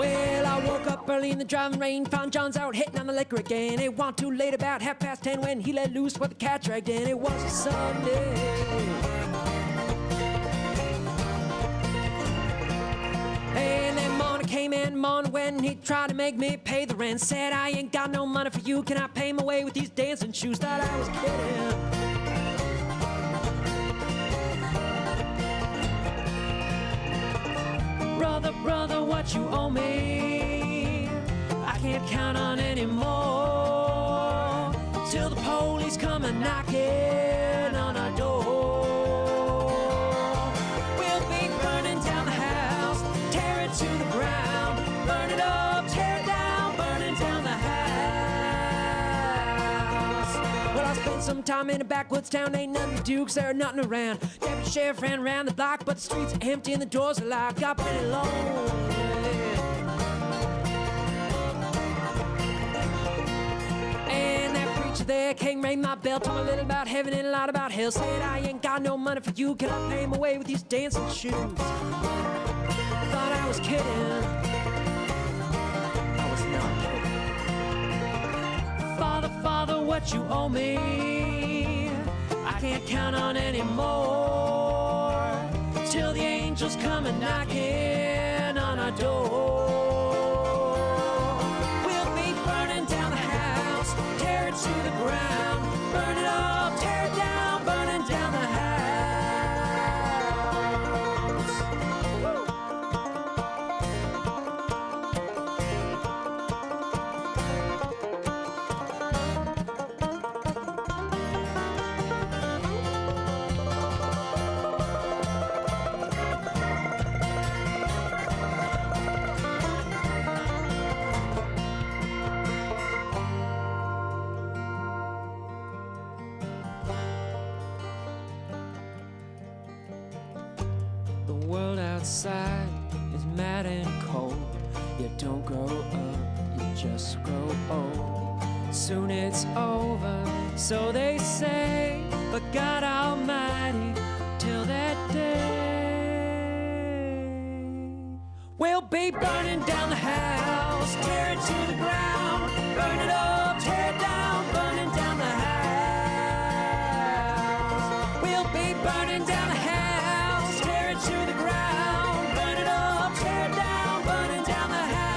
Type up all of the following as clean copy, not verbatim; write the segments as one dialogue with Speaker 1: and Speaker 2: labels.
Speaker 1: Well, I woke up early in the driving rain, found John's out hitting on the liquor again. It wasn't too late, about 10:30 when he let loose what the cat dragged in. It was a Sunday. And then morning came in, morning when he tried to make me pay the rent. Said, I ain't got no money for you, can I pay my way with these dancing shoes? Thought I was kidding. Brother, brother, what you owe me, I can't count on anymore, till the police come and knocking on our door. We'll be burning down the house, tear it to the ground, burn it up, tear it down, burning down the house. Well, I spent some time in a backwoods town, ain't nothing to do 'cause there ain't nothing around. Deputy sheriff ran around the block, but the streets are empty and the doors are locked. Got pretty lonely. And that preacher there came ring my bell, told me a little about heaven and a lot about hell. Said, I ain't got no money for you, can I pay my way with these dancing shoes? Thought I was kidding. I was not kidding. Father, Father, what you owe me, I can't count on anymore, till the angels come and knocking on our door. We'll be burning down the house, tear it to the ground, burn it up, tear it down, burning down the house. The world outside is mad and cold. You don't grow up, you just grow old. Soon it's over, so they say, but God Almighty, till that day, we'll be burning down the house, tear it to the ground, burn it up, tear it down, burning down the house. We'll be burning down the house, tear it to the ground, burn it up, tear it down, burning down the house.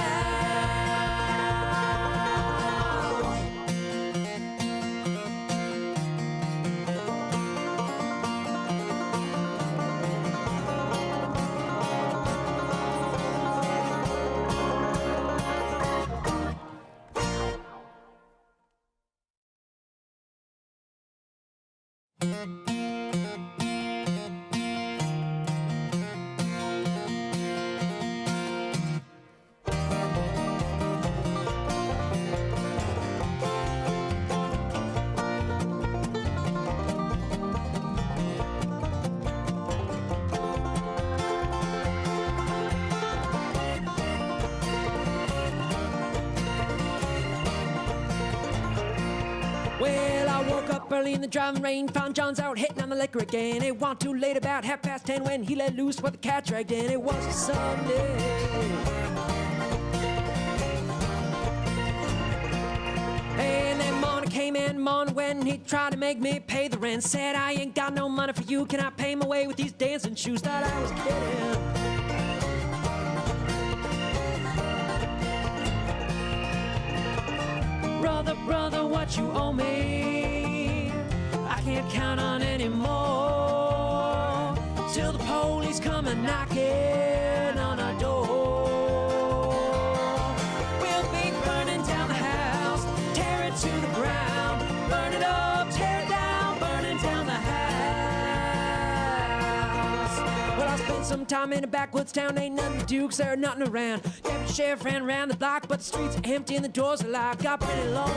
Speaker 1: Well, I woke up early in the driving rain, found John's out hitting on the liquor again. It wasn't too late, about 10:30 when he let loose what the cat dragged in. It was a Sunday. And then morning came in, morning when he tried to make me pay the rent. Said, I ain't got no money for you, can I pay my way with these dancing shoes? Thought I was kidding. Brother, brother, what you owe me, I can't count on anymore, till the police come and knocking on our door. We'll be burning down the house, tear it to the ground, burn it up, tear it down, burning down the house. Well, I spent some time in a backwoods town, ain't nothing to do 'cause there ain't nothing around. Deputy sheriff ran around the block, but the streets are empty and the doors are locked. Got pretty lonely.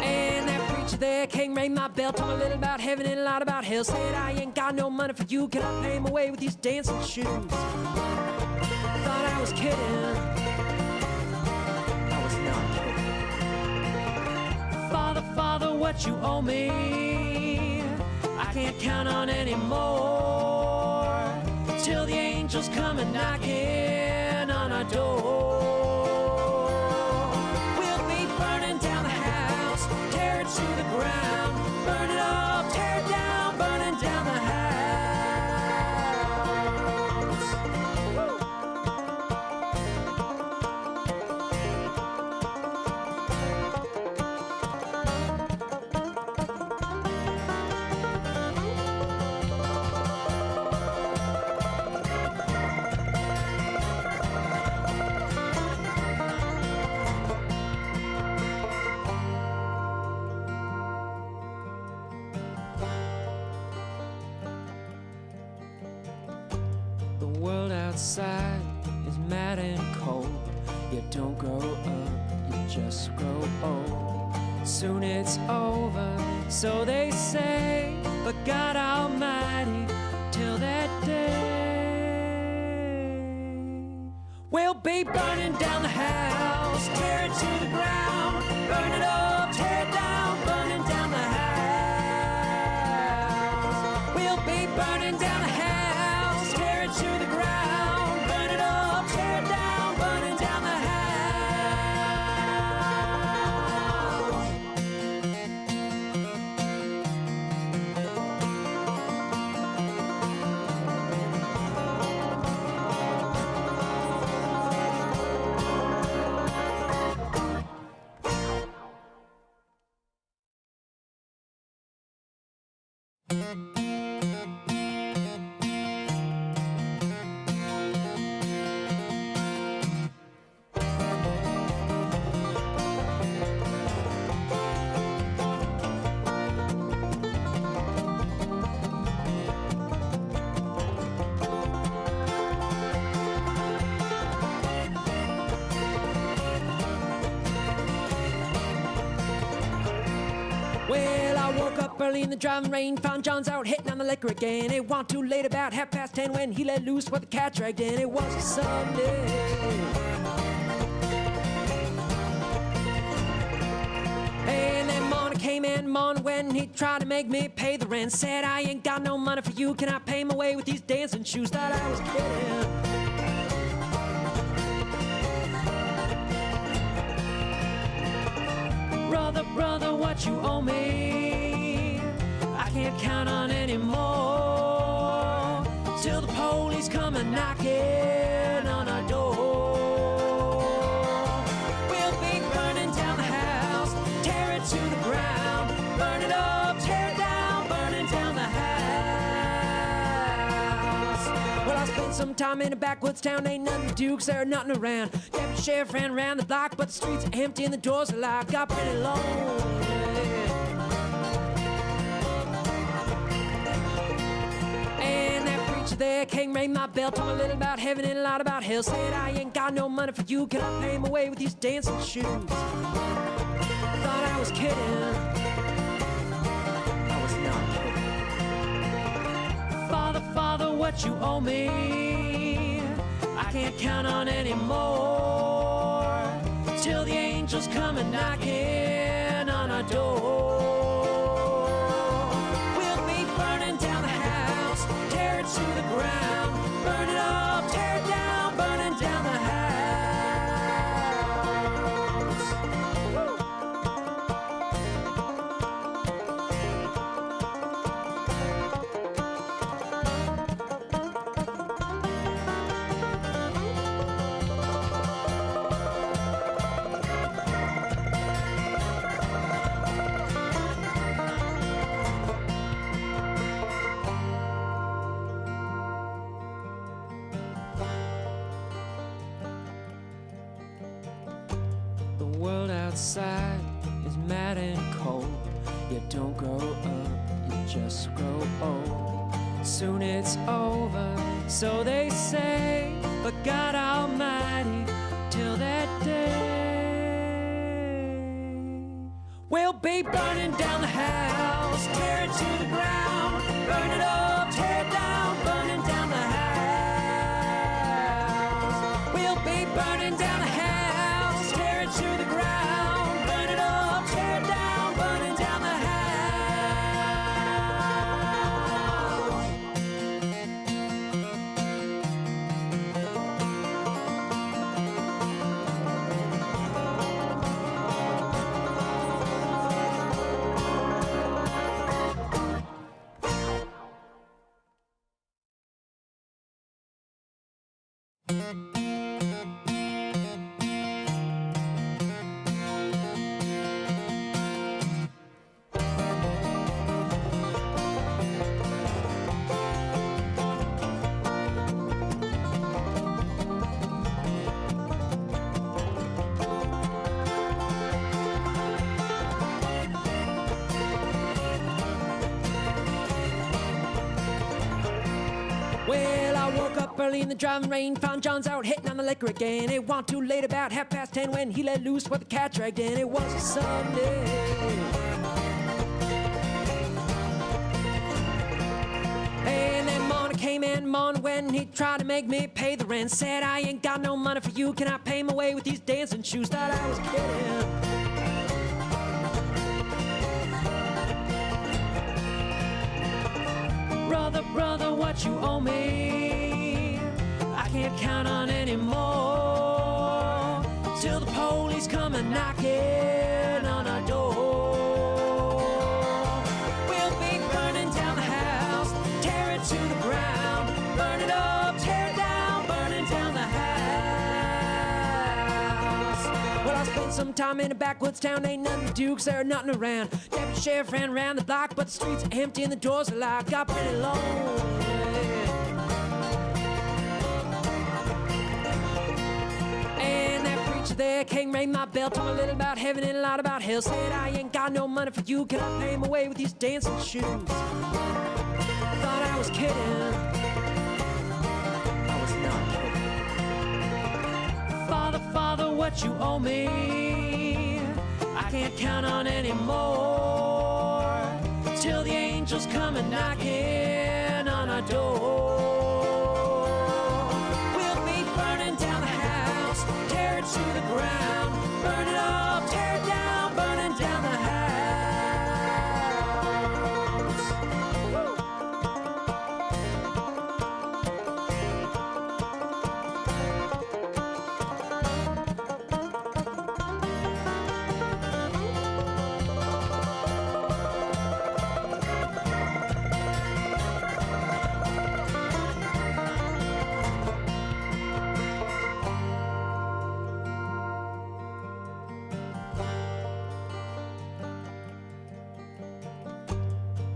Speaker 1: And that preacher there came ring my bell, told me a little about heaven and a lot about hell. Said, I ain't got no money for you, can I pay my way with these dancing shoes? Thought I was kidding. I was not kidding. Father, Father, what you owe me, I can't count on anymore, till the angels come and knocking on our door. We'll be burning down the house, tear it to the ground, burn it up, tear it down, burning down the house. The world outside is mad and cold. You don't grow up, you just grow old. Soon it's over, so they say, but God Almighty, till that day, we'll be burning down the house, tear it to the ground, burn it up, tear it down, burning down the house. We'll be burning down the house, tear it to the ground, burn it up, tear it down, burning down the house. Well, I woke up early in the driving rain, found John's out hitting on the liquor again. It wasn't too late, about 10:30 when he let loose with the cat dragged in. It was a Sunday. And then morning came in, morning when he tried to make me pay the rent. Said, I ain't got no money for you, can I pay my way with these dancing shoes? Thought I was kidding. Brother, brother, what you owe me, I can't count on anymore, till the police come and knocking on our door. We'll be burning down the house, tear it to the ground, burn it up, tear it down, burning down the house. Well, I spent some time in a backwoods town, ain't nothing to do 'cause there ain't nothing around. Deputy sheriff ran around the block, but the streets are empty and the doors are locked. Got pretty lonely. And that preacher there came, rang my bell, told me a little about heaven and a lot about hell. Said, I ain't got no money for you, can I pay my way with these dancing shoes? Thought I was kidding. I was not kidding. Father, Father, what you owe me, I can't count on anymore, till the angels come and knocking on our door. We'll be burning down the house, tear it to the ground, burn it up, tear it down, burning down the house. The world outside is mad and cold. You don't grow up, you just grow old. Soon it's over, so they say, but God Almighty, till that day, we'll be burning down the house, tear it to the ground, burn it up, tear it down, burning down the house. We'll be burning down the house, tear it to the ground, burn it up, tear it down, burning down the house. Well, I woke up early in the driving rain, found John's out hitting on the liquor again. It wasn't too late, about 10:30 when he let loose with the cat dragged in. It was a Sunday. And then morning came in, morning when he tried to make me pay the rent. Said, I ain't got no money for you, can I pay my way with these dancing shoes? Thought I was kidding. Brother, what you owe me, I can't count on anymore, till the police come and knocking on our door. We'll be burning down the house, tear it to the ground, burn it up, tear it down, burning down the house. Well, I spent some time in a backwoods town, ain't nothing to do 'cause there ain't nothing around. Deputy sheriff ran around the block, but the streets are empty and the doors are locked. Got pretty lonely. And that preacher there came, rang my bell, told me a little about heaven and a lot about hell. Said, I ain't got no money for you, can I pay my way with these dancing shoes? Thought I was kidding. I was not kidding. Father, what you owe me, I can't count on anymore, till the angels come and knocking on our door. We'll be burning down the house, tear it to the ground, burn it up, tear it down, burning down the house.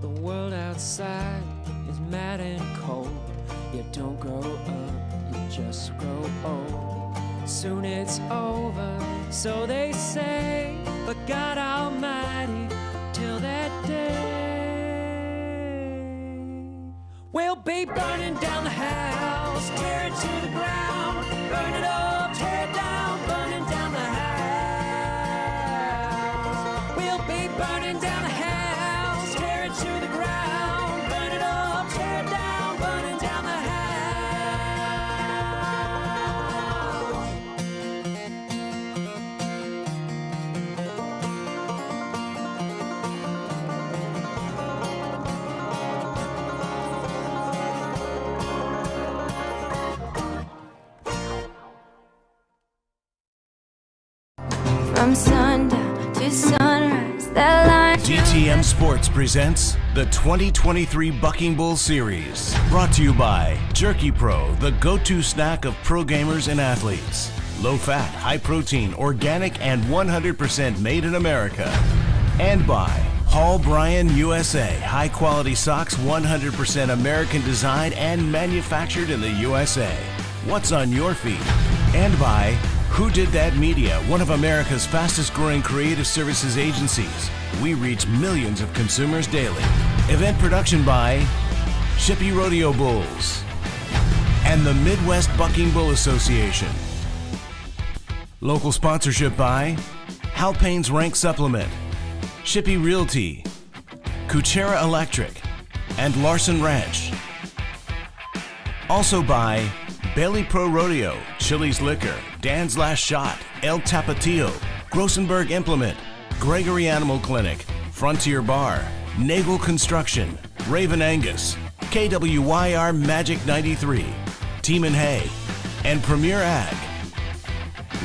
Speaker 1: The world outside is mad and cold. You don't grow up, you just grow old. Soon it's over, so they say, but God Almighty, till that day, we'll be burning down the house, tear it to the ground, burn it up, tear it down, burning down the house. We'll be burning down the house, tear it to the ground, burn it up, tear it down, burning down the house.
Speaker 2: From sundown to sunrise, that line.
Speaker 3: DTM Sports presents the 2023 Bucking Bull Series. Brought to you by Jerky Pro, the go-to snack of pro gamers and athletes. Low-fat, high-protein, organic, and 100% made in America. And by Hall Bryan USA, high-quality socks, 100% American design and manufactured in the USA. What's on your feet? And by Who Did That Media, one of America's fastest-growing creative services agencies. We reach millions of consumers daily. Event production by Shippy Rodeo Bulls and the Midwest Bucking Bull Association. Local sponsorship by Hal Payne's Rank Supplement, Shippy Realty, Kuchera Electric, and Larson Ranch. Also by Bailey Pro Rodeo, Chili's Liquor, Dan's Last Shot, El Tapatio, Grossenberg Implement, Gregory Animal Clinic, Frontier Bar, Nagel Construction, Raven Angus, KWYR Magic 93, Team and Hay, and Premier Ag.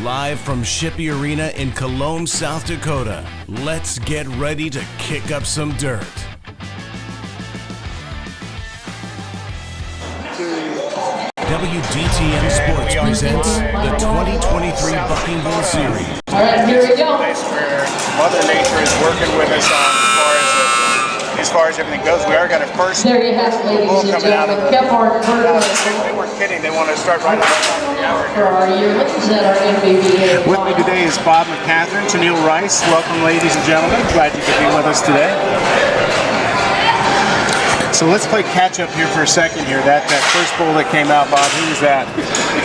Speaker 3: Live from Shippy Arena in Cologne, South Dakota, let's get ready to kick up some dirt. WDTM Sports presents the 2023 Bucking Bull Series.
Speaker 4: All right, here we go. Place where Mother Nature is working with us on as far as everything goes. We are got a first bull coming out of the. They weren't kidding. They want to start right on the hour here.
Speaker 5: For our yearlings that are MBBA.
Speaker 4: With me today is Bob McCatherine, Tennille Rice. Welcome, ladies and gentlemen. Glad you could be with us today. So let's play catch up here for a second here. That first bull that came out, Bob, who was that?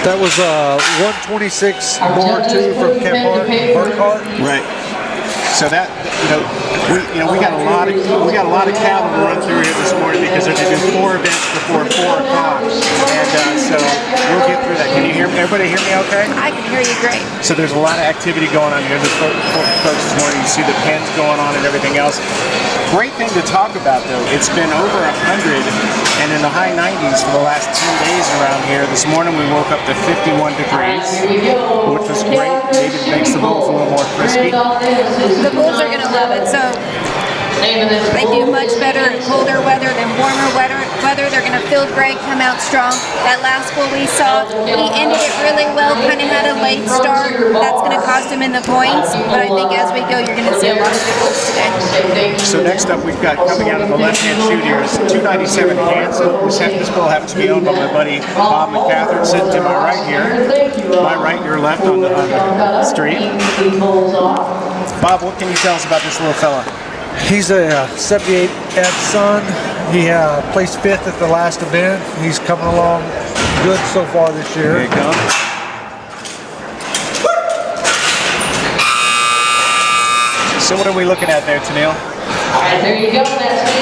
Speaker 6: That was 126 more 2 from Kemp Burkhart.
Speaker 4: Right. So that we got a lot of cattle to run through here this morning because they're going to do 4 events before 4 o'clock, and so we'll get through that. Can you hear me? Everybody hear me okay?
Speaker 7: I can hear you great.
Speaker 4: So there's a lot of activity going on here. This folks this morning, you see the pens going on and everything else. Great thing to talk about though. It's been over 100 and in the high 90s for the last 10 days around here. This morning we woke up to 51 degrees, which was great. Maybe it makes the bulls a little more frisky.
Speaker 7: The bulls are going to love it. So they do much better in colder weather than warmer weather. They're going to feel great, come out strong. That last bull we saw, he ended it really well, kind of had a late start. That's going to cost him in the points. But I think as we go, you're going to see a lot of good bulls today.
Speaker 4: So next up we've got coming out of the left-hand chute here is 297 Hanson. This bull happens to be owned by my buddy Bob McCatherine, sitting to my right here. My right, your left on the street. Bob, what can you tell us about this little fella?
Speaker 6: He's a 78 F son. He placed 5th at the last event. He's coming along good so far this year.
Speaker 4: There you go. So what are we looking at there, Tennille?
Speaker 5: There you go.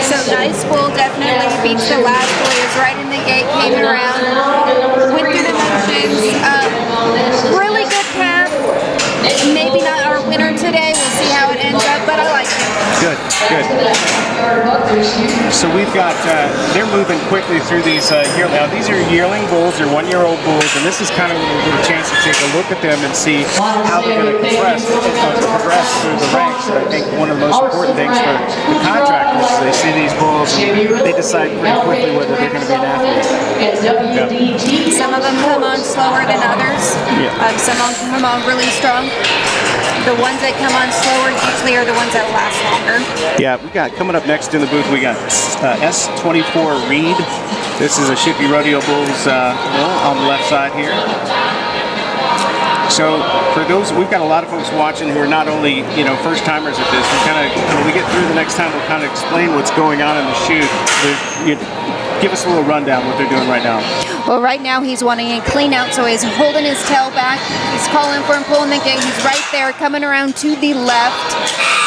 Speaker 7: So nice bull, definitely beats the last bull. He was right in the gate, came around, went through the motions. Really good calf. Maybe not our winner today. We'll see how it ends up, but I like him.
Speaker 4: Good. So we've got, they're moving quickly through these yearling. Now these are yearling bulls, they're 1-year-old bulls, and this is kind of when we get a chance to take a look at them and see how they're going to progress through the ranks. And I think one of the most important things for the contractors is they see these bulls and they decide pretty quickly whether they're going to be an athlete.
Speaker 7: Yeah. Some of them come on slower than others.
Speaker 4: Yeah.
Speaker 7: Some of them come on really strong. The ones that come on slower usually are the ones that last longer.
Speaker 4: Yeah, we got coming up next in the booth. We got S24 Reed. This is a Shippy Rodeo Bulls bull on the left side here. So for those, we've got a lot of folks watching who are not only first timers at this. We kind of when we get through the next time, we'll kind of explain what's going on in the chute. Give us a little rundown what they're doing right now.
Speaker 7: Well, right now he's wanting a clean out, so he's holding his tail back. He's calling for him, pulling the gate. He's right there, coming around to the left.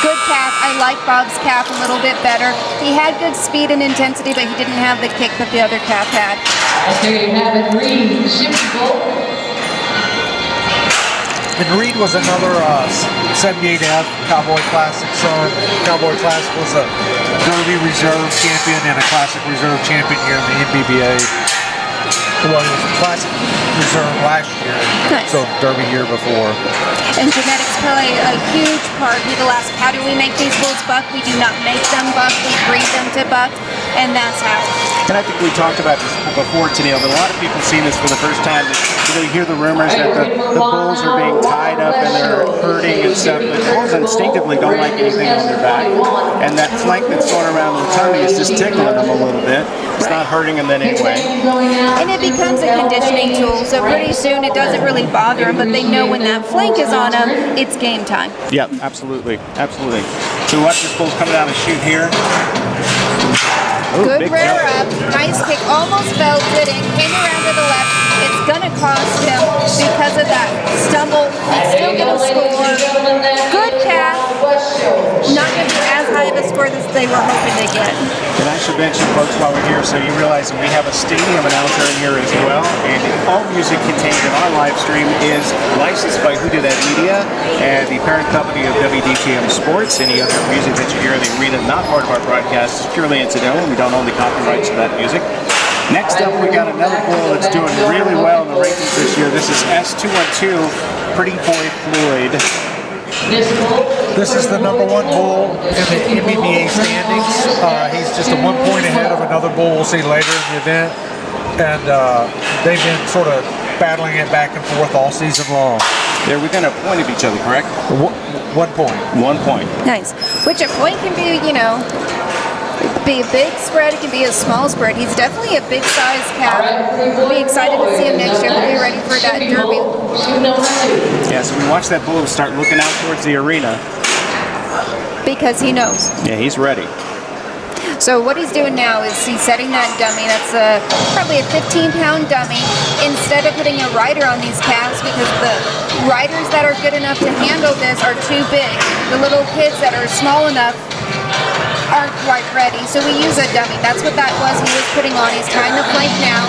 Speaker 7: Good calf. I like Bob's calf a little bit better. He had good speed and intensity, but he didn't have the kick that the other calf had.
Speaker 5: There you have it, Reed, Shippy bull.
Speaker 6: And Reed was another 78F Cowboy Classic son. Cowboy Classic was a Derby Reserve champion and a Classic Reserve champion here in the MBBA. Well, it was Classic Reserve last year,
Speaker 7: nice.
Speaker 6: So Derby year before.
Speaker 7: And genetics play a huge part. People ask, how do we make these bulls buck? We do not make them buck, we breed them to buck, and that's how.
Speaker 4: And I think we talked about this before, Tennille, but a lot of people see this for the first time. You hear the rumors that the bulls are being tied up and they're hurting and stuff, but bulls instinctively don't like anything on their back. And that flank that's going around the tummy is just tickling them a little bit. It's not hurting them then anyway.
Speaker 7: And it becomes a conditioning tool, so pretty soon it doesn't really bother them, but they know when that flank is on them, it's game time.
Speaker 4: Yeah, absolutely. So watch this bull coming down the chute here. Ooh,
Speaker 7: good rear up, nice kick, almost belted and came around to the left. It's going to cost him because of that stumble. He's still going to score. Good calf. Not going to be as high of a score as they were hoping to get.
Speaker 4: And I should mention, folks, while we're here, so you realize that we have a stadium announcer in here as well, and all music contained in our live stream is licensed by Who Did That Media and the parent company of WDTM Sports. Any other music that you hear in the arena not part of our broadcast is purely incidental. We don't own the copyrights to that music. Next up, we got another bull that's doing really well in the rankings this year. This is S212, Pretty Boy Floyd.
Speaker 6: This is the #1 bull in the MBBA standings. He's just a 1 point ahead of another bull we'll see later in the event. And they've been sort of battling it back and forth all season long.
Speaker 4: They're within a point of each other, correct?
Speaker 6: 1 point.
Speaker 4: 1 point.
Speaker 7: Nice. Which a point can be, you know, it could be a big spread, it can be a small spread. He's definitely a big size calf. We'll be excited to see him next year. We'll be ready for that derby.
Speaker 4: Yeah, so we watch that bull start looking out towards the arena.
Speaker 7: Because he knows.
Speaker 4: Yeah, he's ready.
Speaker 7: So what he's doing now is he's setting that dummy. That's probably a 15-pound dummy. Instead of putting a rider on these calves, because the riders that are good enough to handle this are too big. The little kids that are small enough aren't quite ready. So we use a dummy. That's what that was he was putting on. He's tying the flank now.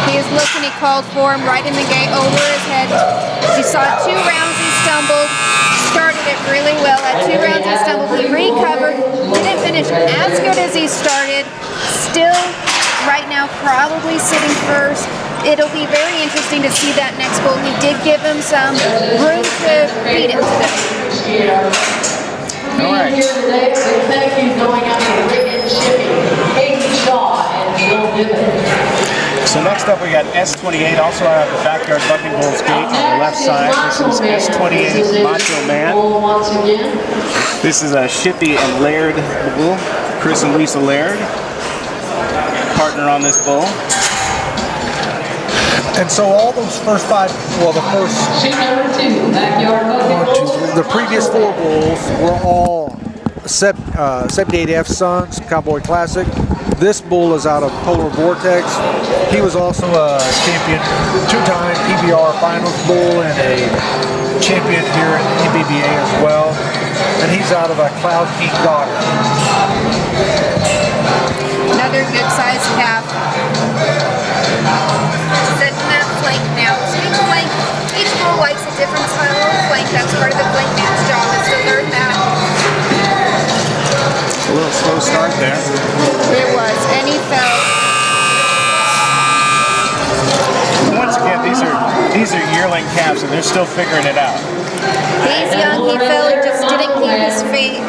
Speaker 7: He is looking, he called for him right in the gate over his head. You saw 2 rounds he stumbled. Started it really well. At 2 rounds he stumbled. He recovered. Didn't finish as good as he started. Still, right now, probably sitting first. It'll be very interesting to see that next bull. He did give him some room to beat it today.
Speaker 4: All right.
Speaker 5: Here today, big thank you going out to Rick and Shipping, Katie Shaw, and Bill Gibbons.
Speaker 4: So next up we got S28, also out of the backyard bucking bulls gate on the left side. This is S28 Macho Man. This is a Shippy and Laird bull, Chris and Lisa Laird, partner on this bull.
Speaker 6: And so all those first 5, well, the first
Speaker 5: Sheep number 2, backyard bucking.
Speaker 6: the previous 4 bulls were all 78F Sons, Cowboy Classic. This bull is out of Polar Vortex. He was also a champion, 2-time PBR Finals bull and a champion here at MBBA as well. And he's out of a Cloud King daughter.
Speaker 7: Another good sized calf. Setting that flank now. Sitting flank. Each bull likes a different style of flank. That's part of the flank man's job is to learn that.
Speaker 4: A little slow start there.
Speaker 7: It was, and he fell.
Speaker 4: Once again, these are yearling calves, and they're still figuring it out.
Speaker 7: He's young, he fell, he just didn't keep his feet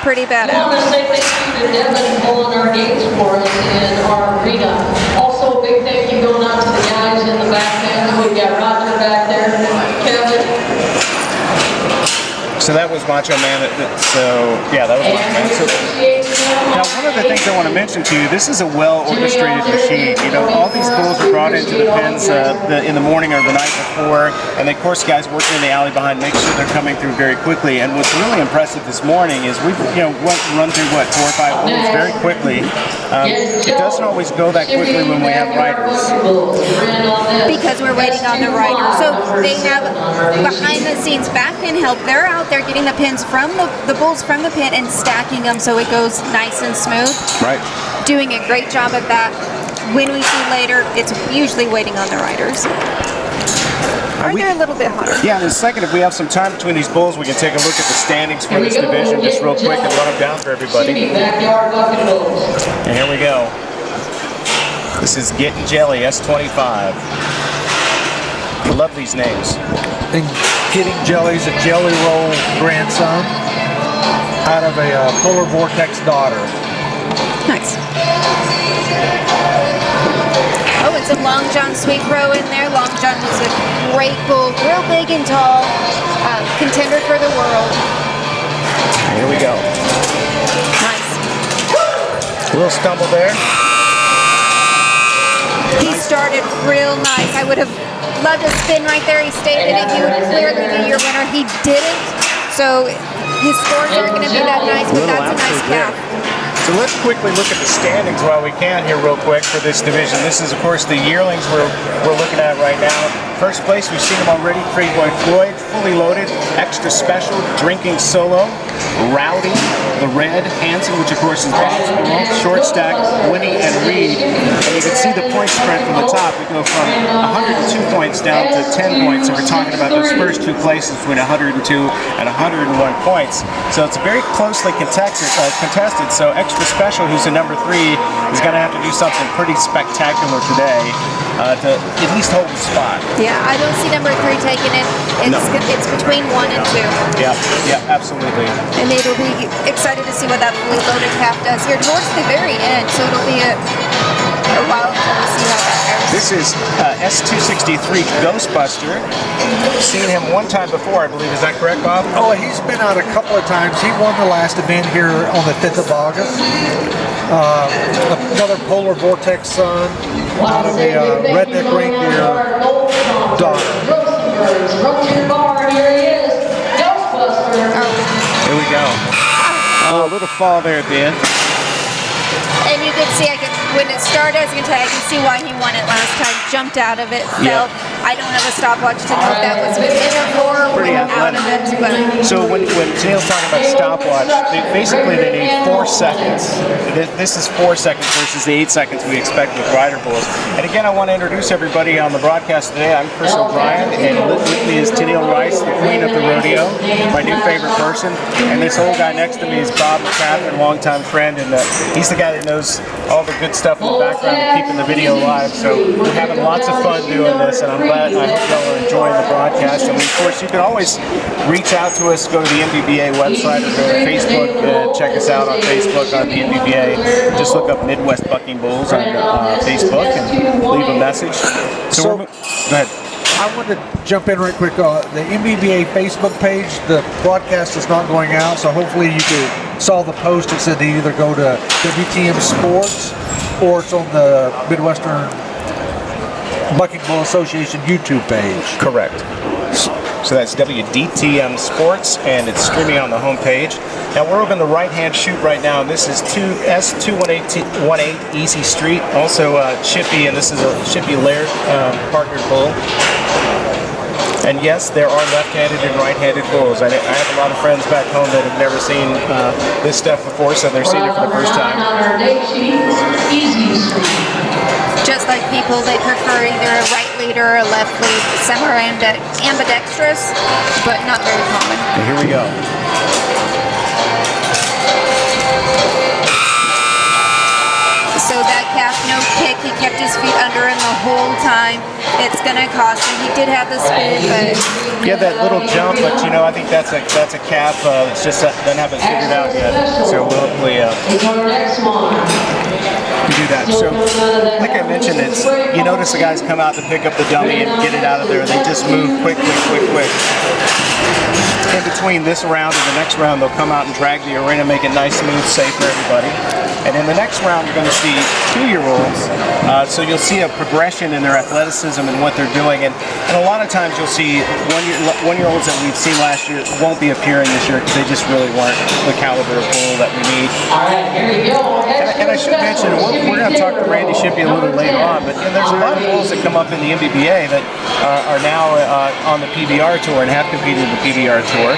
Speaker 7: pretty bad
Speaker 5: I want
Speaker 7: out.
Speaker 5: to say thank you to Devin pulling our gates for us in our arena. Also, a big thank you going out to the guys in the back end. We've got Roger back there, Kevin.
Speaker 4: So that was Macho Man. So yeah, that was Macho Man. So, now one of the things I want to mention to you, this is a well-orchestrated machine. You know, all these bulls are brought into the pens in the morning or the night before, and of course guys working in the alley behind make sure they're coming through very quickly. And what's really impressive this morning is we've run through 4 or 5 bulls very quickly. It doesn't always go that quickly when we have riders.
Speaker 7: Because we're waiting on the rider. So they have behind the scenes back pin help. They're out there getting the pins from the bulls from the pin and stacking them so it goes nice and smooth.
Speaker 4: Right.
Speaker 7: Doing a great job at that. When we see later, it's usually waiting on the riders. They're a little bit hotter.
Speaker 4: Yeah, in a second, if we have some time between these bulls, we can take a look at the standings for this division just real quick and run them down for everybody.
Speaker 5: Backyard bucking bulls.
Speaker 4: And here we go. This is Getting Jelly, S25. I love these names.
Speaker 6: And Getting Jelly's a Jelly Roll grandson out of a Polar Vortex daughter.
Speaker 7: Nice. Oh, and some Long John Sweet Pro in there. Long John is a great bull, real big and tall, contender for the world.
Speaker 4: Here we go.
Speaker 7: Nice.
Speaker 4: A little stumble there.
Speaker 7: He started real nice. I would have loved to spin right there. He stayed in it. He would clearly be your winner. He didn't. So his scores aren't going to be that nice, but that's a nice calf.
Speaker 4: So let's quickly look at the standings while we can here real quick for this division. This is, of course, the Yearlings we're looking at right now. First place, we've seen them already. Pretty Boy Floyd, fully loaded. Extra Special, Drinking Solo. Rowdy, the Red, Hanson, which of course is Bob's bull. Short Stack, Winnie, and Reed. And you can see the point spread from the top. We go from 102 points down to 10 points. So we're talking about those first 2 places between 102 and 101 points. So it's very closely contested. So Extra Special, who's a number 3, is going to have to do something pretty spectacular today to at least hold the spot.
Speaker 7: Yeah, I don't see number 3 taking it. It's between 1 and 2.
Speaker 4: Yeah, absolutely.
Speaker 7: And it'll be excited to see what that fully loaded calf does here towards the very end. So it'll be a while until we see how that goes.
Speaker 4: This is S263 Ghostbuster. Seen him one time before, I believe. Is that correct, Bob?
Speaker 6: Oh, he's been out a couple of times. He won the last event here on the 5th of August. Another Polar Vortex son out of the Redneck Reindeer daughter.
Speaker 5: Run to your bar, here he is, Ghostbuster.
Speaker 4: Here we go. Oh, a little fall there at the end.
Speaker 7: And you could see, when it started, I can see why he won it last time. Jumped out of it, fell. I don't have a stopwatch to know if that was within or
Speaker 4: Pretty
Speaker 7: out of it. But
Speaker 4: So when Tennille's talking about stopwatch, basically they need 4 seconds. This is 4 seconds versus the 8 seconds we expect with rider bulls. And again, I want to introduce everybody on the broadcast today. I'm Chris O'Brien, and with me is Tennille Rice, the queen of the rodeo, my new favorite person. And this old guy next to me is Bob McCaffrey, longtime friend, and he's the guy that knows all the good stuff in the background of keeping the video live. So we're having lots of fun doing this, and I'm glad. I hope y'all are enjoying the broadcast. And of course, you can always reach out to us. Go to the MBBA website or go to Facebook. Check us out on Facebook on the MBBA. Just look up Midwest Bucking Bulls on Facebook and leave a message. So go ahead.
Speaker 6: I want to jump in right quick. The MBBA Facebook page, the broadcast is not going out, so hopefully you saw the post. It said to either go to WTM Sports or it's on the Midwestern Bucking Bull Association YouTube page.
Speaker 4: Correct. So that's WDTM Sports, and it's streaming on the homepage. Now we're over in the right-hand chute right now, and this is S218 Easy Street. Also Chippy, and this is a Chippy Laird partnered bull. And yes, there are left-handed and right-handed bulls. I have a lot of friends back home that have never seen this stuff before, so they're seeing it for the first time.
Speaker 7: just like people, they prefer either a right lead or a left lead. Some are ambidextrous, but not very common.
Speaker 4: And here we go.
Speaker 7: So that calf, no kick, he kept his feet under him the whole time. It's gonna cost him. He did have the speed, but
Speaker 4: he had that little jump, but you know, I think that's a calf. It's just doesn't have it figured out yet. So we'll hopefully do that. So, like I mentioned, you notice the guys come out to pick up the dummy and get it out of there. They just move quick. In between this round and the next round, they'll come out and drag the arena, make it nice, smooth, safe for everybody. And in the next round, you're going to see 2-year-olds. So you'll see a progression in their athleticism and what they're doing. And a lot of times you'll see one-year-olds that we've seen last year won't be appearing this year because they just really weren't the caliber of bull that we need.
Speaker 5: All right, here you go.
Speaker 4: And I should mention, we're going to talk to Randy Shippey a little later on, but there's a lot of bulls that come up in the MBBA that are now on the PBR Tour and have competed in the PBR Tour.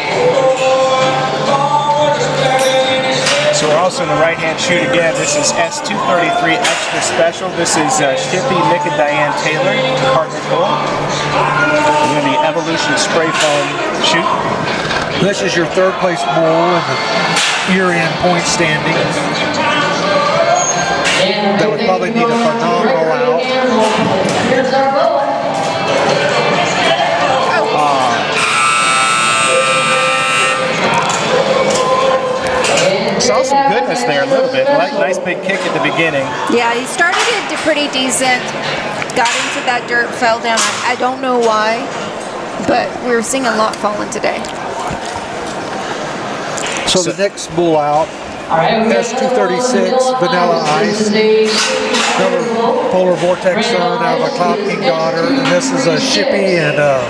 Speaker 4: So we're also in the right-hand chute again. This is S233 Extra Special. This is Shippey, Nick, and Diane Taylor, partner bull. We're in the Evolution Spray Foam chute.
Speaker 6: This is your third place bull in the year-end point standing. That would probably need a phenomenal out.
Speaker 5: Here's our bull.
Speaker 4: Saw some goodness there a little bit. Nice big kick at the beginning.
Speaker 7: yeah, he started it pretty decent. Got into that dirt, fell down. I don't know why, but we were seeing a lot falling today.
Speaker 6: So the next bull out, S236 Vanilla Ice, another Polar Vortex son out of a Cloud King daughter, and this is a Shippey and Up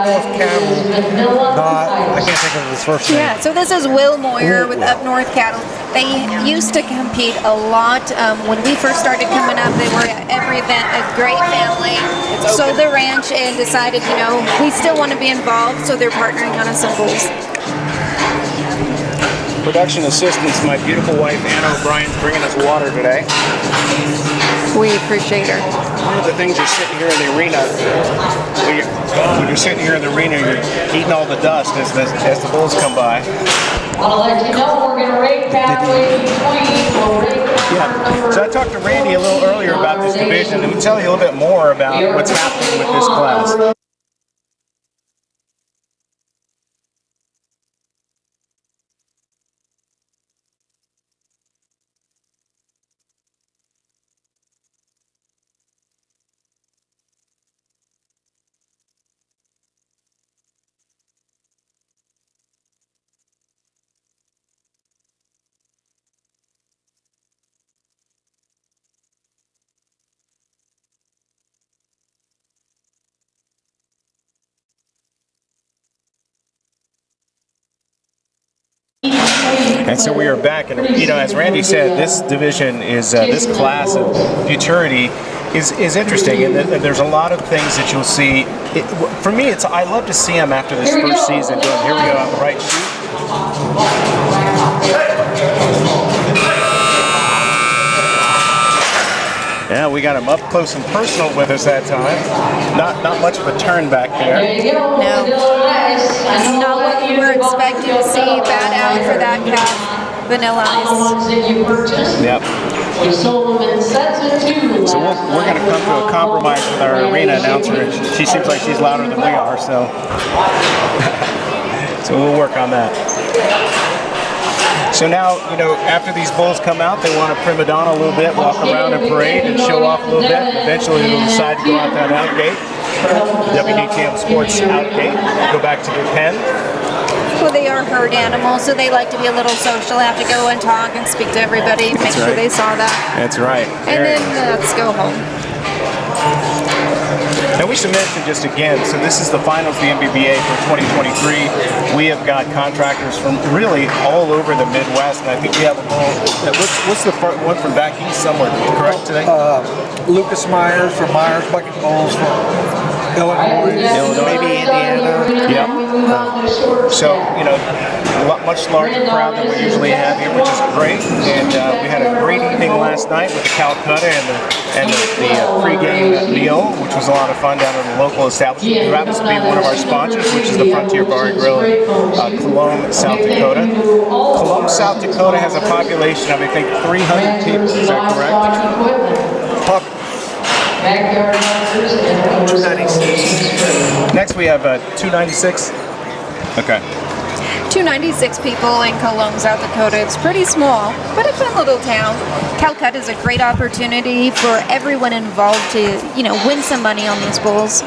Speaker 6: North Cattle. I can't think of his first name.
Speaker 7: Yeah, so this is Will Moyer with Up North Cattle. They used to compete a lot. When we first started coming up, they were at every event, a great family. Sold the ranch and decided, we still want to be involved, so they're partnering on us some bulls.
Speaker 4: Production assistance, my beautiful wife Anna O'Brien's bringing us water today.
Speaker 7: We appreciate her.
Speaker 4: One of the things you're sitting here in the arena, when you're sitting here in the arena, you're eating all the dust as the bulls come by.
Speaker 5: I'll let you know we're going to rate halfway between.
Speaker 4: Yeah. So I talked to Randy a little earlier about this division, and we'll tell you a little bit more about what's happening with this class. And so we are back, and as Randy said, this division is this class of Futurity is interesting, and there's a lot of things that you'll see. For me, I love to see them after this first season. Here we go on the right shoot. Yeah, we got him up close and personal with us that time. Not much of a turn back there.
Speaker 7: No. Not what you were expecting to see. Bad out for that calf. Vanilla Ice.
Speaker 4: Yep. So we're going to come to a compromise with our arena announcer. She seems like she's louder than we are, so we'll work on that. So now, after these bulls come out, they want to prima donna a little bit, walk around and parade and show off a little bit. Eventually, they'll decide to go out that out gate, WDTM Sports out gate, go back to their pen.
Speaker 7: Well, they are herd animals, so they like to be a little social, have to go and talk and speak to everybody, make sure they saw that.
Speaker 4: That's right.
Speaker 7: And then let's go home.
Speaker 4: And we should mention just again, so this is the finals of the MBBA for 2023. We have got contractors from really all over the Midwest, and I think we have a bull. What's the one from back east somewhere, correct today?
Speaker 6: Lucas Myers from Myers Bucking Bulls from Illinois, maybe Indiana.
Speaker 4: Yep. So, a much larger crowd than we usually have here, which is great. And we had a great evening last night with the Calcutta and the pregame meal, which was a lot of fun down at the local establishment. Who happens to be one of our sponsors, which is the Frontier Bar and Grill in Cologne, South Dakota. Cologne, South Dakota has a population of, I think, 300 people. Is that correct? 296. Next we have 296. Okay.
Speaker 7: 296 people in Cologne, South Dakota. It's pretty small, but a fun little town. Calcutta is a great opportunity for everyone involved to, win some money on these bulls.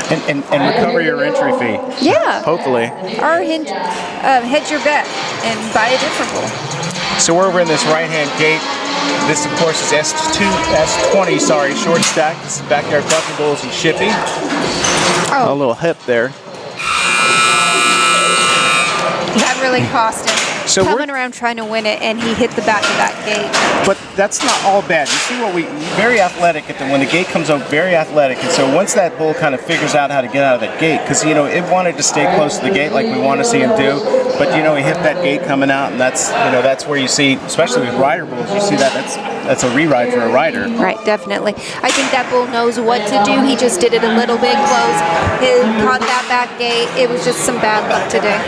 Speaker 4: And recover your entry fee.
Speaker 7: Yeah.
Speaker 4: Hopefully.
Speaker 7: Or hedge your bet and buy a different bull.
Speaker 4: So we're over in this right-hand gate. This, of course, is S20, short stack. This is Backyard Bucking Bulls and Shippy.
Speaker 7: Oh.
Speaker 4: A little hip there.
Speaker 7: That really cost him.
Speaker 4: So
Speaker 7: coming around trying to win it, and he hit the back of that gate.
Speaker 4: But that's not all bad. You see very athletic when the gate comes up, very athletic. And so once that bull kind of figures out how to get out of that gate, because, it wanted to stay close to the gate like we want to see him do. But, he hit that gate coming out, and that's where you see, especially with rider bulls, you see that's a re-ride for a rider.
Speaker 7: Right, definitely. I think that bull knows what to do. He just did it a little bit close. He caught that back gate. It was just some bad luck today.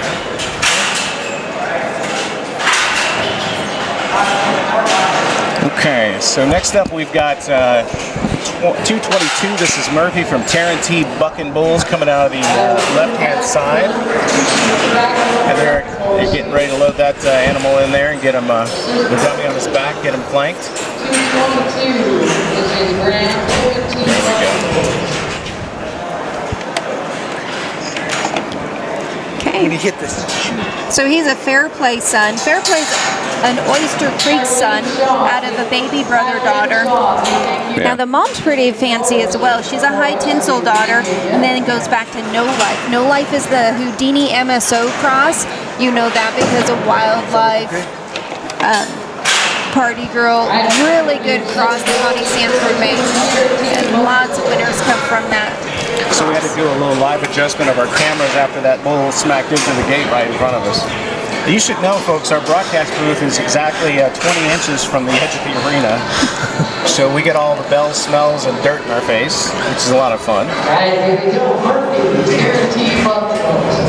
Speaker 4: Okay, so next up we've got 222. This is Murphy from Tarrantee Bucking Bulls coming out of the left-hand side. And they're getting ready to load that animal in there and get him the dummy on his back, get him flanked.
Speaker 5: 222, this is Grant.
Speaker 4: There we go.
Speaker 7: Okay.
Speaker 6: When he hit this.
Speaker 7: So he's a Fairplay son. Fairplay's an Oyster Creek son out of a baby brother-daughter.
Speaker 4: Yeah.
Speaker 7: Now the mom's pretty fancy as well. She's a high tinsel daughter, and then it goes back to No Life. No Life is the Houdini MSO cross. You know that because of Wildlife. Party Girl, really good cross that Connie Sanford made, and lots of winners come from that.
Speaker 4: So we had to do a little live adjustment of our cameras after that bull smacked into the gate right in front of us. You should know, folks, our broadcast booth is exactly 20 inches from the edge of the arena. So we get all the bells, smells, and dirt in our face, which is a lot of fun.
Speaker 5: All right, here we go. Murphy, Tarrantee Bucking Bulls.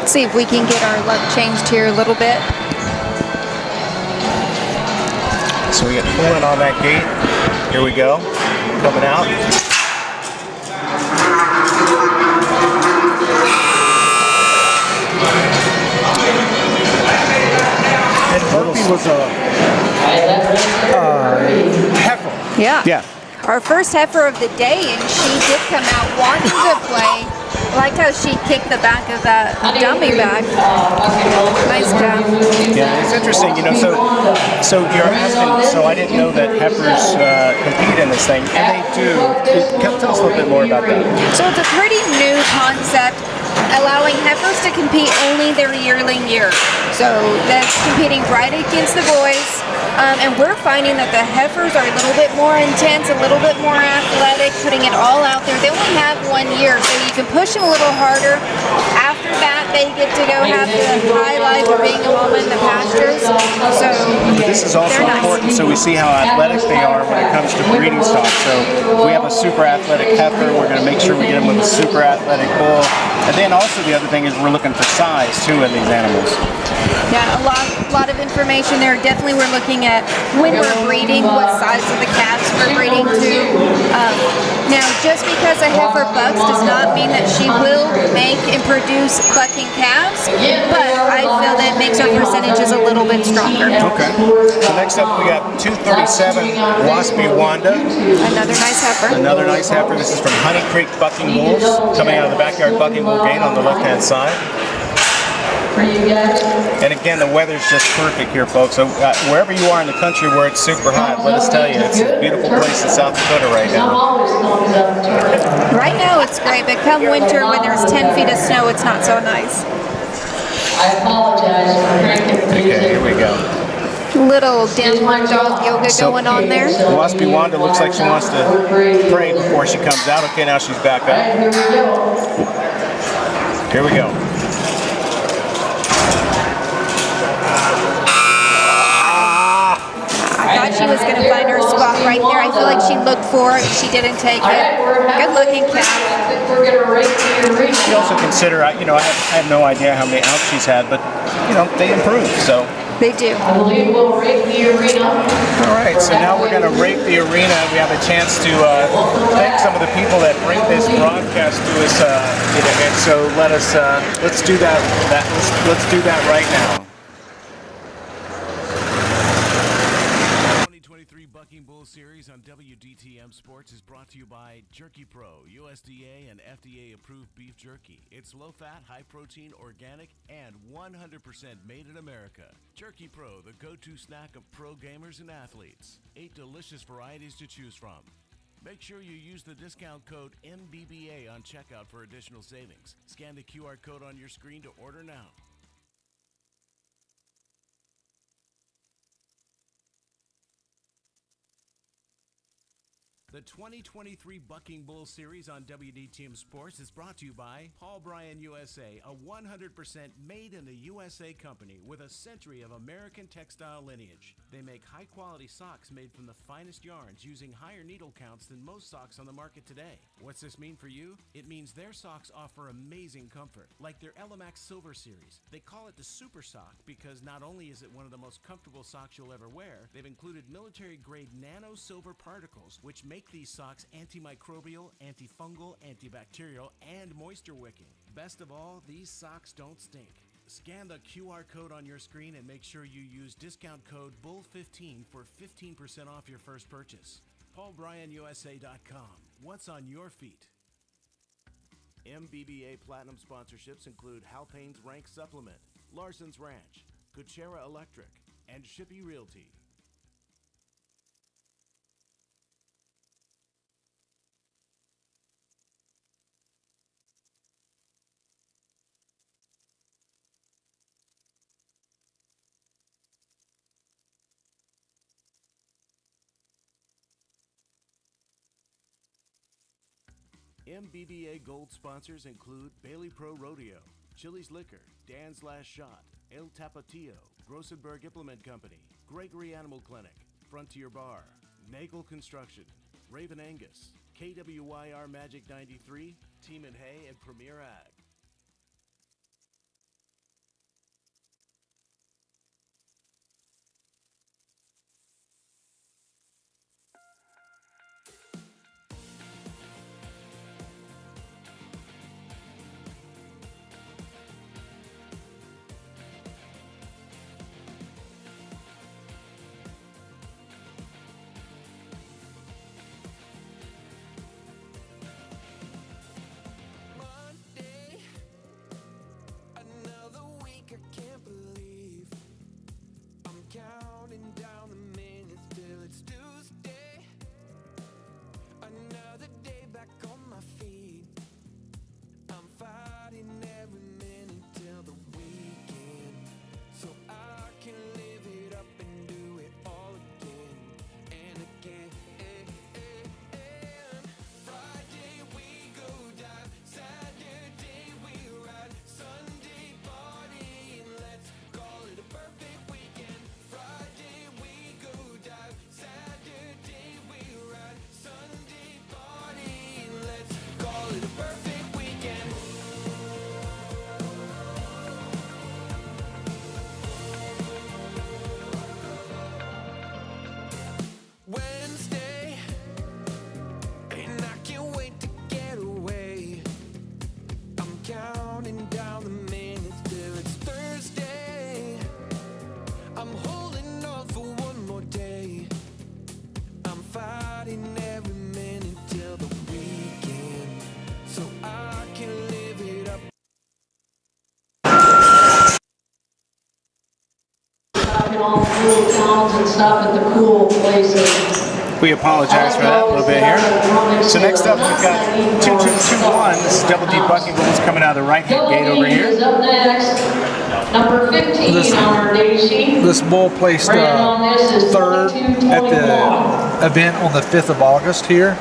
Speaker 7: See if we can get our luck changed here a little bit.
Speaker 4: So we get pulling on that gate. Here we go. Coming out.
Speaker 6: And Murphy was a heifer.
Speaker 7: Yeah.
Speaker 4: Yeah.
Speaker 7: Our first heifer of the day, and she did come out wanting to play. I liked how she kicked the back of that dummy back. Nice job.
Speaker 4: Yeah, it's it's interesting, you know. So you're asking. So I didn't know that heifers compete in this thing, and they do. Tell us a little bit more about that.
Speaker 7: So it's a pretty new concept, allowing heifers to compete only their yearling year. So that's competing right against the boys. And we're finding that the heifers are a little bit more intense, a little bit more athletic, putting it all out there. They only have 1 year, so you can push them a little harder. After that, they get to go have the high life of being a woman in the pastures. So
Speaker 4: this is also important, so we see how athletic they are when it comes to breeding stock. So if we have a super athletic heifer, we're going to make sure we get them with a super athletic bull. And then also the other thing is we're looking for size too in these animals.
Speaker 7: Yeah, a lot of information there. Definitely we're looking at when we're breeding, what size of the calves we're breeding to. Now, just because a heifer bucks does not mean that she will make and produce bucking calves, but I feel that makes her percentages a little bit stronger.
Speaker 4: Okay. So next up we got 237 Waspy Wanda.
Speaker 7: Another nice heifer.
Speaker 4: Another nice heifer. This is from Honey Creek Bucking Bulls, coming out of the backyard bucking bull gate on the left-hand side. And again, the weather's just perfect here, folks. So wherever you are in the country where it's super hot, let us tell you, it's a beautiful place in South Dakota right now.
Speaker 7: Right now it's great, but come winter when there's 10 feet of snow, it's not so nice.
Speaker 5: I apologize for cranking the music.
Speaker 4: Okay, here we go.
Speaker 7: Little downward dog yoga going on there.
Speaker 4: Waspy Wanda looks like she wants to pray before she comes out. Okay, now she's back up.
Speaker 5: Here we go.
Speaker 4: Here we go.
Speaker 7: I thought she was going to find her spot right there. I feel like she looked for it. She didn't take it. Good looking calf.
Speaker 5: We're going to rate the arena.
Speaker 4: You also consider, you know, I have no idea how many outs she's had, but, you know, they improve, so.
Speaker 7: They do.
Speaker 5: I believe we'll rate the arena.
Speaker 4: All right, so now we're going to rate the arena. We have a chance to thank some of the people that bring this broadcast to us, and so let's do that. Let's do that right now.
Speaker 3: 2023 Bucking Bull Series on WDTM Sports is brought to you by Jerky Pro, USDA and FDA approved beef jerky. It's low-fat, high-protein, organic, and 100% made in America. Jerky Pro, the go-to snack of pro gamers and athletes. 8 delicious varieties to choose from. Make sure you use the discount code MBBA on checkout for additional savings. Scan the QR code on your screen to order now. The 2023 Bucking Bull Series on WDTM Sports is brought to you by Paul Bryan USA, a 100% made in the USA company with a century of American textile lineage. They make high-quality socks made from the finest yarns using higher needle counts than most socks on the market today. What's this mean for you? It means their socks offer amazing comfort, like their Elemax Silver Series. They call it the Super Sock because not only is it one of the most comfortable socks you'll ever wear, they've included military-grade nano silver particles, which make these socks antimicrobial, antifungal, antibacterial, and moisture wicking. Best of all, these socks don't stink. Scan the QR code on your screen and make sure you use discount code BULL15 for 15% off your first purchase. PaulBryanUSA.com. What's on your feet? MBBA Platinum sponsorships include Halpane's Rank Supplement, Larson's Ranch, Kuchera Electric, and Shippey Realty. MBBA Gold sponsors include Bailey Pro Rodeo, Chili's Liquor, Dan's Last Shot, El Tapatio, Grossenberg Implement Company, Gregory Animal Clinic, Frontier Bar, Nagel Construction, Raven Angus, KWYR Magic 93, Team and Hay, and Premier Ag.
Speaker 5: in all the little towns and stuff at the cool places.
Speaker 4: We apologize for that a little bit here. So next up, we've got 2221. This is Double D Bucking Bulls coming out of the right-hand gate over here.
Speaker 5: Is up next. Number 15 on our date sheet.
Speaker 6: This bull placed third at the event on the 5th of August here.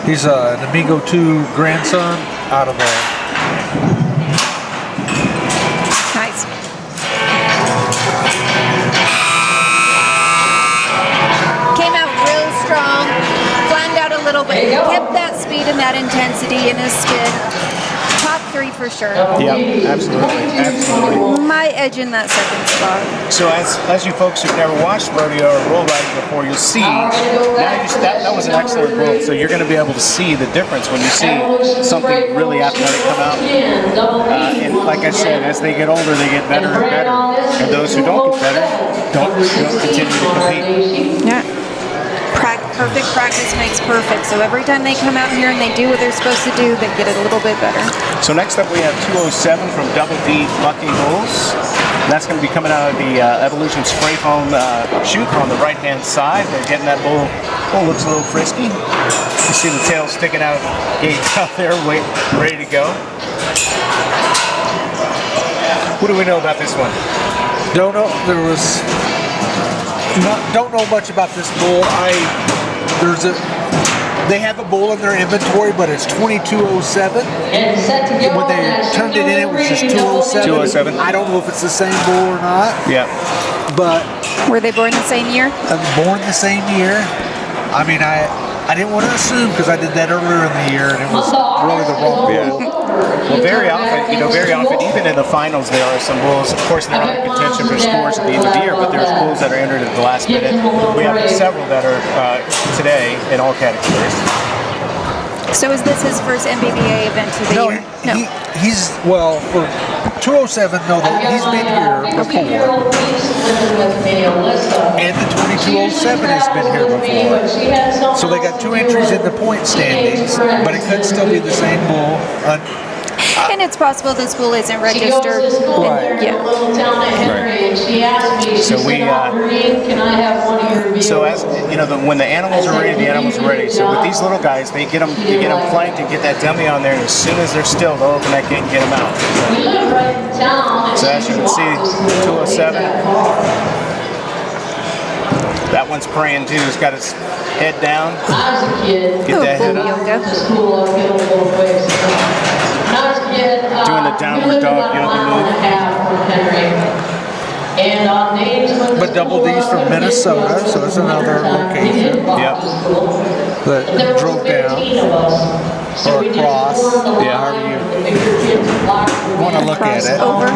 Speaker 6: He's an Amigo 2 grandson out of
Speaker 7: Nice. Came out real strong, flattened out a little bit, kept that speed and that intensity in his skid. Top 3 for sure.
Speaker 4: Yep, absolutely.
Speaker 7: My edge in that second spot.
Speaker 4: So as you folks who've never watched rodeo or bull riding before, you'll see that was an excellent bull. So you're going to be able to see the difference when you see something really athletic come out. And like I said, as they get older, they get better and better. And those who don't get better don't continue to compete.
Speaker 7: Yeah. Perfect practice makes perfect. So every time they come out here and they do what they're supposed to do, they get it a little bit better.
Speaker 4: So next up we have 207 from Double D Bucking Bulls. That's going to be coming out of the Evolution Spray Foam chute on the right-hand side. They're getting that bull. Bull looks a little frisky. You see the tail sticking out of the gate out there, ready to go. What do we know about this one?
Speaker 6: Don't know. Don't know much about this bull. They have a bull in their inventory, but it's 2207. When they turned it in, it was just 207.
Speaker 4: 207.
Speaker 6: I don't know if it's the same bull or not.
Speaker 4: Yeah.
Speaker 7: But were they born the same year?
Speaker 6: Born the same year. I mean, I didn't want to assume because I did that earlier in the year, and it was really the wrong bull.
Speaker 4: Well, very often, even in the finals, there are some bulls. Of course, they're not in contention for scores at the end of the year, but there's bulls that are entered at the last minute. We have several that are today in all categories.
Speaker 7: So is this his first MBBA event of the year?
Speaker 6: No. He's, well, for 207, no, he's been here before. And the 2207 has been here before. So they got 2 entries in the point standings, but it could still be the same bull.
Speaker 7: And it's possible this bull isn't registered.
Speaker 6: Right.
Speaker 7: Yeah.
Speaker 4: So as you know, when the animals are ready, the animals are ready. So with these little guys, they get them flanked and get that dummy on there, and as soon as they're still, they'll open that gate and get them out. So as you can see, 207. That one's praying too. He's got his head down. Get that head up. Doing the downward dog yoga move.
Speaker 6: But Double D's from Minnesota, so that's another location.
Speaker 4: Yep.
Speaker 6: That drove down or across.
Speaker 4: Yeah.
Speaker 6: However you want to look at it.
Speaker 7: Over.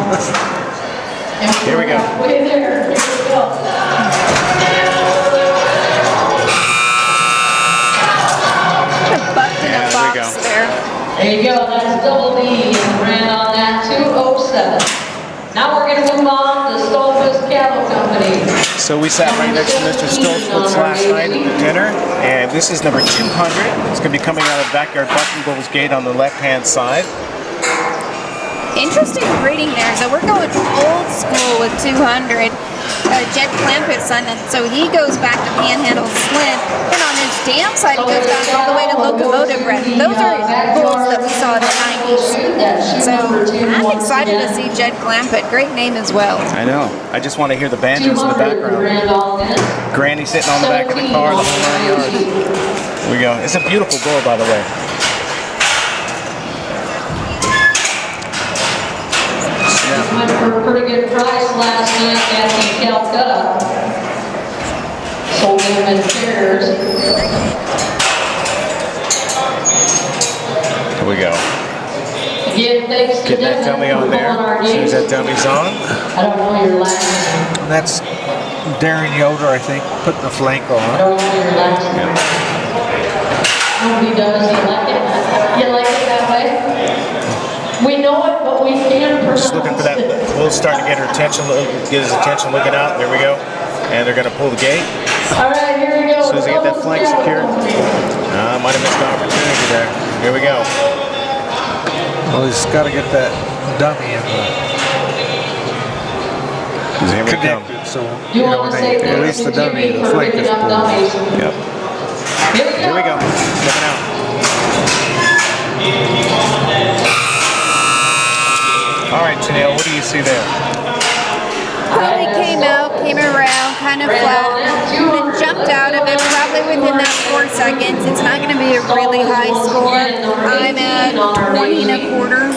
Speaker 4: Here we go.
Speaker 7: Bucked in a box there.
Speaker 5: There you go, that's Double D and ran on that 207. Now we're going to move on to Stolfus Cattle Company.
Speaker 4: So we sat right next to Mr. Stolfus last night at the dinner, and this is number 200. It's going to be coming out of Backyard Bucking Bulls gate on the left-hand side.
Speaker 7: Interesting breeding there. So we're going old school with 200. Jed Clampett's son, and so he goes back to Panhandle Slim. And on his dam side, he goes back all the way to Locomotive Bred. Those are bulls that we saw in the 90s. So I'm excited to see Jed Clampett. Great name as well.
Speaker 4: I know. I just want to hear the banjos in the background. Granny sitting on the back of the car, the whole 9 yards. Here we go. It's a beautiful bull, by the way.
Speaker 5: Went for a pretty good price last night at the Calcutta. Sold them in pairs.
Speaker 4: Here we go.
Speaker 5: Again, thanks to
Speaker 4: Get that dummy on there. As soon as that dummy's on.
Speaker 5: I don't know your last name.
Speaker 6: And that's Darren Yoder, I think, putting the flank on.
Speaker 5: I don't know your last name. Nobody does. You like it? You like it that way? We know it, but we can't pronounce it.
Speaker 4: Just looking for that. We'll start to get her attention, get his attention looking out. There we go. And they're going to pull the gate.
Speaker 5: All right, here we go.
Speaker 4: As soon as they get that flank secured. Might have missed the opportunity there. Here we go.
Speaker 6: Well, he's got to get that dummy in the
Speaker 4: Here we go.
Speaker 6: connected so when they release the dummy, the flank is pulled.
Speaker 4: Yep. Here we go. Stepping out. All right, Janelle, what do you see there?
Speaker 7: Really came out, came around, kind of flat, then jumped out of it probably within that 4 seconds. It's not going to be a really high score. I'm at 20 and a quarter.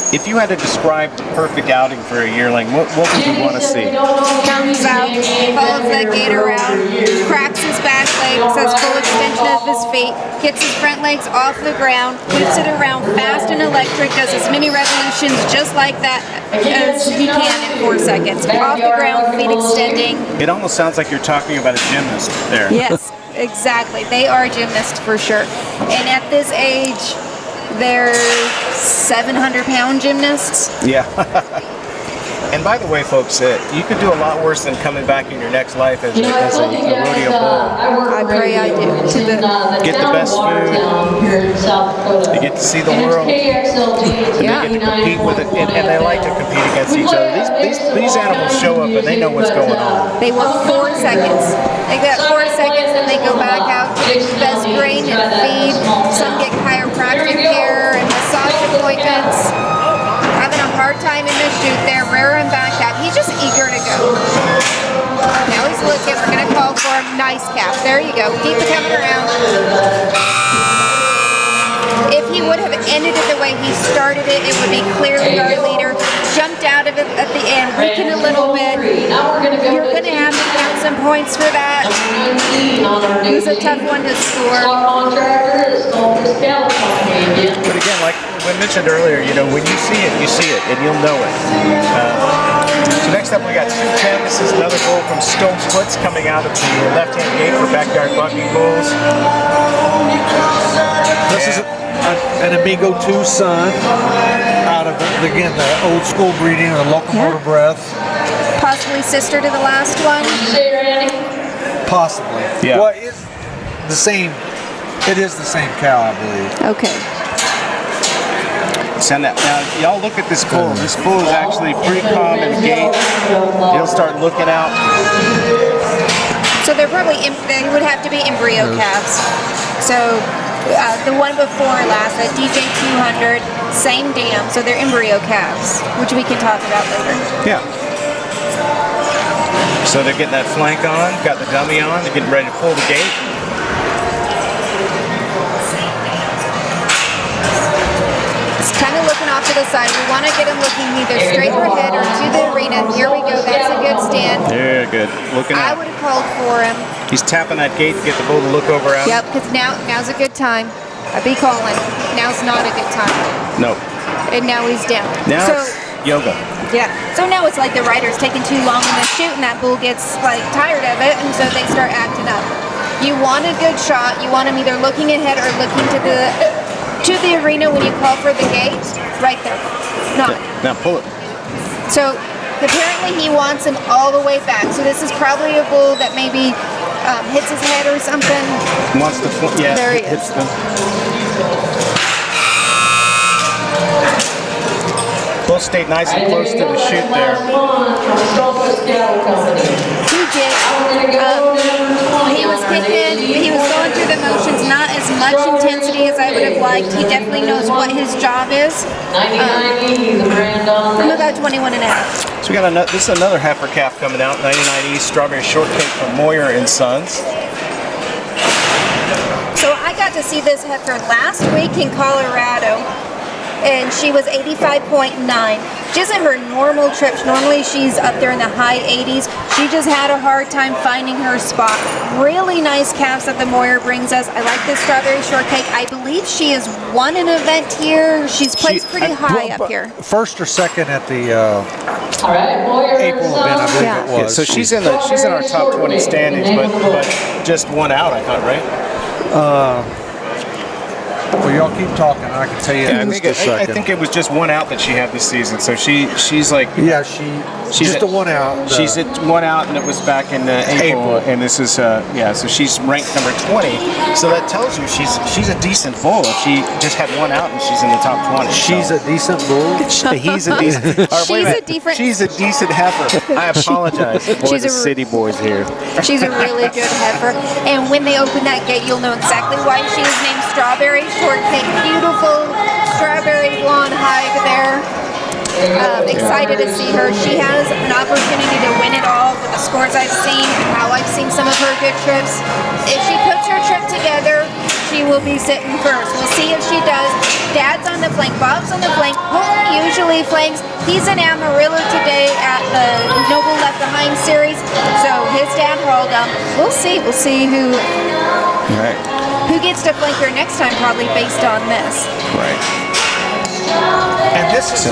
Speaker 4: If you had to describe the perfect outing for a yearling, what would you want to see?
Speaker 7: Comes out, follows that gate around, cracks his back legs, has full extension of his feet, gets his front legs off the ground, moves it around fast and electric, does as many revolutions just like that as he can in 4 seconds. Off the ground, feet extending.
Speaker 4: It almost sounds like you're talking about a gymnast there.
Speaker 7: Yes, exactly. They are gymnasts for sure. And at this age, they're 700-pound gymnasts.
Speaker 4: Yeah. And by the way, folks, you could do a lot worse than coming back in your next life as a rodeo bull.
Speaker 7: I pray I do.
Speaker 4: Get the best food. You get to see the world. And they get to compete with it, and they like to compete against each other. These animals show up and they know what's going on.
Speaker 7: They work 4 seconds. They got 4 seconds, and they go back out to get the best grain and feed. Some get chiropractic care and massage appointments. Having a hard time in the chute there, rear him back out. He's just eager to go. Now he's looking. We're going to call for him. Nice calf. There you go. Keep it coming around. If he would have ended it the way he started it, it would be clearly our leader. Jumped out of it at the end, weakened a little bit. You're going to have to count some points for that. It was a tough one to score.
Speaker 4: But again, like we mentioned earlier, when you see it, and you'll know it. So next up, we got 210. This is another bull from Stone Splits coming out of the left-hand gate for Backyard Bucking Bulls.
Speaker 6: This is an Amigo 2 son out of, again, the old school breeding, the locomotive breath.
Speaker 7: Possibly sister to the last one.
Speaker 6: Possibly.
Speaker 4: Yeah.
Speaker 6: Well, it's the same. It is the same cow, I believe.
Speaker 7: Okay.
Speaker 4: Send that. Now, y'all look at this bull. This bull is actually pretty calm in the gate. He'll start looking out.
Speaker 7: So they're probably, they would have to be embryo calves. So the one before last, that DJ 200, same dam. So they're embryo calves, which we can talk about later.
Speaker 4: Yeah. So they're getting that flank on, got the dummy on, they're getting ready to pull the gate.
Speaker 7: It's kind of looking off to the side. We want to get him looking either straight ahead or to the arena. Here we go. That's a good stand.
Speaker 4: Yeah, good. Looking
Speaker 7: I
Speaker 4: out.
Speaker 7: would have called for him.
Speaker 4: He's tapping that gate to get the bull to look over at him.
Speaker 7: Yep, because now's a good time. I'd be calling. Now's not a good time.
Speaker 4: No.
Speaker 7: And now he's down.
Speaker 4: Now
Speaker 7: So,
Speaker 4: it's yoga.
Speaker 7: yeah. So now it's like the rider's taking too long in the chute, and that bull gets like tired of it, and so they start acting up. You want a good shot. You want him either looking ahead or looking to the arena when you call for the gate. Right there. Not.
Speaker 4: Now pull it.
Speaker 7: So apparently he wants him all the way back. So this is probably a bull that maybe hits his head or something.
Speaker 4: Wants to, yeah.
Speaker 7: There he is.
Speaker 4: Hits them. Bull stayed nice and close to the chute there.
Speaker 7: He did. He was kicking. He was going through the motions. Not as much intensity as I would have liked. He definitely knows what his job is. I'm about 21 and a half.
Speaker 4: So we got this is another heifer calf coming out. 99E Strawberry Shortcake from Moyer and Sons.
Speaker 7: So I got to see this heifer last week in Colorado, and she was 85.9. She isn't her normal trips. Normally she's up there in the high 80s. She just had a hard time finding her spot. Really nice calves that the Moyer brings us. I like this Strawberry Shortcake. I believe she has won an event here. She's placed pretty high up here.
Speaker 6: First or second at the
Speaker 5: All right, Moyer
Speaker 6: April event, I believe it was.
Speaker 4: Yeah, so she's in our top 20 standings, but just one out, I thought, right?
Speaker 6: Well, y'all keep talking. I can tell you
Speaker 4: Yeah,
Speaker 6: in just a
Speaker 4: I
Speaker 6: second.
Speaker 4: think it was just one out that she had this season. So she's like
Speaker 6: Yeah, she's just
Speaker 4: at-
Speaker 6: a one out.
Speaker 4: She's at one out, and it was back in April, and this is yeah. So she's ranked number 20. So that tells you she's a decent bull. If she just had one out and she's in the top 20.
Speaker 6: She's a decent bull.
Speaker 4: He's a decent. She's a decent heifer. I apologize for
Speaker 7: She's
Speaker 4: the
Speaker 7: a-
Speaker 4: city boys here.
Speaker 7: She's a really good heifer. And when they open that gate, you'll know exactly why she is named Strawberry Shortcake. Beautiful strawberry blonde hide there. Excited to see her. She has an opportunity to win it all with the scores I've seen, how I've seen some of her good trips. If she puts her trip together, she will be sitting first. We'll see if she does. Dad's on the flank, Bob's on the flank. Holton usually flanks. He's in Amarillo today at the Noble Left Behind series, so his dad hauled him. We'll see. We'll see who
Speaker 4: Right.
Speaker 7: gets to flank her next time, probably based on this.
Speaker 4: Right.
Speaker 6: And this is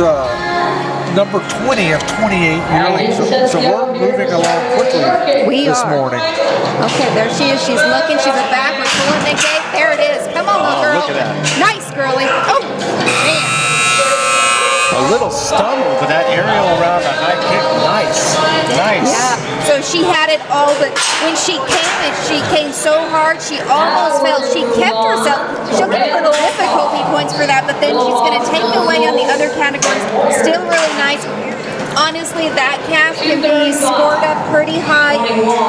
Speaker 6: number 20 of 28 yearlings. So we're moving along quickly
Speaker 7: We
Speaker 6: this
Speaker 7: are.
Speaker 6: morning.
Speaker 7: Okay, there she is. She's looking. She's a back. We're pulling the gate. There it is. Come on, little girl.
Speaker 4: look at that.
Speaker 7: Nice, girlie. Oh, man.
Speaker 4: A little stumble, but that aerial around the high kick, nice.
Speaker 7: Yeah. So she had it all, but when she came so hard, she almost fell. She kept herself. She'll get a little difficulty points for that, but then she's going to take away on the other categories. Still really nice. Honestly, that calf can be scored up pretty high.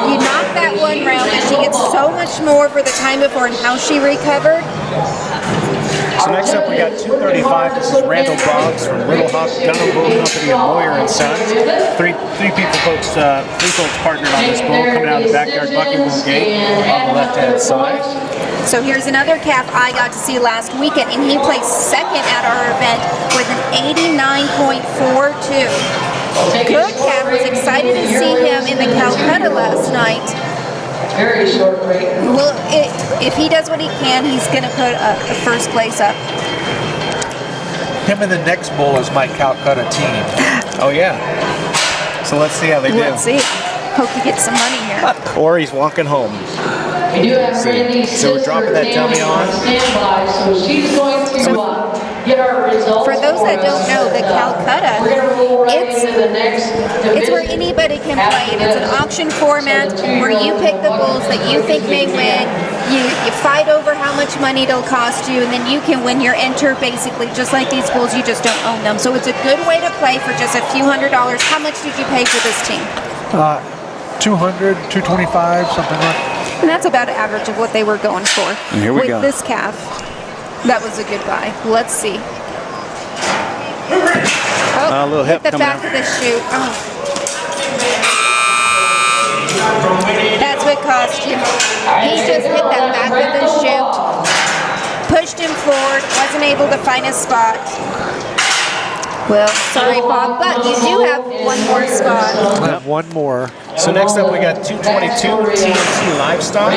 Speaker 7: You knock that one round, and she gets so much more for the time before and how she recovered.
Speaker 4: So next up we got 235. This is Randall Boggs from Little Hawk Gunner Bull Company of Moyer and Sons. Three folks partnered on this bull coming out of the backyard bucking bull gate on the left-hand side.
Speaker 7: So here's another calf I got to see last weekend, and he placed second at our event with an 89.42. Good calf. Was excited to see him in the Calcutta last night.
Speaker 5: Very short break.
Speaker 7: Well, if he does what he can, he's going to put a first place up.
Speaker 6: Him and the next bull is my Calcutta team.
Speaker 4: Oh yeah. So let's see how they do.
Speaker 7: Let's see. Hope he gets some money here.
Speaker 4: Or he's walking home.
Speaker 5: We do have Randy's
Speaker 4: So we're
Speaker 5: sister
Speaker 4: dropping that dummy
Speaker 5: Tammy
Speaker 4: on.
Speaker 5: standby, so she's going to get our results.
Speaker 7: For those that don't know, the Calcutta,
Speaker 5: we're gonna roll right into the next
Speaker 7: it's where anybody can play it. It's an auction format where you pick the bulls that you think may win. You fight over how much money it'll cost you, and then you can win your enter basically just like these bulls. You just don't own them. So it's a good way to play for just a few $100s. How much did you pay for this team?
Speaker 6: 200, 225, something like that.
Speaker 7: And that's about average of what they were going for.
Speaker 4: And here we
Speaker 7: with
Speaker 4: go.
Speaker 7: this calf. That was a good buy. Let's see.
Speaker 4: A little hip
Speaker 7: hit the
Speaker 4: coming
Speaker 7: back
Speaker 4: out.
Speaker 7: of the chute. Oh. That's what cost you. He just hit that back of the chute, pushed him forward, wasn't able to find a spot. Well, sorry, Bob, but you do have one more spot.
Speaker 6: I have one more.
Speaker 4: So next up we got 222 TNT Livestock.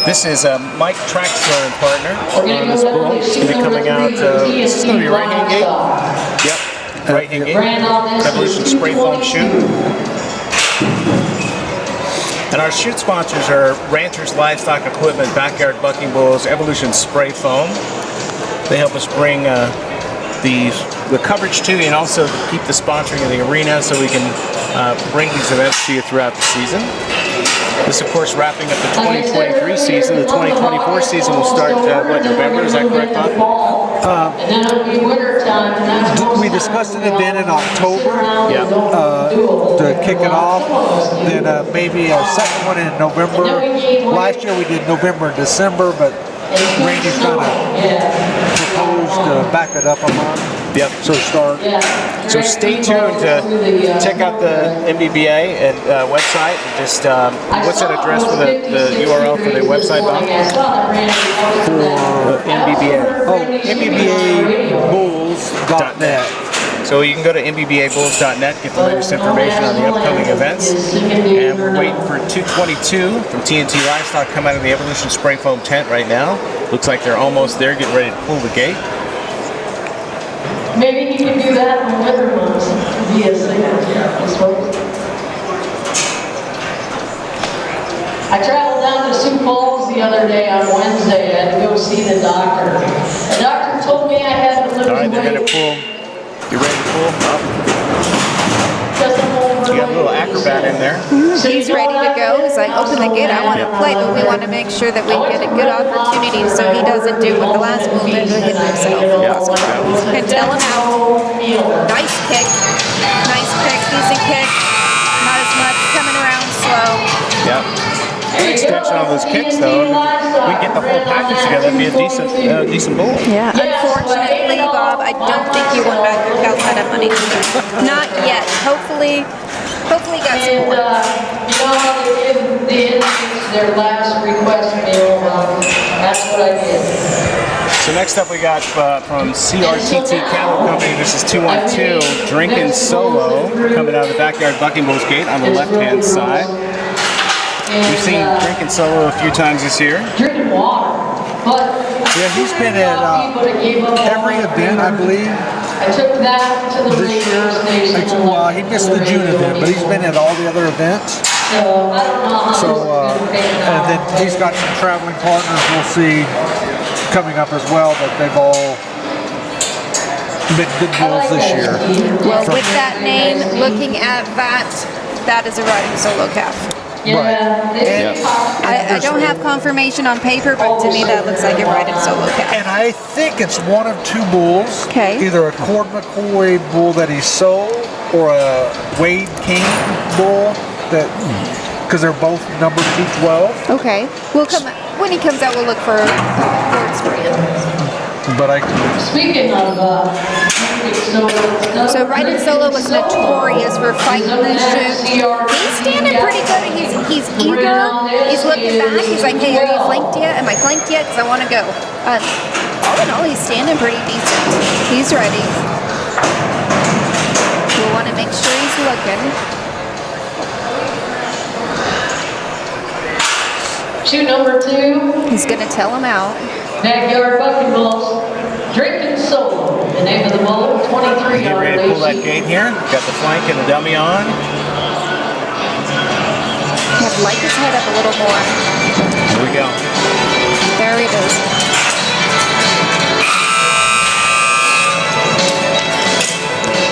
Speaker 4: This is Mike Traxler and partner on this bull. It's going to be coming out. This is going to be right hand gate. Yep, right hand gate. Evolution spray foam chute. And our chute sponsors are Ranchers Livestock Equipment, Backyard Bucking Bulls, Evolution Spray Foam. They help us bring the coverage to you and also keep the sponsoring of the arena so we can bring these events to you throughout the season. This, of course, wrapping up the 2023 season. The 2024 season will start, November? Is that correct, Bob?
Speaker 5: And then it'll be winter time. And that's
Speaker 6: We discussed an event in October
Speaker 4: Yeah.
Speaker 6: to kick it off. Then maybe a second one in November. Last year we did November and December, but Randy's kind of proposed to back it up a month.
Speaker 4: Yep.
Speaker 6: So start.
Speaker 4: So stay tuned to check out the MBBA and website. And just what's that address for the URL for the website, Bob? For MBBA.
Speaker 6: Oh, MBBABulls.net.
Speaker 4: So you can go to MBBABulls.net, get the latest information on the upcoming events. And we're waiting for 222 from TNT Livestock come out of the Evolution Spray Foam tent right now. Looks like they're almost there, getting ready to pull the gate.
Speaker 5: Maybe he can do that in the winter months via signal. I traveled down to Sioux Falls the other day on Wednesday. I had to go see the doctor. The doctor told me I had to lose
Speaker 4: All right, they're going to
Speaker 5: weight.
Speaker 4: pull. You ready to pull?
Speaker 5: Because I'm
Speaker 4: You got a little
Speaker 5: overweight.
Speaker 4: acrobat in there.
Speaker 7: He's ready to go. He's like, open the gate, I want to play, but we want to make sure that we get a good opportunity so he doesn't do what the last bull did to hit himself. And tell him out. Nice kick. Nice kick, decent kick. Not as much, coming around slow.
Speaker 4: Yep. Good extension on those kicks, though. We can get the whole package together. It'd be a decent bull.
Speaker 7: Yeah. Unfortunately, Bob, I don't think you won back your Calcutta money. Not yet. Hopefully got some
Speaker 5: And,
Speaker 7: more.
Speaker 5: you know how they give the Indians their last request meal? That's what I did.
Speaker 4: So next up we got from CRTT Cattle Company, this is 212, Drinkin' Solo, coming out of the Backyard Bucking Bulls gate on the left-hand side. We've seen Drinkin' Solo a few times this year.
Speaker 5: Drinking water. But
Speaker 6: Yeah, he's been at every event, I believe,
Speaker 5: I took that to the
Speaker 6: this year.
Speaker 5: radio station.
Speaker 6: Well, he missed the June event, but he's been at all the other events.
Speaker 5: So I don't know how
Speaker 6: So,
Speaker 5: this is gonna pan
Speaker 6: and
Speaker 5: out.
Speaker 6: then he's got some traveling partners we'll see coming up as well, but they've all been good bulls this year.
Speaker 7: Well, with that name, looking at that, that is a riding solo calf.
Speaker 5: Yeah,
Speaker 6: Right.
Speaker 5: they
Speaker 4: Yes.
Speaker 5: talk-
Speaker 7: I don't have confirmation on paper, but to me that looks like a riding solo calf.
Speaker 6: And I think it's one of two bulls.
Speaker 7: Okay.
Speaker 6: Either a Cord McCoy bull that he sold or a Wade King bull that, because they're both number 212.
Speaker 7: Okay, we'll come when he comes out. We'll look for Ford's brand.
Speaker 6: But I
Speaker 5: Speaking of,
Speaker 7: So riding solo was notorious for fighting the shoot. He's standing pretty good. He's eager. He's looking back. He's like, hey, are you flanked yet? Am I flanked yet? Because I want to go. All in all, he's standing pretty decent. He's ready. We'll want to make sure he's looking.
Speaker 5: shoe number 2,
Speaker 7: He's gonna tell him out.
Speaker 5: Backyard Bucking Bulls, Drinking Solo. The name of the bull, 23
Speaker 4: Get ready to pull that gate here. Got the flank and the dummy on.
Speaker 7: Have light his head up a little more.
Speaker 4: Here we go.
Speaker 7: There it is.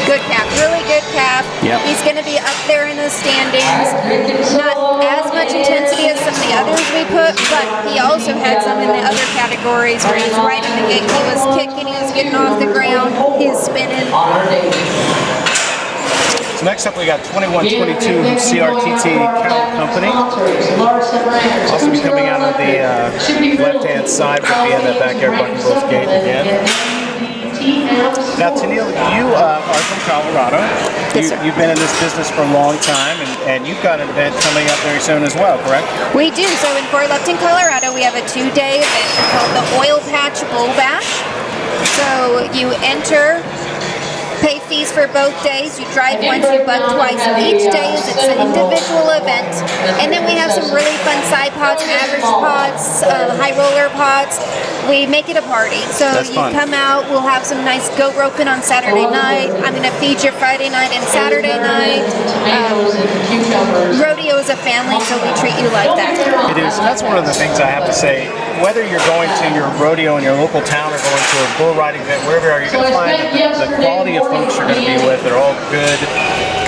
Speaker 7: Good calf, really good calf.
Speaker 4: Yep.
Speaker 7: He's going to be up there in the standings. Not as much intensity as some of the others we put, but he also had some in the other categories where he's right in the gate. He was kicking, he was getting off the ground, he was spinning.
Speaker 4: So next up we got 2122 CRTT Cattle Company. Also be coming out of the left-hand side, but be in the Backyard Bucking Bulls gate again. Now, Tennille, you are from Colorado.
Speaker 7: Yes, sir.
Speaker 4: You've been in this business for a long time, and you've got an event coming up very soon as well, correct?
Speaker 7: We do. So in Fort Lupton, Colorado, we have a 2-day event called the Oil Patch Bull Bash. So you enter, pay fees for both days. You drive once, you buck twice. Each day is its individual event. And then we have some really fun side pods, average pods, high roller pods. We make it a party. So
Speaker 4: That's
Speaker 7: you
Speaker 4: fun.
Speaker 7: come out, we'll have some nice goat roping on Saturday night. I'm going to feed you Friday night and Saturday night. Rodeo is a family, so we treat you like that.
Speaker 4: It is. That's one of the things I have to say. Whether you're going to your rodeo in your local town or going to a bull riding event, wherever you are, you're going to find that the quality of folks you're going to be with are all good,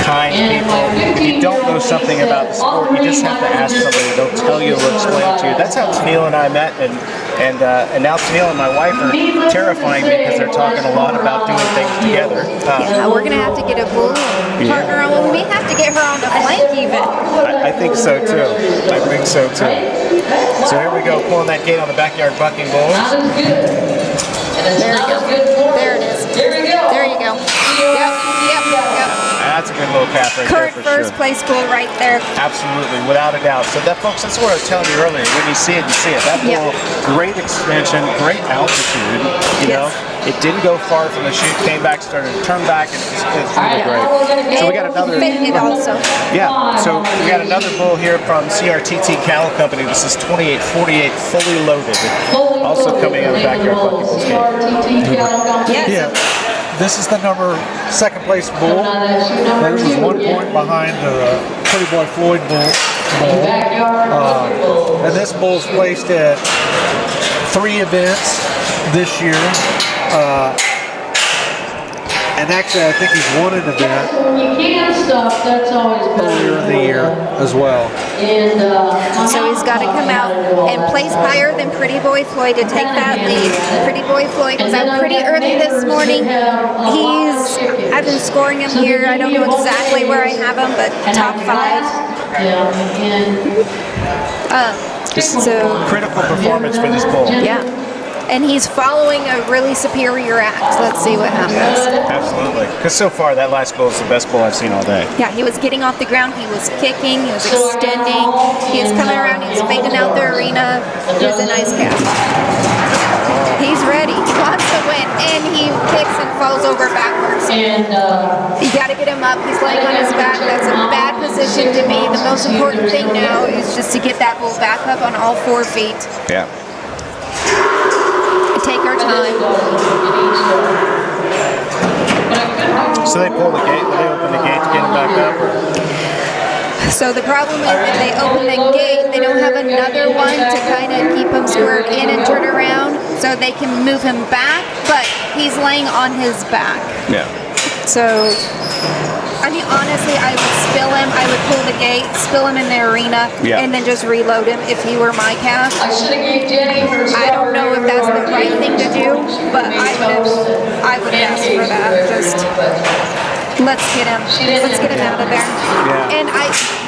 Speaker 4: kind people. If you don't know something about the sport, you just have to ask somebody. They'll tell you or explain it to you. That's how Tennille and I met, and now Tennille and my wife are terrifying me because they're talking a lot about doing things together.
Speaker 7: Yeah, we're gonna have to get a bull partner on. We may have to get her on the flank even.
Speaker 4: I think so too. I think so too. So here we go, pulling that gate on the Backyard Bucking Bulls.
Speaker 5: Not as good. And it's
Speaker 7: There you
Speaker 5: not
Speaker 7: go.
Speaker 5: as good for
Speaker 7: There it is.
Speaker 5: There we go.
Speaker 7: There you go. Yep.
Speaker 4: That's a good little calf right
Speaker 7: Current
Speaker 4: there for
Speaker 7: first
Speaker 4: sure.
Speaker 7: place bull right there.
Speaker 4: Absolutely, without a doubt. So that, folks, that's what I was telling you earlier. When you see it, you see it. That
Speaker 7: Yep.
Speaker 4: bull, great extension, great altitude. You know, it didn't go far from the chute. Came back, started to turn back, and it's really great. So we got another.
Speaker 7: Fitted also.
Speaker 4: Yeah. So we got another bull here from CRTT Cattle Company. This is 2848, fully loaded. Also coming out of the Backyard Bucking Bulls game.
Speaker 7: Yes.
Speaker 6: Yeah. This is the second place bull. That was 1 point behind the Pretty Boy Floyd bull. And this bull's placed at 3 events this year. And actually, I think he's won an event
Speaker 5: When you can stop, that's always
Speaker 6: earlier in the year as well.
Speaker 5: And
Speaker 7: So he's got to come out and place higher than Pretty Boy Floyd to take that lead. Pretty Boy Floyd was out pretty early this morning. I've been scoring him here. I don't know exactly where I have him, but top 5. So
Speaker 4: Critical performance for this bull.
Speaker 7: yeah. And he's following a really superior act. Let's see what happens.
Speaker 4: Absolutely. Because so far, that last bull is the best bull I've seen all day.
Speaker 7: Yeah, he was getting off the ground, he was kicking, he was extending, he was coming around, he was fading out the arena. He was a nice calf. He's ready, he wants to win, and he kicks and falls over backwards. You gotta get him up, he's laying on his back, that's a bad position to be. The most important thing now is just to get that bull back up on all 4 feet.
Speaker 4: Yeah.
Speaker 7: Take our time.
Speaker 4: So they pull the gate, they open the gate to get him back up?
Speaker 7: So the problem is if they open the gate, they don't have another one to kind of keep him squared in and turn around so they can move him back, but he's laying on his back.
Speaker 4: Yeah.
Speaker 7: So, I mean, honestly, I would spill him. I would pull the gate, spill him in the arena, and then just reload him if he were my calf.
Speaker 5: I should have gave Jenny her
Speaker 7: I don't know if that's the right thing to do, but I would ask for that. Just let's get him out of there.
Speaker 4: Yeah.
Speaker 7: And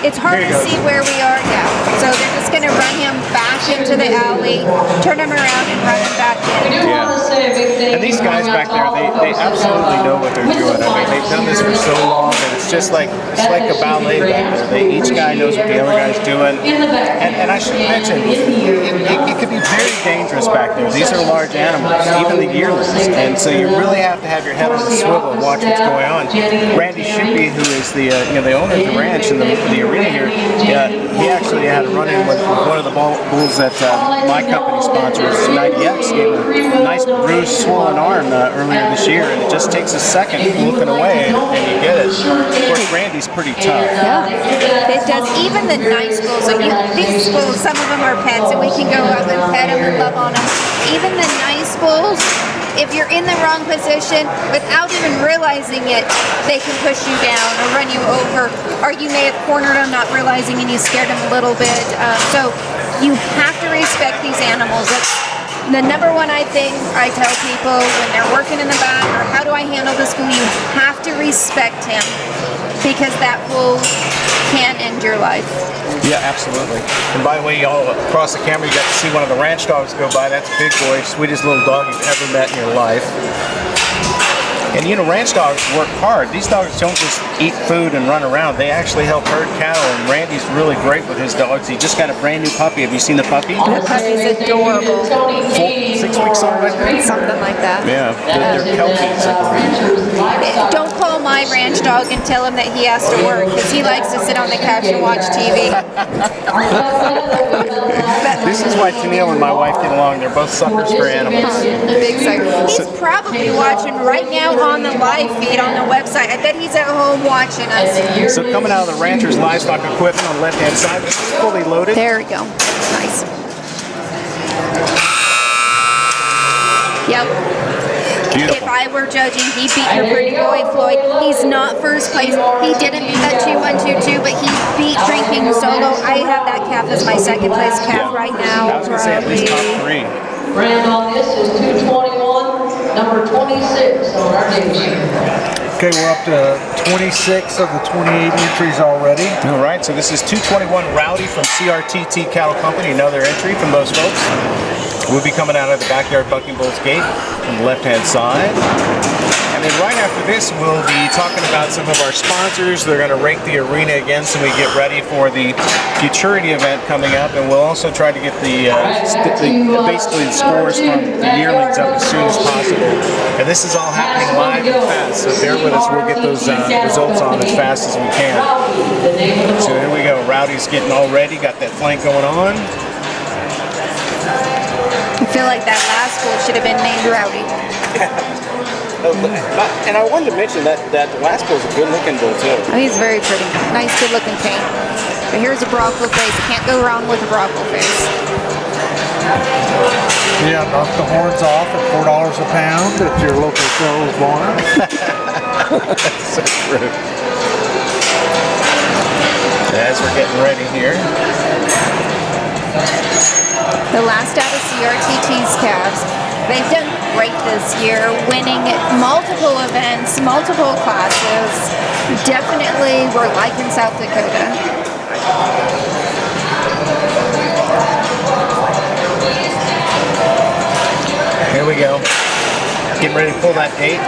Speaker 7: it's hard to see where we are. Yeah. So they're just gonna run him back into the alley, turn him around, and run him back in.
Speaker 4: And these guys back there, they absolutely know what they're doing. I mean, they've done this for so long, and it's just like a ballet back there. Each guy knows what the other guy's doing. And I should mention, it could be very dangerous back there. These are large animals, even the yearlings, and so you really have to have your head on the swivel and watch what's going on. Randy Shippey, who is the owner of the ranch and the arena here, he actually had a run-in with one of the bulls that my company sponsors, 90X, gave him a nice bruised, swollen arm earlier this year, and it just takes a second looking away and you get it. Of course, Randy's pretty tough.
Speaker 7: Yeah, it does. Even the nice bulls, these bulls, some of them are pets, and we can go up and pet them and love on them. Even the nice bulls, if you're in the wrong position, without even realizing it, they can push you down or run you over, or you may have cornered them not realizing and you scared them a little bit. So you have to respect these animals. That's the number one thing I tell people when they're working in the back, or how do I handle this bull? You have to respect him, because that bull can end your life.
Speaker 4: Yeah, absolutely. And by the way, y'all across the camera, you got to see one of the ranch dogs go by. That's Big Boy, sweetest little dog you've ever met in your life. And you know, ranch dogs work hard. These dogs don't just eat food and run around. They actually help herd cattle, and Randy's really great with his dogs. He just got a brand new puppy. Have you seen the puppy?
Speaker 7: The puppy's adorable.
Speaker 4: 6 weeks old, I think?
Speaker 7: Something like that.
Speaker 4: Yeah, they're Kelpies, I believe.
Speaker 7: Don't call my ranch dog and tell him that he has to work, because he likes to sit on the couch and watch TV.
Speaker 4: This is why Tennille and my wife get along. They're both suckers for animals.
Speaker 7: Big sucker. He's probably watching right now on the live feed on the website. I bet he's at home watching us.
Speaker 4: So coming out of the rancher's livestock equipment on the left-hand side, this is fully loaded.
Speaker 7: There we go. Nice. Yep.
Speaker 4: Beautiful.
Speaker 7: If I were judging, he beat your Pretty Boy Floyd. He's not first place. He didn't beat that 2-1-2-2, but he beat Drinking Solo. I have that calf as my second place calf right now.
Speaker 4: I was going to say at least top 3.
Speaker 5: Brand on this is 221, number 26 on our date sheet.
Speaker 6: Okay, we're up to 26 of the 28 entries already.
Speaker 4: All right, so this is 221 Rowdy from CRTT Cattle Company, another entry from those folks. We'll be coming out of the backyard Bucking Bulls gate on the left-hand side. And then right after this, we'll be talking about some of our sponsors. They're going to rake the arena again so we get ready for the Futurity event coming up. And we'll also try to get basically the scores from the Yearlings up as soon as possible. And this is all happening live and fast, so bear with us. We'll get those results on as fast as we can. So here we go. Rowdy's getting all ready. Got that flank going on.
Speaker 7: I feel like that last bull should have been named Rowdy.
Speaker 4: And I wanted to mention that the last bull's a good-looking bull too.
Speaker 7: Oh, he's very pretty. Nice, good-looking paint. But here's a broccoli face. Can't go wrong with a broccoli face.
Speaker 6: Yeah, knock the horns off at $4 a pound at your local sales barn.
Speaker 4: That's so true. As we're getting ready here.
Speaker 7: The last out of CRTT's calves. They've done great this year, winning multiple events, multiple classes. Definitely, we're liking South Dakota.
Speaker 4: Here we go. Getting ready to pull that gate.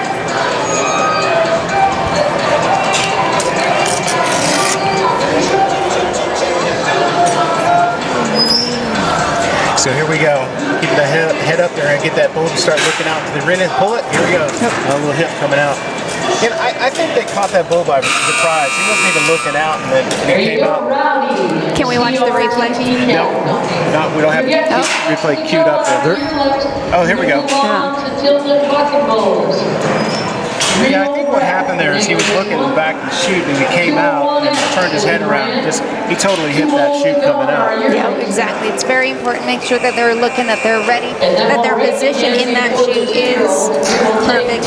Speaker 4: So here we go. Keep the head up there and get that bull to start looking out to the rear and pull it. Here we go. A little hip coming out. And I think they caught that bull by surprise. He wasn't even looking out, and then he came out.
Speaker 7: Can we watch the replay?
Speaker 4: No, we don't have the replay queued up there. Oh, here we go. Yeah, I think what happened there is he was looking back to shoot, and he came out and turned his head around, and he totally hit that shoot coming out.
Speaker 7: Yeah, exactly. It's very important to make sure that they're looking, that they're ready, that their position in that shoot is perfect.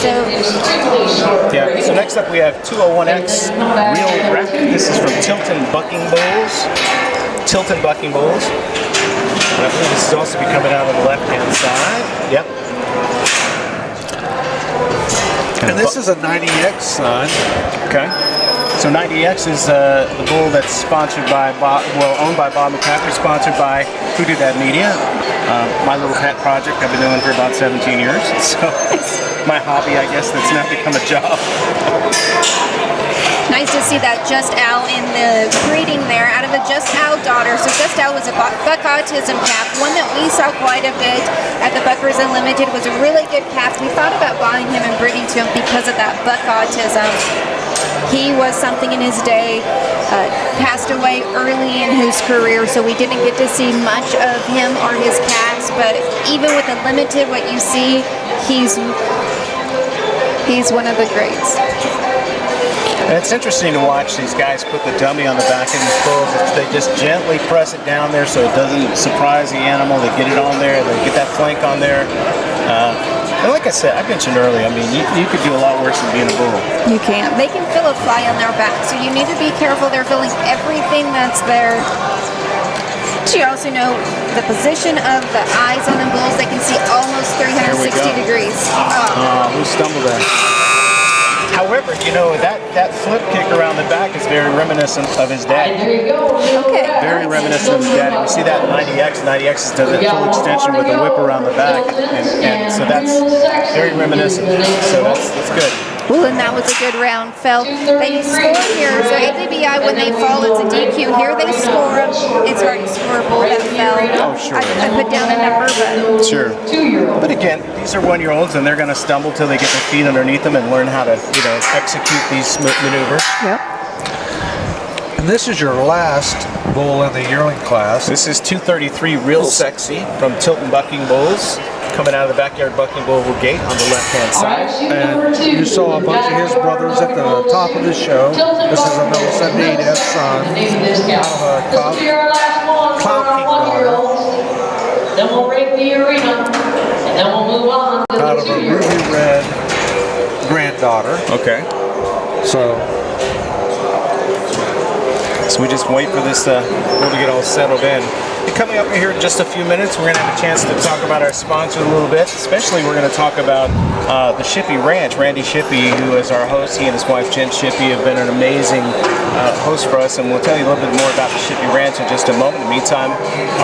Speaker 4: So next up we have 201X Real Wreck. This is from Tilton Bucking Bulls. Tilton Bucking Bulls. And I believe this is also be coming out on the left-hand side. Yep.
Speaker 6: And this is a 90X son.
Speaker 4: Okay. So 90X is the bull that's sponsored by owned by Bob McCaffrey, sponsored by Who Did That Media. My little pet project I've been doing for about 17 years. So my hobby, I guess, that's now become a job.
Speaker 7: Nice to see that Just Al in the breeding there out of a Just Al daughter. So Just Al was a buck autism calf, one that we saw quite a bit at the Buckers Unlimited. Was a really good calf. We thought about buying him and breeding to him because of that buck autism. He was something in his day, passed away early in his career, so we didn't get to see much of him or his calves, but even with the limited, what you see, he's one of the greats.
Speaker 4: And it's interesting to watch these guys put the dummy on the back of these bulls. They just gently press it down there so it doesn't surprise the animal. They get it on there, they get that flank on there. And like I said, I mentioned earlier, I mean, you could do a lot worse than being a bull.
Speaker 7: You can. They can feel a fly on their back, so you need to be careful. They're feeling everything that's there. You also know the position of the eyes on the bulls. They can see almost 360 degrees.
Speaker 4: Who stumbled there? However, you know, that flip kick around the back is very reminiscent of his daddy.
Speaker 7: Okay.
Speaker 4: Very reminiscent of his daddy. We see that in 90X. 90X does that full extension with the whip around the back. And so that's very reminiscent. So that's good.
Speaker 7: Well, and that was a good round, Phil. They score here. So MBBA, when they fall, it's a DQ. Here they score. It's hard to score a bull that fell.
Speaker 4: Oh, sure.
Speaker 7: I put down a number, but...
Speaker 4: Sure. But again, these are 1-year-olds, and they're going to stumble till they get their feet underneath them and learn how to, execute these maneuvers.
Speaker 7: Yep.
Speaker 6: And this is your last bull in the yearling class.
Speaker 4: This is 233 Real Sexy from Tilton Bucking Bulls, coming out of the backyard Bucking Bull gate on the left-hand side.
Speaker 6: And you saw a bunch of his brothers at the top of the show. This is another 78F son out of a Cloud King daughter.
Speaker 5: Then we'll rate the arena, and then we'll move on.
Speaker 6: Out of a ruby red granddaughter.
Speaker 4: Okay.
Speaker 6: So
Speaker 4: we just wait for this bull to get all settled in. And coming up here in just a few minutes, we're going to have a chance to talk about our sponsor a little bit. Especially, we're going to talk about the Shippey Ranch. Randy Shippey, who is our host, he and his wife Jen Shippey have been an amazing host for us, and we'll tell you a little bit more about the Shippey Ranch in just a moment. In the meantime,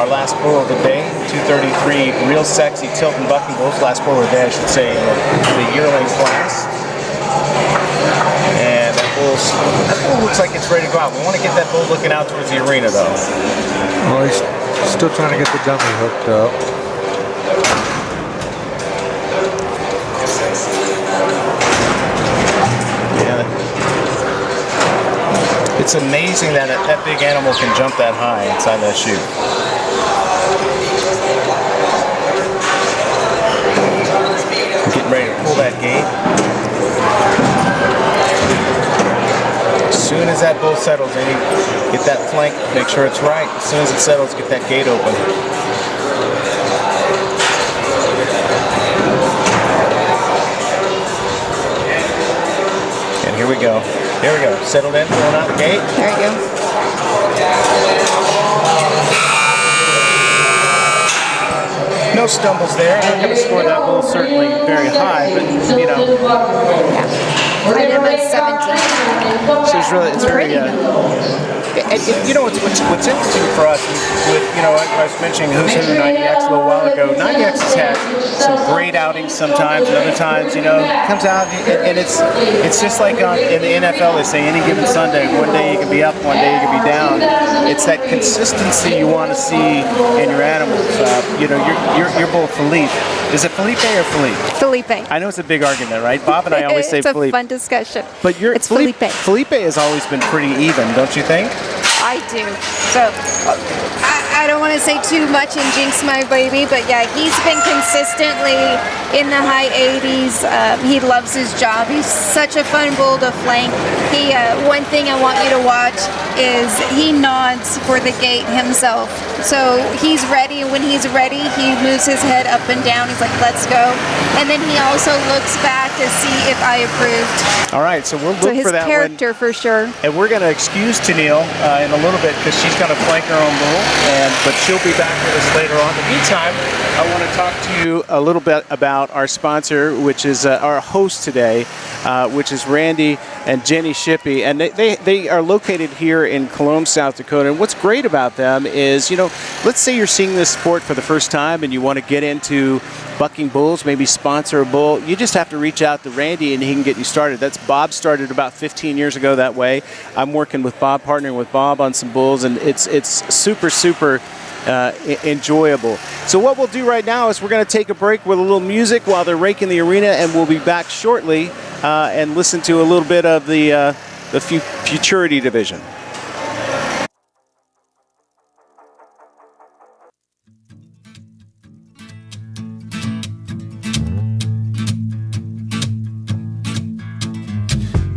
Speaker 4: our last bull of the day, 233 Real Sexy Tilton Bucking Bulls. Last bull of the day, I should say, in the Yearling class. And that bull looks like it's ready to go out. We want to get that bull looking out towards the arena, though.
Speaker 6: well, he's still trying to get the dummy hooked up.
Speaker 4: Yeah. It's amazing that that big animal can jump that high inside that chute. I'm getting ready to pull that gate. As soon as that bull settles in, get that flank, make sure it's right. As soon as it settles, get that gate open. we go. Here we go. Settled in, going out the gate.
Speaker 7: There you go.
Speaker 4: No stumbles there. Not going to score that bull certainly very high, but you know.
Speaker 7: I did my 17.
Speaker 4: So it's very. You know what's interesting for us with I was mentioning who's who 90X a little while ago. 90X has had some great outings sometimes, and other times it comes out and it's just like in the NFL they say any given Sunday, one day you can be up, one day you can be down. It's that consistency you want to see in your animals. Your bull Felipe. Is it Felipe or Philippe?
Speaker 7: Felipe.
Speaker 4: I know it's a big argument, right? Bob and I always say Felipe.
Speaker 7: It's a fun discussion.
Speaker 4: But
Speaker 7: it's Felipe.
Speaker 4: Felipe has always been pretty even, don't you think?
Speaker 7: I do. So I don't want to say too much and jinx my baby, but yeah, he's been consistently in the high 80s. He loves his job. He's such a fun bull to flank. One thing I want you to watch is he nods for the gate himself. So he's ready. When he's ready, he moves his head up and down. He's like, let's go. And then he also looks back to see if I approved.
Speaker 4: All right, so we'll look for that one.
Speaker 7: His character for sure.
Speaker 4: And we're going to excuse Tennille in a little bit because she's going to flank her own bull, but she'll be back with us later on. In the meantime, I want to talk to you a little bit about our sponsor, which is our host today, which is Randy and Jenny Shippey, and they are located here in Cologne, South Dakota. And what's great about them is, let's say you're seeing this sport for the first time and you want to get into bucking bulls, maybe sponsor a bull. You just have to reach out to Randy and he can get you started. Bob started about 15 years ago that way. I'm working with Bob, partnering with Bob on some bulls, and it's super enjoyable. So what we'll do right now is we're going to take a break with a little music while they're raking the arena, and we'll be back shortly and listen to a little bit of the Futurity division.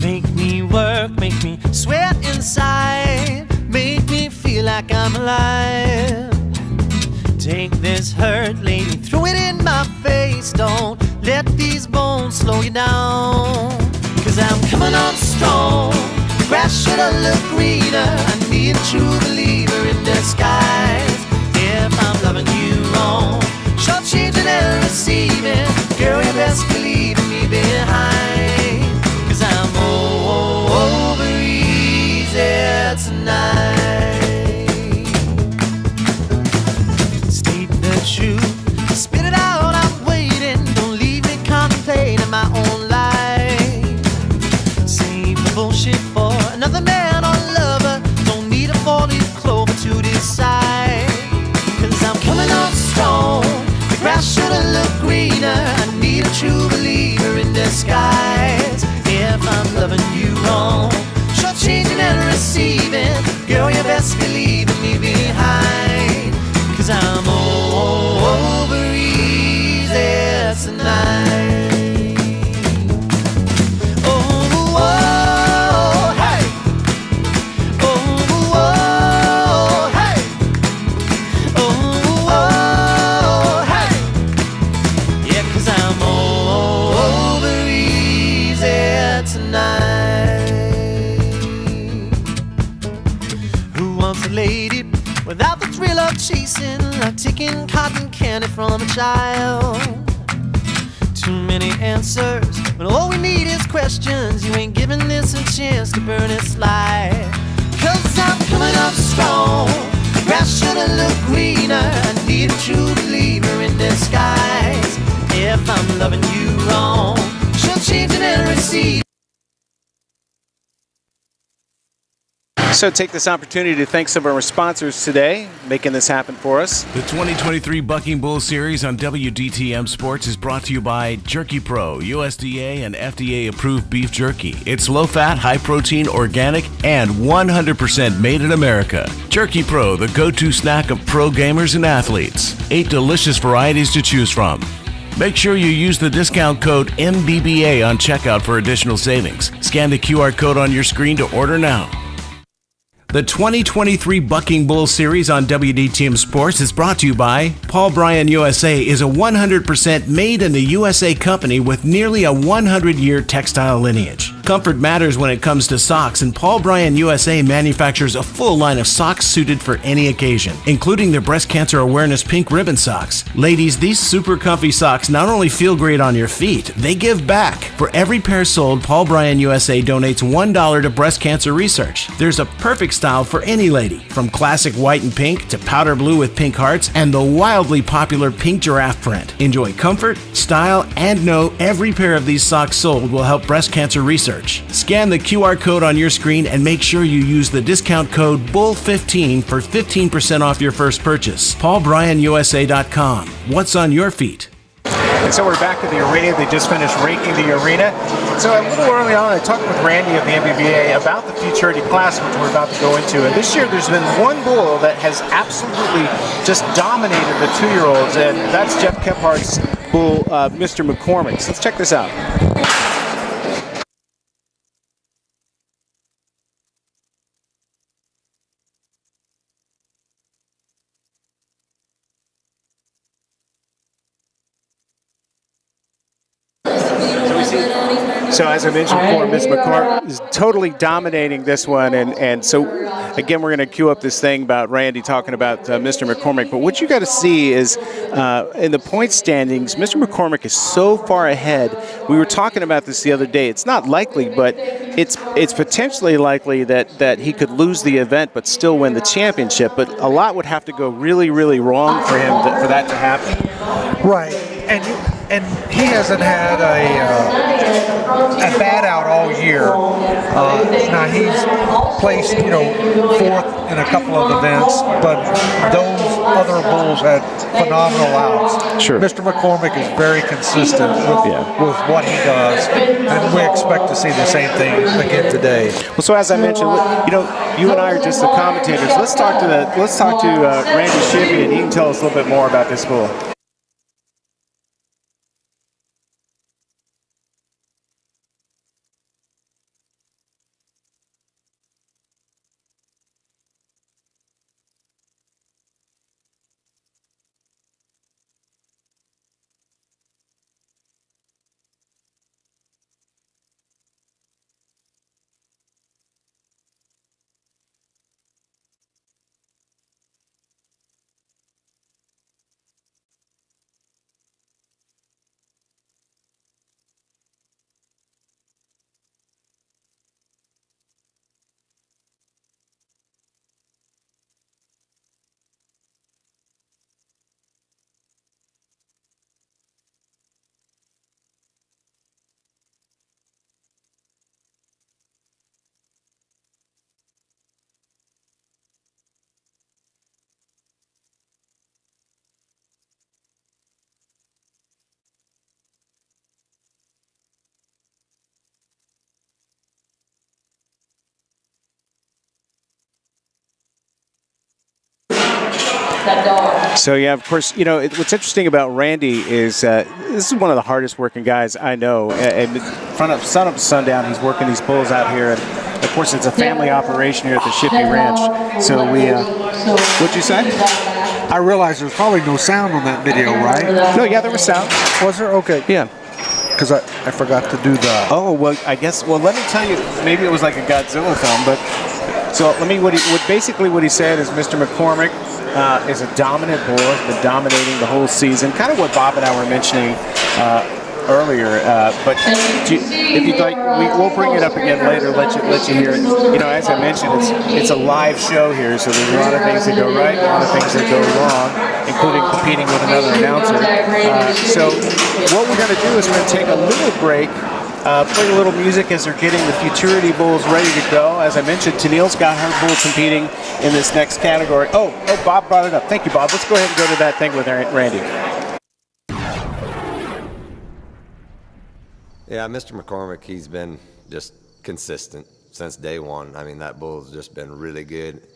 Speaker 1: Make me work, make me sweat inside, make me feel like I'm alive. Take this hurt, lady, throw it in my face. Don't let these bones slow you down. 'Cause I'm coming on strong. The grass should have looked greener. I need a true believer in disguise. If I'm loving you wrong, short-changing and receiving, girl, you best believe in me behind. 'Cause I'm over easy tonight. State the truth, spit it out, I'm waiting. Don't leave me contemplating my own life. Save the bullshit for another man or lover. Don't need a four-leaf clover to decide. 'Cause I'm coming on strong. The grass should have looked greener. I need a true believer in disguise. If I'm loving you wrong, short-changing and receiving, girl, you best believe in me behind. 'Cause I'm over easy tonight. Oh, hey. Oh, hey. Oh, hey. Yeah, 'cause I'm over easy tonight. Who wants a lady without the thrill of chasing, like taking cotton candy from a child? Too many answers when all we need is questions. You ain't giving this a chance to burn its light. 'Cause I'm coming up strong. The grass should have looked greener. I need a true believer in disguise. If I'm loving you wrong, she'll change it and receive.
Speaker 4: So take this opportunity to thank some of our sponsors today, making this happen for us.
Speaker 3: The 2023 Bucking Bull Series on WDTM Sports is brought to you by Jerky Pro, USDA and FDA approved beef jerky. It's low fat, high protein, organic, and 100% made in America. Jerky Pro, the go-to snack of pro gamers and athletes. 8 delicious varieties to choose from. Make sure you use the discount code MBBA on checkout for additional savings. Scan the QR code on your screen to order now. The 2023 Bucking Bull Series on WDTM Sports is brought to you by Paul Bryan USA is a 100% made in the USA company with nearly a 100-year textile lineage. Comfort matters when it comes to socks, and Paul Bryan USA manufactures a full line of socks suited for any occasion, including their breast cancer awareness pink ribbon socks. Ladies, these super comfy socks not only feel great on your feet, they give back. For every pair sold, Paul Bryan USA donates $1 to breast cancer research. There's a perfect style for any lady, from classic white and pink to powder blue with pink hearts and the wildly popular pink giraffe print. Enjoy comfort, style, and know every pair of these socks sold will help breast cancer research. Scan the QR code on your screen and make sure you use the discount code BULL15 for 15% off your first purchase. PaulBryanUSA.com. What's on your feet?
Speaker 4: And so we're back at the arena. They just finished raking the arena. So a little early on, I talked with Randy of the MBBA about the Futurity class, which we're about to go into. And this year, there's been one bull that has absolutely just dominated the 2-year-olds, and that's Jeff Kephardt's bull, Mr. McCormick. So let's check this out. So as I mentioned before, Ms. McCormick is totally dominating this one, and so again we're going to cue up this thing about Randy talking about Mr. McCormick. But what you got to see is in the point standings, Mr. McCormick is so far ahead. We were talking about this the other day. It's not likely, but it's potentially likely that he could lose the event but still win the championship. But a lot would have to go really, really wrong for him for that to happen.
Speaker 6: Right, and he hasn't had a bad out all year. Now he's placed, fourth in a couple of events, but those other bulls had phenomenal outs.
Speaker 4: Sure.
Speaker 6: Mr. McCormick is very consistent with what he does, and we expect to see the same thing again today.
Speaker 4: Well, so as I mentioned, you and I are just the commentators. Let's talk to Randy Shivy, and he can tell us a little bit more about this bull. So yeah, of course, what's interesting about Randy is this is one of the hardest working guys I know. And front of sun up to sundown, he's working these bulls out here, and of course, it's a family operation here at the Shippey Ranch. So what'd you say?
Speaker 6: I realize there's probably no sound on that video, right?
Speaker 4: No, yeah, there was sound.
Speaker 6: Was there? Okay.
Speaker 4: Yeah.
Speaker 6: Because I forgot to do that.
Speaker 4: Oh, well, I guess, let me tell you, maybe it was like a Godzilla film, but so basically what he said is Mr. McCormick is a dominant bull, has been dominating the whole season, kind of what Bob and I were mentioning earlier, but if you'd like, we'll bring it up again later, let you hear it. As I mentioned, it's a live show here, so there's a lot of things that go right, a lot of things that go wrong, including competing with another announcer. So what we're going to do is we're going to take a little break, play a little music as they're getting the Futurity bulls ready to go. As I mentioned, Tennille's got her bull competing in this next category. Oh, Bob brought it up. Thank you, Bob. Let's go ahead and go to that thing with Randy.
Speaker 8: Yeah, Mr. McCormick, he's been just consistent since day one. I mean, that bull's just been really good.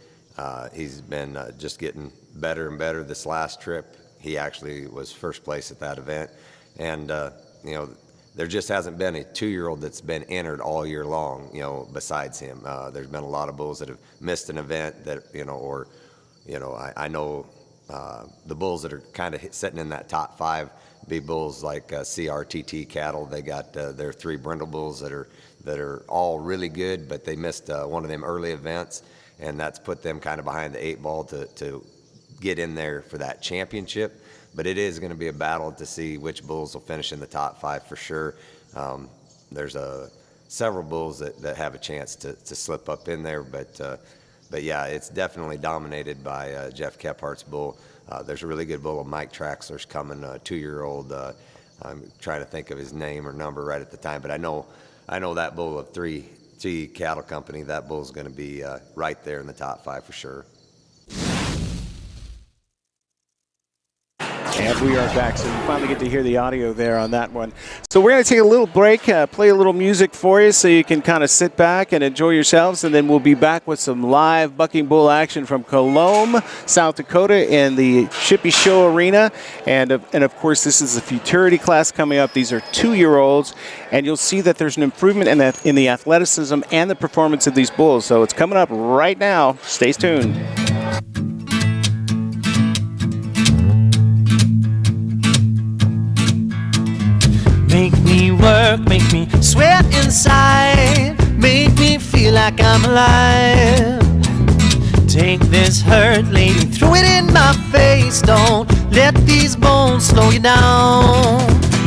Speaker 8: He's been just getting better and better. This last trip, he actually was first place at that event. And, there just hasn't been a 2-year-old that's been entered all year long, besides him. There's been a lot of bulls that have missed an event that, I know the bulls that are kind of sitting in that top 5 be bulls like CRTT cattle. They got their 3 brindle bulls that are all really good, but they missed one of them early events, and that's put them kind of behind the 8 ball to get in there for that championship. But it is going to be a battle to see which bulls will finish in the top 5 for sure. There's several bulls that have a chance to slip up in there, but yeah, it's definitely dominated by Jeff Kephardt's bull. There's a really good bull of Mike Traxler's coming, a 2-year-old. I'm trying to think of his name or number right at the time, but I know that bull of 3 Cattle Company. That bull's going to be right there in the top 5 for sure.
Speaker 4: And we are back, so you finally get to hear the audio there on that one. So we're going to take a little break, play a little music for you so you can kind of sit back and enjoy yourselves, and then we'll be back with some live bucking bull action from Colome, South Dakota in the Shippey Show Arena. And of course, this is the Futurity class coming up. These are 2-year-olds, and you'll see that there's an improvement in the athleticism and the performance of these bulls. So it's coming up right now. Stay tuned.
Speaker 1: Make me work, make me sweat inside, make me feel like I'm alive. Take this hurt, lady, throw it in my face. Don't let these bones slow you down.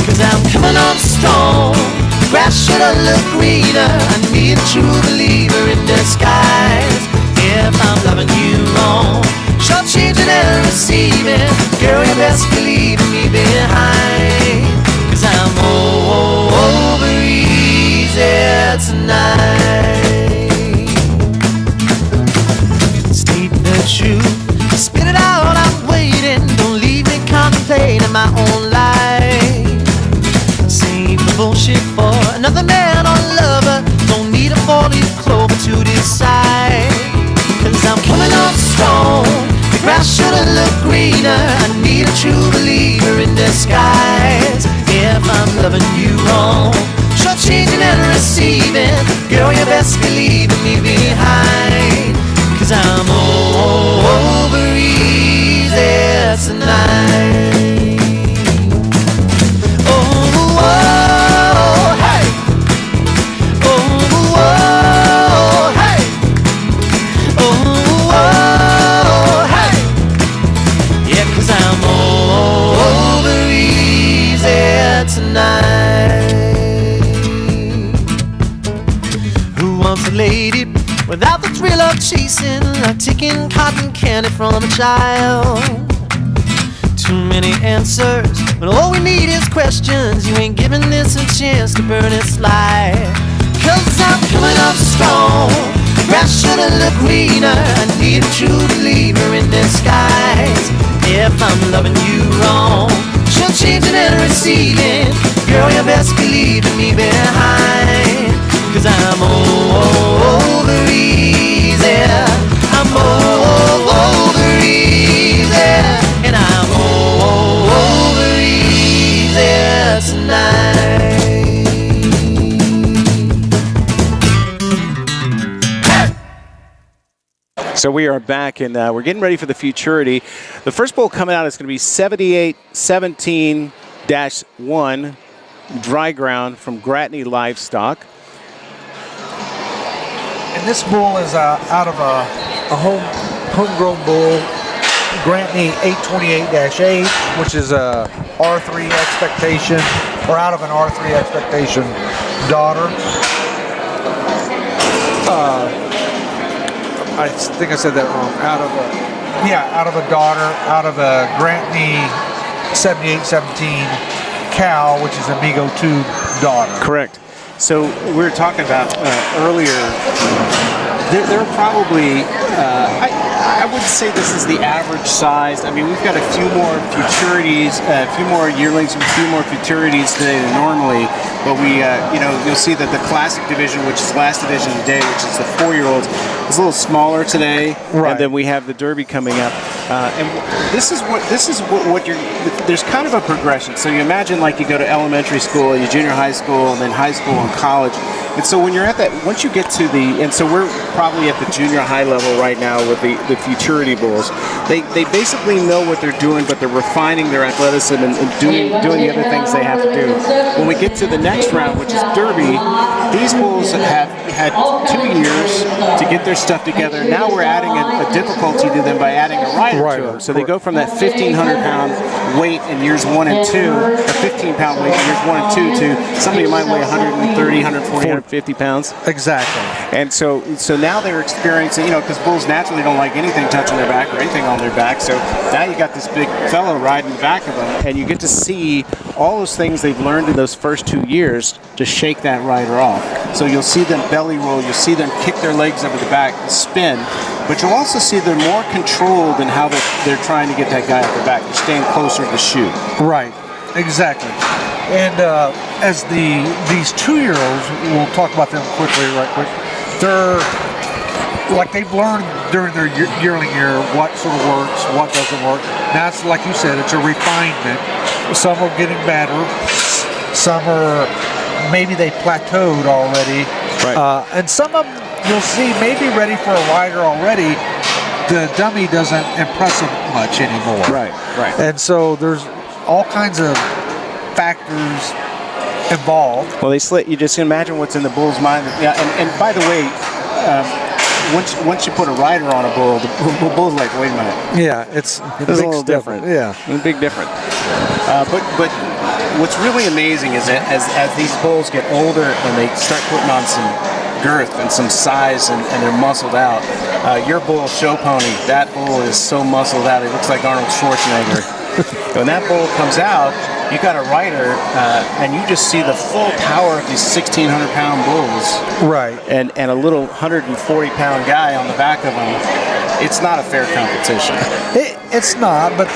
Speaker 1: 'Cause I'm coming on strong, the grass should've looked greener. I need a true believer in disguise. If I'm loving you wrong, short-changing and receiving, girl, you best believe in me behind. 'Cause I'm over easy tonight. State the truth, spit it out, I'm waiting. Don't leave me contemplating my own life. Save the bullshit for another man or lover. Don't need a 4-leaf clover to decide. 'Cause I'm coming on strong, the grass should've looked greener. I need a true believer in disguise. If I'm loving you wrong, short-changing and receiving, girl, you best believe in me behind. 'Cause I'm over easy tonight. Oh, oh, hey. Oh, oh, hey. Oh, oh, hey. Yeah, 'cause I'm over easy tonight. Who wants a lady without the thrill of chasing, like taking cotton candy from a child? Too many answers, but all we need is questions. You ain't giving this a chance to burn its light. 'Cause I'm coming up strong, the grass should've looked greener. I need a true believer in disguise. If I'm loving you wrong, changing and receiving, girl, you best believe in me behind. 'Cause I'm over easy, I'm over easy, and I'm over easy tonight.
Speaker 4: So we are back, and we're getting ready for the Futurity. The first bull coming out is going to be 7817-1 Dry Ground from Gratney Livestock.
Speaker 6: And this bull is out of a homegrown bull, Gratney 828-8, which is a R3 expectation, or out of an R3 expectation daughter. I think I said that wrong. Out of a daughter, out of a Gratney 7817 cow, which is a Migo 2 daughter.
Speaker 4: Correct. So we were talking about earlier, there are probably, I would say this is the average size. I mean, we've got a few more Futurities, a few more Yearlings, a few more Futurities today than normally. But we, you'll see that the Classic division, which is the last division of the day, which is the 4-year-olds, is a little smaller today. Right. And then we have the Derby coming up. And this is what you're. There's kind of a progression. So you imagine like you go to elementary school, you junior high school, and then high school and college. And so when you're at that, once you get to the, and so we're probably at the junior high level right now with the Futurity bulls. They basically know what they're doing, but they're refining their athleticism and doing the other things they have to do. When we get to the next round, which is Derby, these bulls have had 2 years to get their stuff together. Now we're adding a difficulty to them by adding a rider to them. So they go from that 1,500-pound weight in years 1 and 2, or 15-pound weight in years 1 and 2, to somebody who might weigh 130, 140, 150 pounds.
Speaker 6: Exactly.
Speaker 4: And so now they're experiencing, because bulls naturally don't like anything touching their back or anything on their back. So now you got this big fellow riding the back of them, and you get to see all those things they've learned in those first 2 years to shake that rider off. So you'll see them belly roll, you'll see them kick their legs over the back and spin, but you'll also see they're more controlled in how they're trying to get that guy off their back. They're staying closer to shoot.
Speaker 6: Right, exactly. And as these 2-year-olds, we'll talk about them quickly, right quick, they're like they've learned during their yearling year what sort of works, what doesn't work. Now it's like you said, it's a refinement. Some are getting better, some are maybe they plateaued already,
Speaker 4: right.
Speaker 6: And some of them you'll see maybe ready for a rider already. The dummy doesn't impress them much anymore.
Speaker 4: Right.
Speaker 6: And so there's all kinds of factors involved.
Speaker 4: Well, you just imagine what's in the bull's mind. Yeah, and by the way, once you put a rider on a bull, the bull's like, wait a minute.
Speaker 6: Yeah, it's
Speaker 4: a little different.
Speaker 6: Yeah,
Speaker 4: it's a big difference. But what's really amazing is that as these bulls get older and they start putting on some girth and some size and they're muscled out. Your bull, Show Pony, that bull is so muscled out, it looks like Arnold Schwarzenegger. When that bull comes out, you got a rider, and you just see the full power of these 1,600-pound bulls.
Speaker 6: Right.
Speaker 4: And a little 140-pound guy on the back of them. It's not a fair competition.
Speaker 6: It's not, but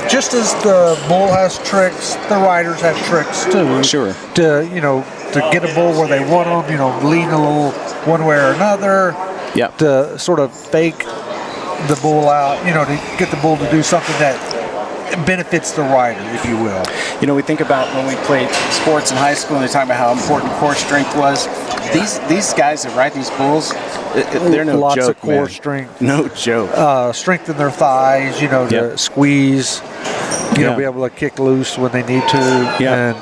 Speaker 6: just as the bull has tricks, the riders have tricks too.
Speaker 4: Sure.
Speaker 6: To get a bull where they want them, lean a little one way or another.
Speaker 4: Yep.
Speaker 6: To sort of fake the bull out, to get the bull to do something that benefits the rider, if you will.
Speaker 4: We think about when we played sports in high school and they talk about how important core strength was. These guys that ride these bulls, they're no
Speaker 6: Lots
Speaker 4: joke,
Speaker 6: of core
Speaker 4: man.
Speaker 6: strength.
Speaker 4: No joke.
Speaker 6: Strengthen their thighs, to squeeze, be able to kick loose when they need to, and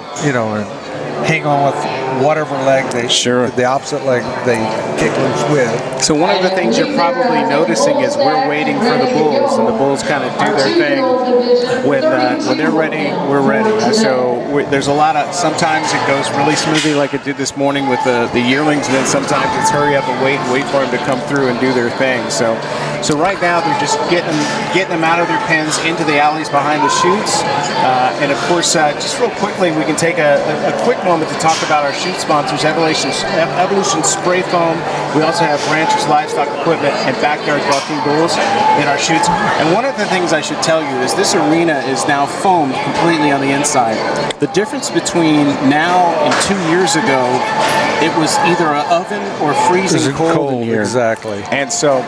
Speaker 6: hang on with whatever leg the opposite leg they kick loose with.
Speaker 4: So one of the things you're probably noticing is we're waiting for the bulls, and the bulls kind of do their thing. When they're ready, we're ready. So there's a lot of, sometimes it goes really smoothly like it did this morning with the yearlings, and then sometimes it's hurry up and wait for them to come through and do their thing. So right now they're just getting them out of their pens into the alleys behind the chutes. And of course, just real quickly, we can take a quick moment to talk about our chute sponsors, Evolution Spray Foam. We also have Ranchers Livestock Equipment and Backyard Bucking Bulls in our chutes. And one of the things I should tell you is this arena is now foamed completely on the inside. The difference between now and 2 years ago, it was either an oven or freezing cold in here.
Speaker 6: Exactly.
Speaker 4: And so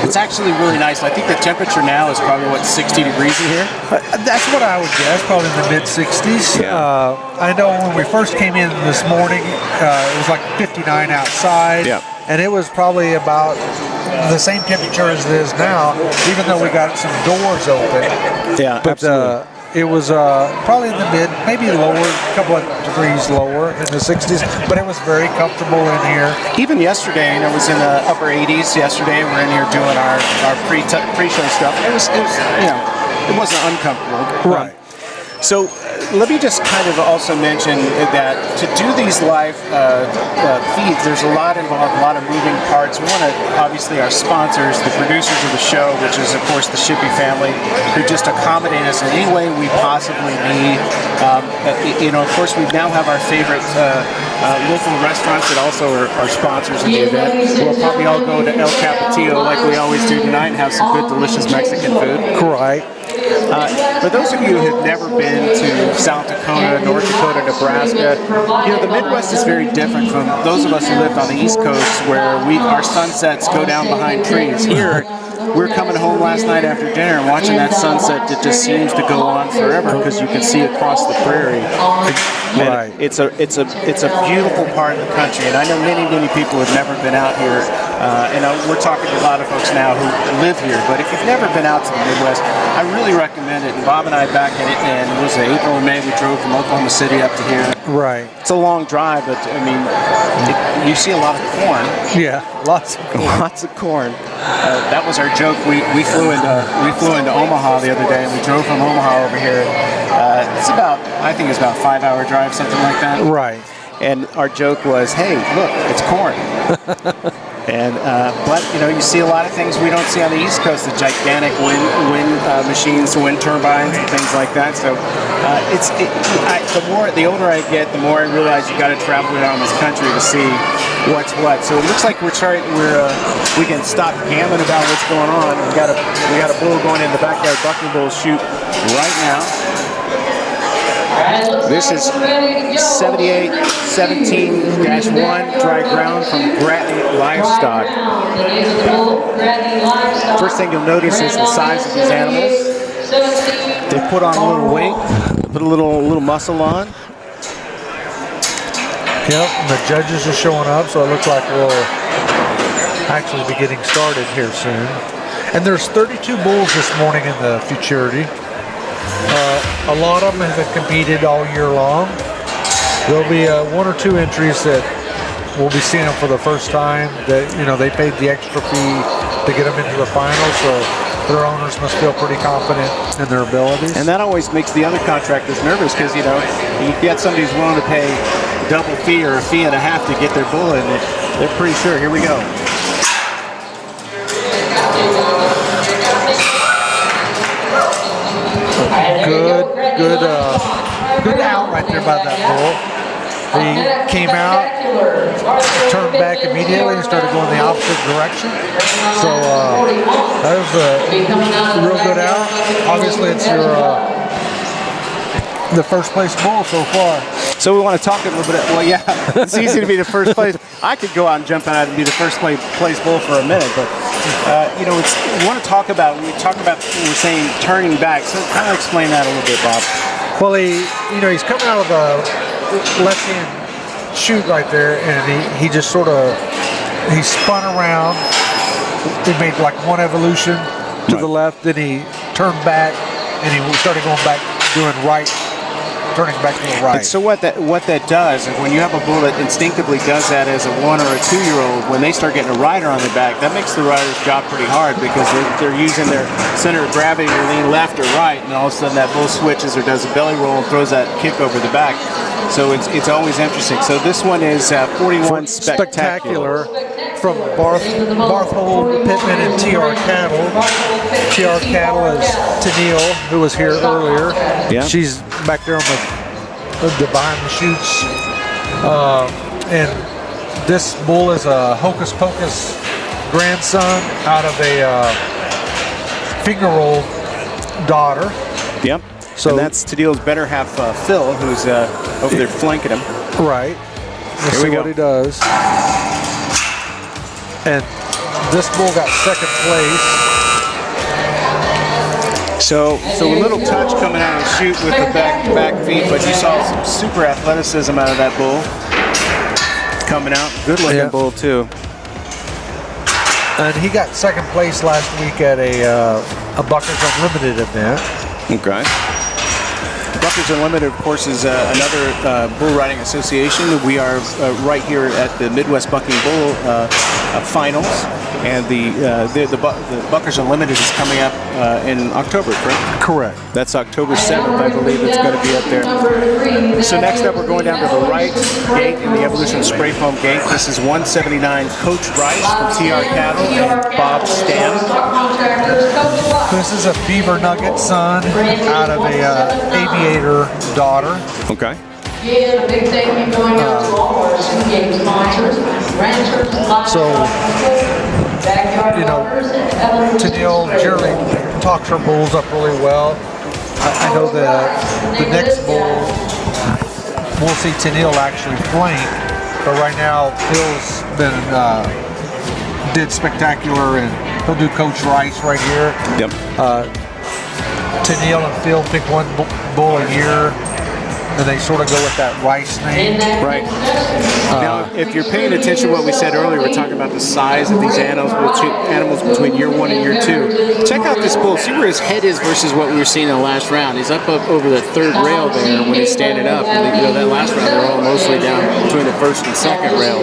Speaker 4: it's actually really nice. I think the temperature now is probably, 60 degrees in here?
Speaker 6: That's what I would guess, probably in the mid-60s.
Speaker 4: Yeah.
Speaker 6: I know when we first came in this morning, it was like 59 outside.
Speaker 4: Yeah.
Speaker 6: And it was probably about the same temperature as it is now, even though we got some doors open.
Speaker 4: Yeah,
Speaker 6: but it was probably in the mid, maybe lower, a couple of degrees lower in the 60s, but it was very comfortable in here.
Speaker 4: Even yesterday, it was in the upper 80s. Yesterday, we're in here doing our pre-show stuff. It wasn't uncomfortable.
Speaker 6: Right.
Speaker 4: So let me just kind of also mention that to do these live feeds, there's a lot involved, a lot of moving parts. We want to, obviously, our sponsors, the producers of the show, which is, of course, the Shippey family, who just accommodate us in any way we possibly need. Of course, we now have our favorite local restaurants that also are sponsors of the event. We'll probably all go to El Capitillo like we always do tonight and have some good, delicious Mexican food.
Speaker 6: Right.
Speaker 4: For those of you who have never been to South Dakota, North Dakota, Nebraska, the Midwest is very different from those of us who lived on the East Coast, where our sunsets go down behind trees. Here, we're coming home last night after dinner and watching that sunset that just seems to go on forever because you can see across the prairie.
Speaker 6: Right.
Speaker 4: It's a beautiful part of the country, and I know many people have never been out here and we're talking to a lot of folks now who live here, but if you've never been out to the Midwest, I really recommend it. And Bob and I back in it, and it was April or May, we drove from Oklahoma City up to here.
Speaker 6: Right.
Speaker 4: It's a long drive, but I mean, you see a lot of corn.
Speaker 6: Yeah, lots of corn.
Speaker 4: Lots of corn. That was our joke. We flew into Omaha the other day, and we drove from Omaha over here. I think it's about a 5-hour drive, something like that.
Speaker 6: Right.
Speaker 4: And our joke was, hey, look, it's corn. And but you see a lot of things we don't see on the East Coast, the gigantic wind machines, wind turbines, and things like that. So the older I get, the more I realize you got to travel around this country to see what's what. So it looks like we can stop gammon about what's going on. We got a bull going in the backyard bucking bull shoot right now. This is 78-17-1 dry ground from Grattan Livestock. First thing you'll notice is the size of these animals. They put on a little weight, put a little muscle on.
Speaker 6: Yep, and the judges are showing up, so it looks like we'll actually be getting started here soon. And there's 32 bulls this morning in the Futurity. A lot of them have competed all year long. There'll be 1 or 2 entries that we'll be seeing them for the first time. That they paid the extra fee to get them into the final, so their owners must feel pretty confident in their abilities.
Speaker 4: And that always makes the other contractors nervous because you get somebody who's willing to pay double fee or a fee and a half to get their bull in. They're pretty sure. Here we go.
Speaker 6: Good out right there by that bull. He came out, turned back immediately, and started going the opposite direction. So that was a real good out. Obviously, it's the first place bull so far.
Speaker 4: So we want to talk a little bit. Well, yeah, it's easy to be the first place. I could go out and jump out and be the first place bull for a minute, but we want to talk about. We we're saying turning back. So kind of explain that a little bit, Bob.
Speaker 6: Well, he's coming out of a left-hand chute right there, and he just sort of spun around. He made like one evolution to the left, then he turned back, and he started going back, doing right. Turning back to the right.
Speaker 4: And so what that does is when you have a bull that instinctively does that as a 1 or a 2-year-old, when they start getting a rider on their back, that makes the rider's job pretty hard because they're using their center of gravity to lean left or right, and all of a sudden that bull switches or does a belly roll and throws that kick over the back. So it's always interesting. So this one is 41 Spectacular
Speaker 6: from Barthold Pittman and TR Cattle. TR Cattle is Tennille, who was here earlier.
Speaker 4: Yeah.
Speaker 6: She's back there on the behind the chutes. And this bull is a Hocus Pocus grandson out of a finger roll daughter.
Speaker 4: Yep. So and that's Tennille's better half, Phil, who's over there flanking him.
Speaker 6: Right. Let's see what he does. And this bull got second place.
Speaker 4: So a little touch coming out of the chute with the back feet, but you saw some super athleticism out of that bull coming out. Good looking bull too.
Speaker 6: And he got second place last week at a Buckers Unlimited event.
Speaker 4: Okay. Buckers Unlimited, of course, is another bull riding association. We are right here at the Midwest Bucking Bull finals, and the Buckers Unlimited is coming up in October, correct?
Speaker 6: Correct.
Speaker 4: That's October 7th, I believe. It's going to be up there. So next up, we're going down to the right gate in the Evolution Spray Foam gate. This is 179 Coach Rice from TR Cattle and Bob Stam.
Speaker 6: This is a Beaver Nugget son out of a Aviator daughter.
Speaker 4: Okay.
Speaker 5: Yeah, a big thank you going out to all our game sponsors, ranchers,
Speaker 6: Tennille Yearling talks her bulls up really well. I know that the next bull, we'll see Tennille actually flank, but right now Phil's did spectacular, and he'll do Coach Rice right here.
Speaker 4: Yep.
Speaker 6: Tennille and Phil pick one bull a year. and they sort of go with that rice name.
Speaker 4: Right. Now, if you're paying attention to what we said earlier, we're talking about the size of these animals between year 1 and year 2. Check out this bull. See where his head is versus what we were seeing in the last round. He's up over the 3rd rail there when he's standing up. And that last round, they're all mostly down between the 1st and 2nd rail.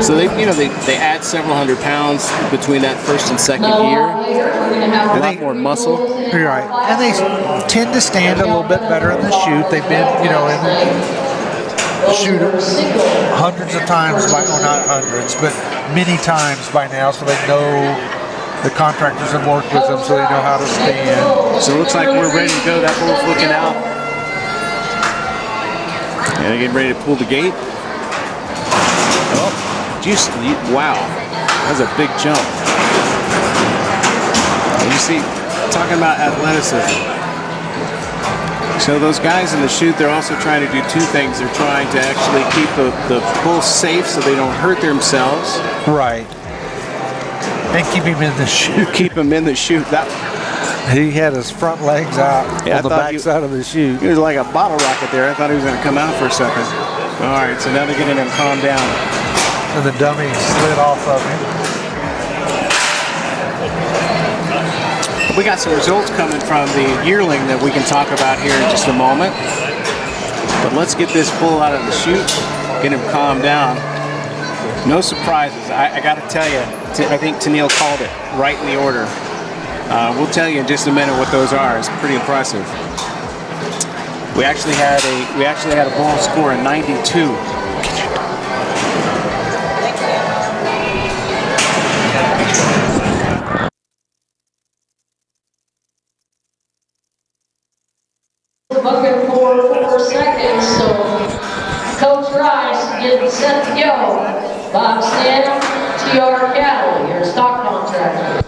Speaker 4: So they add several hundred pounds between that 1st and 2nd year. A lot more muscle.
Speaker 6: You're right. And they tend to stand a little bit better in the chute. They've been, in the chute hundreds of times well, not hundreds, but many times by now, so they know the contractors have worked with them, so they know how to stand.
Speaker 4: So it looks like we're ready to go. That bull's looking out. And they're getting ready to pull the gate. Oh, wow. That's a big jump. And you see, talking about athleticism. So those guys in the chute, they're also trying to do 2 things. They're trying to actually keep the bull safe so they don't hurt themselves.
Speaker 6: Right. And keep him in the chute.
Speaker 4: Keep him in the chute.
Speaker 6: He had his front legs out on the back side of the chute.
Speaker 4: He was like a bottle rocket there. I thought he was going to come out for a second. All right, so now they're getting him calmed down.
Speaker 6: And the dummy slid off of him.
Speaker 4: We got some results coming from the yearling that we can talk about here in just a moment. But let's get this bull out of the chute, get him calmed down. No surprises. I got to tell you, I think Tennille called it right in the order. We'll tell you in just a minute what those are. It's pretty impressive. We actually had a bull score a 92.
Speaker 5: Bucket for 4 seconds, so Coach Rice getting set to go. Bob Stanham, TR Cattle, your stock contractor.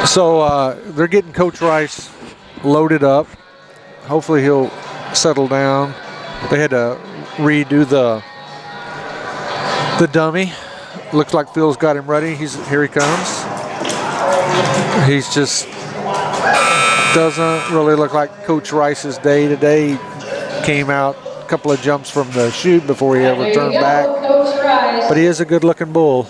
Speaker 6: So they're getting Coach Rice loaded up. Hopefully he'll settle down. They had to redo the dummy. Looks like Phil's got him ready. Here he comes. He's just doesn't really look like Coach Rice's day today. Came out a couple of jumps from the chute before he ever turned back. But he is a good-looking bull.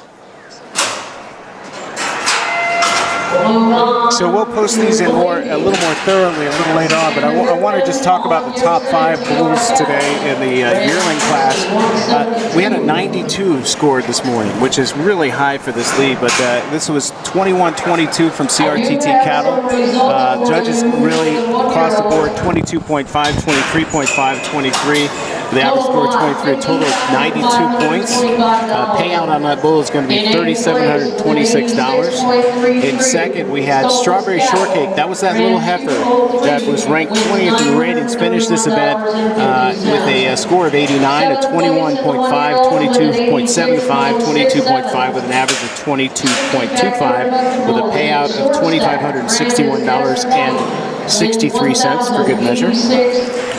Speaker 4: So we'll post these in a little more thoroughly a little later on, but I want to just talk about the top 5 bulls today in the yearling class. We had a 92 scored this morning, which is really high for this league, but this was 21-22 from CRTT Cattle. Judges really across the board, 22.5, 23.5, 23. The average score 23, a total of 92 points. Payout on that bull is going to be $3,726. In second, we had Strawberry Shortcake. That was that little heifer that was ranked 20th in the ratings. Finished this event with a score of 89, a 21.5, 22.75, 22.5 with an average of 22.25 with a payout of $2,561.63 for good measure.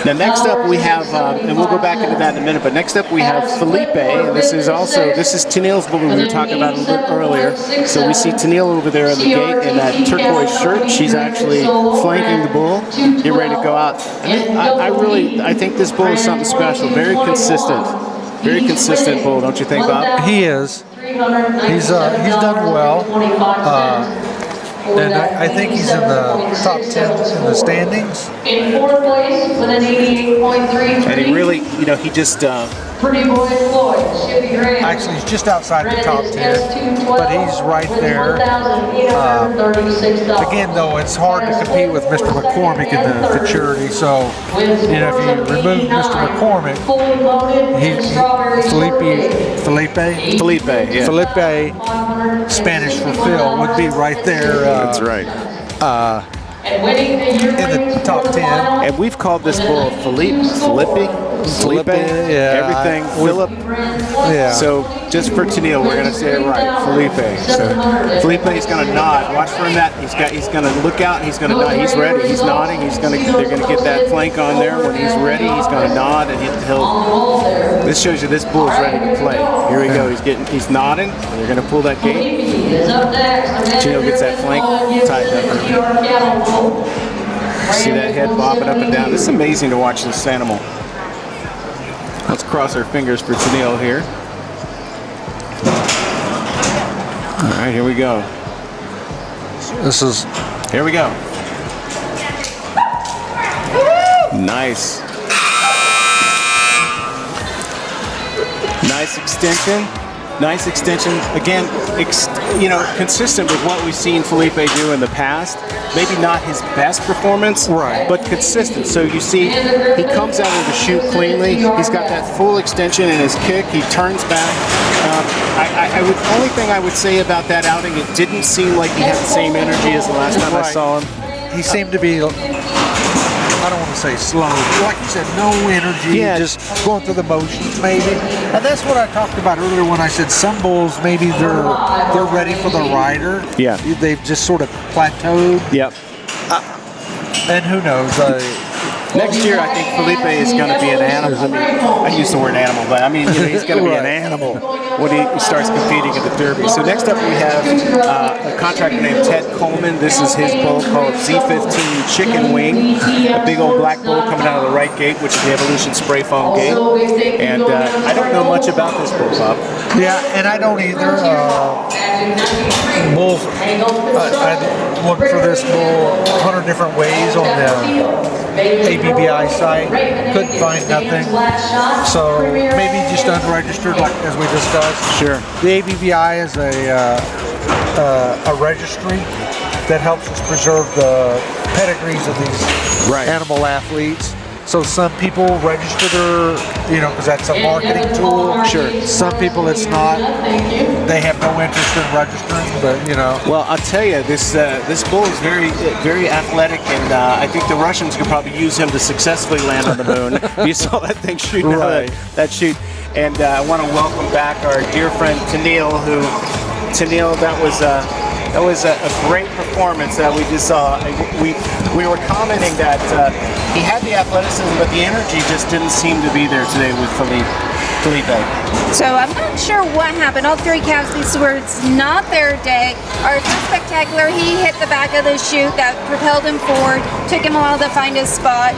Speaker 4: Now next up we have, and we'll go back into that in a minute, but next up we have Felipe, and this is Tennille's bull we were talking about a little bit earlier. So we see Tennille over there on the gate in that turquoise shirt. She's actually flanking the bull, getting ready to go out. I think this bull is something special, very consistent bull, don't you think, Bob?
Speaker 6: He is. He's done well. And I think he's in the top 10 in the standings.
Speaker 5: In 4th place with an 88.33.
Speaker 4: And he really, he just...
Speaker 5: Pretty Boy Floyd, Shippy Graham.
Speaker 6: Actually, he's just outside the top 10, but he's right there. Again, though, it's hard to compete with Mr. McCormick in the Futurity. So, if you remove Mr. McCormick, Felipe, Spanish for Phil, would be right there.
Speaker 4: That's right.
Speaker 6: In the top 10.
Speaker 4: And we've called this bull Felipe. Felipe, everything. Philip.
Speaker 6: Yeah.
Speaker 4: So just for Tennille, we're gonna say it right, Felipe. So Felipe's gonna nod. Watch for him. He's gonna look out. And he's gonna nod. He's ready. He's nodding. They're gonna get that flank on there. When he's ready, he's gonna nod and he'll. This shows you this bull's ready to play. Here we go. He's nodding. They're gonna pull that gate. Tennille gets that flank tied up. See that head bobbing up and down. This is amazing to watch this animal. Let's cross our fingers for Tennille here. All right, here we go. Here we go. Nice. Nice extension. Nice extension. Again, consistent with what we've seen Felipe do in the past. Maybe not his best performance,
Speaker 6: right,
Speaker 4: but consistent. So you see, he comes out of the chute cleanly. He's got that full extension in his kick. He turns back. Only thing I would say about that outing, it didn't seem like he had the same energy as the last time I saw him.
Speaker 6: He seemed to be, I don't want to say slow, like you said, no energy, just going through the motions maybe. And that's what I talked about earlier when I said some bulls, maybe they're ready for the rider.
Speaker 4: Yeah.
Speaker 6: They've just sort of plateaued.
Speaker 4: Yep.
Speaker 6: And who knows?
Speaker 4: Next year, I think Felipe is going to be an animal. I mean, I use the word animal, but I mean, he's going to be an animal when he starts competing at the Derby. So next up, we have a contractor named Ted Coleman. This is his bull called Z15 Chicken Wing, a big old black bull coming out of the right gate, which is the Evolution Spray Foam gate. And I don't know much about this bull, Bob.
Speaker 6: Yeah, and I don't either. Bulls, I looked for this bull 100 different ways on the ABBI site, couldn't find nothing. So maybe just unregistered, like as we discussed.
Speaker 4: Sure.
Speaker 6: The ABBI is a registry that helps us preserve the pedigrees of these animal athletes. So some people register their, because that's a marketing tool.
Speaker 4: Sure.
Speaker 6: Some people it's not. They have no interest in registering, but
Speaker 4: Well, I'll tell you, this bull is very, very athletic, and I think the Russians could probably use him to successfully land on the moon. You saw that thing shooting out that chute. And I want to welcome back our dear friend Tennille, that was a great performance that we just saw. We were commenting that he had the athleticism, but the energy just didn't seem to be there today with Felipe.
Speaker 7: So I'm not sure what happened. All three calves, these were not their day. Our first spectacular, he hit the back of the chute that propelled him forward, took him a while to find his spot.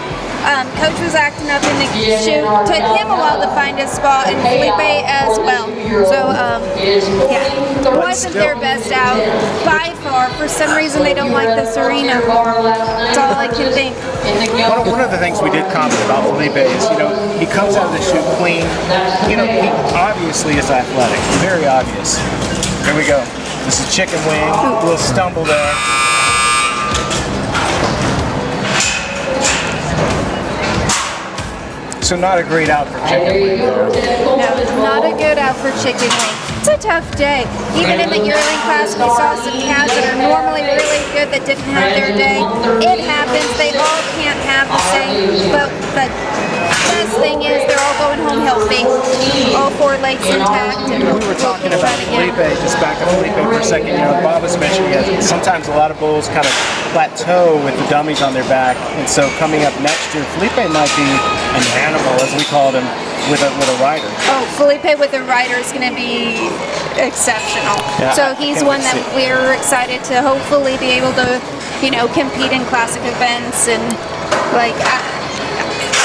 Speaker 7: Coach was acting up in the chute, took him a while to find his spot, and Felipe as well. So, it wasn't their best out by far. For some reason, they don't like this arena. That's all I can think.
Speaker 4: One of the things we did comment about Felipe is, he comes out of the chute clean. He obviously is athletic, very obvious. Here we go. This is Chicken Wing, a little stumble there. So not a great out for Chicken Wing there.
Speaker 7: No, not a good out for Chicken Wing. It's a tough day. Even in the yearling class, we saw some calves that are normally really good that didn't have their day. It happens. They all can't have the same. But the best thing is they're all going home healthy. All four legs intact. And
Speaker 4: we were talking about Felipe, just back up Felipe for a second. Bob was mentioning that sometimes a lot of bulls kind of plateau with the dummies on their back. And so coming up next year, Felipe might be an animal, as we called him, with a rider.
Speaker 7: Oh, Felipe with a rider is going to be exceptional.
Speaker 4: Yeah,
Speaker 7: so he's one that we're excited to hopefully be able to, compete in classic events. And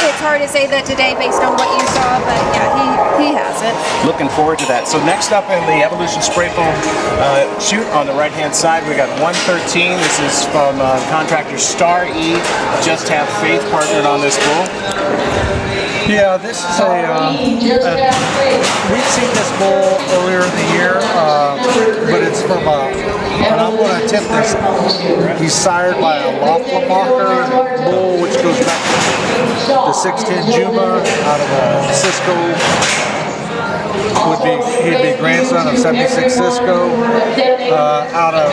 Speaker 7: it's hard to say that today based on what you saw, but yeah, he has it.
Speaker 4: Looking forward to that. So next up in the Evolution Spray Foam chute on the right-hand side, we got 113. This is from contractor Star E. Just Have Faith partnered on this bull.
Speaker 6: Yeah, this is we've seen this bull earlier in the year, but it's from and I'm going to tip this. He's sired by a Laflamacher bull, which goes back to the 610 Juma out of Cisco. He'd be grandson of 76 Cisco, out of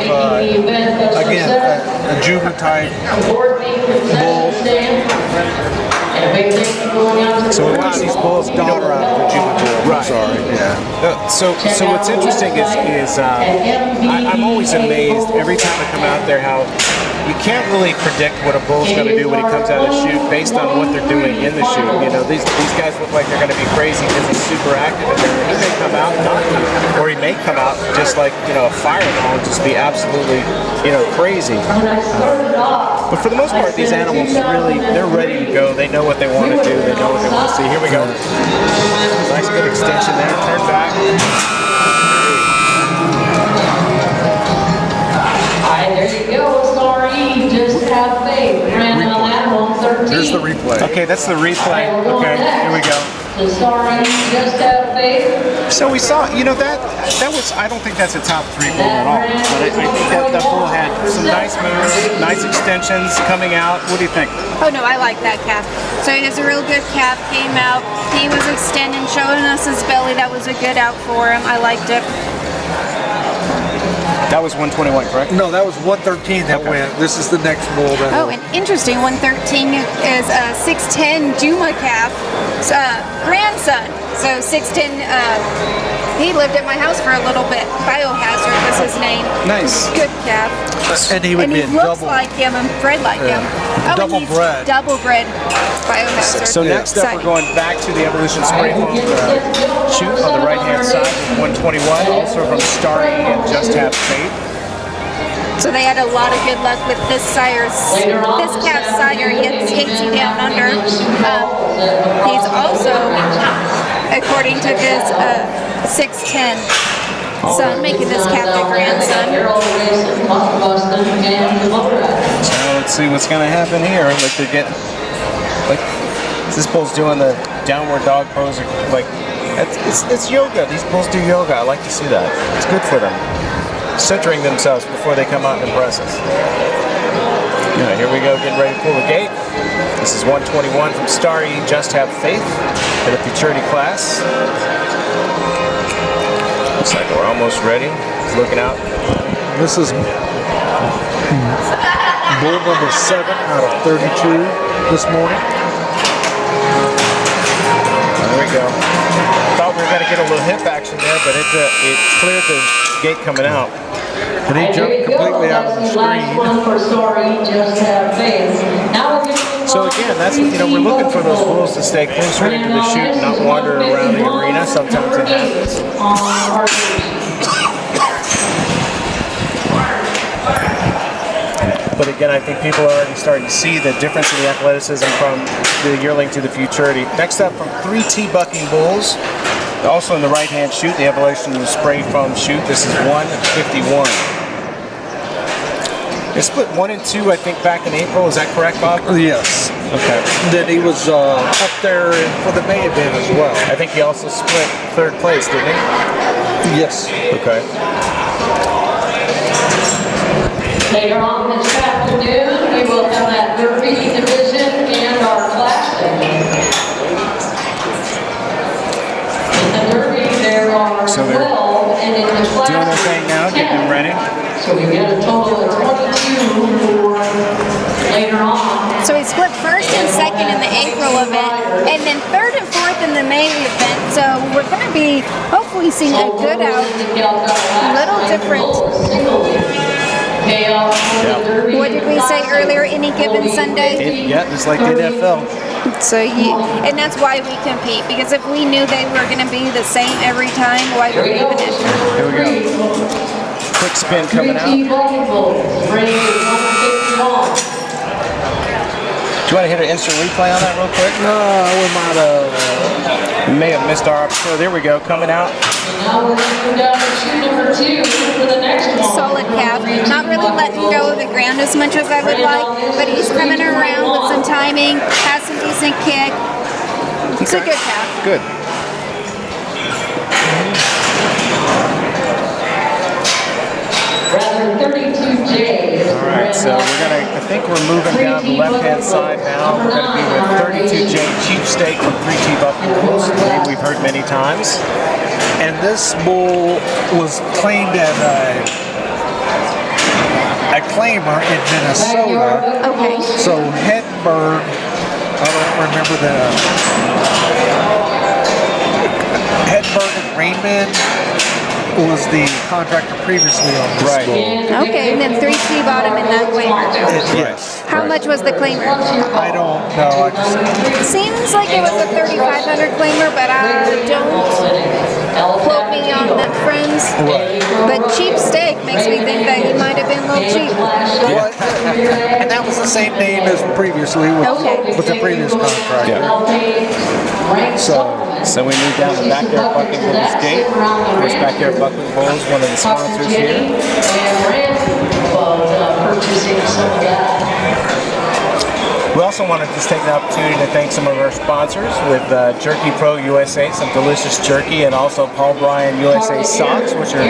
Speaker 6: again a Juma type bull.
Speaker 5: And a big thank you going out to the
Speaker 6: So Watsy's Bull's daughter out of the Junior Bull.
Speaker 4: Right.
Speaker 6: Sorry. Yeah.
Speaker 4: So what's interesting is I'm always amazed every time I come out there how you can't really predict what a bull's going to do when he comes out of the chute based on what they're doing in the chute. You know, these guys look like they're going to be crazy because he's super active in there. He may come out not, or he may come out just like, you know, a fireball and just be absolutely, you know, crazy. But for the most part, these animals really, they're ready to go. They know what they want to do. They know what they want to see. Here we go. Nice good extension there. Turn back.
Speaker 5: There you go, sorry, just have faith. Ran on that one, 13.
Speaker 6: Here's the replay.
Speaker 4: Okay, that's the replay. Okay, here we go.
Speaker 5: So sorry, just have faith.
Speaker 4: So we saw, you know, that was, I don't think that's a top 3 bull at all. But I think that bull had some nice moves, nice extensions coming out. What do you think?
Speaker 7: Oh no, I like that calf. So he has a real good calf, came out, he was extending, showing us his belly. That was a good out for him. I liked it.
Speaker 4: That was 121, correct?
Speaker 6: No, that was 113 that went. This is the next bull. That
Speaker 7: Oh, and interesting, 113 is a 6'10 Juma calf, grandson. So 6'10, he lived at my house for a little bit. Biohazard was his name.
Speaker 4: Nice.
Speaker 7: Good calf.
Speaker 6: And he would
Speaker 7: And he
Speaker 6: be
Speaker 7: looks
Speaker 6: double.
Speaker 7: like him and bred like him. Oh,
Speaker 6: Double
Speaker 7: and he's
Speaker 6: bred.
Speaker 7: double bred. Biohazard.
Speaker 4: So next up, we're going back to the Evolution Spray Foam chute on the right-hand side, 121, also from Starry and Just Have Faith.
Speaker 7: So they had a lot of good luck with this sire's, this calf's sire hits you down under. He's also, according to this 6'10 son, making this calf a grandson.
Speaker 4: So let's see what's going to happen here. Like they're getting, like this bull's doing the downward dog pose. Like it's yoga. These bulls do yoga. I like to see that. It's good for them. Centering themselves before they come out and impress us. Yeah, here we go, getting ready to pull the gate. This is 121 from Starry, Just Have Faith for the Futurity class. Looks like we're almost ready. He's looking out.
Speaker 6: This is bull number 7 out of 32 this morning.
Speaker 4: There we go. Thought we were going to get a little hip action there, but it cleared the gate coming out.
Speaker 6: And he jumped completely out of the screen.
Speaker 4: So again, that's what, you know, we're looking for those bulls to stay closer into the chute and not wander around the arena. Sometimes it happens. But again, I think people are already starting to see the difference in the athleticism from the yearling to the Futurity. Next up, from 3T bucking bulls, also in the right-hand chute, the Evolution Spray Foam chute. This is 151. They split 1 and 2, I think, back in April. Is that correct, Bob?
Speaker 6: Yes.
Speaker 4: Okay.
Speaker 6: Then he was up there for the May event as well.
Speaker 4: I think he also split 3rd place, didn't he?
Speaker 6: Yes.
Speaker 4: Okay.
Speaker 5: Later on this afternoon, we will have that Derby division and our classic. In the Derby, there are
Speaker 4: So they're
Speaker 5: 12, and in the classic,
Speaker 4: doing their thing now, getting them ready.
Speaker 5: so we get a total of 22 for later on.
Speaker 7: So he split 1st and 2nd in the April event, and then 3rd and 4th in the May event. So we're going to be hopefully seeing a good out, little different. What did we say earlier? Any given Sunday?
Speaker 4: Yeah, just like the NFL.
Speaker 7: So and that's why we compete, because if we knew they were going to be the same every time, why would we even enter?
Speaker 4: Here we go. Quick spin coming out. Do you want to hit an instant replay on that real quick?
Speaker 6: No, we might have.
Speaker 4: We may have missed our opportunity. There we go, coming out.
Speaker 5: Now we're going to go down to chute number 2 for the next one.
Speaker 7: Solid calf. Not really letting go of the ground as much as I would like, but he's coming around with some timing, has some decent kick. It's a good calf.
Speaker 4: Good.
Speaker 5: Rather 32J.
Speaker 4: All right, so we're gonna. I think we're moving down the left-hand side now. We're gonna be with 32J Cheapsteak from 3T Bucking Bulls. A name we've heard many times.
Speaker 6: And this bull was claimed at a claimer in Minnesota.
Speaker 7: Okay.
Speaker 6: So Hettenberg don't remember the Hedberg and Raymond was the contractor previously on this bull.
Speaker 7: Okay, and then 3C bought him in that claimer.
Speaker 6: Yes.
Speaker 7: How much was the claimer?
Speaker 6: I don't know.
Speaker 7: Seems like it was a 3,500 claimer, but don't quote me on that, friends.
Speaker 6: Right.
Speaker 7: But cheap steak makes me think that he might have been a little cheap.
Speaker 6: Yeah. And that was the same name as previously with the previous contractor.
Speaker 4: So we move down the Backyard Bucking Bulls gate. Of course, Backyard Bucking Bulls, one of the sponsors here.
Speaker 5: Purchasing some of that.
Speaker 4: We also want to just take the opportunity to thank some of our sponsors with Jerky Pro USA, some delicious jerky, and also Paul Bryan USA socks, which are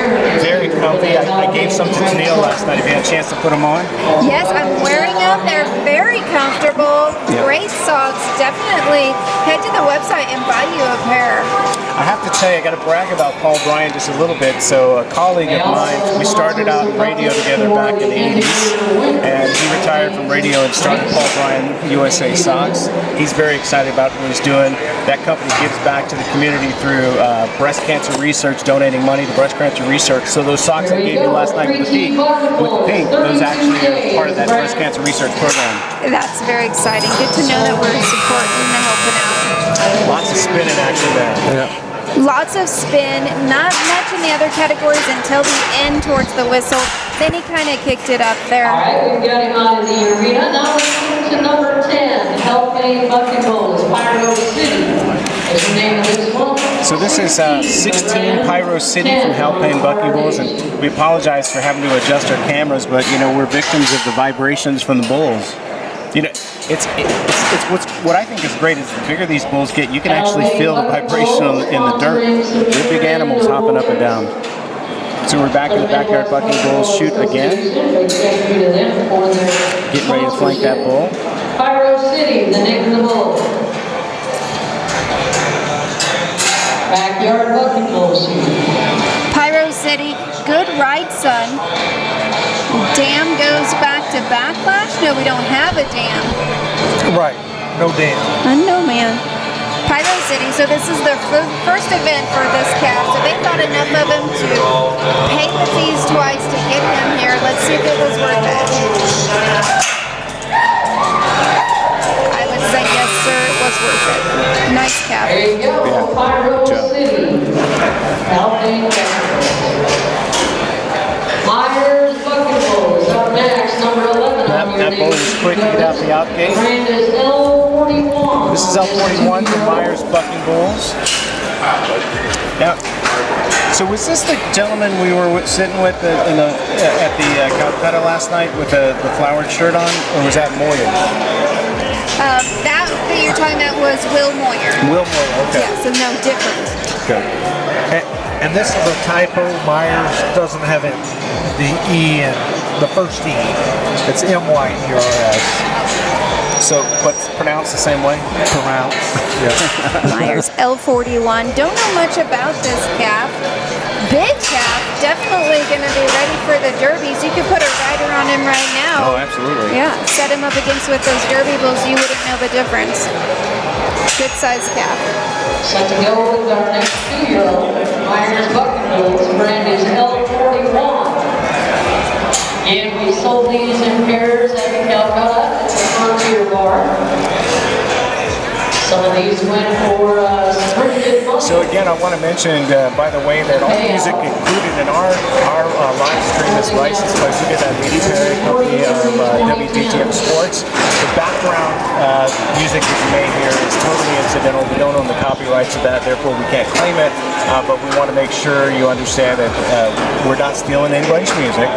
Speaker 4: very comfy. I gave some to Tennille last night. If you had a chance to put them on.
Speaker 7: Yes, I'm wearing them. They're very comfortable. Great socks. Definitely head to the website and buy you a pair.
Speaker 4: I have to tell you, I got to brag about Paul Bryan just a little bit. So a colleague of mine, we started out in radio together back in the 80s, and he retired from radio and started Paul Bryan USA Socks. He's very excited about what he's doing. That company gives back to the community through breast cancer research, donating money to breast cancer research. So those socks I gave you last night with the pink, those actually are part of that breast cancer research program.
Speaker 7: That's very exciting. Good to know that we're supporting and helping out.
Speaker 4: Lots of spinning action there.
Speaker 6: Yeah.
Speaker 7: Lots of spin, not much in the other categories until the end towards the whistle. Then he kind of kicked it up there.
Speaker 5: All right, we've got him out of the arena. Now we're moving to number 10, Helping Bucking Bulls, Pyro City. Is the name of this one.
Speaker 4: So this is 16 Pyro City from Halpane Bucking Bulls, and we apologize for having to adjust our cameras, but you know we're victims of the vibrations from the bulls. You know, it's what I think is great is the bigger these bulls get, you can actually feel the vibration in the dirt. They're big animals hopping up and down. So we're back in the Backyard Bucking Bulls shoot again. Getting ready to flank that bull.
Speaker 5: Pyro City, the name of the bull. Backyard Bucking Bulls shoot.
Speaker 7: Pyro City, good right, son. Dam goes back to backlash. No, we don't have a dam.
Speaker 6: Right. No dam.
Speaker 7: No, man. Pyro City, so this is their first event for this calf, so they thought enough of him to pay the fees twice to get him here. Let's see if it was worth it. I would say yes, sir, it was worth it. Nice calf.
Speaker 5: There you go, Pyro City. Myers Bucking Bulls up next, number 11.
Speaker 4: That bull is quick to get out the out gate.
Speaker 5: Brand is L41.
Speaker 4: This is L41 from Myers Bucking Bulls. Now, so was this the gentleman we were sitting with at the Calcutta last night with the flowered shirt on, or was that Moyer?
Speaker 7: That you're talking about was Will Moyer.
Speaker 4: Will Moyer, okay.
Speaker 7: Yeah, so no, different.
Speaker 4: Okay.
Speaker 6: And this is a typo. Myers doesn't have it, the E in the first E. It's M-Y-E-R-S.
Speaker 4: So, but it's pronounced the same way?
Speaker 6: Pronounced, yes.
Speaker 7: Myers L41. Don't know much about this calf. Big calf, definitely going to be ready for the derbies. You could put a rider on him right now.
Speaker 4: Oh, absolutely.
Speaker 7: Yeah, set him up against with those derby bulls, you wouldn't know the difference. Good sized calf.
Speaker 5: Set to go with our next 2-year-old. Myers Bucking Bulls, brand is L41. Again, we sold these in pairs at Calcutta at the Frontier Bar. Some of these went for pretty good money.
Speaker 4: So again, I want to mention, by the way, that all music included in our live stream is licensed by that media parent company of WDTM Sports. The background music that you may hear is totally incidental. We don't own the copyrights to that, therefore we can't claim it. But we want to make sure you understand that we're not stealing anybody's music.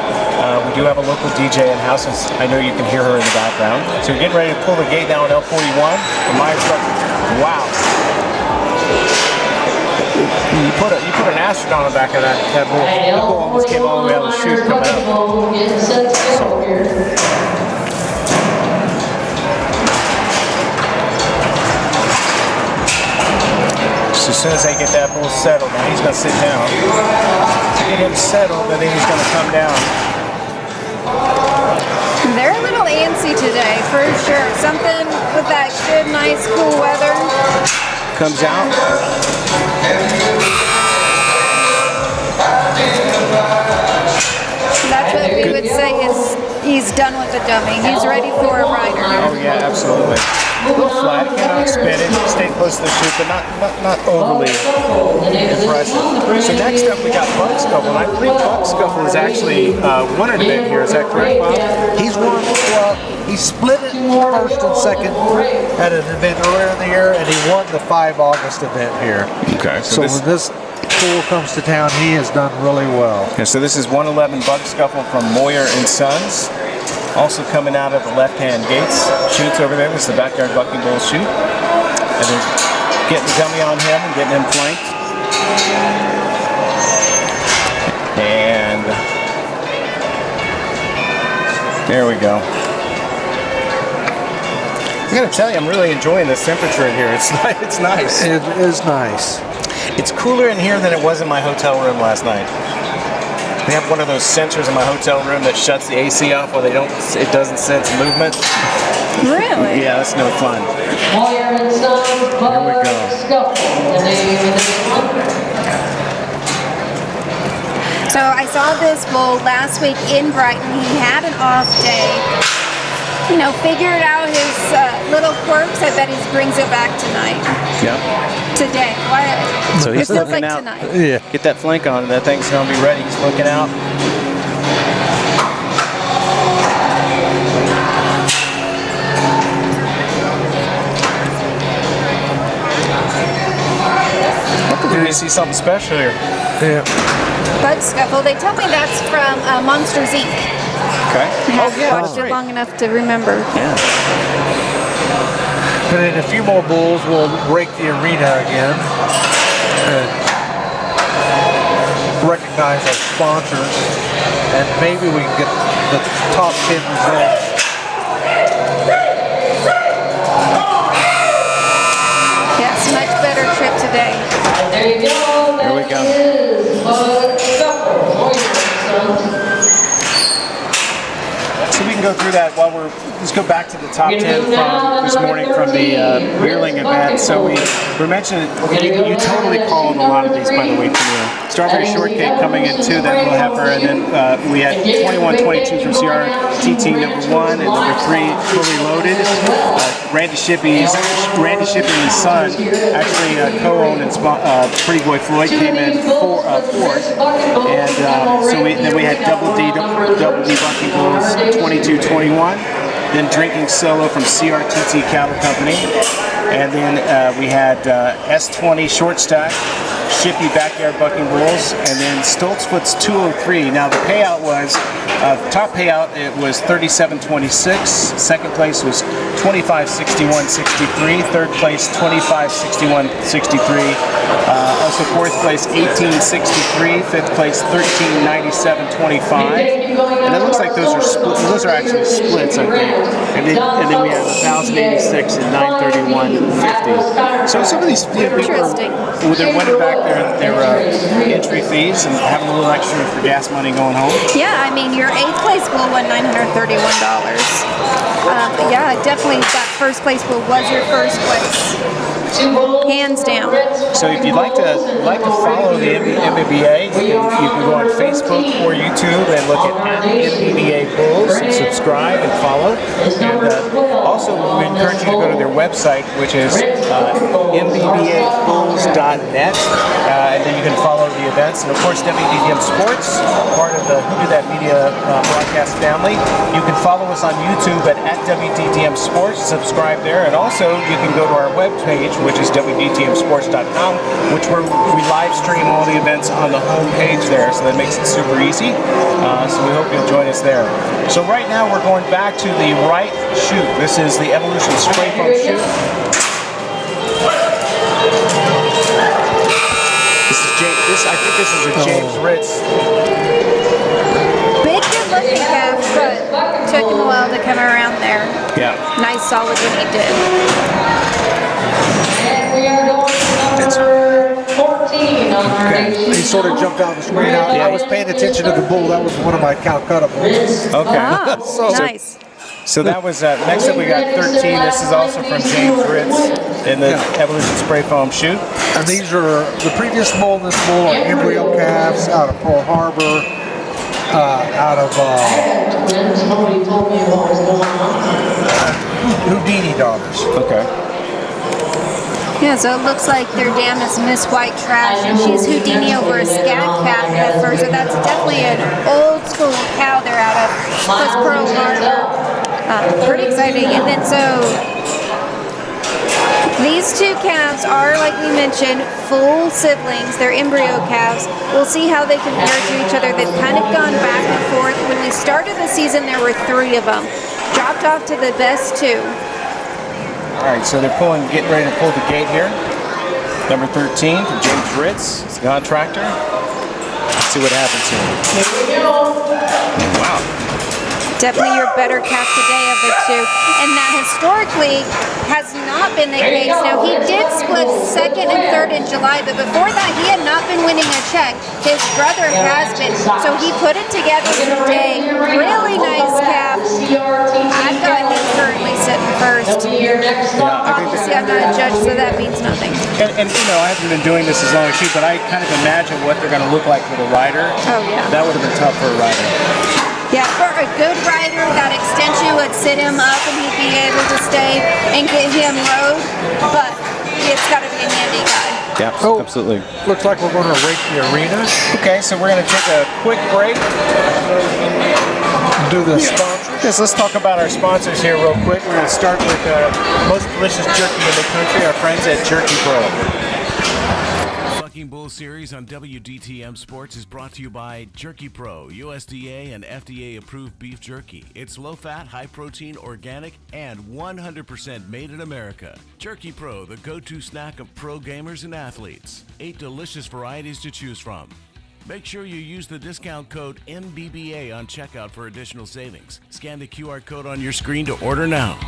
Speaker 4: We do have a local DJ in house, and I know you can hear her in the background. So we're getting ready to pull the gate down on L41. The Myers Bucking. Wow. You put an asterisk on the back of that bull. That bull almost came all the way out of the chute coming up. So as soon as they get that bull settled, now he's going to sit down. To get him settled, and then he's going to come down.
Speaker 7: They're a little antsy today, for sure. Something with that good, nice, cool weather.
Speaker 4: Comes out.
Speaker 7: That's what we would say is he's done with the dummy. He's ready for a rider.
Speaker 4: Oh yeah, absolutely. A little flat, cannot spin it, stay close to the chute, but not overly impressive. So next up we got Bug Scuffle, and I believe Bug Scuffle is actually won an event here, is that correct, Bob?
Speaker 6: He's won, well, he split it first and second at an event earlier in the year, and he won the 5 August event here.
Speaker 4: Okay.
Speaker 6: So when this fool comes to town, he has done really well.
Speaker 4: Yeah, so this is 111 Bug Scuffle from Moyer and Sons. Also coming out of the left-hand gates. Chutes over there. This is the backyard bucking bull chute. And they're getting the dummy on him and getting him flanked. And there we go. I gotta tell you, I'm really enjoying this temperature in here. It's nice.
Speaker 6: It is nice.
Speaker 4: It's cooler in here than it was in my hotel room last night. They have one of those sensors in my hotel room that shuts the AC off while it doesn't sense movement.
Speaker 7: Really?
Speaker 4: Yeah, that's no fun.
Speaker 5: Moyer and Sons,
Speaker 4: Here we go.
Speaker 5: Scuffle, the name of this one.
Speaker 7: So I saw this bull last week in Brighton. He had an off day. You know, figured out his little quirks. I bet he brings it back tonight.
Speaker 4: Yep.
Speaker 7: Today. Why?
Speaker 4: So he's
Speaker 7: it feels
Speaker 4: looking
Speaker 7: like
Speaker 4: out.
Speaker 7: tonight.
Speaker 6: Yeah.
Speaker 4: Get that flank on, and that thing's gonna be ready. He's looking out. We're gonna see something special here.
Speaker 6: Yeah.
Speaker 7: Bug Scuffle. They tell me that's from Monsters Inc.
Speaker 4: Okay.
Speaker 7: I haven't watched it long enough to remember.
Speaker 4: Yeah.
Speaker 6: And in a few more bulls, we'll break the arena again and recognize our sponsors, and maybe we can get the top 10 results.
Speaker 7: Yes, much better trip today.
Speaker 5: There you go.
Speaker 4: Here we go.
Speaker 5: That is Bug Scuffle, Moyer and Sons.
Speaker 4: So we can go through that while let's go back to the top 10 from this morning from the Yearling event. So we mentioned, you totally called a lot of these, by the way, Camille. Strawberry Shortcake coming in 2, that little heifer, and then we had 21-22 from CRTT number 1, and number 3, Fully Loaded. Randy Shippey's son actually co-owned and Pretty Boy Floyd came in fourth. And so then we had Double D Bucking Bulls 22-21. Then Drinking Solo from CRTT Cattle Company. And then we had S20 Short Stack, Shippey Backyard Bucking Bulls, and then Stoltzfoot's 203. Now the payout was, top payout, it was 37.26. Second place was 25.61.63. Third place 25.61.63. Also fourth place 18.63. Fifth place 13.97.25. And it looks like those are actually splits, I think. And then we have 1,086 and 931.50. So some of these people, they're winning back their entry fees and having a little extra for gas money going home.
Speaker 7: Yeah, I mean, your 8th place bull won $931. Yeah, definitely that first place bull was your first place. Hands down.
Speaker 4: So if you'd like to follow the MBBA, you can go on Facebook or YouTube and look at MBBA Bulls and subscribe and follow. And also, we encourage you to go to their website, which is mbbabulls.net, and then you can follow the events. And of course, WDDM Sports, part of the Who Did That Media broadcast family. You can follow us on YouTube at WDDM Sports, subscribe there, and also you can go to our webpage, which is WDTMsports.com, which we live stream all the events on the home page there, so that makes it super easy. So we hope you'll join us there. So right now we're going back to the right chute. This is the Evolution Spray Foam chute. I think this is a James Ritz.
Speaker 7: Big, good-looking calf, but took him a while to come around there.
Speaker 4: Yeah.
Speaker 7: Nice, solid when he did.
Speaker 5: And we are going to number 14.
Speaker 6: Okay. He sort of jumped out the screen. I was paying attention to the bull. That was one of my Calcutta bulls.
Speaker 4: Okay.
Speaker 7: Nice.
Speaker 4: So that was, next up we got 13. This is also from James Ritz in the Evolution Spray Foam shoot.
Speaker 6: And these are, the previous bull and this bull are embryo calves out of Pearl Harbor, out of
Speaker 5: Somebody told me what was going on.
Speaker 6: Houdini daughters.
Speaker 4: Okay.
Speaker 7: Yeah, so it looks like their dam is Miss White Trash, and she's Houdini over a scat cat heifer, so that's definitely an old school cow they're out of. Plus Pearl Harbor. Pretty exciting. And then so these two calves are, like we mentioned, full siblings. They're embryo calves. We'll see how they compare to each other. They've kind of gone back and forth. When we started the season, there were 3 of them. Dropped off to the best 2.
Speaker 4: All right, so they're getting ready to pull the gate here. Number 13 from James Ritz, he's a contractor. Let's see what happens here.
Speaker 5: Here we go.
Speaker 4: Wow.
Speaker 7: Definitely your better calf today of the 2. And that historically has not been the case. Now, he did split 2nd and 3rd in July, but before that, he had not been winning a check. His brother has been. So he put it together today. Really nice calf. I've got him currently sitting first. Obviously, I'm not a judge, so that means nothing.
Speaker 4: And you know, I haven't been doing this as long as you, but I kind of imagine what they're going to look like for the rider.
Speaker 7: Oh, yeah.
Speaker 4: That would have been tough for a rider.
Speaker 7: Yeah, for a good rider, that extension would sit him up and he'd be able to stay and get him rode, but it's got to be a handy guy.
Speaker 4: Yeah, absolutely.
Speaker 6: Looks like we're going to rake the arena.
Speaker 4: Okay, so we're going to take a quick break.
Speaker 6: Do the sponsors.
Speaker 4: Yes, let's talk about our sponsors here real quick. We're going to start with the most delicious jerky in the country, our friends at Jerky Pro.
Speaker 3: Bucking Bull Series on WDTM Sports is brought to you by Jerky Pro, USDA and FDA approved beef jerky. It's low fat, high protein, organic, and 100% made in America. Jerky Pro, the go-to snack of pro gamers and athletes. 8 delicious varieties to choose from. Make sure you use the discount code MBBA on checkout for additional savings. Scan the QR code on your screen to order now.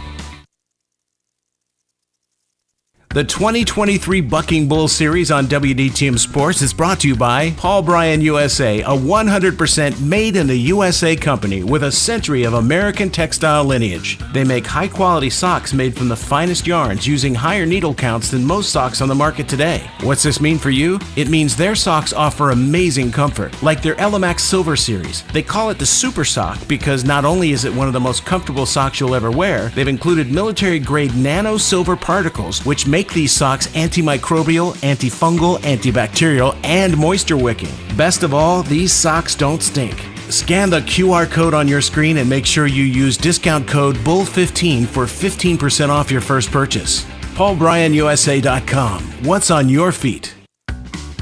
Speaker 3: The 2023 Bucking Bull Series on WDTM Sports is brought to you by Paul Bryan USA, a 100% made in the USA company with a century of American textile lineage. They make high-quality socks made from the finest yarns using higher needle counts than most socks on the market today. What's this mean for you? It means their socks offer amazing comfort, like their Elemax Silver Series. They call it the Super Sock because not only is it one of the most comfortable socks you'll ever wear, they've included military-grade nano silver particles, which make these socks antimicrobial, antifungal, antibacterial, and moisture wicking. Best of all, these socks don't stink. Scan the QR code on your screen and make sure you use discount code BULL15 for 15% off your first purchase. PaulBryanUSA.com. What's on your feet?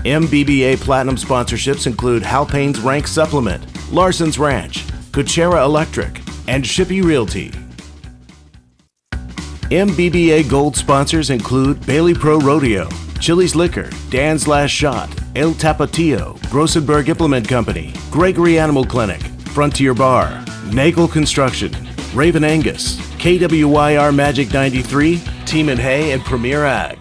Speaker 3: MBBA Platinum sponsorships include Hal Payne's Rank Supplement, Larson's Ranch, Kuchera Electric, and Shippey Realty. MBBA Gold sponsors include Bailey Pro Rodeo, Chili's Liquor, Dan's Last Shot, El Tapatio, Grossenberg Implement Company, Gregory Animal Clinic, Frontier Bar, Nagel Construction, Raven Angus, KWYR Magic 93, Team and Hay, and Premier Ag.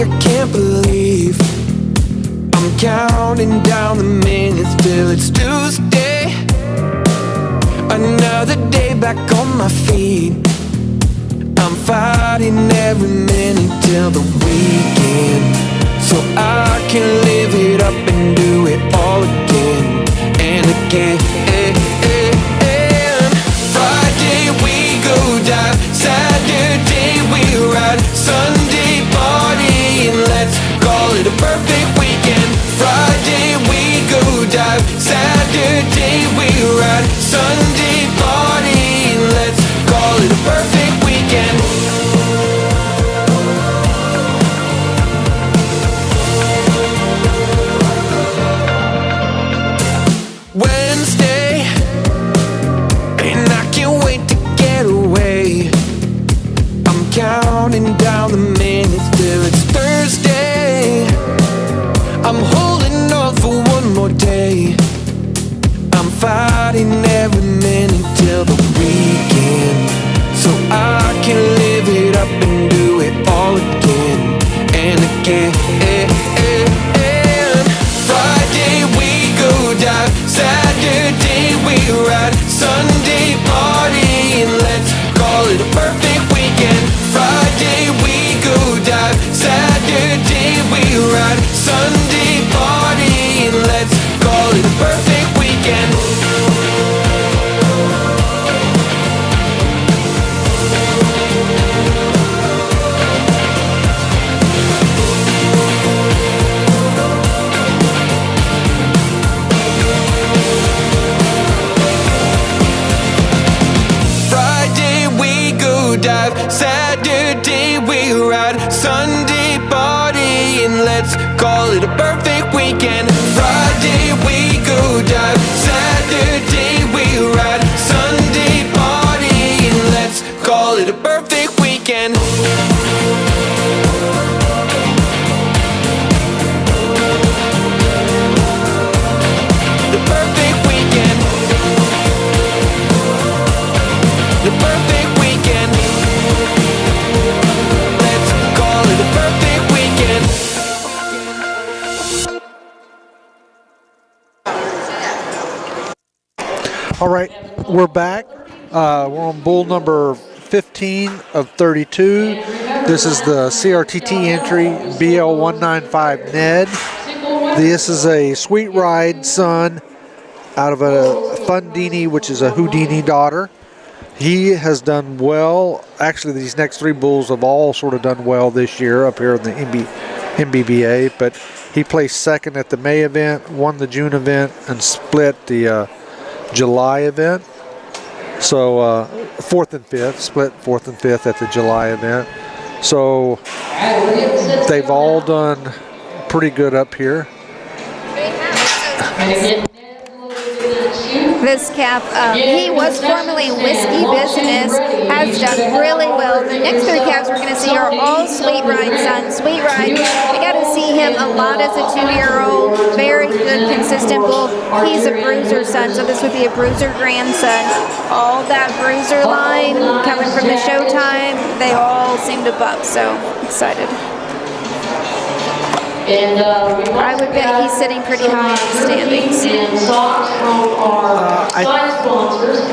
Speaker 1: I can't believe I'm counting down the minutes till it's Tuesday. Another day back on my feet. I'm fighting every minute till the weekend, so I can live it up and do it all again and again. Friday we go dive, Saturday we ride, Sunday party and let's call it a perfect weekend. Friday we go dive, Saturday we ride, Sunday party and let's call it a perfect weekend. Wednesday counting down the minutes till it's Thursday. I'm holding on for one more day. I'm fighting every minute till the weekend, so I can live it up and do it all again and again. Friday we go dive, Saturday we ride, Sunday party, and let's call it a perfect weekend. Friday we go dive, Saturday we ride, Sunday party, and let's call it a perfect weekend. Dive, Saturday we ride, Sunday party, and let's call it a perfect weekend. Friday we go dive, Saturday we ride, Sunday party, and let's call it a perfect weekend. The perfect weekend. The perfect weekend. Let's call it a perfect weekend.
Speaker 6: All right, we're back. We're on bull number 15 of 32. This is the CRTT entry BL195 Ned. This is a sweet ride son out of a Fundini, which is a Houdini daughter. He has done well. Actually, these next three bulls have all sort of done well this year up here in the MBBA, but he placed second at the May event, won the June event, and split the July event. So fourth and fifth, split fourth and fifth at the July event. So they've all done pretty good up here.
Speaker 7: This calf, he was formerly Whiskey Business, has done really well. The next three calves we're going to see are all Sweet Ride sons. Sweet Ride, I got to see him a lot as a 2-year-old. Very good, consistent bull. He's a bruiser son, so this would be a bruiser grandson. All that bruiser line coming from the Showtime, they all seem to buck, so excited.
Speaker 5: And
Speaker 7: I would bet he's sitting pretty high in the standings.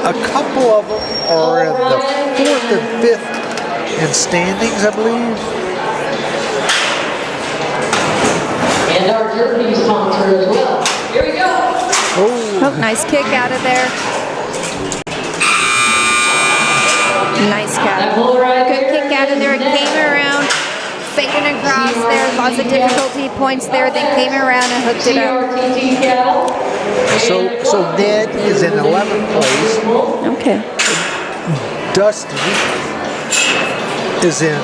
Speaker 6: A couple of them are in the fourth and fifth in standings, I believe.
Speaker 5: And our Jersey sponsor as well. Here we go.
Speaker 7: Oh, nice kick out of there. Nice cat. Good kick out of there. It came around, fading across there. Lots of difficulty points there. Then came around and hooked it up.
Speaker 6: So Ned is in 11th place.
Speaker 7: Okay.
Speaker 6: Dusty is in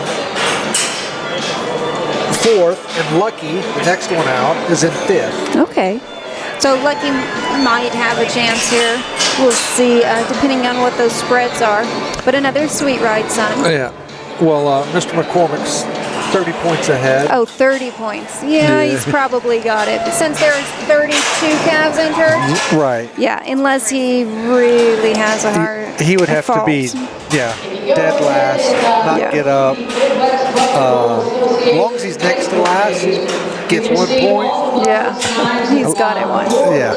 Speaker 6: 4th, and Lucky, the next one out, is in 5th.
Speaker 7: Okay. So Lucky might have a chance here. We'll see, depending on what those spreads are. But another Sweet Ride son.
Speaker 6: Yeah. Well, Mr. McCormick's 30 points ahead.
Speaker 7: Oh, 30 points. Yeah, he's probably got it. Since there's 32 calves entered.
Speaker 6: Right.
Speaker 7: Yeah, unless he really has a hard
Speaker 6: He would have to be, dead last, not get up. As long as he's next to last, gets 1 point.
Speaker 7: Yeah, he's got it one.
Speaker 6: Yeah.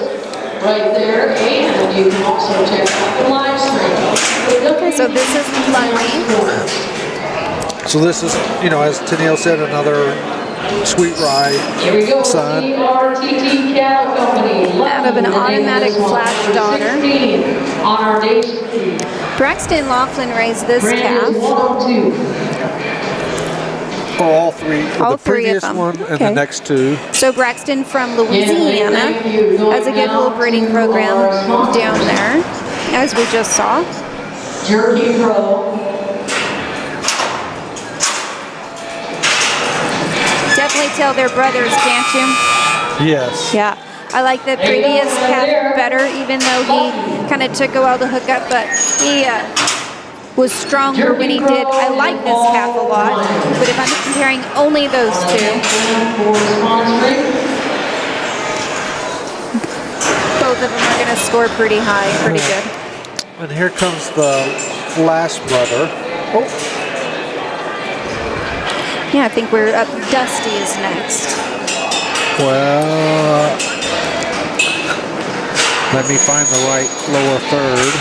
Speaker 5: Right there, and you can also check out the live stream.
Speaker 7: Okay, so this is Lucky.
Speaker 6: So this is, as Tennille said, another Sweet Ride son.
Speaker 7: Out of an automatic flash daughter. Braxton Laughlin raised this calf.
Speaker 6: For all three.
Speaker 7: All
Speaker 6: the
Speaker 7: three
Speaker 6: previous
Speaker 7: of them.
Speaker 6: one
Speaker 7: Okay.
Speaker 6: and the next two.
Speaker 7: So Braxton from Louisiana has a good little breeding program down there, as we just saw.
Speaker 5: Jerky Pro.
Speaker 7: Definitely tell they're brothers, can't you?
Speaker 6: Yes.
Speaker 7: Yeah. I like the previous calf better, even though he kind of took a while to hook up, but was stronger when he did. I like this calf a lot, but if I'm comparing only those two, both of them are going to score pretty high, pretty good.
Speaker 6: And here comes the last brother. Oh.
Speaker 7: Yeah, I think we're up. Dusty is next.
Speaker 6: Well, let me find the right lower third.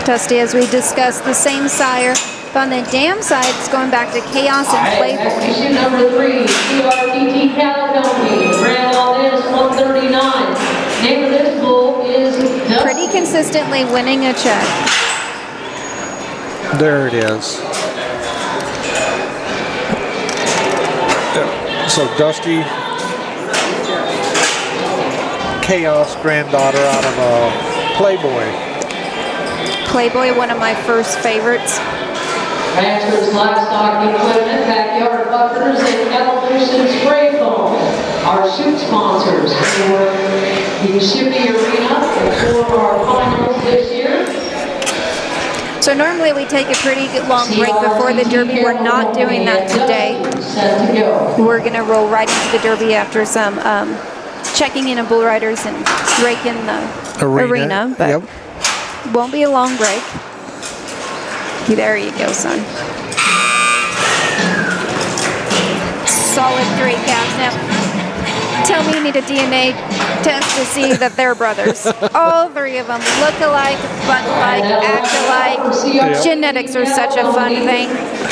Speaker 7: Dusty, as we discussed, the same sire. But on the dam side, it's going back to Chaos and Playboy.
Speaker 5: Exhibition number 3, CRTT Cattle Company. Grand Aldez 139. Name of this bull is Dusty.
Speaker 7: Pretty consistently winning a check.
Speaker 6: There it is. So Dusty, Chaos granddaughter out of Playboy.
Speaker 7: Playboy, one of my first favorites.
Speaker 5: Ranchers, livestock equipment, backyard buffers, and evolution spray foam are shoot sponsors for the Shippey Arena and for our finals this year.
Speaker 7: So normally we take a pretty long break before the Derby. We're not doing that today.
Speaker 5: Set to go.
Speaker 7: We're going to roll right into the Derby after some checking in of bull riders and break in the arena, but
Speaker 6: yep.
Speaker 7: Won't be a long break. There you go, son. Solid 3 calves. Now, tell me you need a DNA test to see that they're brothers. All 3 of them look alike, butt alike, act alike. Genetics are such a fun thing.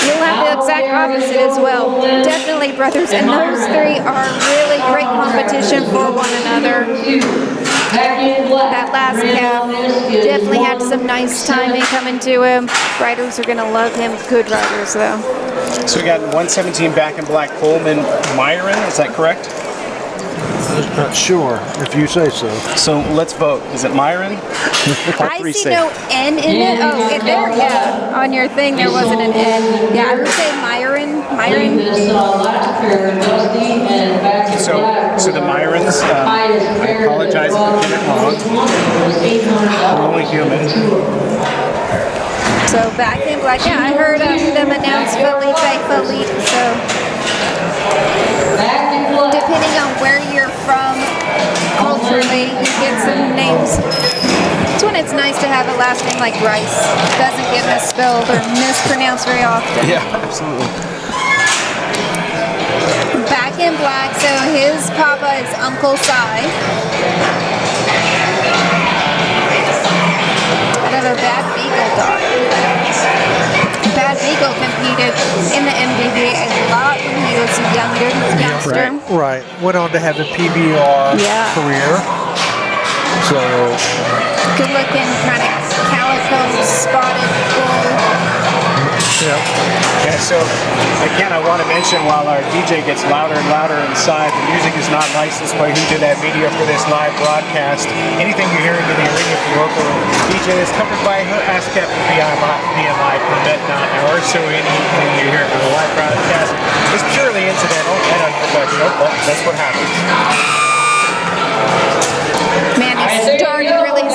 Speaker 7: You'll have the exact opposite as well. Definitely brothers, and those 3 are really great competition for one another. That last calf definitely had some nice timing coming to him. Riders are going to love him. Good riders, though.
Speaker 4: So we got 117 back in black Coleman Myron, is that correct?
Speaker 6: I'm not sure, if you say so.
Speaker 4: So let's vote. Is it Myron?
Speaker 7: I see no N in it. Oh, there, yeah. On your thing, there wasn't an N. Yeah, I would say Myron. Myron.
Speaker 4: So the Myrons, I apologize if I get it wrong. We're only human.
Speaker 7: So back in black, yeah, I heard them announce Felipe, so depending on where you're from, culturally, you get some names. It's when it's nice to have a last name like Rice. Doesn't get misspelled or mispronounced very often.
Speaker 6: Yeah, absolutely.
Speaker 7: Back in black, so his papa is Uncle Si. I have a Bad Beagle daughter. Bad Beagle competed in the MBBA a lot when he was a youngster.
Speaker 6: Right. Went on to have a PBR career. So
Speaker 7: good looking, kind of calico spotted bull.
Speaker 4: Yeah, so again, I want to mention while our DJ gets louder and louder inside, the music is not licensed by Who Did That Media for this live broadcast. Anything you're hearing in the arena from local DJ is covered by her ASCAP BMI permit, not ours. So anything you hear from the live broadcast is purely incidental and unprofessional, but that's what happens.
Speaker 7: Man, he started really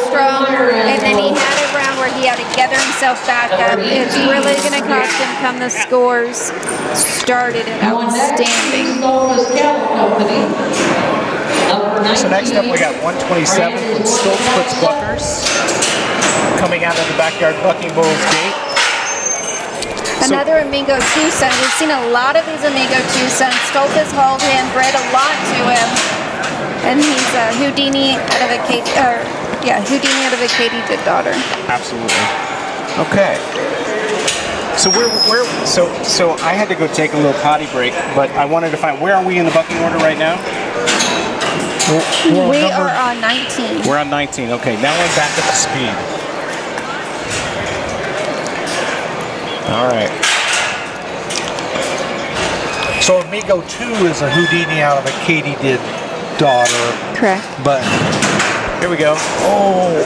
Speaker 7: strong, and then he had a round where he had to gather himself back up. It's really going to cost him come the scores. Started it outstanding.
Speaker 4: So next up we got 127 from Stoltz Puts Buckers coming out of the backyard Bucking Bulls gate.
Speaker 7: Another Amigo Tucson. We've seen a lot of these Amigo Tucsons. Stoltz has hauled him, bred a lot to him. And he's a Houdini out of a Houdini out of a Katydid daughter.
Speaker 4: Absolutely. Okay. So so I had to go take a little potty break, but I wanted to find, where are we in the bucking order right now?
Speaker 7: We are on 19.
Speaker 4: We're on 19. Okay, now I'm back up to speed. All right.
Speaker 6: So Amigo 2 is a Houdini out of a Katydid daughter.
Speaker 7: Correct.
Speaker 4: But here we go. Oh.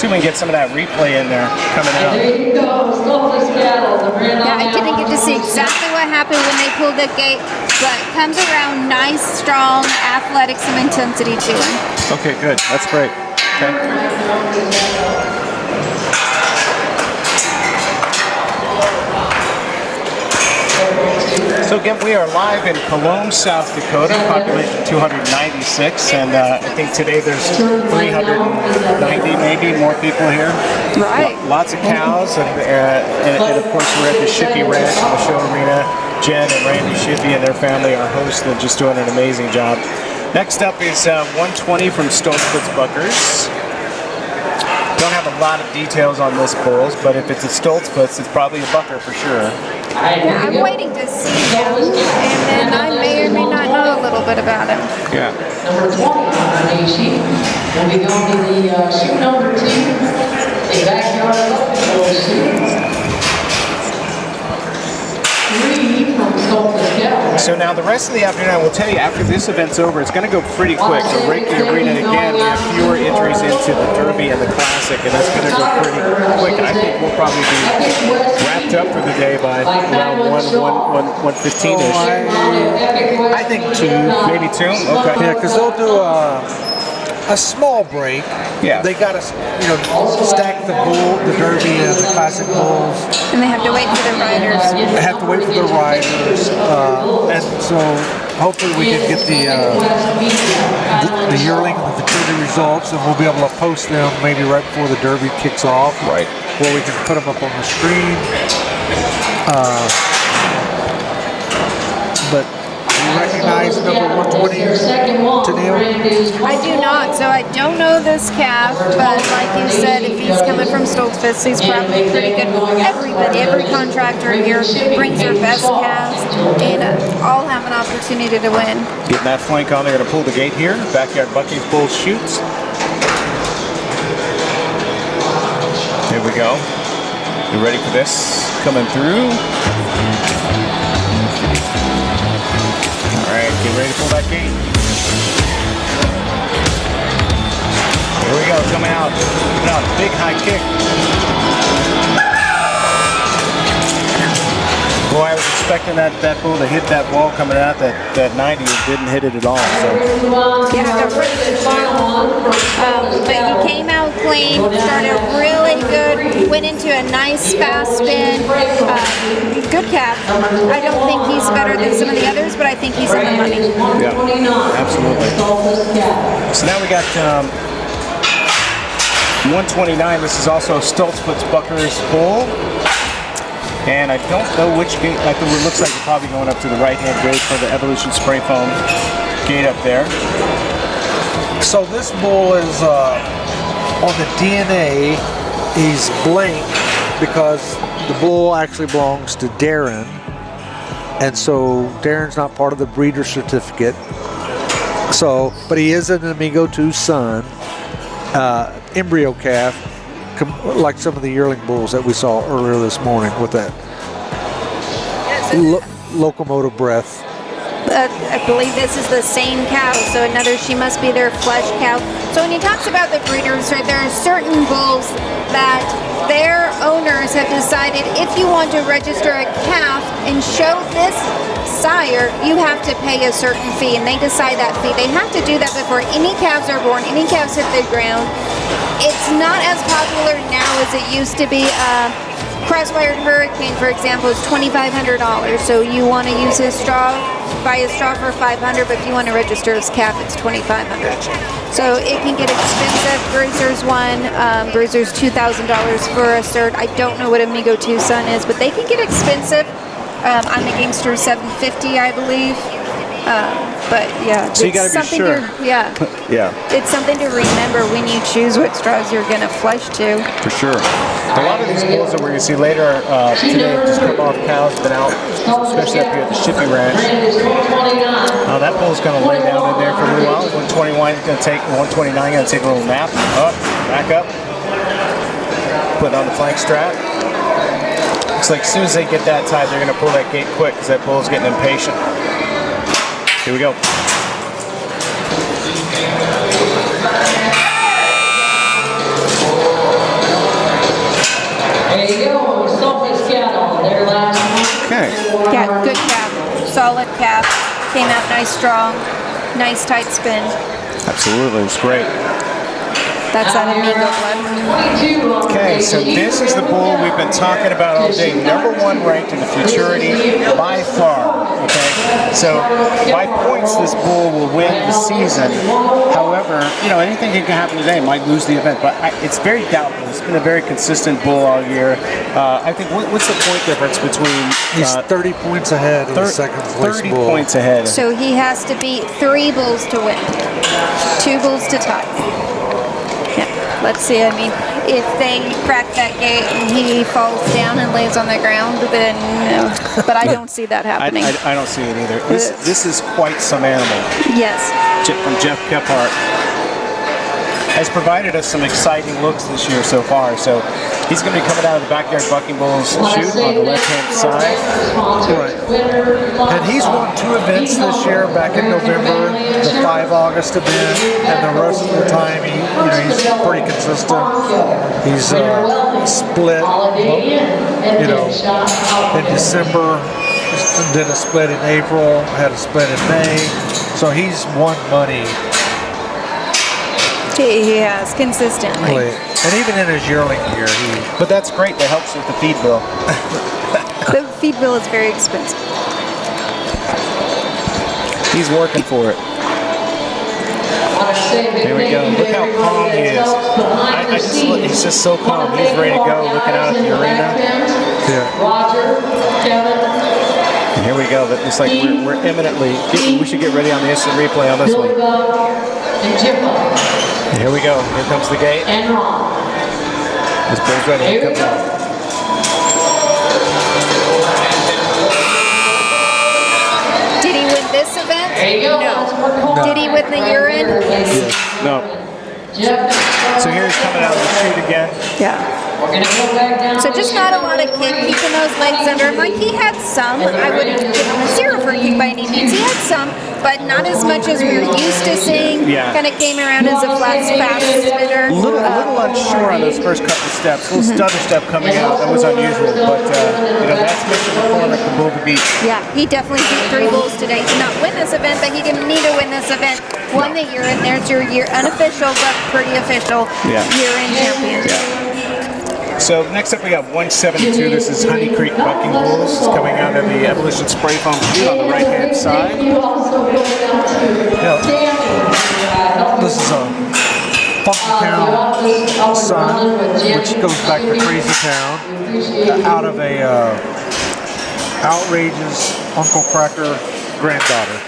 Speaker 4: see if we can get some of that replay in there coming out.
Speaker 5: There you go, Stoltz cattle, the brand
Speaker 7: Yeah, I didn't get to see exactly what happened when they pulled the gate, but comes around nice, strong, athletic, some intensity to him.
Speaker 4: Okay, good. That's great. Okay. So again, we are live in Cologne, South Dakota, population 296, and I think today there's 390 maybe more people here.
Speaker 7: Right.
Speaker 4: Lots of cows, and of course we're at the Shippey Ranch in the show arena. Jen and Randy Shippey and their family are hosts and just doing an amazing job. Next up is 120 from Stoltzfus Buckers. Don't have a lot of details on this bulls, but if it's a Stoltzfus, it's probably a bucker for sure.
Speaker 7: Yeah, I'm waiting to see him, and then I may or may not know a little bit about him.
Speaker 4: Yeah.
Speaker 5: Number 20 on the sheet. We'll be going to the shoot number 2, the backyard buffalo shoot. 3 from Stoltz cattle.
Speaker 4: So now the rest of the afternoon, I will tell you, after this event's over, it's going to go pretty quick. So right the arena again, we have fewer entries into the Derby and the Classic, and that's going to go pretty quick. And I think we'll probably be wrapped up for the day by around 1:15ish.
Speaker 6: I think 2.
Speaker 4: Maybe 2? Okay.
Speaker 6: Yeah, because they'll do a small break.
Speaker 4: Yeah.
Speaker 6: They got to, stack the Derby and the Classic bulls.
Speaker 7: And they have to wait for the riders.
Speaker 6: They have to wait for the riders, and so hopefully we can get the Yearling and the Futurity results, and we'll be able to post them maybe right before the Derby kicks off.
Speaker 4: Right.
Speaker 6: Where we can put them up on the screen. But you recognize number 120 Tennille?
Speaker 7: I do not, so I don't know this calf, but like you said, if he's coming from Stoltzfus, he's probably pretty good. Every contractor here brings their best calves, and all have an opportunity to win.
Speaker 4: Getting that flank on, they're going to pull the gate here. Backyard Bucky's Bulls shoots. Here we go. You ready for this? Coming through. All right, get ready to pull that gate. Here we go, coming out. Big high kick. Boy, I was expecting that bull to hit that wall coming out. That 90 didn't hit it at all. So.
Speaker 7: Yeah, they're pretty fun. But he came out clean, started really good, went into a nice fast spin. Good calf. I don't think he's better than some of the others, but I think he's in the money.
Speaker 4: Yeah, absolutely. So now we got 129. This is also Stoltzfus Buckers bull. And I don't know which gate. It looks like you're probably going up to the right-hand gate for the Evolution Spray Foam gate up there.
Speaker 6: So this bull is on the DNA. He's blank because the bull actually belongs to Darren, and so Darren's not part of the breeder certificate. So, but he is an Amigo 2 son, embryo calf, like some of the yearling bulls that we saw earlier this morning with that locomotive breath.
Speaker 7: I believe this is the same cow, so she must be their flesh cow. So when he talks about the breeders, right, there are certain bulls that their owners have decided if you want to register a calf and show this sire, you have to pay a certain fee, and they decide that fee. They have to do that before any calves are born, any calves hit the ground. It's not as popular now as it used to be. Crosswired Hurricane, for example, is $2,500. So you want to use his straw, buy his straw for $500, but if you want to register his calf, it's $2,500. So it can get expensive. Bruiser's one. Bruiser's $2,000 for a cert. I don't know what Amigo 2 Son is, but they can get expensive. I'm the Gangster $750, I believe. But yeah,
Speaker 4: so you got to be sure.
Speaker 7: Yeah. It's something to remember when you choose what straws you're going to flush to.
Speaker 4: For sure. A lot of these bulls that we're going to see later today just come off cows, been out, especially up here at the Shippey Ranch. That bull's going to lay down in there for a little while. 129 going to take a little nap. Up, back up. Put on the flank strap. Looks like as soon as they get that tied, they're going to pull that gate quick because that bull's getting impatient. Here we go. Okay.
Speaker 7: Yeah, good calf. Solid calf. Came out nice, strong. Nice, tight spin.
Speaker 4: Absolutely, it's great.
Speaker 7: That's that Amigo blood.
Speaker 4: Okay, so this is the bull we've been talking about all day. #1 ranked in the Futurity by far. Okay, so by points, this bull will win the season. However, anything can happen today. Might lose the event, but it's very doubtful. It's been a very consistent bull all year. I think what's the point difference between?
Speaker 6: He's 30 points ahead of the second place
Speaker 4: 30
Speaker 6: bull.
Speaker 4: points ahead.
Speaker 7: So he has to beat 3 bulls to win. 2 bulls to tie. Yeah, let's see. I mean, if they crack that gate and he falls down and lays on the ground, then no. But I don't see that happening.
Speaker 4: I don't see it either. This is quite some animal.
Speaker 7: Yes.
Speaker 4: From Jeff Kephart. Has provided us some exciting looks this year so far. So he's going to be coming out of the Backyard Bucking Bulls chute on the left-hand side.
Speaker 6: Right. And he's won 2 events this year, back in November, the 5 August event, and the rest of the time he's pretty consistent. He's split, in December, did a split in April, had a split in May. So he's won money.
Speaker 7: He has, consistently.
Speaker 6: And even in his yearling year,
Speaker 4: But that's great. That helps with the feed bill.
Speaker 7: The feed bill is very expensive.
Speaker 4: He's working for it. There we go. Look how calm he is. He's just so calm. He's ready to go, looking out at the arena.
Speaker 5: Roger, Kevin.
Speaker 4: And here we go. That looks like we're imminently. We should get ready on the instant replay on this one.
Speaker 5: And Jimbo.
Speaker 4: And here we go. Here comes the gate.
Speaker 5: And Ron.
Speaker 4: This bull's ready. Here comes out.
Speaker 7: Did he win this event?
Speaker 5: There you go.
Speaker 7: No. Did he win the urine?
Speaker 4: No. So here he's coming out of the chute again.
Speaker 7: Yeah.
Speaker 5: We're going to go back down.
Speaker 7: So just not a lot of kick, keeping those legs under him. Like he had some. I wouldn't give him a 0 for kick by any means. He had some, but not as much as we were used to seeing.
Speaker 4: Yeah.
Speaker 7: Kind of came around as a fast spinner.
Speaker 4: A little unsure on those first couple of steps. A little stutter step coming out. That was unusual. But, that's Mr. McCormick, the bull to beat.
Speaker 7: Yeah, he definitely beat 3 bulls today. Did not win this event, but he didn't need to win this event. Won the year, and there's your year unofficial but pretty official year-end champion.
Speaker 4: Yeah. So next up we got 172. This is Honey Creek Bucking Bulls. It's coming out of the Evolution Spray Foam chute on the right-hand side.
Speaker 6: this is a Funky Town son, which goes back to Crazy Town, out of a outrageous Uncle Cracker granddaughter.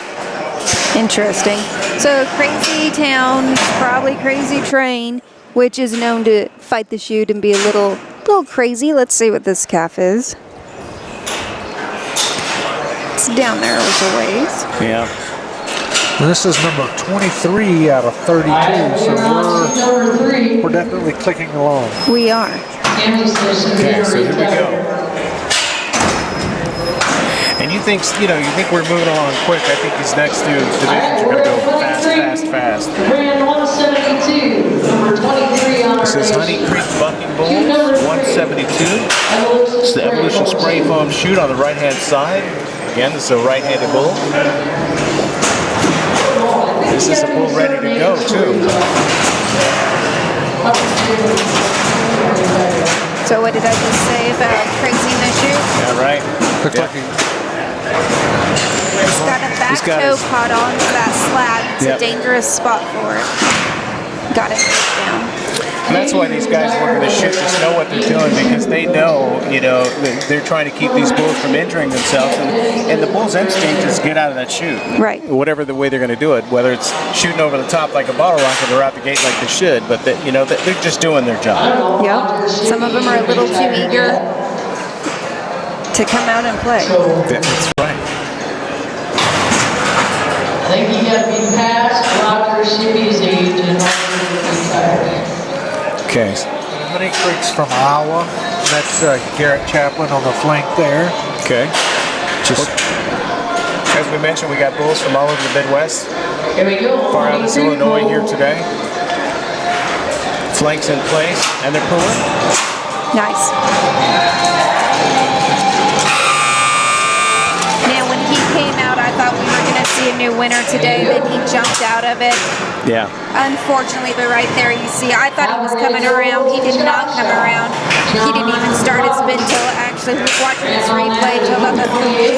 Speaker 7: Interesting. So Crazy Town, probably Crazy Train, which is known to fight the chute and be a little crazy. Let's see what this calf is. It's down there a ways.
Speaker 4: Yeah.
Speaker 6: And this is number 23 out of 32, so we're definitely clicking along.
Speaker 7: We are.
Speaker 4: Okay, so here we go. And you think we're moving along quick. I think these next two divisions are going to go fast.
Speaker 5: Brand 172, number 23 on
Speaker 4: This is Honey Creek Bucking Bulls, 172. It's the Evolution Spray Foam chute on the right-hand side. Again, this is a right-handed bull. This is a bull ready to go, too.
Speaker 7: So what did I just say about Crazy in the chute?
Speaker 4: Yeah, right.
Speaker 6: Looks like
Speaker 7: He's got a back
Speaker 4: got
Speaker 7: toe
Speaker 4: his-
Speaker 7: caught onto that slab. It's
Speaker 4: Yep.
Speaker 7: a dangerous spot for it. Got it down.
Speaker 4: And that's why these guys working the chute just know what they're doing, because they know, they're trying to keep these bulls from injuring themselves. And the bull's instinct is get out of that chute.
Speaker 7: Right.
Speaker 4: Whatever the way they're going to do it, whether it's shooting over the top like a bottle rocket or out the gate like they should, but they're just doing their job.
Speaker 7: Yep. Some of them are a little too eager to come out and play.
Speaker 4: That's right.
Speaker 5: I think he got to be past Roger Shippy's age in order to retire.
Speaker 4: Okay.
Speaker 6: Honey Creek's from Iowa. That's Garrett Chaplin on the flank there.
Speaker 4: Okay. Just as we mentioned, we got bulls from all over the Midwest.
Speaker 5: Here we go.
Speaker 4: Far out of Illinois here today. Flanks in place, and they're pulling.
Speaker 7: Nice. new winner today, then he jumped out of it.
Speaker 4: Yeah.
Speaker 7: Unfortunately, but right there you see, I thought he was coming around. He did not come around. He didn't even start his spin till actually watching this replay till about the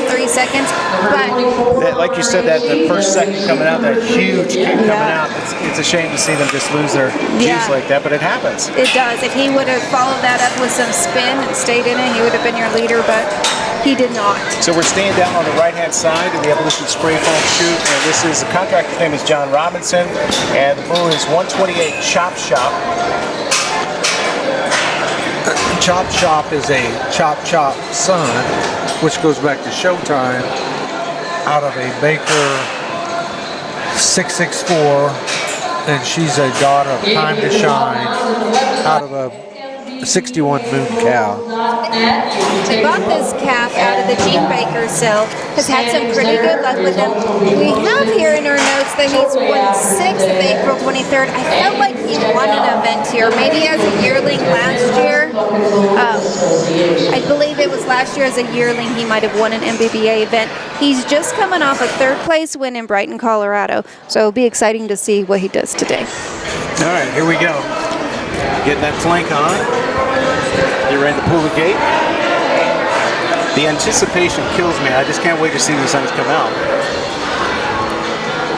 Speaker 7: 3 seconds. But
Speaker 4: Like you said, that the first second coming out, that huge kick coming out, it's a shame to see them just lose their juice like that, but it happens.
Speaker 7: it does. If he would have followed that up with some spin and stayed in it, he would have been your leader, but he did not.
Speaker 4: So we're staying down on the right-hand side of the Evolution Spray Foam Chute, and this is, the contractor's name is John Robinson, and the bull is 128 Chop Shop.
Speaker 6: Chop Shop is a Chop Chop son, which goes back to Showtime, out of a Baker 664, and she's a daughter of Time to Shine, out of a 61 Moon Cow.
Speaker 7: They bought this calf out of the Gene Baker cell, has had some pretty good luck with him. We have here in our notes that he's won 6th of April 23rd. I felt like he won an event here, maybe as a yearling last year. I believe it was last year as a yearling he might have won an MBBA event. He's just coming off a 3rd place win in Brighton, Colorado, so it'll be exciting to see what he does today.
Speaker 4: All right, here we go. Getting that flank on. You're ready to pull the gate. The anticipation kills me. I just can't wait to see these things come out.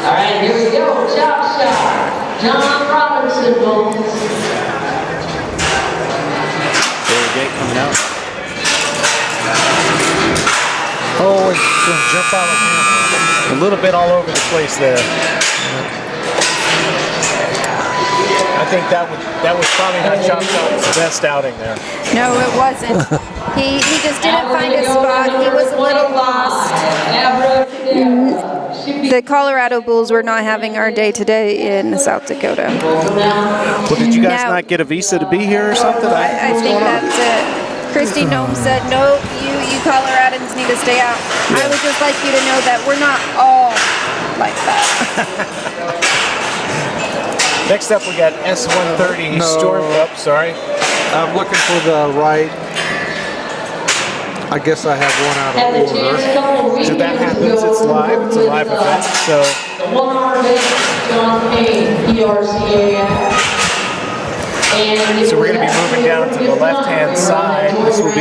Speaker 5: All right, here we go. Chop Shop. John Robinson bulls.
Speaker 4: There the gate coming out.
Speaker 6: Oh, it's going to jump out of him.
Speaker 4: A little bit all over the place there. I think that was probably not Chop Shop's best outing there.
Speaker 7: No, it wasn't. He just didn't find his spot. He was a little lost. The Colorado Bulls were not having our day today in South Dakota.
Speaker 4: Well, did you guys not get a visa to be here or something?
Speaker 7: I think that's it. Christy Nome said, no, you Coloradans need to stay out. I would just like you to know that we're not all like that.
Speaker 4: Next up, we got S130 Storm Cup. Sorry.
Speaker 6: I'm looking for the right. I guess I have one out of order.
Speaker 4: So that happens. It's live. It's a live event. So.
Speaker 5: The 1 hour event, John Payne, PRCAF.
Speaker 4: So we're going to be moving down to the left-hand side. This will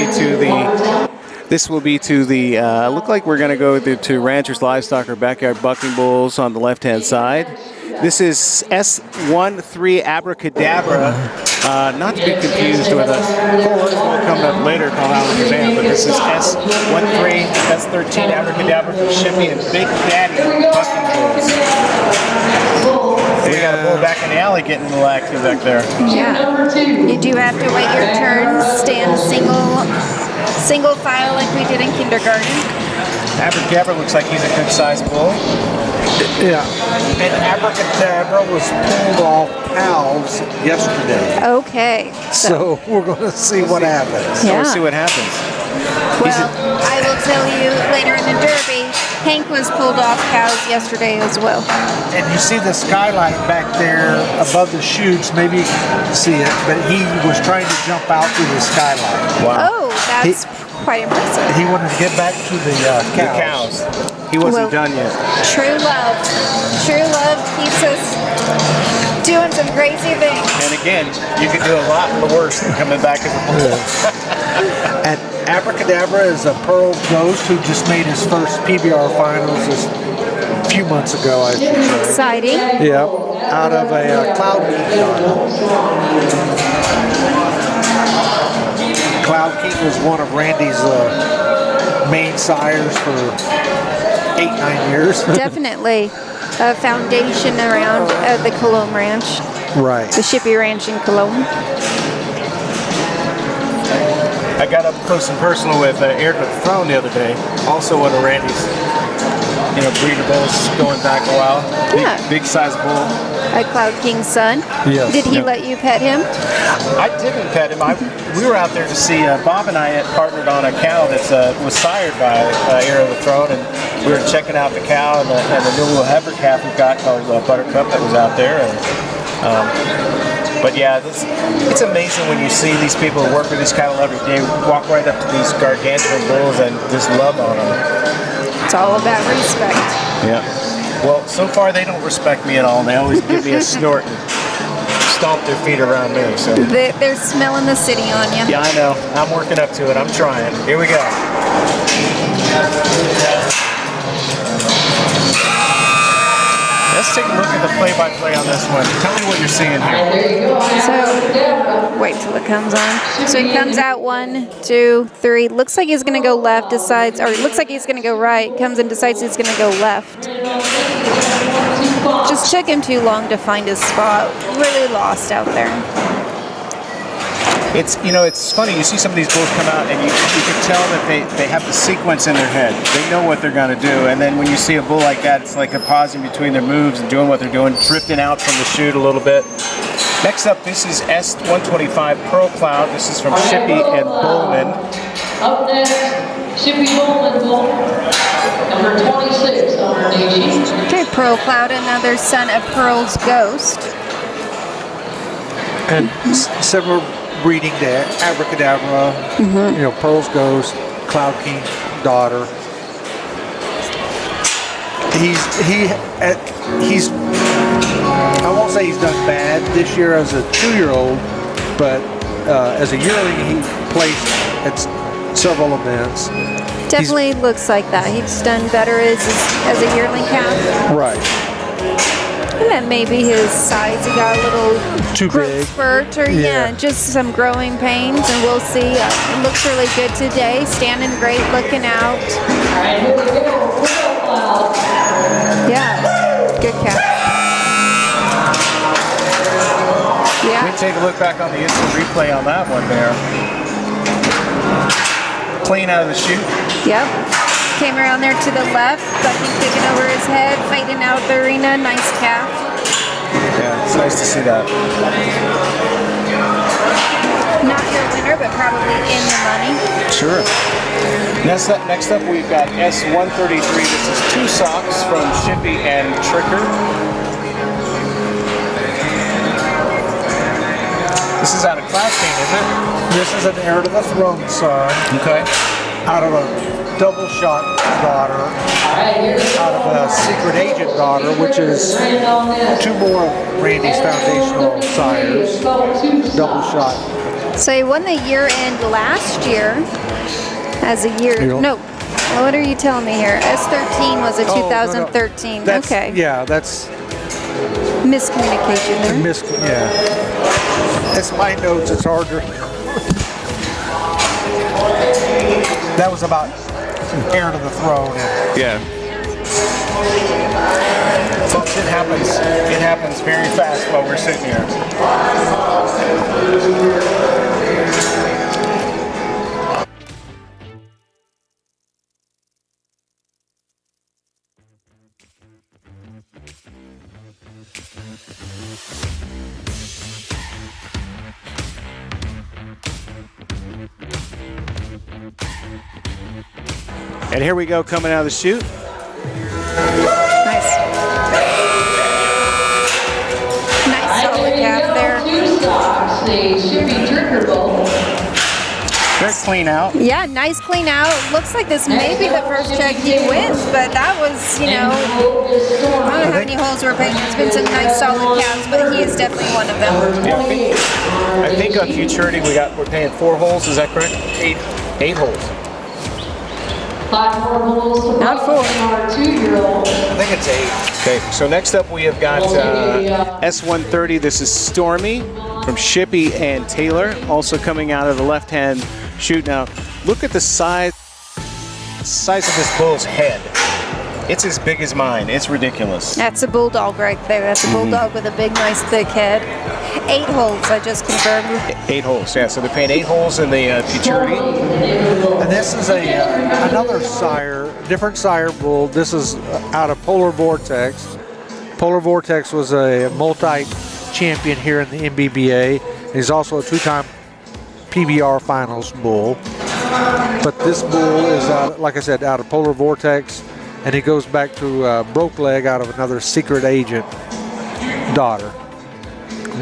Speaker 4: be to the. Look like we're going to go to Ranchers Livestock or Backyard Bucking Bulls on the left-hand side. This is S13 Abracadabra, not to be confused with a whole other one coming up later called Alakazam, but this is S13, S13 Abracadabra from Shippy and Big Daddy Bucking Bulls. We got a bull back in the alley getting a little active back there.
Speaker 7: Yeah. You do have to wait your turn, stand single file like we did in kindergarten.
Speaker 4: Abracadabra looks like he's a good sized bull.
Speaker 6: Yeah, and Abracadabra was pulled off cows yesterday.
Speaker 7: Okay.
Speaker 6: So we're going to see what happens.
Speaker 7: Yeah.
Speaker 4: We'll see what happens.
Speaker 7: Well, I will tell you later in the Derby, Hank was pulled off cows yesterday as well.
Speaker 6: And you see the skylight back there above the chutes. Maybe you can see it, but he was trying to jump out through the skylight.
Speaker 4: Wow.
Speaker 7: Oh, that's quite impressive.
Speaker 6: He wanted to get back to the cows.
Speaker 4: He wasn't done yet.
Speaker 7: True love. True love keeps us doing some crazy things.
Speaker 4: And again, you can do a lot worse than coming back as a bull.
Speaker 6: And Abracadabra is a Pearl Ghost who just made his first PBR finals a few months ago, I should say.
Speaker 7: Exciting.
Speaker 6: Yeah, out of a Cloud King. Cloud King was one of Randy's main sires for 8-9 years.
Speaker 7: Definitely a foundation around the Cologne Ranch.
Speaker 6: Right.
Speaker 7: The Shippy Ranch in Cologne.
Speaker 4: I got up close and personal with Aired with the Throne the other day. Also one of Randy's, breeder bulls going back a while. Big size bull.
Speaker 7: A Cloud King's son.
Speaker 6: Yes.
Speaker 7: Did he let you pet him?
Speaker 4: I didn't pet him. We were out there to see. Bob and I had partnered on a cow that was sired by Aired with the Throne, and we were checking out the cow and the new little heifer calf we got called Buttercup that was out there. But yeah, it's amazing when you see these people who work with these cattle every day walk right up to these gargantuan bulls and just love on them.
Speaker 7: It's all about respect.
Speaker 4: Yeah. Well, so far they don't respect me at all. They always give me a snort and stomp their feet around me. So
Speaker 7: They're smelling the city on you.
Speaker 4: yeah, I know. I'm working up to it. I'm trying. Here we go. Let's take a look at the play-by-play on this one. Tell me what you're seeing here.
Speaker 7: So, wait till it comes on. So he comes out 1, 2, 3. Looks like he's going to go left, decides, or looks like he's going to go right. Comes and decides he's going to go left. Just took him too long to find his spot. Really lost out there.
Speaker 4: It's, you know, it's funny. You see some of these bulls come out, and you can tell that they have the sequence in their head. They know what they're going to do. And then when you see a bull like that, it's like they're pausing between their moves and doing what they're doing, drifting out from the chute a little bit. Next up, this is S125 Pearl Cloud. This is from Shippey and Bowman.
Speaker 5: Up next, Shippey Bowman bull, number 26 on our nation.
Speaker 7: Okay, Pearl Cloud, another son of Pearl's Ghost.
Speaker 6: And several breeding to Abracadabra, you know, Pearl's Ghost, Cloud King daughter. He's I won't say he's done bad this year as a 2-year-old, but as a yearling he placed at several events.
Speaker 7: Definitely looks like that. He's done better as a yearling calf.
Speaker 6: Right.
Speaker 7: And then maybe his size, he got a little
Speaker 6: Too
Speaker 7: growth
Speaker 6: big.
Speaker 7: spurt, or yeah, just some growing pains, and we'll see. It looks really good today. Standing great, looking out.
Speaker 5: All right, here we go. Pearl Cloud.
Speaker 7: Yeah, good calf.
Speaker 4: Let me
Speaker 7: Yeah,
Speaker 4: take a look back on the instant replay on that one there. Clean out of the chute.
Speaker 7: yep. Came around there to the left, Bucky kicking over his head, fighting out the arena. Nice calf.
Speaker 4: Yeah, it's nice to see that.
Speaker 7: Not your winner, but probably in the money.
Speaker 4: Sure. Next up we've got S133. This is 2 socks from Shippey and Tricker. This is out of Class King, isn't it?
Speaker 6: This is an heir to the throne son.
Speaker 4: Okay.
Speaker 6: Out of a double shot daughter, out of a secret agent daughter, which is 2 more of Randy's foundational sires. Double shot.
Speaker 7: So he won the year end last year as a year.
Speaker 6: Yearling.
Speaker 7: No, what are you telling me here? S13 was a
Speaker 6: Oh, no, no.
Speaker 7: 2013.
Speaker 6: That's,
Speaker 7: Okay.
Speaker 6: Yeah, that's
Speaker 7: Miscommunication there.
Speaker 6: yeah. It's my notes, it's harder. That was about heir to the throne.
Speaker 4: Yeah. Folks, it happens. It happens very fast while we're sitting here. And here we go, coming out of the chute.
Speaker 7: Nice. Nice solid calf there.
Speaker 5: 2 stocks, the Shippey Tricker bull.
Speaker 4: Very clean out.
Speaker 7: Yeah, nice clean out. Looks like this may be the first check he wins, but that was, you know, I don't know how many holes we're playing. There's been some nice solid calves, but he is definitely one of them.
Speaker 4: I think on Futurity we're paying 4 holes. Is that correct? 8 holes.
Speaker 5: 5 more bulls to
Speaker 7: Not
Speaker 5: buck
Speaker 7: 4.
Speaker 5: from our 2-year-old.
Speaker 6: I think it's 8.
Speaker 4: Okay, so next up we have got S130. This is Stormy from Shippey and Taylor, also coming out of the left-hand chute. Now, look at the size of this bull's head. It's as big as mine. It's ridiculous.
Speaker 7: That's a bulldog right there. That's a bulldog with a big, nice, thick head. 8 holes, I just confirmed.
Speaker 4: 8 holes, yeah. So they're paying 8 holes in the Futurity.
Speaker 6: And this is another sire, different sire bull. This is out of Polar Vortex. Polar Vortex was a multi-champion here in the MBBA. He's also a 2-time PBR Finals bull. But this bull is, like I said, out of Polar Vortex, and he goes back to Broke Leg out of another secret agent daughter.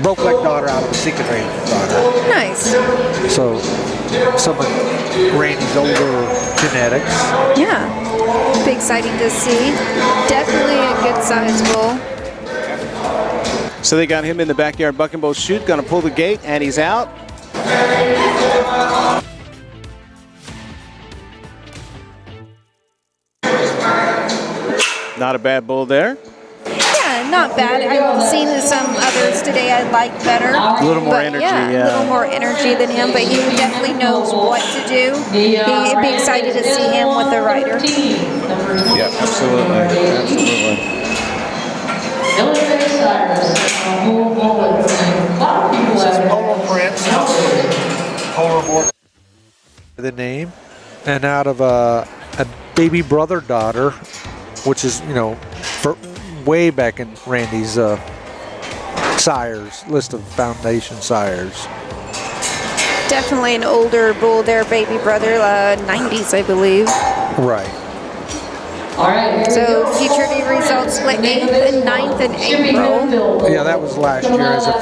Speaker 6: Broke Leg daughter out of a secret agent daughter.
Speaker 7: Nice.
Speaker 6: So some of Randy's older genetics.
Speaker 7: Yeah. Big exciting to see. Definitely a good size bull.
Speaker 4: So they got him in the backyard bucking bull chute, gonna pull the gate, and he's out. Not a bad bull there.
Speaker 7: Yeah, not bad. I've seen some others today I like better.
Speaker 4: A little more energy,
Speaker 7: yeah. A little more energy than him, but he definitely knows what to do. He'd be excited to see him with the rider.
Speaker 4: Yeah, absolutely. Absolutely.
Speaker 6: This is Polo Prince. Polo Board. The name, and out of a baby brother-daughter, which is, you know, for way back in Randy's sires, list of foundation sires.
Speaker 7: Definitely an older bull there, baby brother, 90s, I believe.
Speaker 6: Right.
Speaker 5: All right.
Speaker 7: So Futurity results split 8th and 9th in April.
Speaker 6: Yeah, that was last year as a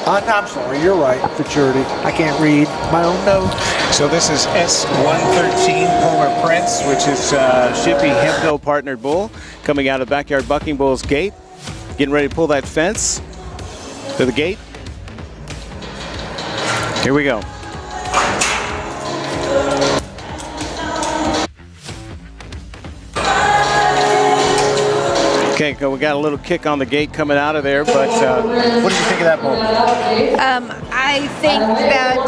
Speaker 6: I'm sorry, you're right, Futurity. I can't read my own notes.
Speaker 4: So this is S113 Polar Prince, which is Shippy Hemphill partnered bull, coming out of Backyard Bucking Bull's gate, getting ready to pull that fence to the gate. Here we go. Okay, we got a little kick on the gate coming out of there, but what did you think of that bull?
Speaker 7: I think that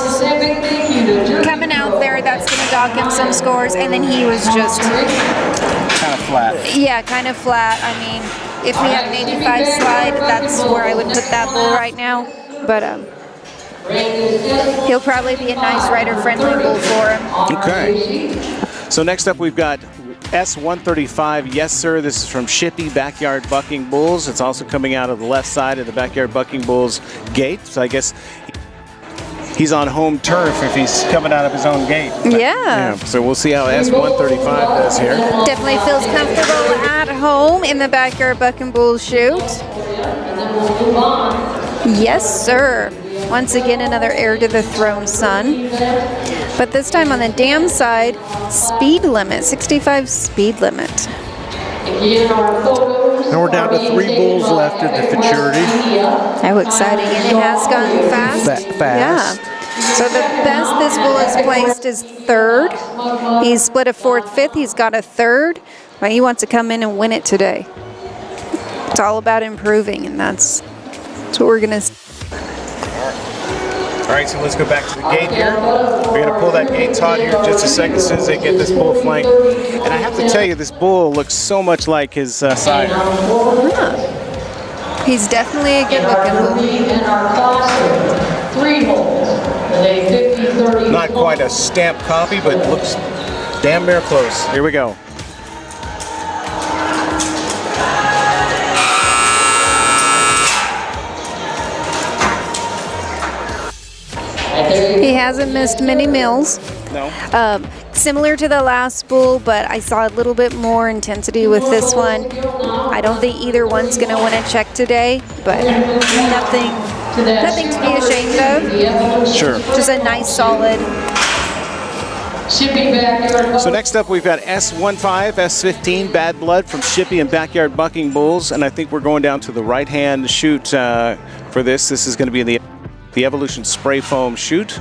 Speaker 7: coming out there, that's going to dock him some scores, and then he was just
Speaker 4: Kind of flat.
Speaker 7: yeah, kind of flat. I mean, if we had an 85 slide, that's where I would put that bull right now. But he'll probably be a nice rider-friendly bull for him.
Speaker 4: Okay. So next up, we've got S135, yes sir, this is from Shippy Backyard Bucking Bulls. It's also coming out of the left side of the Backyard Bucking Bulls gate, so I guess he's on home turf if he's coming out of his own gate.
Speaker 7: Yeah.
Speaker 4: So we'll see how S135 does here.
Speaker 7: Definitely feels comfortable at home in the Backyard Bucking Bulls chute. Yes, sir. Once again, another heir to the throne son. But this time on the dam side, speed limit, 65 speed limit.
Speaker 6: Now we're down to 3 bulls left in the Futurity.
Speaker 7: How exciting, and it has gone fast.
Speaker 6: Fast.
Speaker 7: Yeah. So the best this bull has placed is 3rd. He's split a 4th, 5th. He's got a 3rd. But he wants to come in and win it today. It's all about improving, and that's what we're going to.
Speaker 4: All right, so let's go back to the gate here. We're going to pull that gate taut here in just a second as soon as they get this bull flanked. And I have to tell you, this bull looks so much like his sire.
Speaker 7: Yeah. He's definitely a good-looking bull.
Speaker 5: In our class, 3 holes. Today, 50-30.
Speaker 4: Not quite a stamped copy, but looks damn near close. Here we go.
Speaker 7: He hasn't missed many mills.
Speaker 4: No.
Speaker 7: Similar to the last bull, but I saw a little bit more intensity with this one. I don't think either one's going to win a check today, but nothing to be ashamed of.
Speaker 4: Sure.
Speaker 7: Just a nice, solid.
Speaker 4: So next up, we've got S15, S15, Bad Blood from Shippy and Backyard Bucking Bulls, and I think we're going down to the right-hand chute for this. This is going to be the Evolution Spray Foam chute.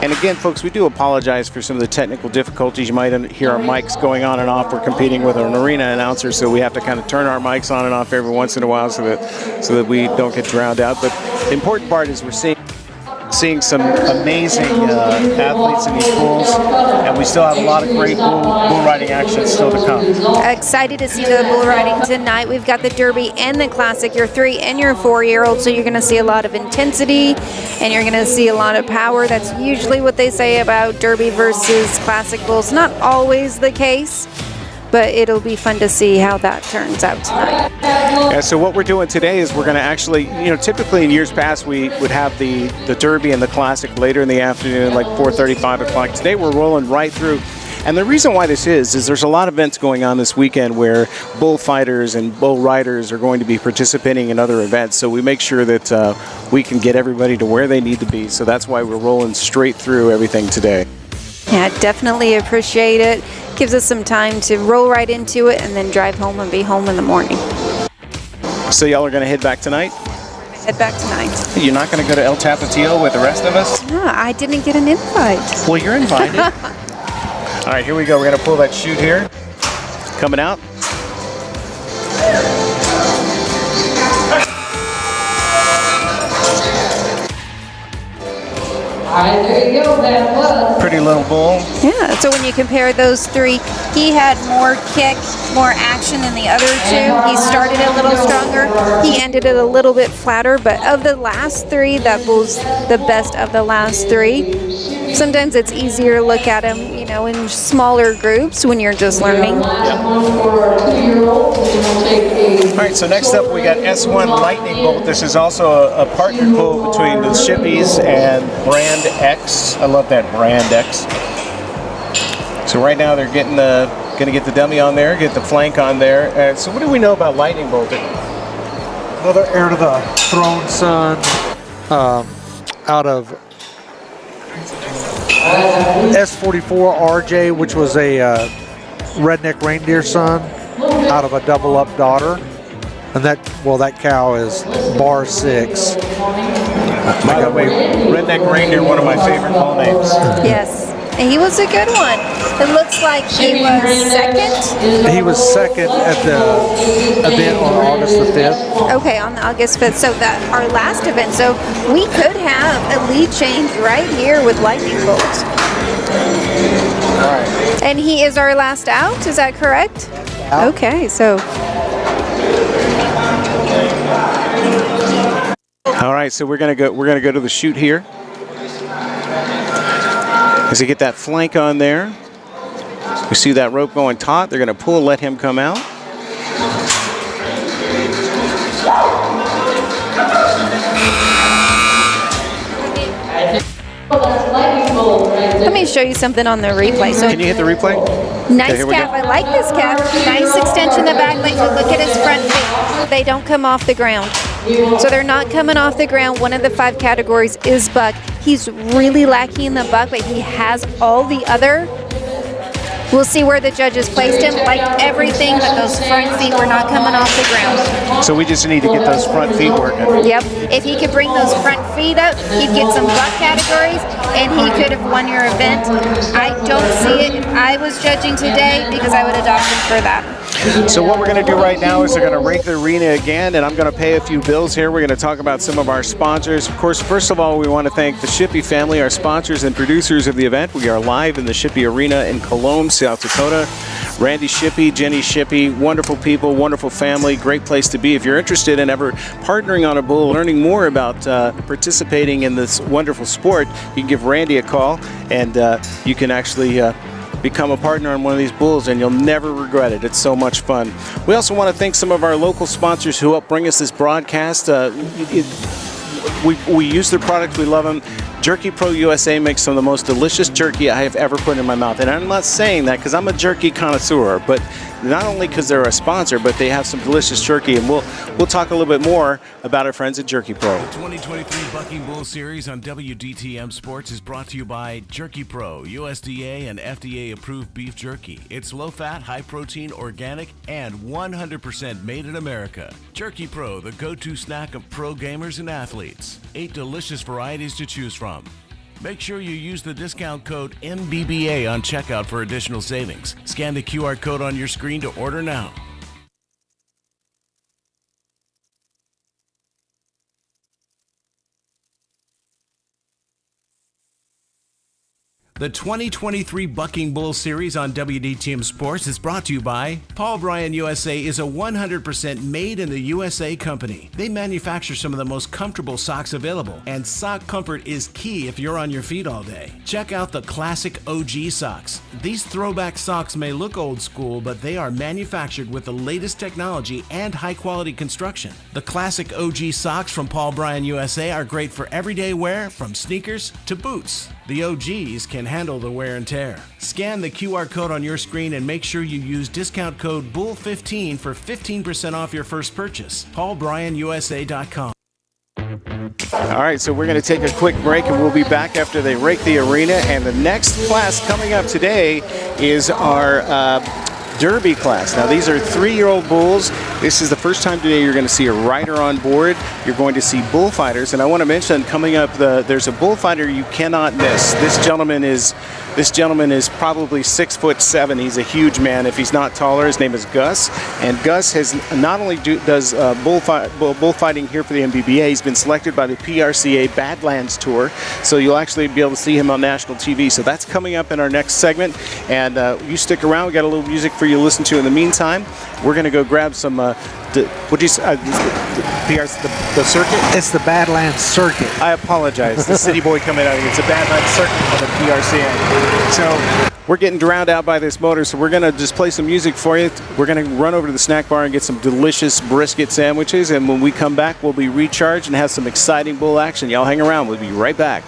Speaker 4: And again, folks, we do apologize for some of the technical difficulties. You might hear our mics going on and off. We're competing with an arena announcer, so we have to kind of turn our mics on and off every once in a while so that we don't get drowned out. But the important part is we're seeing some amazing athletes in these bulls, and we still have a lot of great bull riding action still to come.
Speaker 7: Excited to see the bull riding tonight. We've got the Derby and the Classic, your 3 and your 4-year-old, so you're going to see a lot of intensity, and you're going to see a lot of power. That's usually what they say about Derby versus Classic bulls. Not always the case, but it'll be fun to see how that turns out tonight.
Speaker 4: Yeah, so what we're doing today is we're going to actually, typically in years past we would have the Derby and the Classic later in the afternoon, like 4:30, 5 o'clock. Today we're rolling right through. And the reason why this is there's a lot of events going on this weekend where bullfighters and bull riders are going to be participating in other events. So we make sure that we can get everybody to where they need to be. So that's why we're rolling straight through everything today.
Speaker 7: Yeah, definitely appreciate it. Gives us some time to roll right into it and then drive home and be home in the morning.
Speaker 4: So y'all are going to head back tonight?
Speaker 7: Head back tonight.
Speaker 4: You're not going to go to El Tapatio with the rest of us?
Speaker 7: No, I didn't get an invite.
Speaker 4: Well, you're invited. All right, here we go. We're going to pull that chute here. Coming out.
Speaker 5: All right, there you go, bad blood.
Speaker 4: Pretty little bull.
Speaker 7: Yeah, so when you compare those three, he had more kick, more action than the other two. He started a little stronger. He ended it a little bit flatter, but of the last three, that bull's the best of the last three. Sometimes it's easier to look at him, you know, in smaller groups when you're just learning.
Speaker 5: All
Speaker 4: All right, so next up we got S1 Lightning Bolt. This is also a partner pull between the Shippies and Brand X. I love that Brand X. So right now they're getting going to get the dummy on there, get the flank on there. So what do we know about Lightning Bolt?
Speaker 6: Another heir to the throne son, out of S44 RJ, which was a redneck reindeer son, out of a double-up daughter. And that cow is bar 6.
Speaker 4: By the way, Redneck Reindeer, one of my favorite bull names.
Speaker 7: Yes, and he was a good one. It looks like he was second.
Speaker 6: He was second at the event on August the 5th.
Speaker 7: Okay, on August 5th. So that our last event. So we could have a lead change right here with Lightning Bolt.
Speaker 4: All right.
Speaker 7: And he is our last out. Is that correct?
Speaker 6: Out.
Speaker 7: Okay, so.
Speaker 4: All right, so we're gonna go to the chute here. As they get that flank on there, we see that rope going taut. They're gonna pull, let him come out.
Speaker 7: Let me show you something on the replay. So
Speaker 4: Can you hit the replay?
Speaker 7: nice
Speaker 4: Okay, here we
Speaker 7: calf.
Speaker 4: go.
Speaker 7: I like this calf. Nice extension in the back leg. So look at his front feet. They don't come off the ground. So they're not coming off the ground. One of the 5 categories is buck. He's really lacking in the buck, but he has all the other. We'll see where the judges placed him. Like everything, but those front feet were not coming off the ground.
Speaker 4: So we just need to get those front feet working.
Speaker 7: Yep. If he could bring those front feet up, he'd get some buck categories, and he could have won your event. I don't see it if I was judging today, because I would adopt him for that.
Speaker 4: So what we're going to do right now is they're going to rake the arena again, and I'm going to pay a few bills here. We're going to talk about some of our sponsors. Of course, first of all, we want to thank the Shippey family, our sponsors and producers of the event. We are live in the Shippey Arena in Cologne, South Dakota. Randy Shippey, Jenny Shippey, wonderful people, wonderful family, great place to be. If you're interested in ever partnering on a bull, learning more about participating in this wonderful sport, you can give Randy a call, and you can actually become a partner on one of these bulls, and you'll never regret it. It's so much fun. We also want to thank some of our local sponsors who help bring us this broadcast. We use their products. We love them. Jerky Pro USA makes some of the most delicious jerky I have ever put in my mouth. And I'm not saying that because I'm a jerky connoisseur, but not only because they're a sponsor, but they have some delicious jerky. And we'll talk a little bit more about our friends at Jerky Pro.
Speaker 3: The 2023 Bucking Bull Series on WDTM Sports is brought to you by Jerky Pro, USDA and FDA approved beef jerky. It's low fat, high protein, organic, and 100% made in America. Jerky Pro, the go-to snack of pro gamers and athletes. 8 delicious varieties to choose from. Make sure you use the discount code MBBA on checkout for additional savings. Scan the QR code on your screen to order now. The 2023 Bucking Bull Series on WDTM Sports is brought to you by Paul Bryan USA is a 100% made in the USA company. They manufacture some of the most comfortable socks available, and sock comfort is key if you're on your feet all day. Check out the classic OG socks. These throwback socks may look old school, but they are manufactured with the latest technology and high quality construction. The classic OG socks from Paul Bryan USA are great for everyday wear, from sneakers to boots. The OGs can handle the wear and tear. Scan the QR code on your screen and make sure you use discount code BULL15 for 15% off your first purchase. PaulBryanUSA.com.
Speaker 4: All All right, so we're going to take a quick break, and we'll be back after they rake the arena. And the next class coming up today is our Derby class. Now, these are 3-year-old bulls. This is the first time today you're going to see a rider on board. You're going to see bullfighters, and I want to mention coming up, there's a bullfighter you cannot miss. This gentleman is probably 6'7". He's a huge man. If he's not taller, his name is Gus. And Gus has not only does bullfighting here for the MBBA. He's been selected by the PRCA Badlands Tour, so you'll actually be able to see him on national TV. So that's coming up in our next segment. And you stick around. We got a little music for you to listen to in the meantime. We're going to go grab some. What'd you say? The circuit?
Speaker 6: It's the Badlands Circuit.
Speaker 4: I apologize. The city boy coming out here. It's a Badlands Circuit on the PRCA. So we're getting drowned out by this motor, so we're going to just play some music for you. We're going to run over to the snack bar and get some delicious brisket sandwiches, and when we come back, we'll be recharged and have some exciting bull action. Y'all hang around. We'll be right back.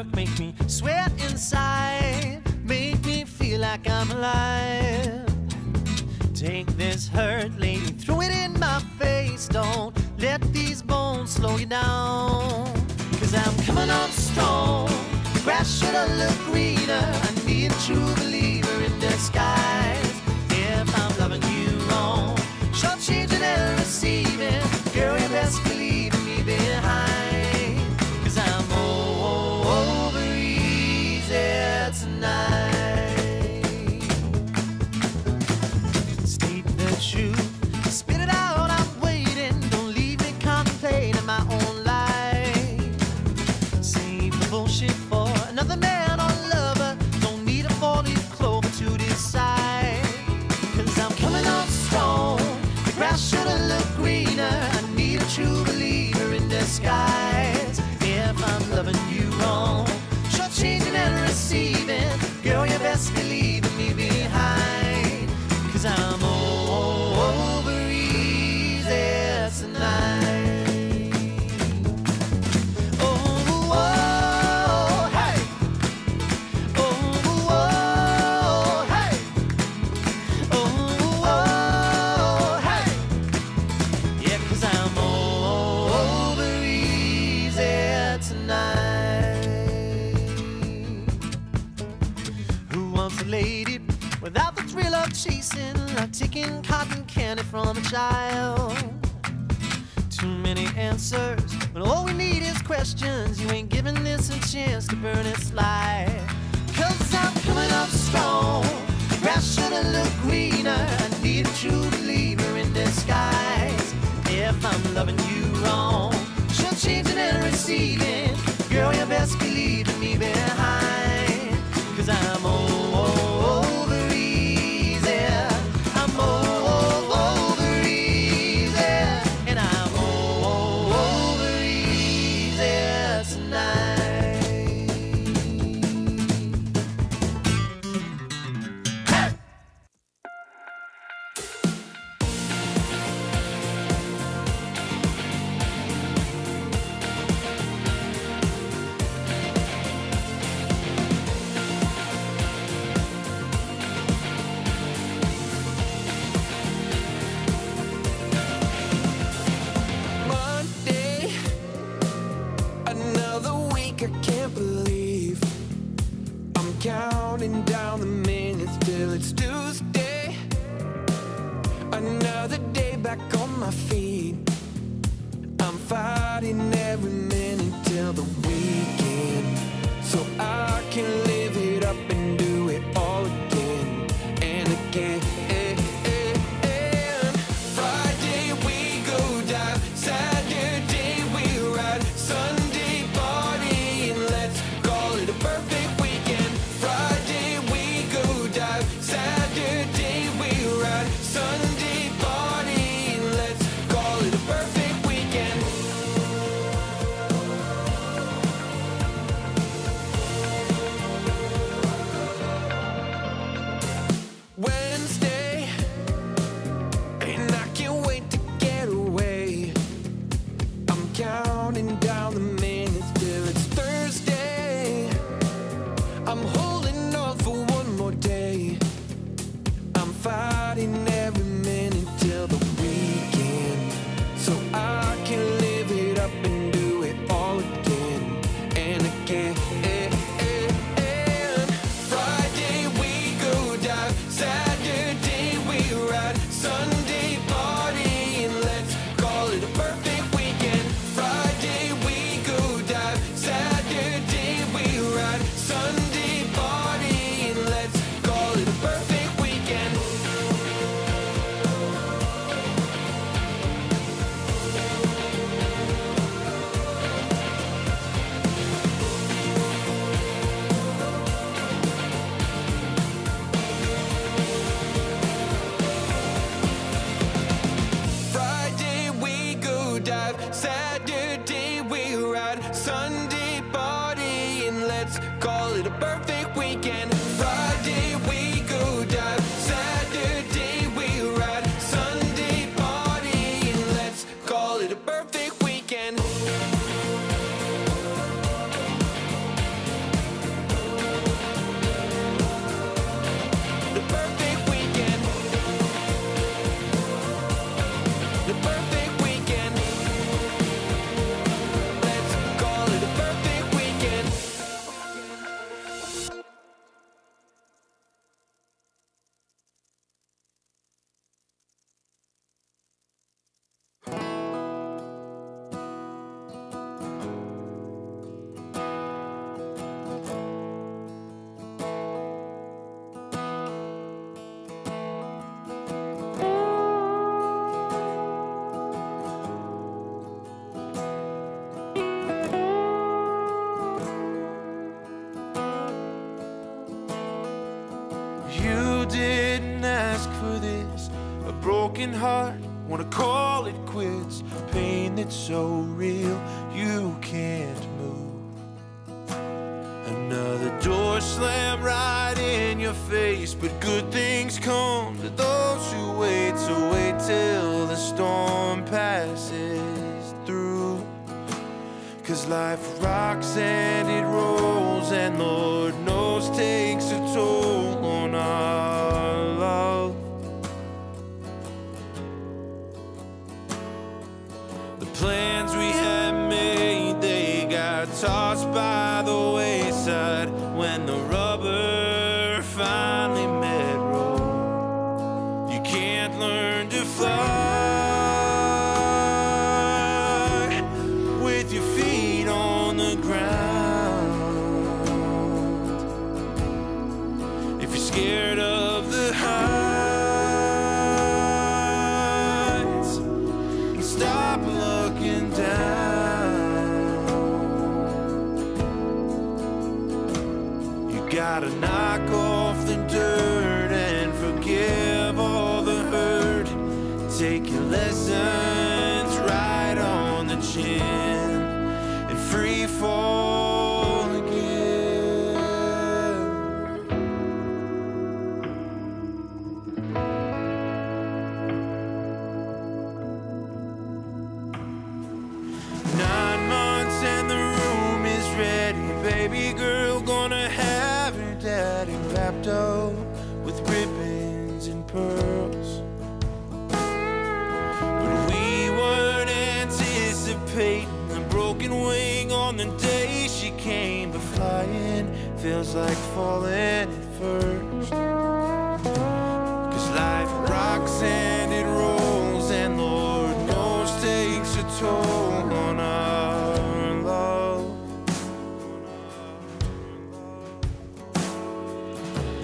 Speaker 1: work, make me sweat inside, make me feel like I'm alive. Take this hurt, lady, throw it in my face. Don't let these bones slow you down. 'Cause I'm coming on strong. The grass should have looked greener. I need a true believer in disguise. If I'm loving you wrong, short-changing and receiving, girl, you best believe me behind. 'Cause I'm over easy tonight. State the truth, spit it out, I'm waiting. Don't leave me contemplating my own life. Save the bullshit for another man or lover. Don't need a 4-leaf clover to decide. 'Cause I'm coming on strong. The grass should have looked greener. I need a true believer in disguise. If I'm loving you wrong, short-changing and receiving, girl, you best believe me behind. 'Cause I'm over easy tonight. Oh, oh, hey. Oh, oh, hey. Oh, oh, hey. Yeah, 'cause I'm over easy tonight. Who wants a lady without the thrill of chasing, like taking cotton candy from a child? Too many answers when all we need is questions. You ain't giving this a chance to burn its light. 'Cause I'm coming up strong. The grass should have looked greener. I need a true believer in disguise. If I'm loving you wrong, short-changing and receiving, girl, you best believe me behind. 'Cause I'm over easy. I'm over easy. And I'm over easy tonight. didn't ask for this. A broken heart, wanna call it quits. Pain that's so real, you can't move. Another door slammed right in your face. But good things come to those who wait. So wait till the storm passes through. 'Cause life rocks and it rolls, and Lord knows takes a toll on our love. The plans we had made, they got tossed by the wayside when the rubber finally met road. You can't learn to fly with your feet on the ground. If you're scared of the heights, stop looking down. You gotta knock off the dirt and forgive all the hurt. Take your lessons right on the chin and free fall again. Nine months and the room is ready. Baby girl gonna have her daddy wrapped up with ribbons and pearls. But we weren't anticipating a broken wing on the day she came. But flying feels like falling at first. 'Cause life rocks and it rolls, and Lord knows takes a toll on our love.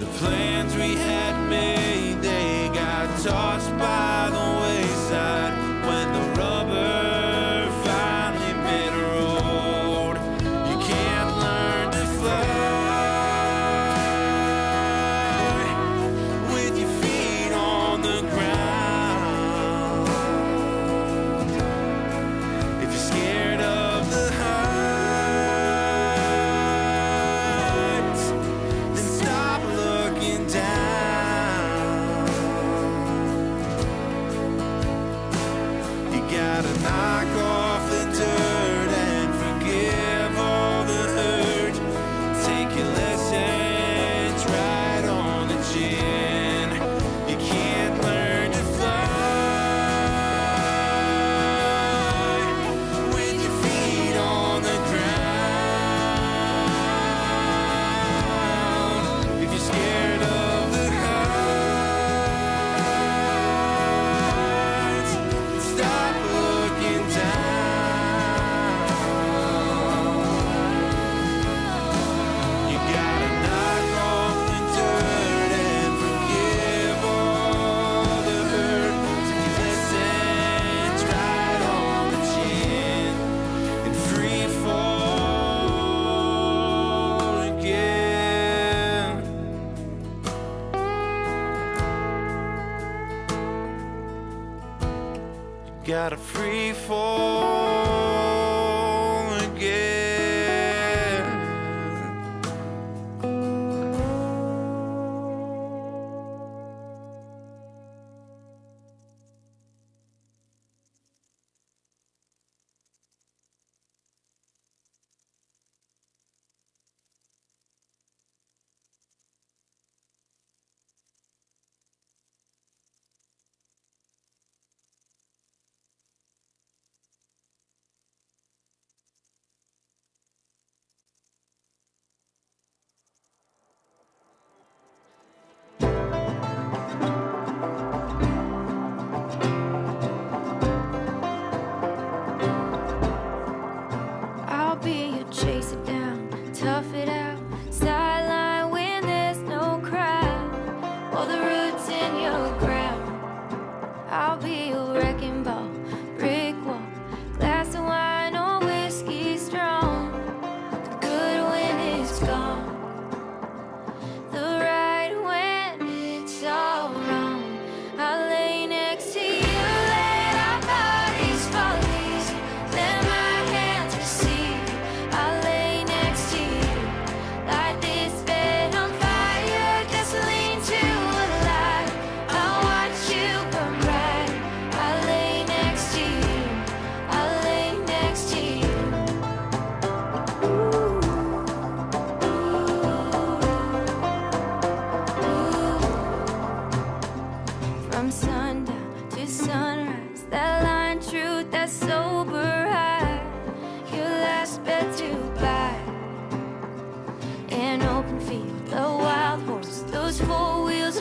Speaker 1: The plans we had made, they got tossed by the wayside when the rubber finally met road. You can't learn to fly with your feet on the ground. If you're scared of the heights, then stop looking down. You gotta knock off the dirt and forgive all the hurt. Take your lessons right on the chin. You can't learn to fly with your feet on the ground. If you're scared of the heights, stop looking down. You gotta knock off the dirt and forgive all the hurt. Take your lessons right on the chin and free fall again. You gotta free fall again.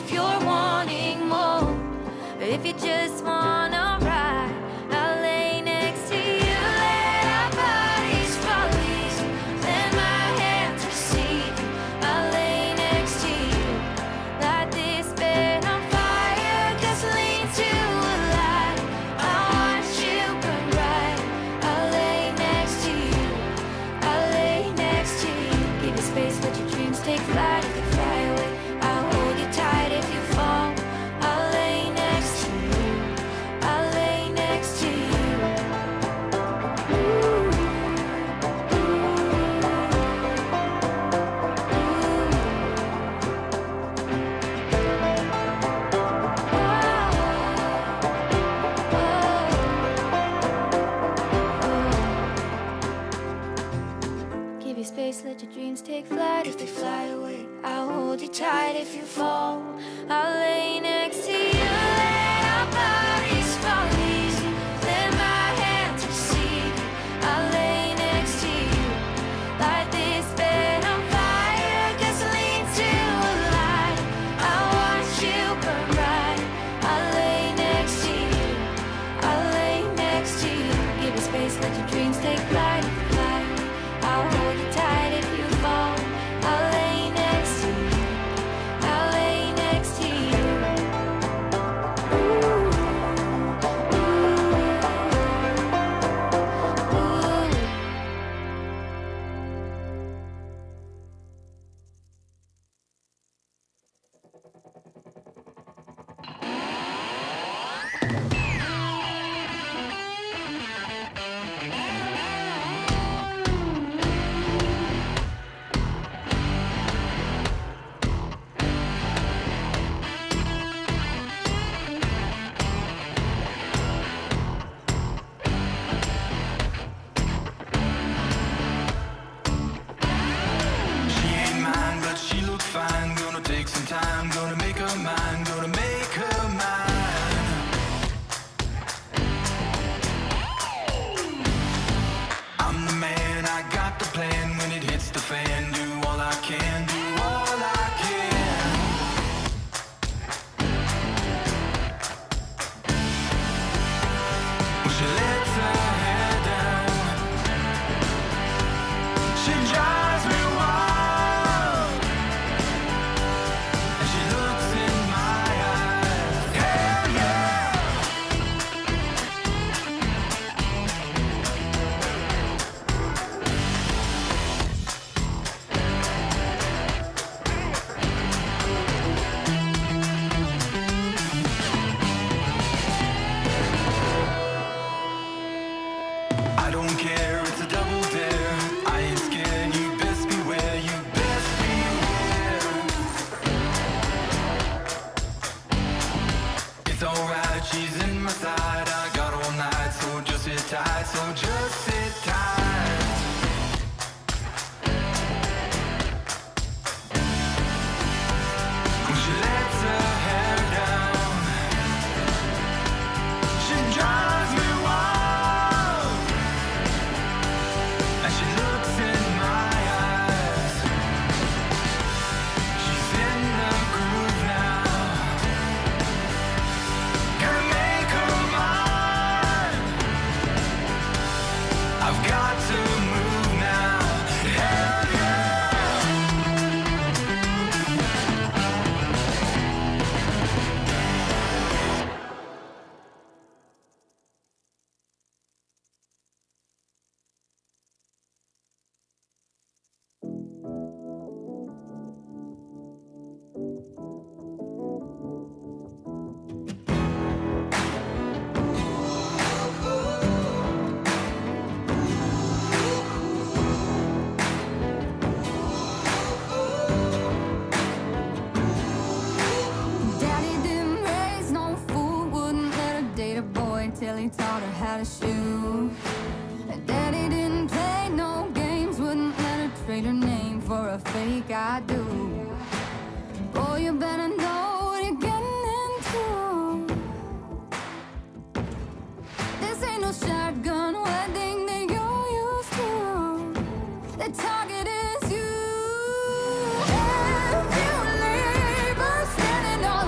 Speaker 2: if you're wanting more, or if you just wanna ride, I'll lay next to you. Let our bodies fall easy, let my hands receive you. I'll lay next to you, light this bed on fire, gasoline to a light. I watch you burn bright. I'll lay next to you, I'll lay next to you. Give you space, let your dreams take flight. If you fly away, I'll hold you tight. If you fall, I'll lay next to you, I'll lay next to you. Give you space, let your dreams take flight. If they fly away, I'll hold you tight. If you fall, I'll lay next to you. Let our bodies fall easy, let my hands receive you. I'll lay next to you, light this bed on fire, gasoline to a light. I'll watch you burn bright. I'll lay next to you, I'll lay next to you. Give you space, let your dreams take flight. If you fly away, I'll hold you tight. If you fall, I'll lay next to you, I'll lay next to you.
Speaker 9: She ain't mine, but she looks fine. Gonna take some time, gonna make her mine, gonna make her mine. I'm the man, I got the plan. When it hits the fan, do all I can, do all I can. When she lets her hair down, she drives me wild, and she looks in my eyes. Hell yeah! I don't care, it's a double dare. I ain't scared, you best beware, you best beware. It's alright, she's in my side. I got all night, so just sit tight, so just sit tight. When she lets her hair down, she drives me wild, and she looks in my eyes. She's in the groove now, gonna make her mine. I've got to move now. Hell yeah!
Speaker 2: Daddy didn't raise no fool, wouldn't let her date a boy till he taught her how to shoot. And Daddy didn't play no games, wouldn't let her trade her name for a fake I do. Boy, you better know what you're getting into. This ain't no shotgun wedding that you're used to. The target is you. If you leave, I'm standing all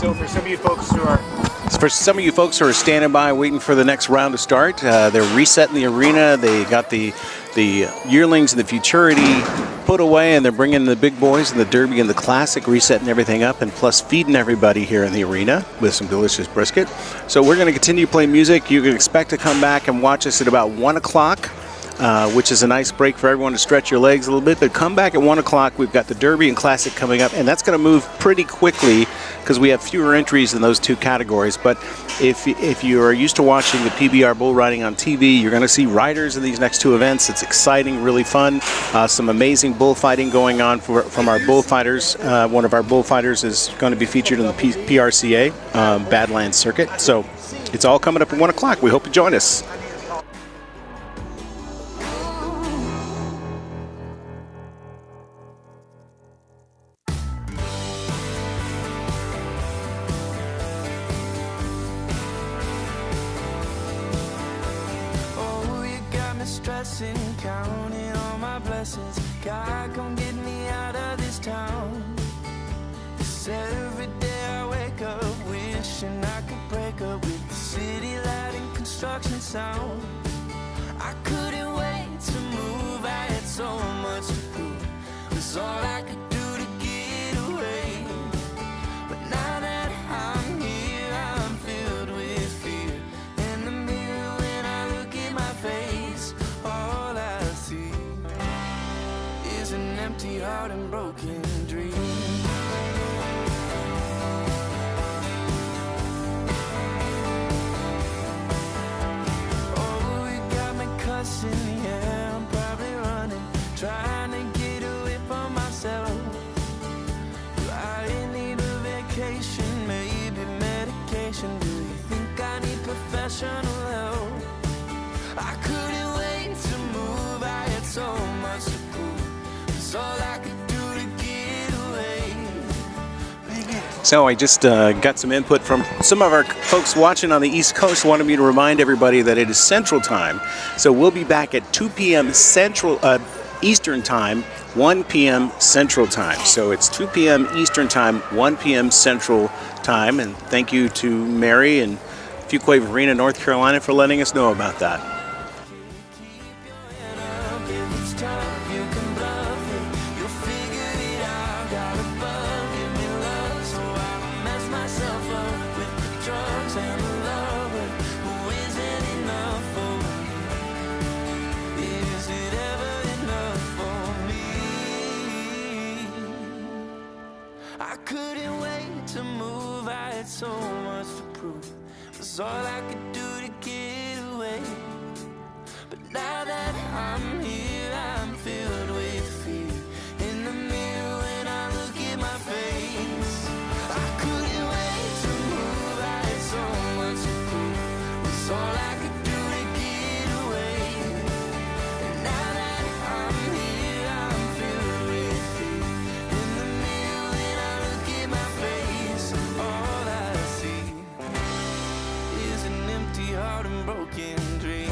Speaker 4: So for some of you folks who are standing by waiting for the next round to start, they're resetting the arena. They got the Yearlings and the Futurity put away, and they're bringing the big boys and the Derby and the Classic, resetting everything up, and plus feeding everybody here in the arena with some delicious brisket. So we're going to continue playing music. You can expect to come back and watch us at about 1 o'clock. Which is a nice break for everyone to stretch your legs a little bit. But come back at 1 o'clock. We've got the Derby and Classic coming up, and that's going to move pretty quickly because we have fewer entries in those two categories. But if you are used to watching the PBR bull riding on TV, you're going to see riders in these next two events. It's exciting, really fun. Some amazing bullfighting going on from our bullfighters. One of our bullfighters is going to be featured in the PRCA Badlands Circuit. So it's all coming up at 1 o'clock. We hope you join us.
Speaker 9: Stressing, counting all my blessings. God, come get me out of this town. 'Cause every day I wake up wishing I could break up with the city light and construction sound. I couldn't wait to move, I had so much to prove. It was all I could do to get away. But now that I'm here, I'm filled with fear. In the mirror when I look at my face, all I see is an empty heart and broken dreams. Oh, you got me cussing, yeah, I'm probably running, trying to get away from myself. Do I need a vacation, maybe medication? Do you think I need professional help? I couldn't wait to move, I had so much to prove. It's all I could do to get away.
Speaker 4: So I just got some input from some of our folks watching on the East Coast. Wanted me to remind everybody that it is Central Time. So we'll be back at 2 p.m. Eastern Time, 1 p.m. Central Time. So it's 2 p.m. Eastern Time, 1 p.m. Central Time. And thank you to Mary and Fuquay Arena, North Carolina, for letting us know about that.
Speaker 9: I couldn't wait to move, I had so much to prove. It was all I could do to get away. But now that I'm here, I'm filled with fear. In the mirror when I look at my face, I couldn't wait to move, I had so much to prove. It was all I could do to get away. And now that I'm here, I'm filled with fear. In the mirror when I look at my face, all I see is an empty heart and broken dreams.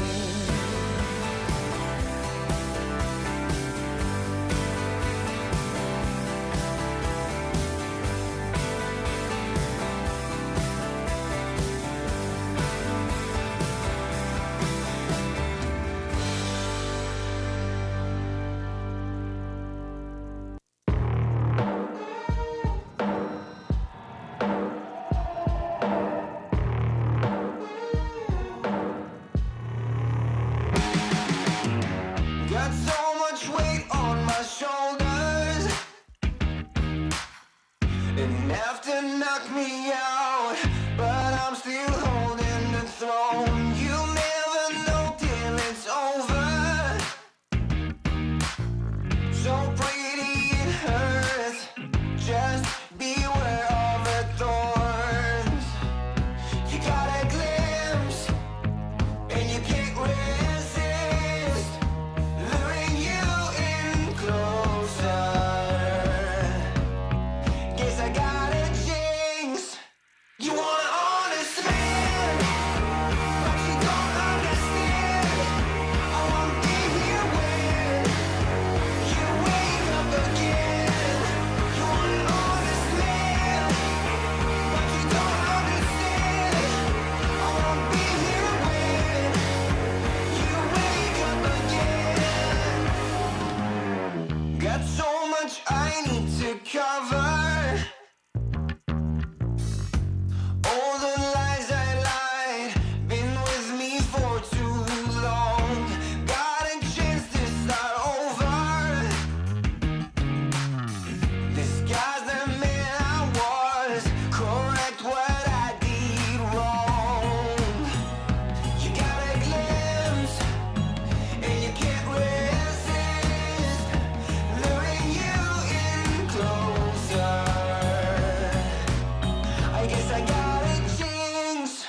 Speaker 9: Got so much weight on my shoulders, enough to knock me out, but I'm still holding the throne. You never know till it's over. So pretty it hurts, just beware of the thorns. You got a glimpse, and you can't resist, luring you in closer. Guess I got a jinx, I need to cover all the lies I lied. Been with me for too long. Got a chance to start over. Disguise the man I was. Correct what I did wrong. You got a glimpse and you can't resist. Luring you in closer. I guess I got a jinx.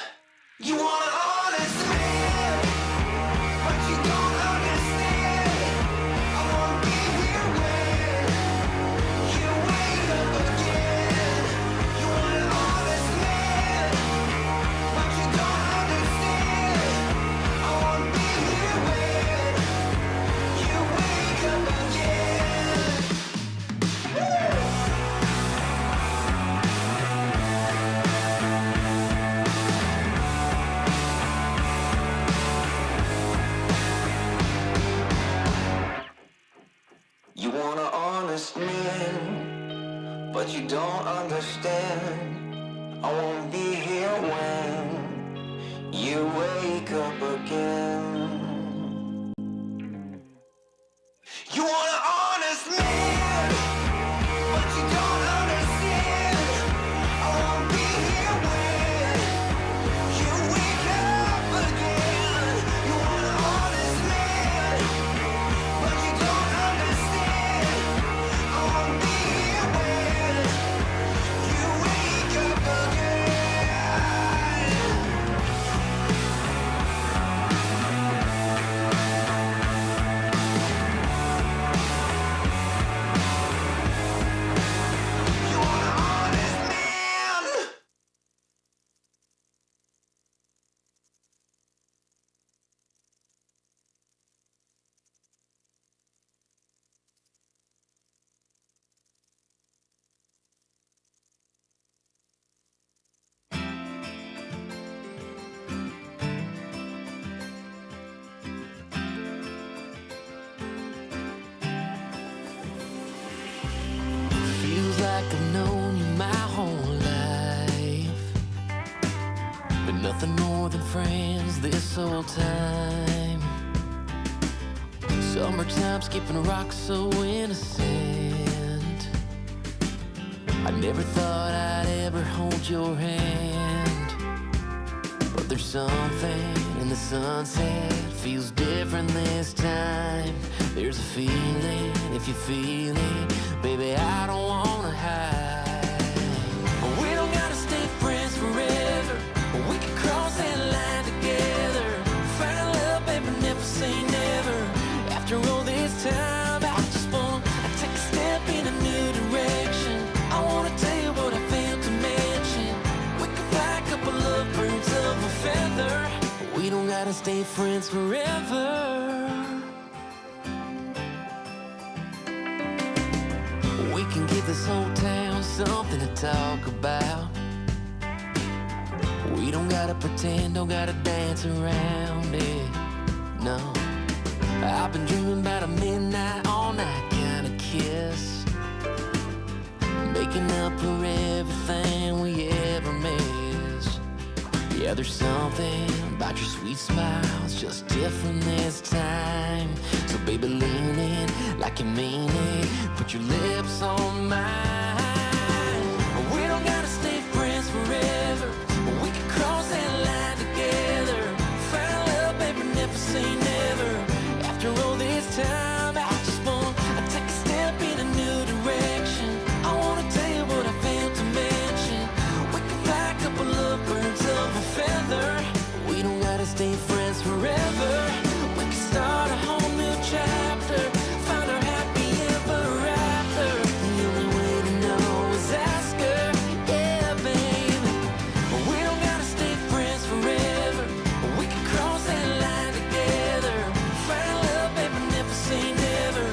Speaker 9: You want an honest man, but you don't understand. I won't be here when you wake up again. You want an honest man, but you don't understand. I won't be here when you wake up again. You want an honest man, but you don't understand. I won't be here when you wake up again. You want an honest man, but you don't understand. I won't be here when you wake up again. You want an honest man, but you don't understand. I won't be here when you wake up again. You want an honest man.
Speaker 1: Feels like I've known you my whole life. Been nothing more than friends this whole time. Summertime skipping rocks so innocent. I never thought I'd ever hold your hand. But there's something in the sunset feels different this time. There's a feeling, if you feel it, baby, I don't wanna hide. We don't gotta stay friends forever. We can cross that line together. Find love, baby, never say never. After all this time, I just wanna take a step in a new direction. I wanna tell you what I failed to mention. We can fly a couple of birds of a feather. We don't gotta stay friends forever. We can give this whole town something to talk about. We don't gotta pretend, don't gotta dance around it. No, I've been dreaming about a midnight, all night kind of kiss, making up for everything we ever missed. Yeah, there's something about your sweet smile, it's just different this time. So baby, lean in like you mean it. Put your lips on mine. We don't gotta stay friends forever. We can cross that line together. Find love, baby, never say never. After all this time, I just wanna take a step in a new direction. I wanna tell you what I failed to mention. We can fly a couple of birds of a feather. We don't gotta stay friends forever. We can start a whole new chapter. Find our happy ever after. The only way to know is ask her. Yeah, baby. We don't gotta stay friends forever. We can cross that line together. Find love, baby, never say never.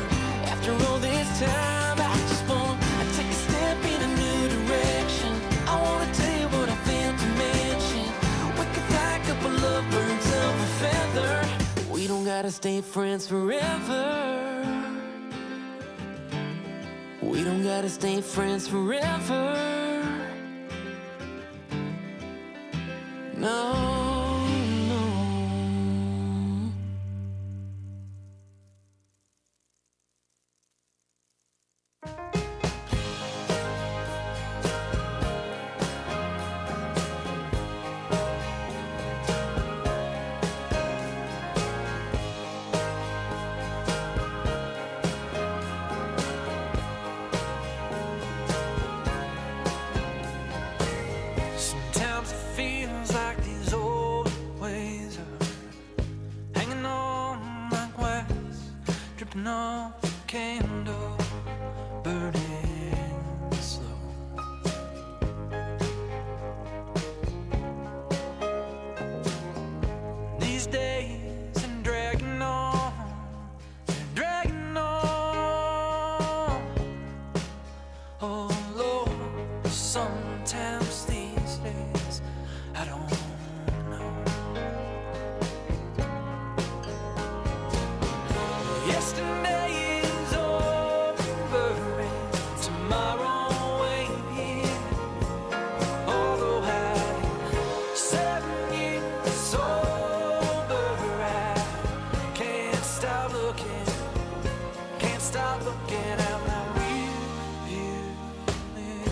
Speaker 1: After all this time, I just wanna take a step in a new direction. I wanna tell you what I failed to mention. We can fly a couple of birds of a feather. We don't gotta stay friends forever. We
Speaker 9: We don't gotta stay friends forever. No, no. Sometimes it feels like these old ways are hanging on like wax, dripping off a candle, burning slow. These days I'm dragging on, they're dragging on. Oh Lord, sometimes these days I don't know. Yesterday is over and tomorrow ain't here. Although I'm 7 years sober, I can't stop looking at my rear view mirror.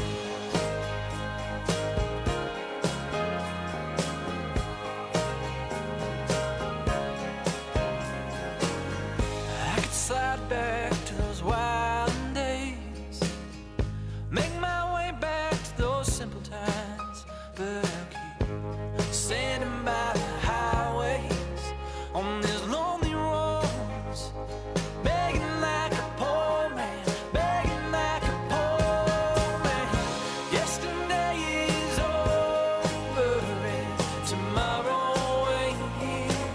Speaker 9: I could slide back to those wild days, make my way back to those simple times, but I'll keep standing by the highways on these lonely roads, begging like a poor man, begging like a poor man. Yesterday is over and tomorrow ain't here.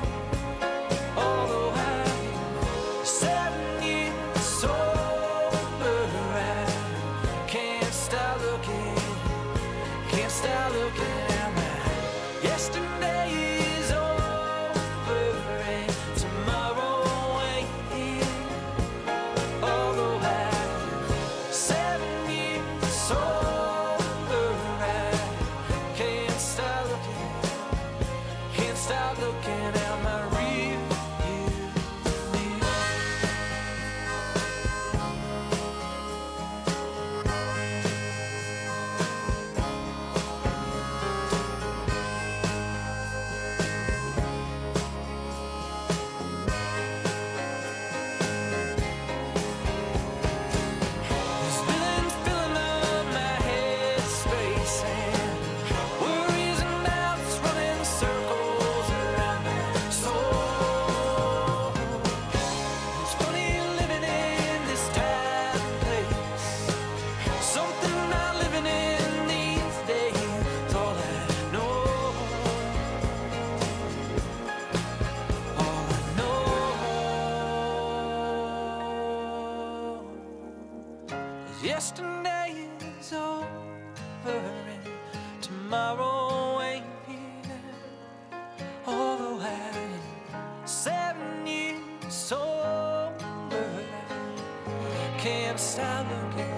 Speaker 9: Although I'm 7 years sober, I can't stop looking at my yesterday is over and tomorrow ain't here. Although I'm 7 years sober, I can't stop looking at my rear view mirror. There's villains filling up my head space, and worries and doubts running circles around my soul. It's funny living in this time and place, something not living in these days. All I know is yesterday is over and tomorrow ain't here. Although I'm 7 years sober, I can't stop looking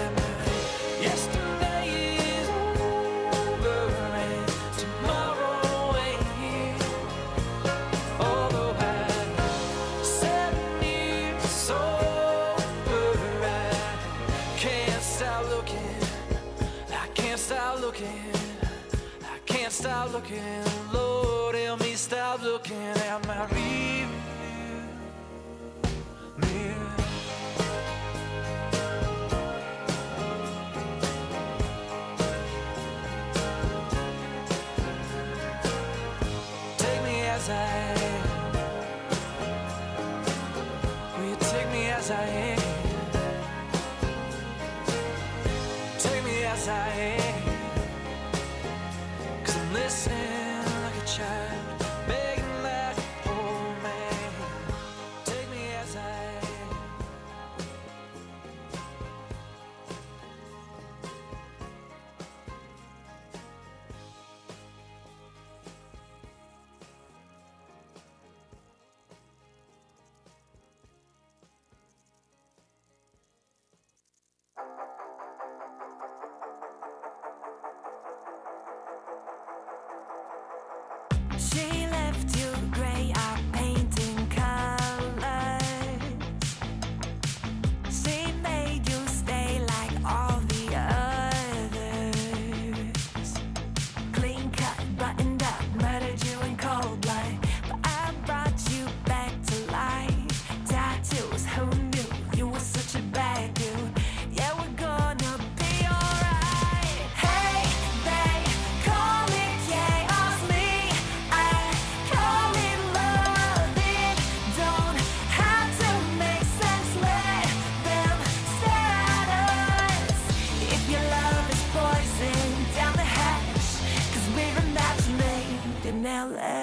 Speaker 9: at my yesterday is over and tomorrow ain't here. Although I'm 7 years sober, I can't stop looking. Lord, help me stop looking at my rear view mirror. Take me as I am. Will you take me as I am? Take me as I am. 'Cause I'm listening like a child, begging like a poor man. Take me as I am. She left you gray out painting colors. She made you stay like all the others. Clean cut, buttoned up, murdered you in cold blood. But I brought you back to life. Tattoos, who knew you were such a bad dude? Yeah, we're gonna be alright. Hey, they call it chaos, me I call it love. It don't have to make sense, let them stare at us. If your love is poison, down the hatch, 'cause we're a match made in LA.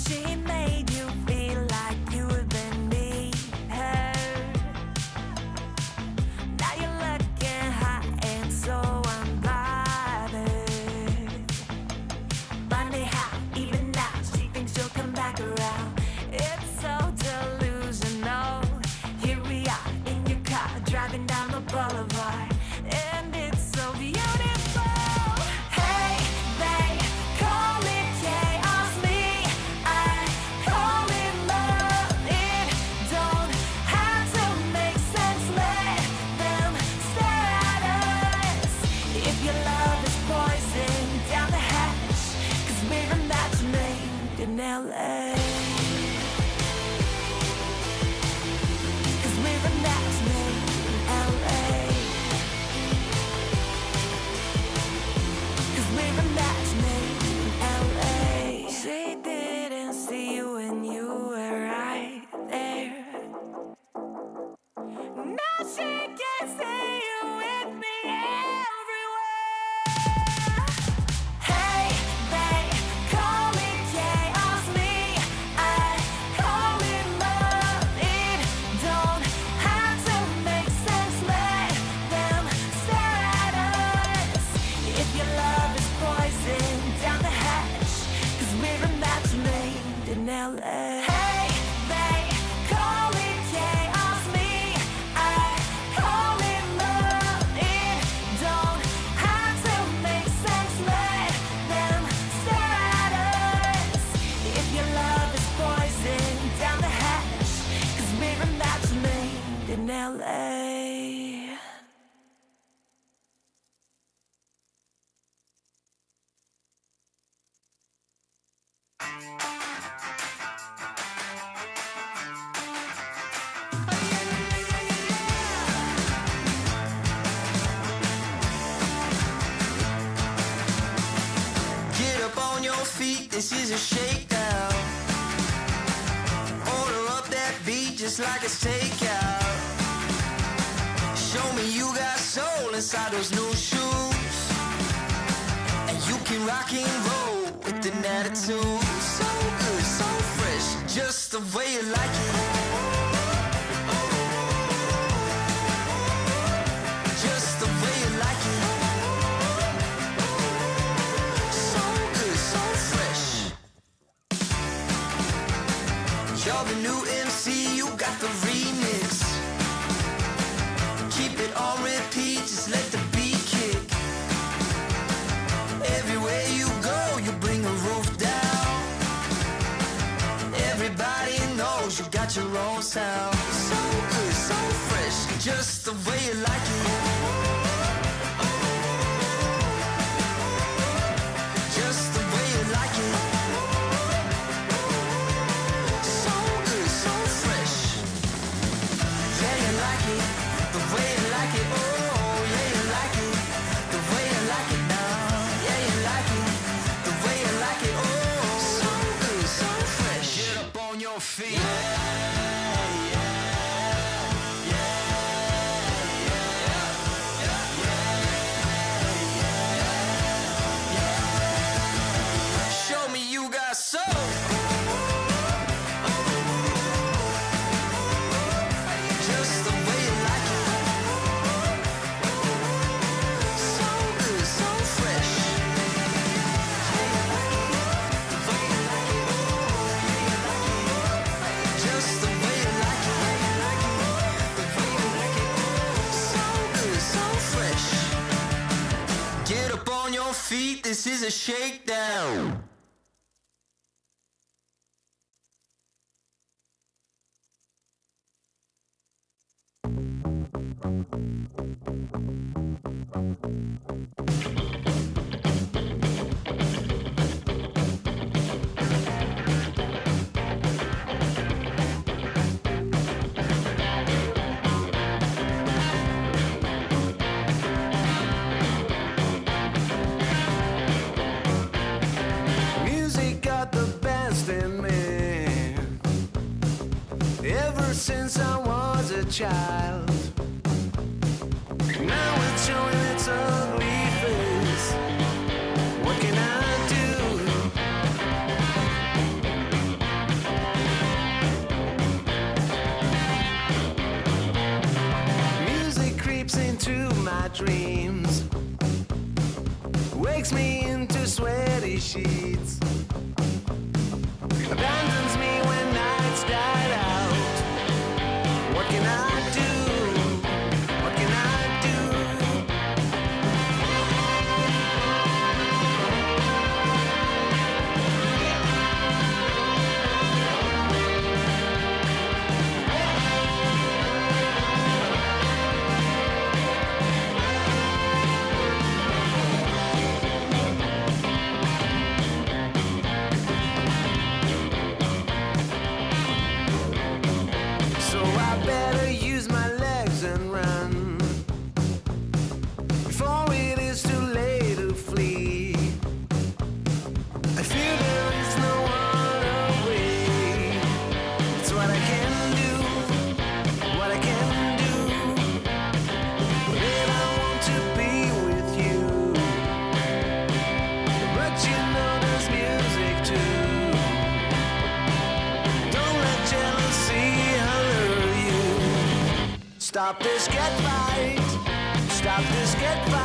Speaker 9: She made you feel like you had been me, her. Now you're looking hot and so unbothered. Funny how even now she thinks you'll come back around. It's so delusional. Here we are in your car driving down the boulevard, and it's so beautiful. Hey, they call it chaos, me I call it love. It don't have to make sense, let them stare at us. If your love is poison, down the hatch, 'cause we're a match made in LA. 'Cause we're a match made in LA. 'Cause we're a match made in LA. She didn't see you when you were right there. Now she can see you with me everywhere. Hey, they call it chaos, me I call it love. It don't have to make sense, let them stare at us. If your love is poison, down the hatch, 'cause we're a match made in LA. Hey, they call it chaos, me I call it love. It don't have to make sense, let them stare at us. If your love is poison, down the hatch, 'cause we're a match made in LA. Get up on your feet, this is a shakedown. Order up that beat just like it's takeout. Show me you got soul inside those new shoes, and you can rock and roll with an attitude. So good, so fresh, just the way you like it. Just the way you like it. So good, so fresh. You're the new MC, you got the remix. Keep it on repeat, just let the beat kick. Everywhere you go, you bring a roof down. Everybody knows you got your own sound. So good, so fresh, just the way you like it. Just the way you like it. So good, so fresh. Yeah, you like it, the way you like it. Oh, yeah, you like it, the way you like it now. Yeah, you like it, the way you like it. Oh, so good, so fresh. Get up on your feet. Yeah, yeah, yeah, yeah. is a shakedown.
Speaker 10: Music got the best in me ever since I was a child. Now it's showing its ugly face. What can I do? Music creeps into my dreams, wakes me into sweaty sheets, abandons me when nights died out. What can I do? What can I do? So I better use my legs and run before it is too late to flee. I feel there is no other way. It's what I can do, what I can do. And I want to be with you, but you know there's music too. Don't let jealousy alert you. Stop this, get right. Stop this, get right.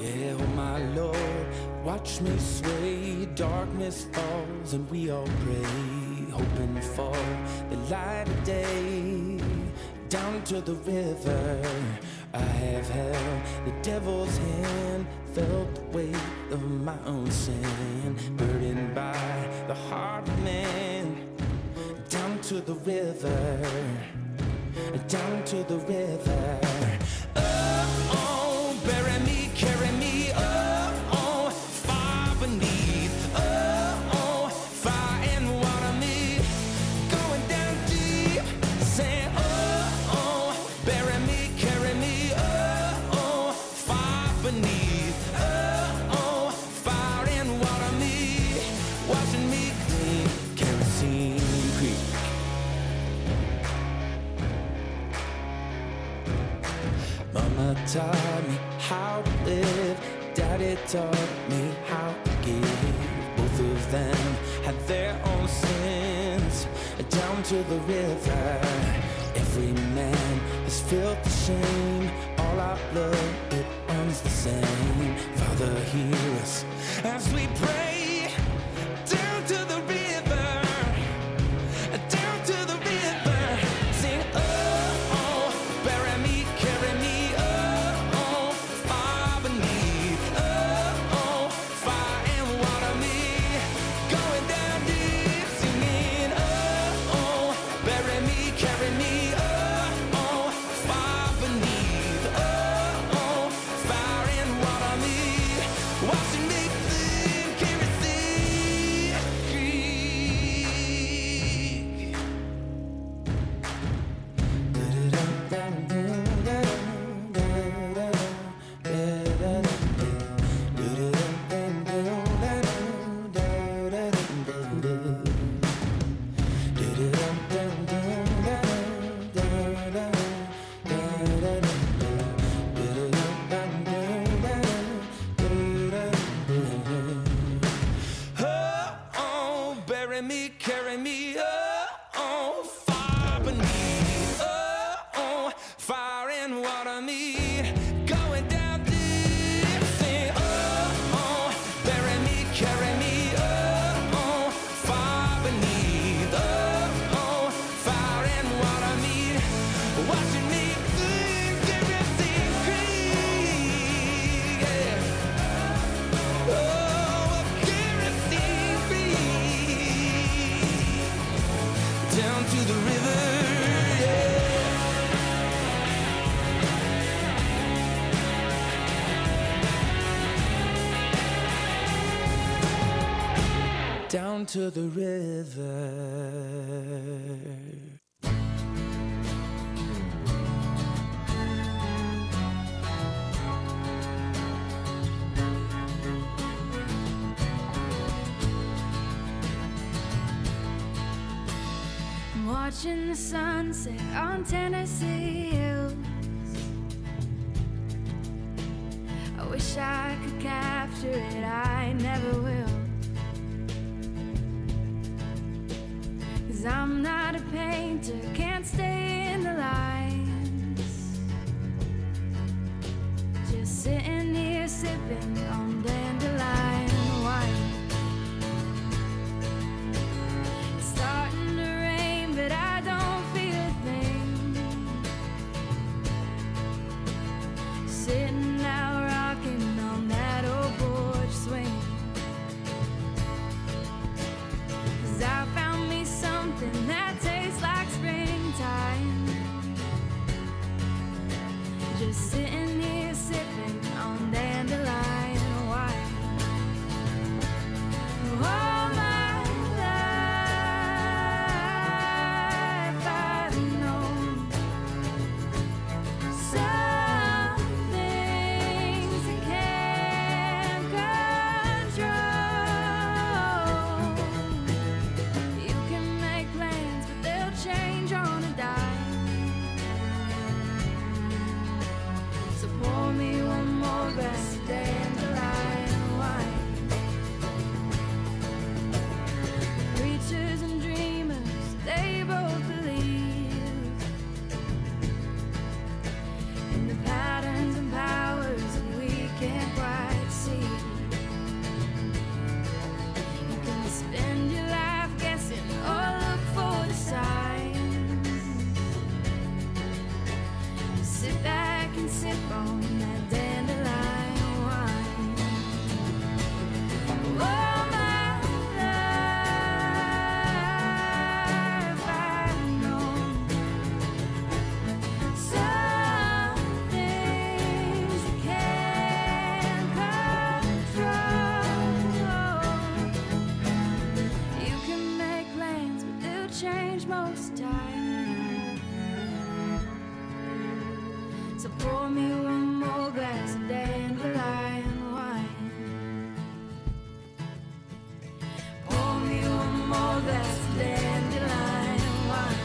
Speaker 1: Yeah, oh my Lord, watch me sway. Darkness falls and we all pray, hoping for the light of day. Down to the river, I have held the devil's hand, felt the weight of my own sin, burdened by the heart of man. Down to the river, down to the river. Oh, bury me, carry me, oh, far beneath, oh, fire and water me, going down deep, say, oh, bury me, carry me, oh, far beneath, oh, fire and water me, washing me clean, kerosene creek. Mama taught me how to live, Daddy taught me how to give. Both of them had their own sins. Down to the river, every man has felt the shame. All our blood, it runs the same. Father, hear us as we pray. Down to the river, down to the river. Sing, oh, bury me.
Speaker 9: carry me, oh, far beneath, oh, fire and water me, going down deep, sing, oh, bury me, carry me, oh, far beneath, oh, fire and water me, watching me sink, sink, free, yeah. Oh, caressing free, down to the river, yeah. Down to the river.
Speaker 2: Watching the sunset on Tennessee hills. I wish I could capture it, I never will. 'Cause I'm not a painter, can't stay in the lines. Just sitting here sipping on dandelion wine. It's starting to rain, but I don't feel a thing. Sitting out rocking on that old porch swing. 'Cause I found me something that tastes like springtime. Just sitting here sipping on dandelion wine. All my life I've known some things you can't control. You can make plans, but they'll change on a dime. So pour me one more glass of dandelion wine. Preachers and dreamers, they both believe in the patterns and powers that we can't quite see. You can spend your life guessing or look for the signs. Sit back and sip on that dandelion wine. All my life I've known some things you can't control. You can make plans, but they'll change most time. So pour me one more glass of dandelion wine. Pour me one more glass of dandelion wine.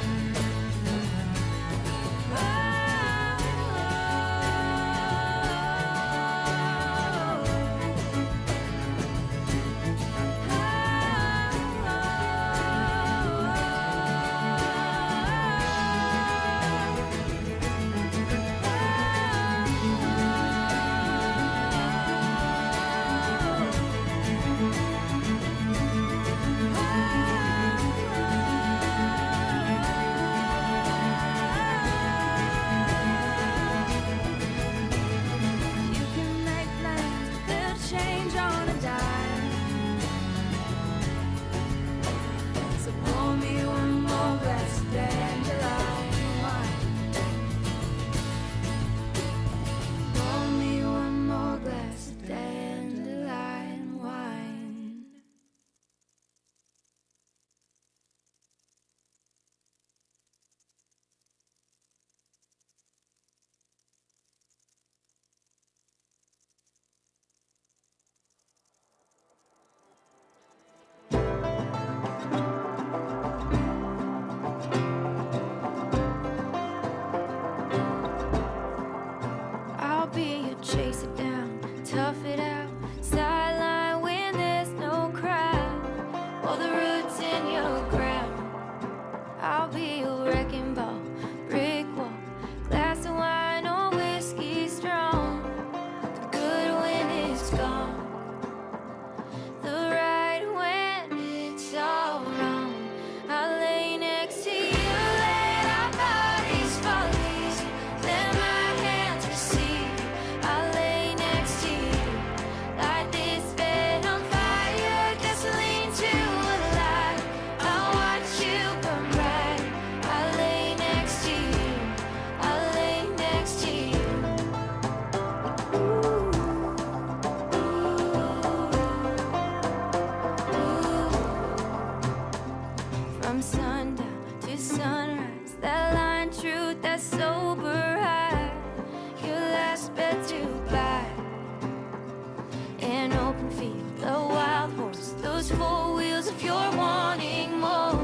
Speaker 2: four wheels if you're wanting more.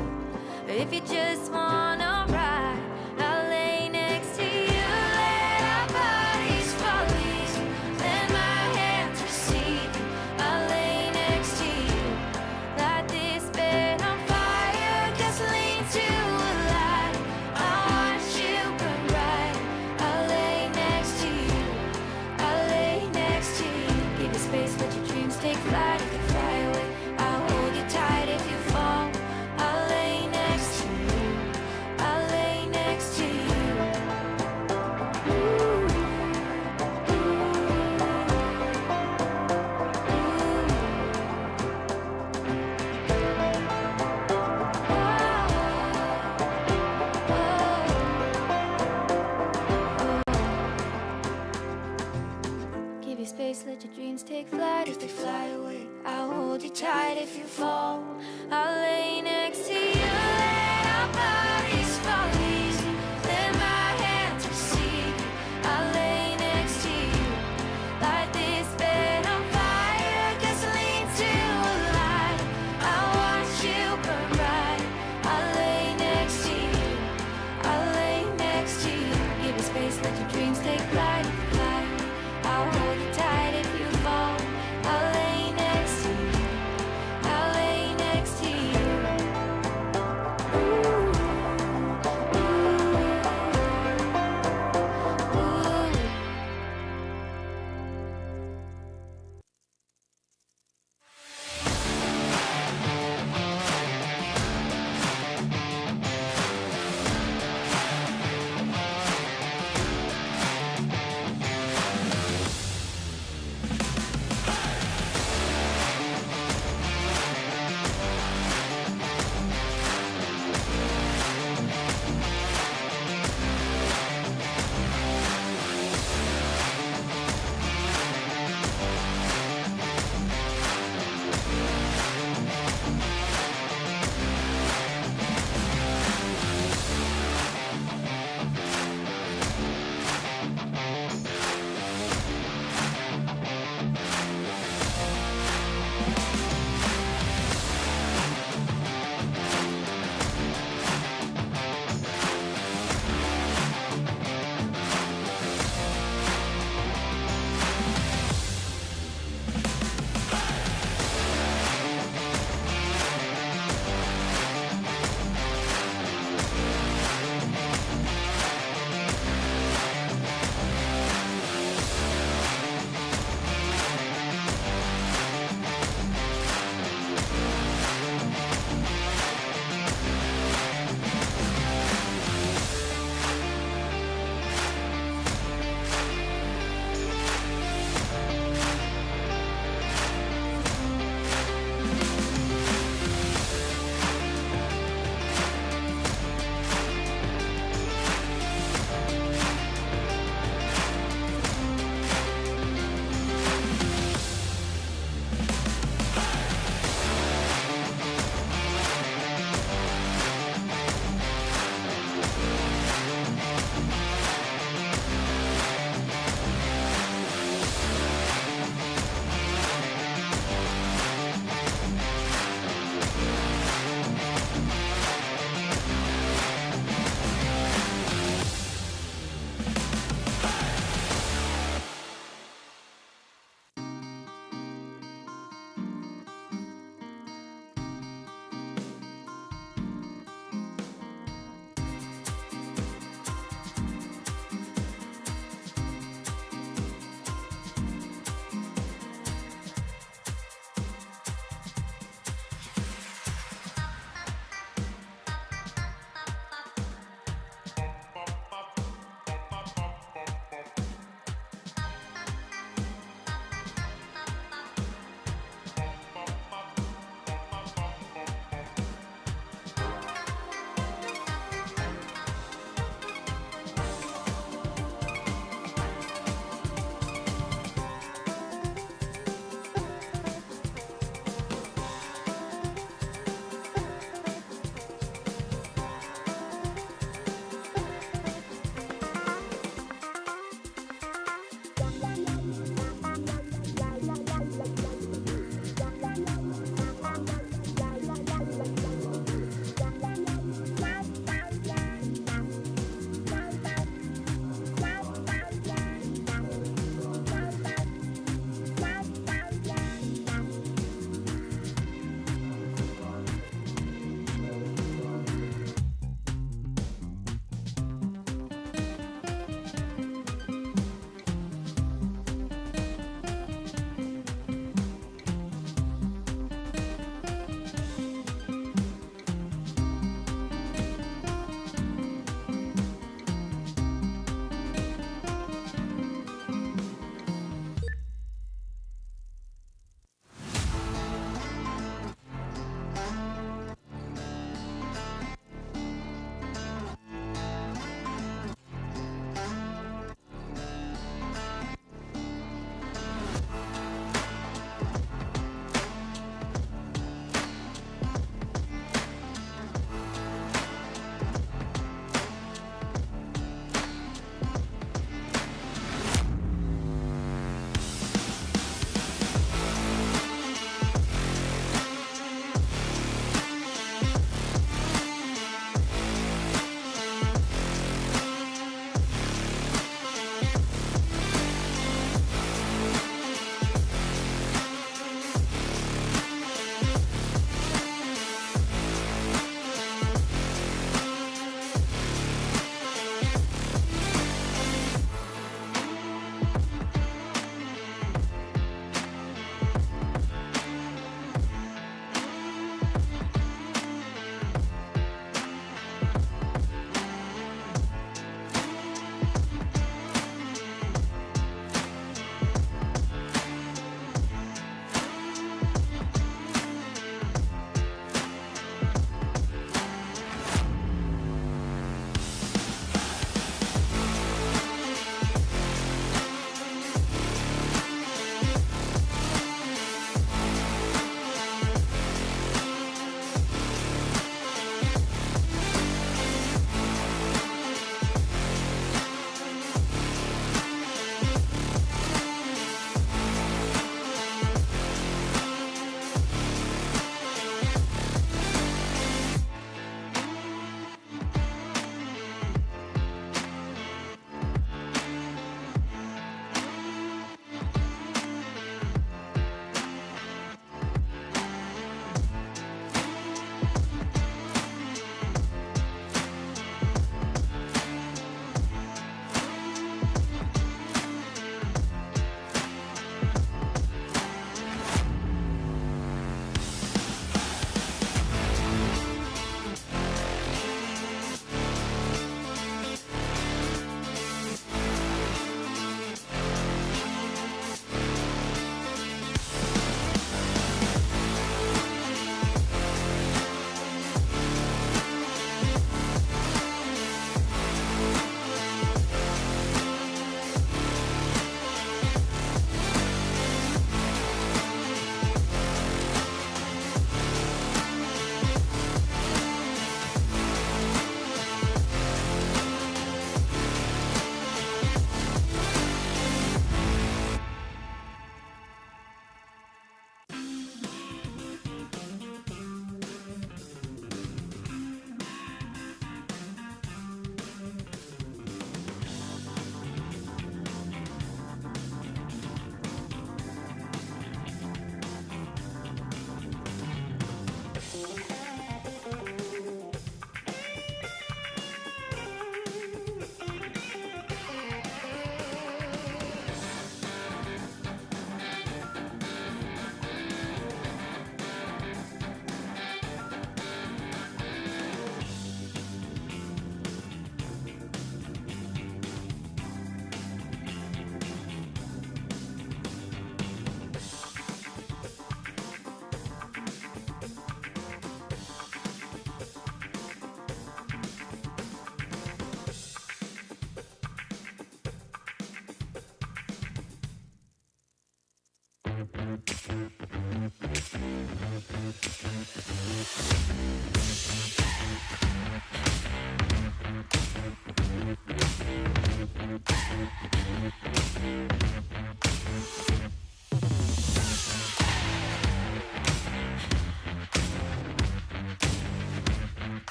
Speaker 2: But if you just wanna ride, I'll lay next to you. Let our bodies fall easy, let my hands receive you. I'll lay next to you. Light this bed on fire, gasoline to a light. I watch you burn bright. I'll lay next to you. I'll lay next to you. Give you space, let your dreams take flight. If you fly away, I'll hold you tight. If you fall, I'll lay next to you. I'll lay next to you. Give you space, let your dreams take flight. If they fly away, I'll hold you tight. If you fall, I'll lay next to you. Let our bodies fall easy, let my hands receive you. I'll lay next to you. Light this bed on fire, gasoline to a light. I'll watch you burn bright. I'll lay next to you. I'll lay next to you. Give you space, let your dreams take flight. If you fly away, I'll hold you tight. If you fall, I'll lay next to you. I'll lay next to you.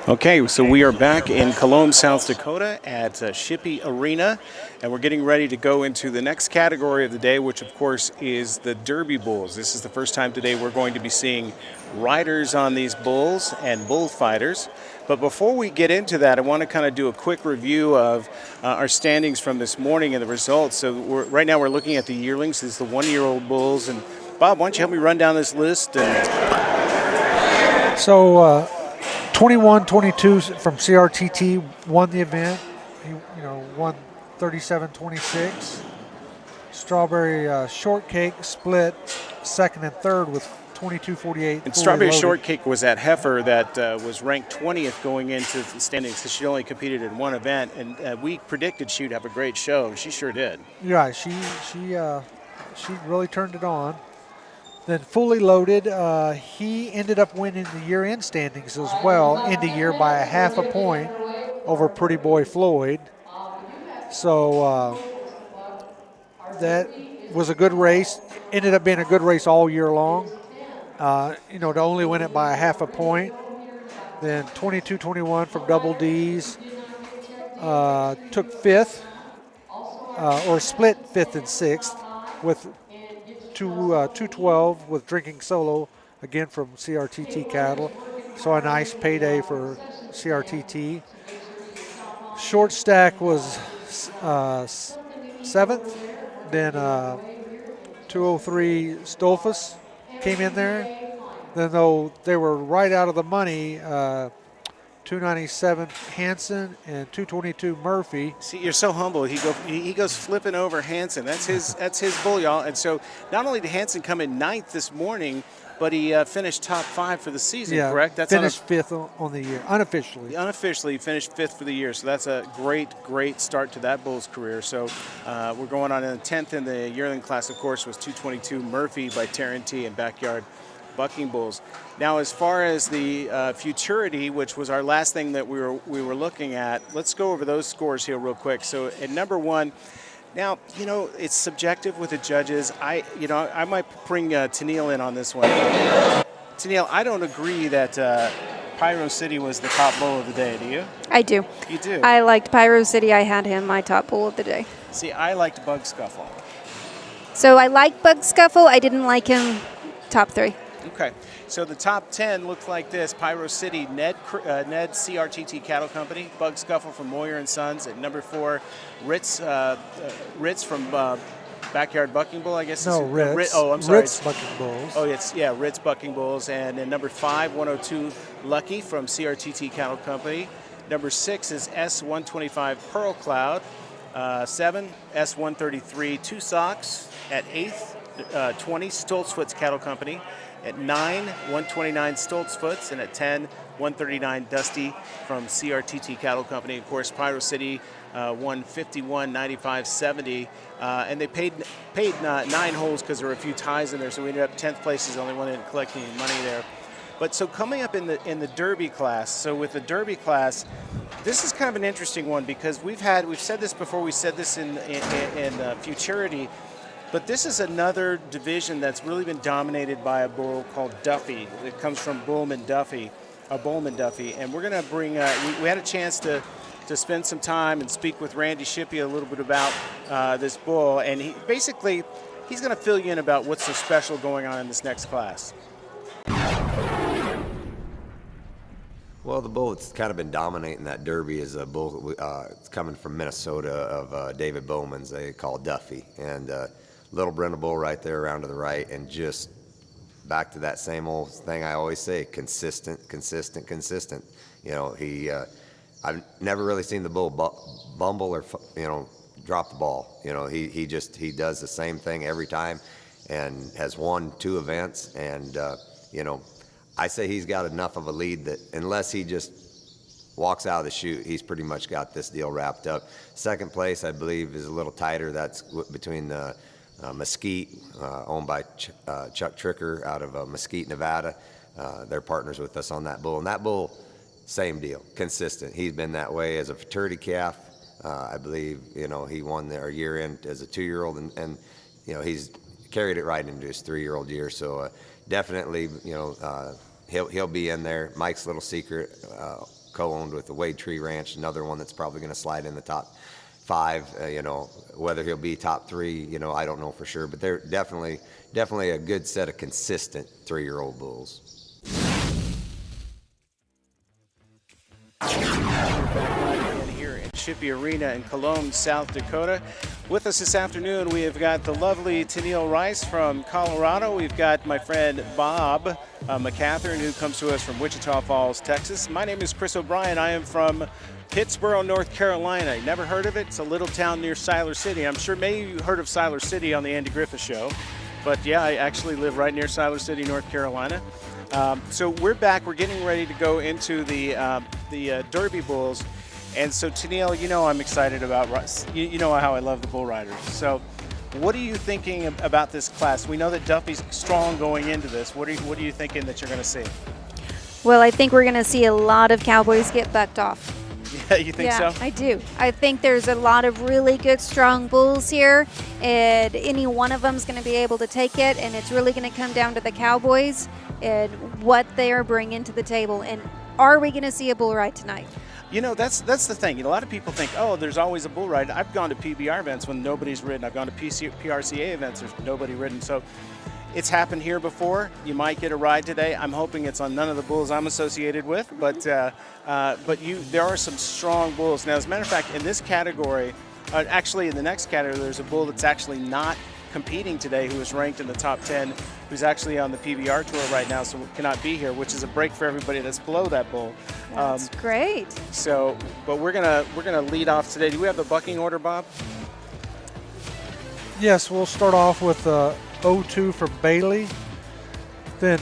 Speaker 4: Okay, so we are back in Cologne, South Dakota at Shippey Arena, and we're getting ready to go into the next category of the day, which of course is the Derby Bulls. This is the first time today we're going to be seeing riders on these bulls and bullfighters. But before we get into that, I want to kind of do a quick review of our standings from this morning and the results. So right now we're looking at the Yearlings. This is the one-year-old bulls. And Bob, why don't you help me run down this list?
Speaker 6: So 21-22 from CRTT won the event. He won 37-26. Strawberry Shortcake split second and third with 22.48.
Speaker 4: And Strawberry Shortcake was that heifer that was ranked 20th going into the standings because she only competed in one event, and we predicted she would have a great show, and she sure did.
Speaker 6: Yeah, she really turned it on. Then Fully Loaded, he ended up winning the year-end standings as well, end of year by a half a point over Pretty Boy Floyd. So that was a good race. Ended up being a good race all year long. To only win it by a half a point. Then 22-21 from Double D's. Took fifth, or split fifth and sixth with 212 with Drinking Solo, again from CRTT Cattle. So a nice payday for CRTT. Short stack was seventh. Then 203 Stolfus came in there. Then though they were right out of the money, 297 Hansen and 222 Murphy.
Speaker 4: See, you're so humble. He goes flipping over Hansen. That's his bull, y'all. And so not only did Hansen come in ninth this morning, but he finished top 5 for the season, correct? That's
Speaker 6: finished fifth on the year, unofficially.
Speaker 4: Unofficially, he finished 5th for the year. So that's a great start to that bull's career. So we're going on in the 10th in the yearling class, of course, was 222 Murphy by Tarrantee and Backyard Bucking Bulls. Now, as far as the Futurity, which was our last thing that we were looking at, let's go over those scores here real quick. So at number 1, now, it's subjective with the judges. I might bring Tennille in on this one. Tennille, I don't agree that Pyro City was the top bull of the day. Do you?
Speaker 7: I do.
Speaker 4: You do?
Speaker 7: I liked Pyro City. I had him my top bull of the day.
Speaker 4: See, I liked Bug Scuffle.
Speaker 7: So I like Bug Scuffle. I didn't like him top 3.
Speaker 4: Okay. So the top 10 looked like this. Pyro City, Ned CRTT Cattle Company, Bug Scuffle from Moyer & Sons. At number 4, Ritz from Backyard Bucking Bull, I guess.
Speaker 6: No, Ritz.
Speaker 4: I'm sorry.
Speaker 6: Ritz Bucking Bulls.
Speaker 4: Oh, Ritz Bucking Bulls. And then number 5, 102 Lucky from CRTT Cattle Company. Number 6 is S125 Pearl Cloud. 7, S133 Two Socks. At 8th, 20 Stoltzfut's Cattle Company. At 9, 129 Stoltzfut's, and at 10, 139 Dusty from CRTT Cattle Company. Of course, Pyro City won 51, 95, 70, and they paid 9 holes because there were a few ties in there, so we ended up 10th place is the only one that didn't collect any money there. But so coming up in the Derby class, so with the Derby class, this is kind of an interesting one because we've said this before, we said this in Futurity. But this is another division that's really been dominated by a bull called Duffy. It comes from Bowman Duffy, and we're going to bring. We had a chance to spend some time and speak with Randy Shippey a little bit about this bull, and he's going to fill you in about what's so special going on in this next class.
Speaker 8: Well, the bull that's kind of been dominating that Derby is a bull it's coming from Minnesota of David Bowman's. They call Duffy, and Little Brindle bull right there around to the right, and just back to that same old thing I always say, consistent. I've never really seen the bull bumble or, drop the ball. He does the same thing every time and has won 2 events. And, I say he's got enough of a lead that unless he just walks out of the chute, he's pretty much got this deal wrapped up. Second place, I believe, is a little tighter. That's between the Mesquite, owned by Chuck Tricker out of Mesquite, Nevada. They're partners with us on that bull. And that bull, same deal, consistent. He's been that way as a Futurity calf. I believe, he won our year end as a 2-year-old, and he's carried it right into his 3-year-old year. So definitely, he'll be in there. Mike's Little Secret, co-owned with the Wade Tree Ranch, another one that's probably going to slide in the top 5. Whether he'll be top 3, I don't know for sure, but they're definitely a good set of consistent 3-year-old bulls.
Speaker 4: Here at Shippey Arena in Cologne, South Dakota. With us this afternoon, we have got the lovely Tennille Rice from Colorado. We've got my friend Bob McCathern, who comes to us from Wichita Falls, Texas. My name is Chris O'Brien. I am from Pittsboro, North Carolina. You never heard of it? It's a little town near Siler City. I'm sure maybe you heard of Siler City on the Andy Griffith Show. but yeah, I actually live right near Siler City, North Carolina. So we're back. We're getting ready to go into the Derby Bulls. And so, Tennille, you know I'm excited about, you know how I love the bull riders. So what are you thinking about this class? We know that Duffy's strong going into this. What are you thinking that you're going to see?
Speaker 7: Well, I think we're going to see a lot of cowboys get bucked off.
Speaker 4: Yeah, you think so?
Speaker 7: Yeah, I do. I think there's a lot of really good, strong bulls here, and any one of them is going to be able to take it, and it's really going to come down to the cowboys and what they are bringing to the table. And are we going to see a bull ride tonight?
Speaker 4: You know, that's the thing. You know, a lot of people think, oh, there's always a bull ride. I've gone to PBR events when nobody's ridden. I've gone to PRCA events, there's nobody ridden. So it's happened here before. You might get a ride today. I'm hoping it's on none of the bulls I'm associated with, but there are some strong bulls. Now, as a matter of fact, in this category, actually in the next category, there's a bull that's actually not competing today who is ranked in the top 10, who's actually on the PBR tour right now, so cannot be here, which is a break for everybody that's below that bull.
Speaker 7: That's great.
Speaker 4: So, but we're gonna lead off today. Do we have the bucking order, Bob?
Speaker 6: Yes, we'll start off with 02 from Bailey, then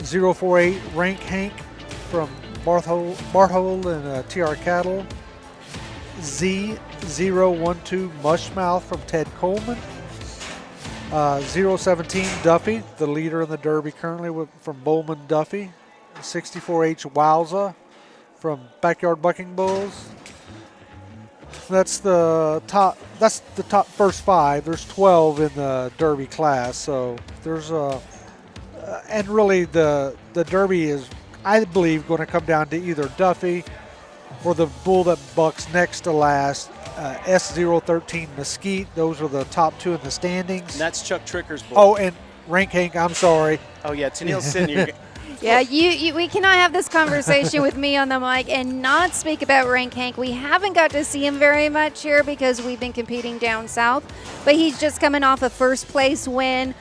Speaker 6: 048 Rank Hank from Barthold and TR Cattle, Z012 Mushmouth from Ted Coleman, 017 Duffy, the leader in the Derby currently from Bowman Duffy, 64H Wowza from Backyard Bucking Bulls. That's the top first 5. There's 12 in the Derby class, so there's and really the Derby is, I believe, going to come down to either Duffy or the bull that bucks next to last, S013 Mesquite. Those are the top 2 in the standings.
Speaker 4: And that's Chuck Tricker's bull.
Speaker 6: Oh, and Rank Hank, I'm sorry.
Speaker 4: Oh yeah, Tennille's sitting here.
Speaker 7: Yeah, we cannot have this conversation with me on the mic and not speak about Rank Hank. We haven't got to see him very much here because we've been competing down south, but he's just coming off a first place win.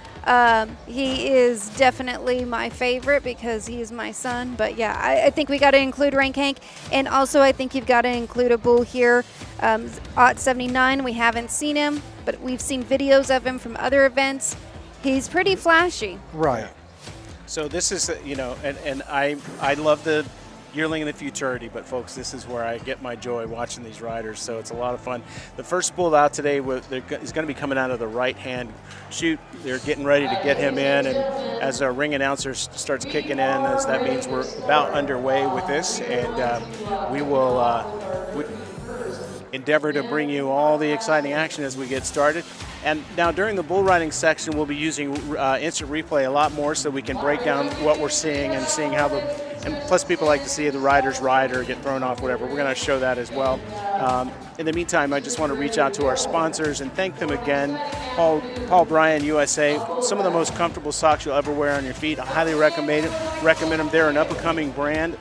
Speaker 7: He is definitely my favorite because he is my son. But yeah, I think we got to include Rank Hank, and also I think you've got to include a bull here, Ot 79. We haven't seen him, but we've seen videos of him from other events. He's pretty flashy.
Speaker 6: Right.
Speaker 4: So this is, and I love the Yearling and the Futurity, but folks, this is where I get my joy watching these riders, so it's a lot of fun. The first bull out today is going to be coming out of the right-hand chute. They're getting ready to get him in, and as our ring announcer starts kicking in, as that means we're about underway with this, and we will endeavor to bring you all the exciting action as we get started. And now during the bull riding section, we'll be using instant replay a lot more so we can break down what we're seeing and seeing how and plus people like to see the riders ride or get thrown off, whatever. We're going to show that as well. In the meantime, I just want to reach out to our sponsors and thank them again. Paul Bryan USA, some of the most comfortable socks you'll ever wear on your feet. I highly recommend them. They're an up-and-coming brand.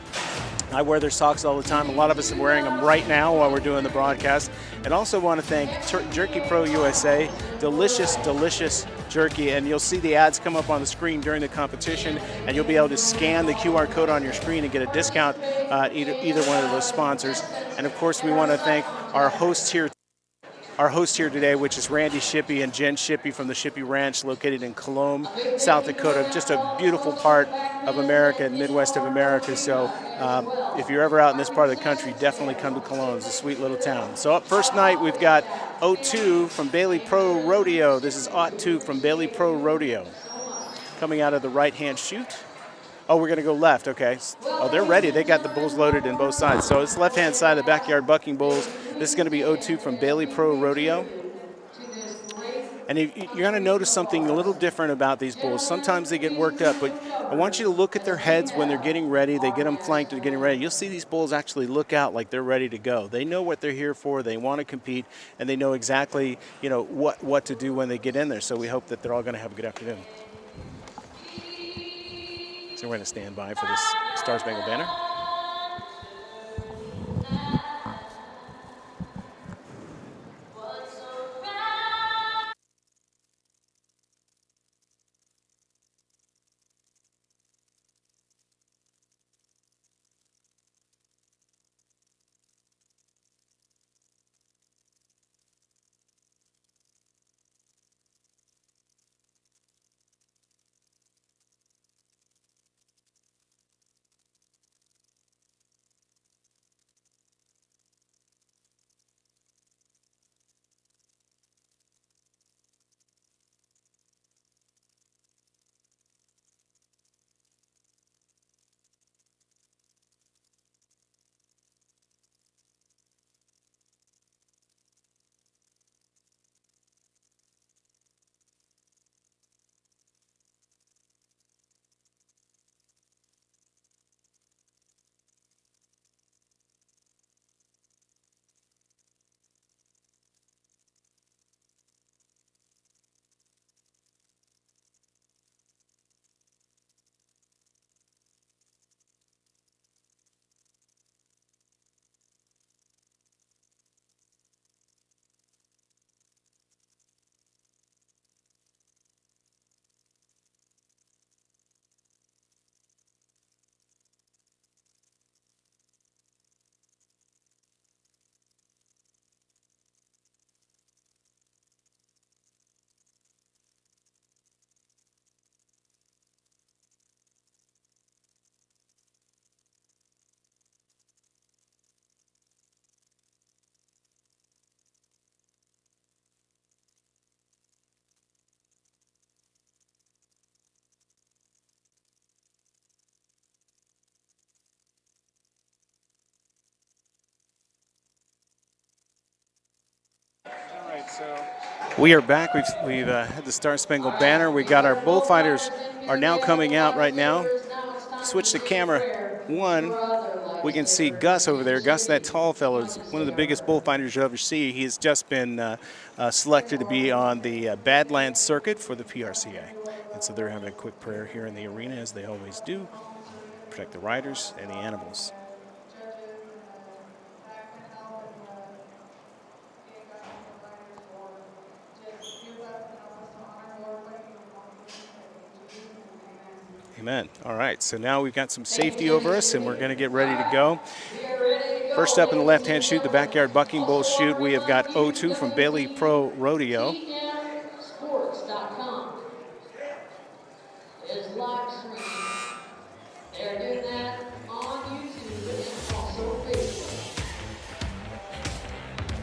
Speaker 4: I wear their socks all the time. A lot of us are wearing them right now while we're doing the broadcast. And also want to thank Jerky Pro USA, delicious, delicious jerky. And you'll see the ads come up on the screen during the competition, and you'll be able to scan the QR code on your screen and get a discount either one of those sponsors. And of course, we want to thank our hosts here today, which is Randy Shippey and Jen Shippey from the Shippey Ranch located in Colomb, South Dakota. Just a beautiful part of America and Midwest of America. So if you're ever out in this part of the country, definitely come to Colomb. It's a sweet little town. So up first night, we've got 02 from Bailey Pro Rodeo. This is OT2 from Bailey Pro Rodeo. Coming out of the right-hand chute. Oh, we're going to go left. Okay. Oh, they're ready. They got the bulls loaded in both sides. So it's left-hand side of the Backyard Bucking Bulls. This is going to be 02 from Bailey Pro Rodeo. And you're going to notice something a little different about these bulls. Sometimes they get worked up, but I want you to look at their heads when they're getting ready. They get them flanked and getting ready. You'll see these bulls actually look out like they're ready to go. They know what they're here for. They want to compete, and they know exactly, what to do when they get in there. So we hope that they're all going to have a good afternoon. So we're going to stand by for this Star Spangled Banner. We are back. We've had the Star Spangled Banner. We got our bullfighters are now coming out right now. Switch to camera 1. We can see Gus over there. Gus, that tall fellow, is one of the biggest bullfighters you'll ever see. He has just been selected to be on the Badlands circuit for the PRCA. And so they're having a quick prayer here in the arena, as they always do. Protect the riders and the animals. Amen. All right, so now we've got some safety over us, and we're going to get ready to go. First up in the left-hand chute, the backyard bucking bull chute, we have got O2 from Bailey Pro Rodeo.
Speaker 5: Sports.com is live streaming. They're doing that on YouTube and also Facebook.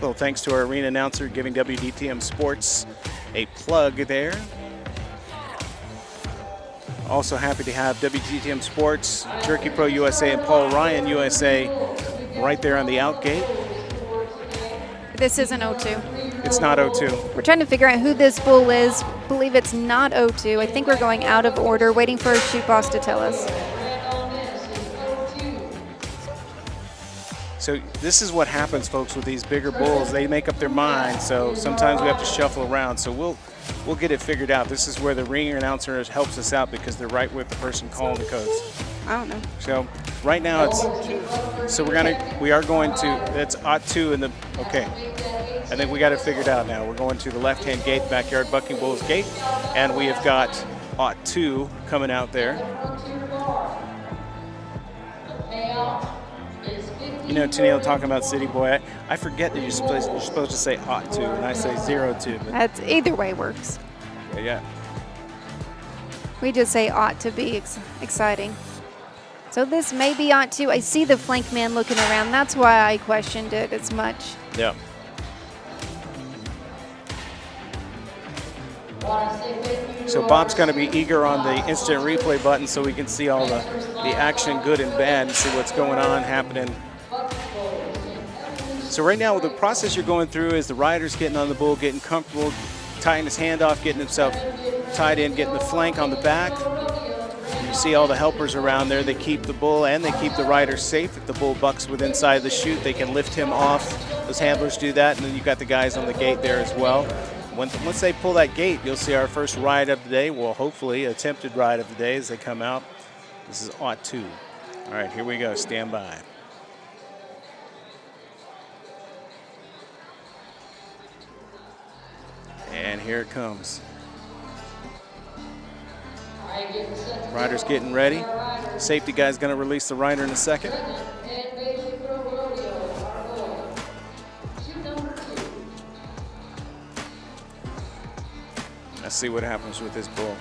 Speaker 4: Well, thanks to our arena announcer giving WDTM Sports a plug there. Also happy to have WDTM Sports, Jerky Pro USA, and Paul Ryan USA right there on the out gate.
Speaker 7: This isn't O2.
Speaker 4: It's not O2.
Speaker 7: We're trying to figure out who this bull is. Believe it's not O2. I think we're going out of order, waiting for our chute boss to tell us.
Speaker 4: So this is what happens, folks, with these bigger bulls. They make up their mind, so sometimes we have to shuffle around. So we'll get it figured out. This is where the ring announcer helps us out, because they're right with the person calling the codes.
Speaker 7: I don't know.
Speaker 4: So right now so we are going to, that's OT2 in the, okay. I think we got it figured out now. We're going to the left-hand gate, backyard bucking bulls gate, and we have got OT2 coming out there. You know, Tennille talking about City Boy, I forget that you're supposed to say ought to, and I say 02. But
Speaker 7: That's either way works.
Speaker 4: yeah.
Speaker 7: We just say ought to be exciting. So this may be ought to. I see the flank man looking around. That's why I questioned it as much.
Speaker 4: Yeah. So Bob's going to be eager on the instant replay button so we can see all the action, good and bad, and see what's going on, happening. So right now, the process you're going through is the rider's getting on the bull, getting comfortable, tying his hand off, getting himself tied in, getting the flank on the back. You see all the helpers around there. They keep the bull and they keep the rider safe. If the bull bucks with inside the chute, they can lift him off. Those handlers do that, and then you've got the guys on the gate there as well. Once they pull that gate, you'll see our first ride of the day. Well, hopefully, attempted ride of the day as they come out. This is OT2. All right, here we go. Stand by. And here it comes. Rider's getting ready. Safety guy's going to release the rider in a second. Let's see what happens with this bull.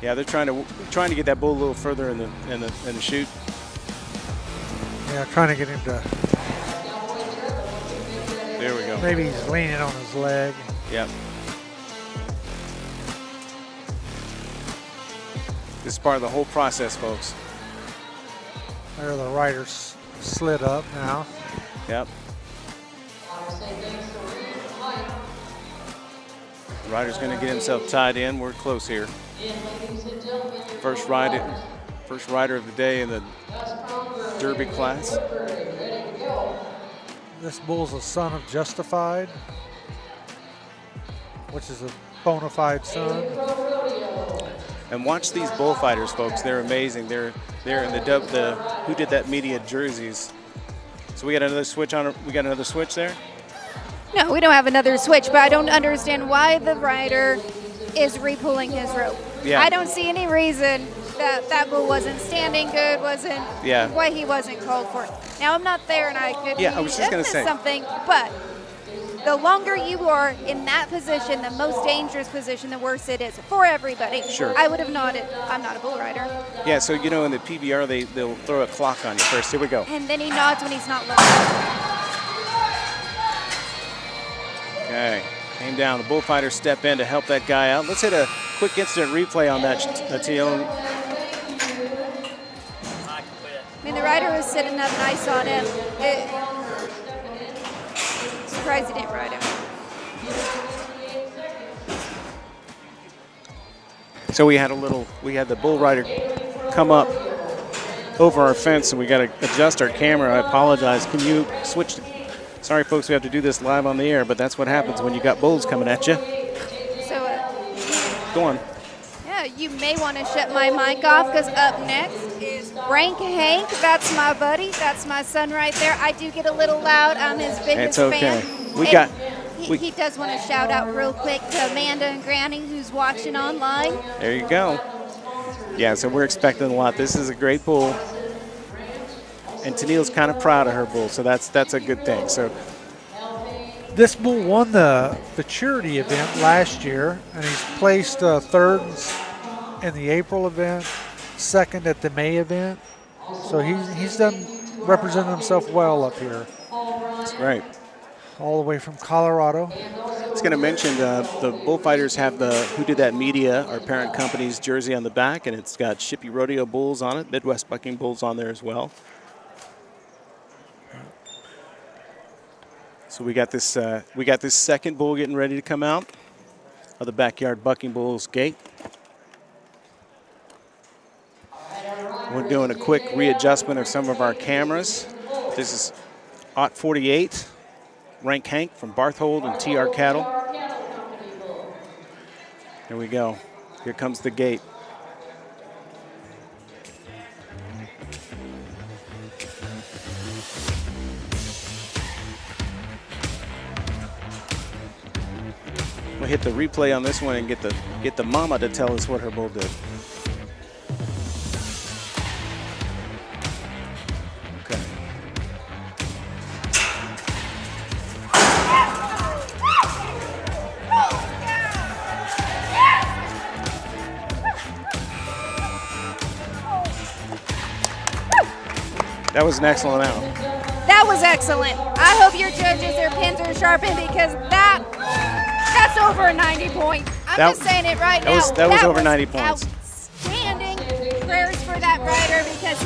Speaker 4: Yeah, they're trying to get that bull a little further in the chute.
Speaker 6: Yeah, trying to get him to.
Speaker 4: There we go.
Speaker 6: Maybe he's leaning on his leg.
Speaker 4: Yep. This is part of the whole process, folks.
Speaker 6: There, the rider's slid up now.
Speaker 4: Yep. The rider's going to get himself tied in. We're close here. First rider of the day in the Derby class.
Speaker 6: This bull's a son of Justified, which is a bona fide son.
Speaker 4: And watch these bullfighters, folks. They're amazing. They're in the Who Did That Media jerseys. So we got another switch on. We got another switch there.
Speaker 7: No, we don't have another switch, but I don't understand why the rider is re-pulling his rope.
Speaker 4: Yeah.
Speaker 7: I don't see any reason that bull wasn't standing good, why he wasn't called for. Now, I'm not there, and I could
Speaker 4: I was just going to say
Speaker 7: something, but the longer you are in that position, the most dangerous position, the worse it is for everybody.
Speaker 4: Sure.
Speaker 7: I would have nodded. I'm not a bull rider.
Speaker 4: Yeah, so you know in the PBR they'll throw a clock on you first. Here we go.
Speaker 7: And then he nods when he's not looking.
Speaker 4: Okay, came down. The bullfighters step in to help that guy out. Let's hit a quick instant replay on that, Teal.
Speaker 7: I mean, the rider was sitting up nice on him. surprised he didn't ride him.
Speaker 4: So we had the bull rider come up over our fence, and we got to adjust our camera. I apologize. Can you switch? Sorry, folks, we have to do this live on the air, but that's what happens when you got bulls coming at you.
Speaker 7: So,
Speaker 4: Go on.
Speaker 7: yeah, you may want to shut my mic off because up next is Frank Hank. That's my buddy. That's my son right there. I do get a little loud. I'm his biggest
Speaker 4: It's okay.
Speaker 7: fan. He does want to shout out real quick to Amanda and Granny who's watching online.
Speaker 4: There you go. Yeah, so we're expecting a lot. This is a great bull. And Tennille's kind of proud of her bull, so that's a good thing. So
Speaker 6: This bull won the Futurity event last year, and he's placed third in the April event, second at the May event. So he's done represented himself well up here.
Speaker 4: that's right.
Speaker 6: All the way from Colorado.
Speaker 4: I was going to mention the bullfighters have the Who Did That Media, our parent company's jersey on the back, and it's got Shippey Rodeo Bulls on it, Midwest Bucking Bulls on there as well. So we got this second bull getting ready to come out of the Backyard Bucking Bulls gate. We're doing a quick readjustment of some of our cameras. This is OT 48, Rank Hank from Barthold and TR Cattle. Here we go. Here comes the gate. We'll hit the replay on this one and get the mama to tell us what her bull did. Okay. That was an excellent out.
Speaker 7: That was excellent. I hope your judges, their pins are sharpened because that's over a 90 point. I'm just saying it right now.
Speaker 4: That was over 90 points.
Speaker 7: Outstanding. Prayers for that rider because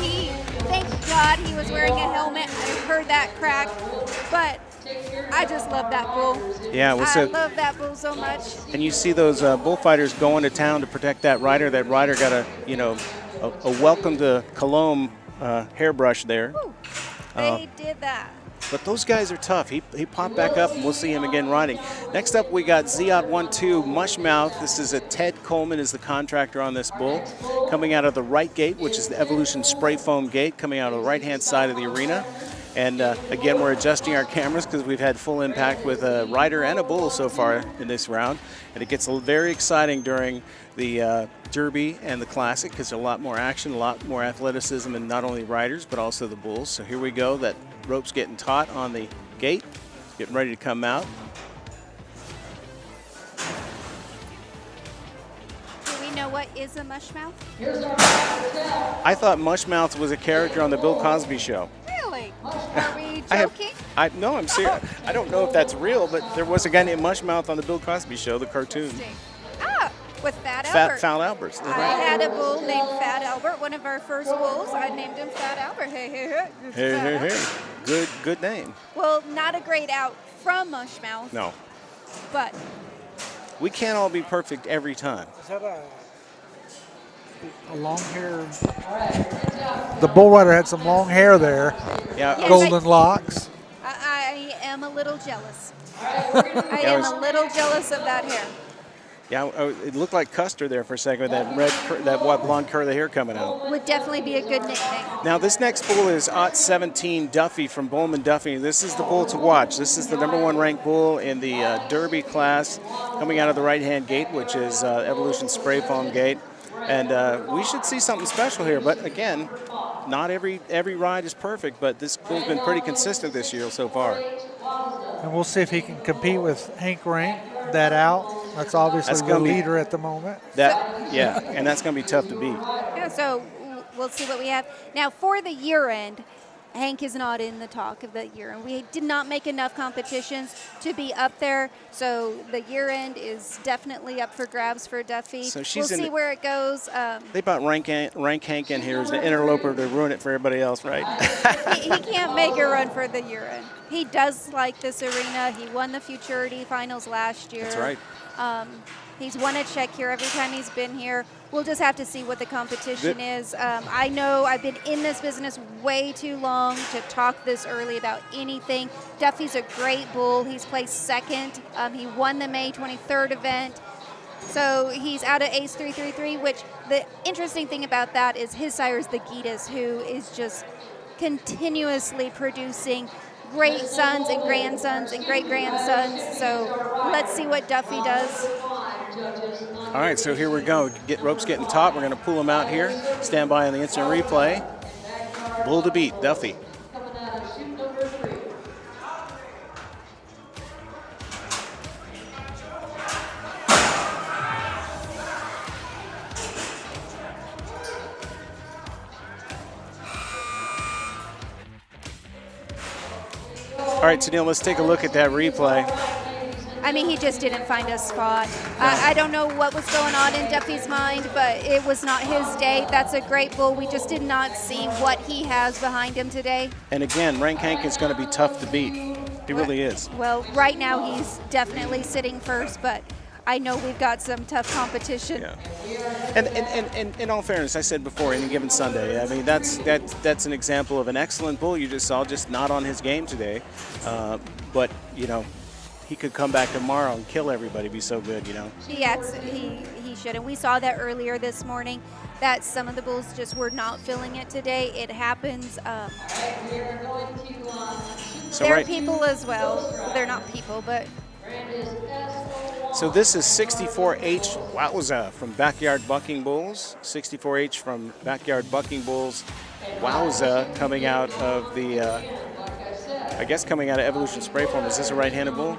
Speaker 7: thank God he was wearing a helmet. I heard that crack, but I just love that bull.
Speaker 4: Yeah,
Speaker 7: I love that bull so much.
Speaker 4: And you see those bullfighters going to town to protect that rider. That rider got a welcome to Cologne hairbrush there.
Speaker 7: Woo. They did that.
Speaker 4: But those guys are tough. He popped back up, and we'll see him again riding. Next up, we got Ziot 1-2 Mushmouth. This is Ted Coleman is the contractor on this bull. Coming out of the right gate, which is the Evolution Spray Foam gate, coming out of the right-hand side of the arena. And again, we're adjusting our cameras because we've had full impact with a rider and a bull so far in this round. And it gets very exciting during the Derby and the Classic because there's a lot more action, a lot more athleticism in not only riders but also the bulls. So here we go. That rope's getting taut on the gate, getting ready to come out.
Speaker 7: Do we know what is a mushmouth?
Speaker 4: I thought Mushmouth was a character on the Bill Cosby show.
Speaker 7: Really? Are we joking?
Speaker 4: No, I'm serious. I don't know if that's real, but there was a guy named Mushmouth on the Bill Cosby show, the cartoon.
Speaker 7: With Fat Albert.
Speaker 4: Fat Albert.
Speaker 7: I had a bull named Fat Albert, one of our first bulls. I named him Fat Albert. Hey, hey, hey.
Speaker 4: Hey. Good name.
Speaker 7: Well, not a great out from Mushmouth.
Speaker 4: No.
Speaker 7: But
Speaker 4: we can't all be perfect every time.
Speaker 6: Is that a long hair? The bull rider had some long hair there.
Speaker 4: Yeah.
Speaker 6: Golden locks.
Speaker 7: I am a little jealous. I am a little jealous of that hair.
Speaker 4: Yeah, it looked like Custer there for a second with that blonde curly hair coming out.
Speaker 7: Would definitely be a good nickname.
Speaker 4: Now this next bull is OT 17 Duffy from Bowman Duffy. This is the bull to watch. This is the #1 ranked bull in the Derby class, coming out of the right-hand gate, which is Evolution Spray Foam gate. And we should see something special here. But again, not every ride is perfect, but this bull's been pretty consistent this year so far.
Speaker 6: And we'll see if he can compete with Hank Rank, that out. That's obviously the leader at the moment.
Speaker 4: And that's going to be tough to beat.
Speaker 7: Yeah, so we'll see what we have. Now, for the year end, Hank is not in the talk of the year, and we did not make enough competitions to be up there. So the year end is definitely up for grabs for Duffy.
Speaker 4: So
Speaker 7: we'll see where it goes.
Speaker 4: They brought rank Hank in here as the interloper to ruin it for everybody else, right?
Speaker 7: he can't make a run for the year end. He does like this arena. He won the Futurity finals last year.
Speaker 4: That's right.
Speaker 7: He's won a check here every time he's been here. We'll just have to see what the competition is. I know I've been in this business way too long to talk this early about anything. Duffy's a great bull. He's placed second. He won the May 23rd event. So he's out of Ace 333, which the interesting thing about that is his sire is the Gitas, who is just continuously producing great sons and grandsons and great-grandsons. So let's see what Duffy does.
Speaker 4: All right, so here we go. Rope's getting taut. We're going to pull him out here. Stand by on the instant replay. Bull to beat, Duffy. All right, Tennille, let's take a look at that replay.
Speaker 7: I mean, he just didn't find a spot. I don't know what was going on in Duffy's mind, but it was not his day. That's a great bull. We just did not see what he has behind him today.
Speaker 4: And again, Rank Hank is going to be tough to beat. He really is.
Speaker 7: Well, right now he's definitely sitting first, but I know we've got some tough competition.
Speaker 4: Yeah. And in all fairness, I said before, any given Sunday, I mean, that's an example of an excellent bull you just saw, just not on his game today. But, you know, he could come back tomorrow and kill everybody, be so good, you know.
Speaker 7: He should. And we saw that earlier this morning, that some of the bulls just were not feeling it today. It happens. They're people as well. They're not people, but...
Speaker 4: So this is 64H Wowza from Backyard Bucking Bulls. 64H from Backyard Bucking Bulls. Wowza coming out of the, I guess coming out of Evolution Spray Foam. Is this a right-handed bull?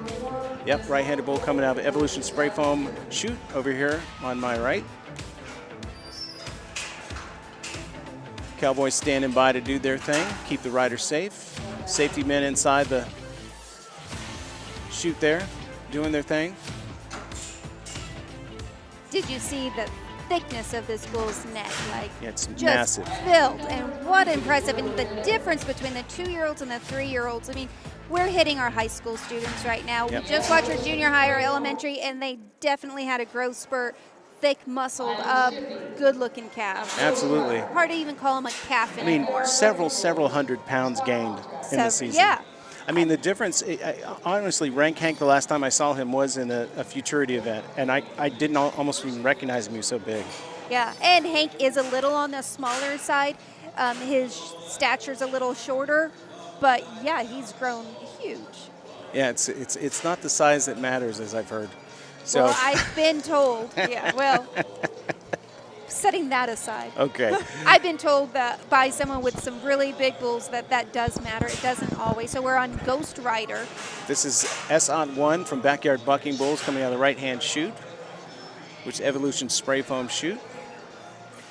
Speaker 4: Yep, right-handed bull coming out of Evolution Spray Foam chute over here on my right. Cowboys standing by to do their thing, keep the rider safe. Safety men inside the chute there, doing their thing.
Speaker 7: Did you see the thickness of this bull's neck? Like,
Speaker 4: yeah, it's
Speaker 7: just
Speaker 4: massive.
Speaker 7: Filled, and what impressive. And the difference between the 2-year-olds and the 3-year-olds. I mean, we're hitting our high school students right now.
Speaker 4: Yep.
Speaker 7: We just watched our junior high or elementary, and they definitely had a growth spurt. Thick, muscled up, good-looking calf.
Speaker 4: Absolutely.
Speaker 7: Hard to even call him a calf anymore.
Speaker 4: I mean, several hundred pounds gained in the season.
Speaker 7: Yeah.
Speaker 4: I mean, the difference, honestly, Rank Hank, the last time I saw him was in a Futurity event, and I didn't almost even recognize him. He was so big.
Speaker 7: Yeah, and Hank is a little on the smaller side. His stature's a little shorter, but yeah, he's grown huge.
Speaker 4: Yeah, it's not the size that matters, as I've heard. So.
Speaker 7: Well, I've been told. Yeah, well, setting that aside.
Speaker 4: Okay.
Speaker 7: I've been told that by someone with some really big bulls that does matter. It doesn't always. So we're on Ghost Rider.
Speaker 4: This is S-on-1 from Backyard Bucking Bulls coming out of the right-hand chute, which is Evolution Spray Foam chute.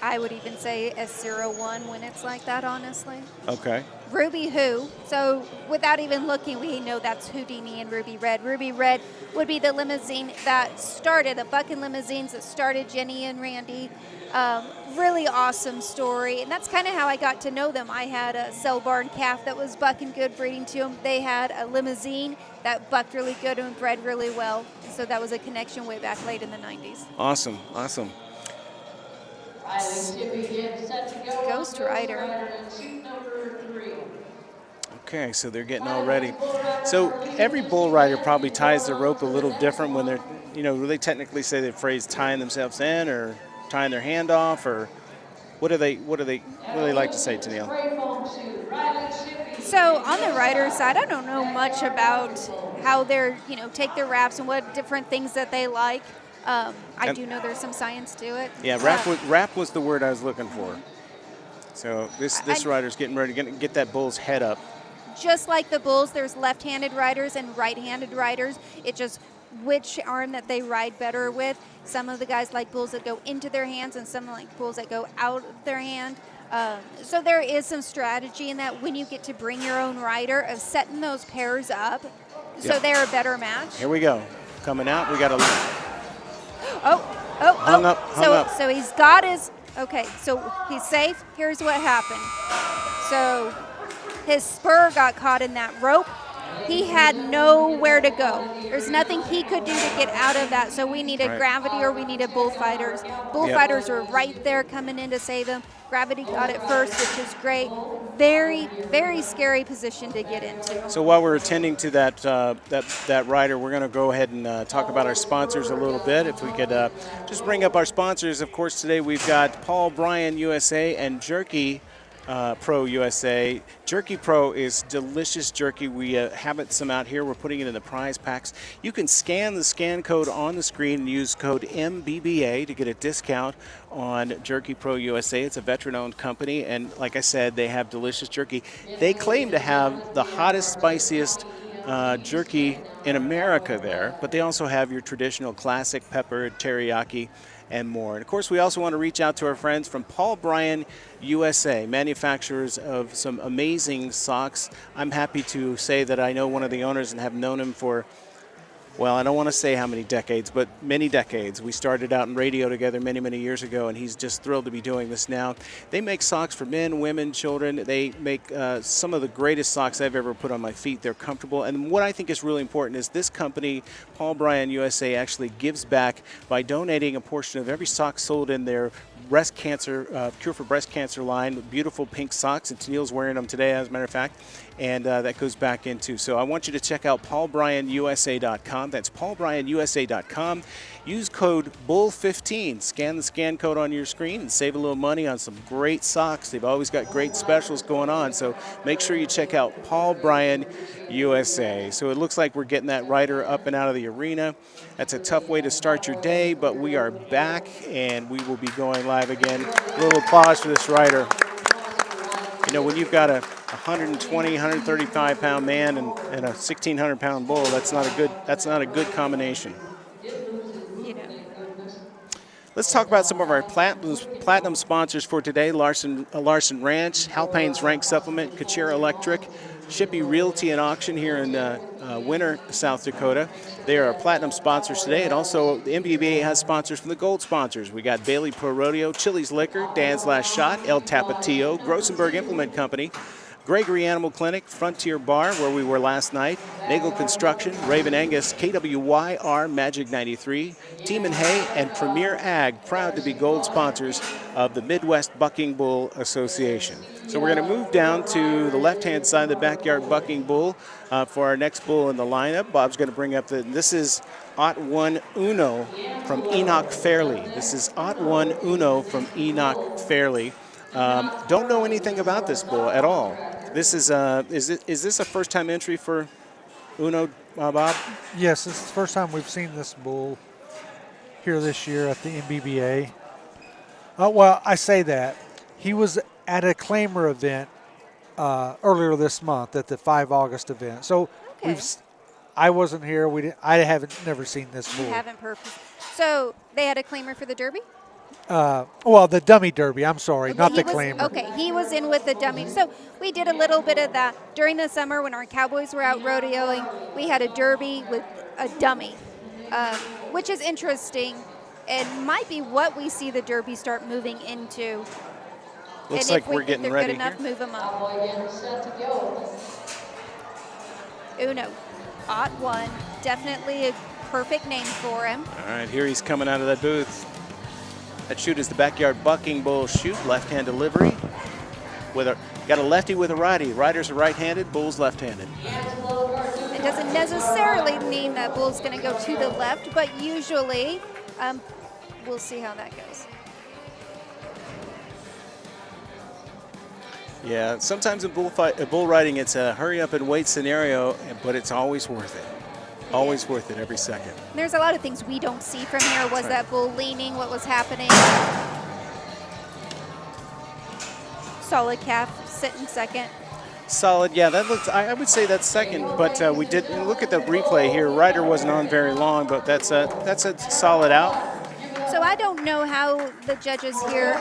Speaker 7: I would even say S01 when it's like that, honestly.
Speaker 4: Okay.
Speaker 7: Ruby Who. So without even looking, we know that's Houdini and Ruby Red. Ruby Red would be the limousine that started, the Bucking limousines that started Jenny and Randy. Really awesome story. And that's kind of how I got to know them. I had a cell barn calf that was bucking good, breeding to them. They had a limousine that bucked really good and bred really well. And so that was a connection way back late in the 90s.
Speaker 4: Awesome, awesome.
Speaker 7: Ghost Rider.
Speaker 4: Okay, so they're getting all ready. So every bull rider probably ties their rope a little different when they're, you know, they technically say the phrase tying themselves in or tying their hand off, or what do they like to say, Tennille?
Speaker 7: So on the rider side, I don't know much about how they're, you know, take their wraps and what different things that they like. I do know there's some science to it.
Speaker 4: Yeah, wrap was the word I was looking for. So this rider's getting ready to get that bull's head up.
Speaker 7: Just like the bulls, there's left-handed riders and right-handed riders. It's just which arm that they ride better with. Some of the guys like bulls that go into their hands, and some like bulls that go out of their hand. So there is some strategy in that when you get to bring your own rider of setting those pairs up so
Speaker 4: Yep.
Speaker 7: they're a better match.
Speaker 4: Here we go. Coming out. We got a
Speaker 7: Hung
Speaker 4: up.
Speaker 7: So he's got his, okay, so he's safe. Here's what happened. So his spur got caught in that rope. He had nowhere to go. There's nothing he could do to get out of that. So we needed gravity or we needed bullfighters. Bullfighters were right there coming in to save him. Gravity got it first, which is great. Very, very scary position to get into.
Speaker 4: So while we're attending to that rider, we're going to go ahead and talk about our sponsors a little bit. If we could just bring up our sponsors. Of course, today we've got Paul Bryan USA and Jerky Pro USA. Jerky Pro is delicious jerky. We have some out here. We're putting it in the prize packs. You can scan the scan code on the screen and use code MBBA to get a discount on Jerky Pro USA. It's a veteran-owned company, and like I said, they have delicious jerky. They claim to have the hottest, spiciest jerky in America there, but they also have your traditional classic pepper, teriyaki, and more. And of course, we also want to reach out to our friends from Paul Bryan USA, manufacturers of some amazing socks. I'm happy to say that I know one of the owners and have known him for, well, I don't want to say how many decades, but many decades. We started out in radio together many, many years ago, and he's just thrilled to be doing this now. They make socks for men, women, children. They make some of the greatest socks I've ever put on my feet. They're comfortable. And what I think is really important is this company, Paul Bryan USA, actually gives back by donating a portion of every sock sold in their breast cancer, Cure for Breast Cancer line, with beautiful pink socks, and Tennille's wearing them today, as a matter of fact, and that goes back into. So I want you to check out paulbryanusa.com. That's paulbryanusa.com. Use code BULL15. Scan the scan code on your screen and save a little money on some great socks. They've always got great specials going on, so make sure you check out Paul Bryan USA. So it looks like we're getting that rider up and out of the arena. That's a tough way to start your day, but we are back and we will be going live again. A little applause for this rider. You know, when you've got a 120, 135 pound man and a 1,600 pound bull, that's not a good combination. Let's talk about some of our platinum sponsors for today. Larson Ranch, Halpane's Rank Supplement, Kachira Electric, Shippey Realty and Auction here in Winter, South Dakota. They are our platinum sponsors today, and also the MBBA has sponsors from the gold sponsors. We got Bailey Pro Rodeo, Chili's Liquor, Dan's Last Shot, El Tapatio, Grossenberg Implement Company, Gregory Animal Clinic, Frontier Bar, where we were last night, Nagel Construction, Raven Angus, KWYR Magic 93, Team and Hay, and Premier Ag, proud to be gold sponsors of the Midwest Bucking Bull Association. So we're going to move down to the left-hand side of the Backyard Bucking Bull for our next bull in the lineup. Bob's going to bring up this is Ot 1 Uno from Enoch Fairley. This is Ot 1 Uno from Enoch Fairley. Don't know anything about this bull at all. This is this a first-time entry for Uno, Bob?
Speaker 6: Yes, it's the first time we've seen this bull here this year at the MBBA. Well, I say that. He was at a claimer event earlier this month at the 5 August event. So I wasn't here. I haven't never seen this bull.
Speaker 7: You haven't So they had a claimer for the Derby?
Speaker 6: Well, the dummy derby, I'm sorry, not the claimer.
Speaker 7: Okay, he was in with the dummy. So we did a little bit of that. During the summer when our cowboys were out rodeoing, we had a derby with a dummy, which is interesting and might be what we see the derby start moving into.
Speaker 4: Looks like we're getting ready
Speaker 7: here. If they're good enough, move them up. Uno, Ot 1, definitely a perfect name for him.
Speaker 4: All right, here he's coming out of that booth. That chute is the Backyard Bucking Bull chute, left-hand delivery. Got a lefty with a righty. Riders are right-handed, bull's left-handed.
Speaker 7: It doesn't necessarily mean that bull's going to go to the left, but usually we'll see how that goes.
Speaker 4: Yeah, sometimes in bull riding, it's a hurry-up-and-wait scenario, but it's always worth it. Always worth it every second.
Speaker 7: There's a lot of things we don't see from here. Was that bull leaning? What was happening? Solid calf, sitting second.
Speaker 4: Solid, yeah. That looks. I would say that's second, but we did look at the replay here. Rider wasn't on very long, but that's a solid out.
Speaker 7: So I don't know how the judges here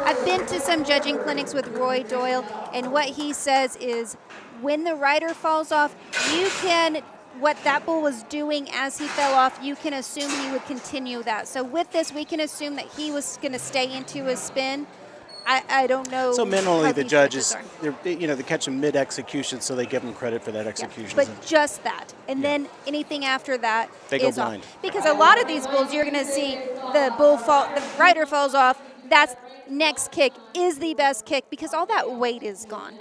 Speaker 7: I've been to some judging clinics with Roy Doyle, and what he says is when the rider falls off, you can, what that bull was doing as he fell off, you can assume he would continue that. So with this, we can assume that he was going to stay into his spin. I don't know.
Speaker 4: So mentally,
Speaker 7: how
Speaker 4: the
Speaker 7: these
Speaker 4: judges,
Speaker 7: judges are.
Speaker 4: they catch him mid-execution, so they give him credit for that execution.
Speaker 7: But just that. And then anything after that
Speaker 4: They go
Speaker 7: is off.
Speaker 4: blind.
Speaker 7: Because a lot of these bulls, you're going to see the rider falls off. That's next kick is the best kick because all that weight is gone.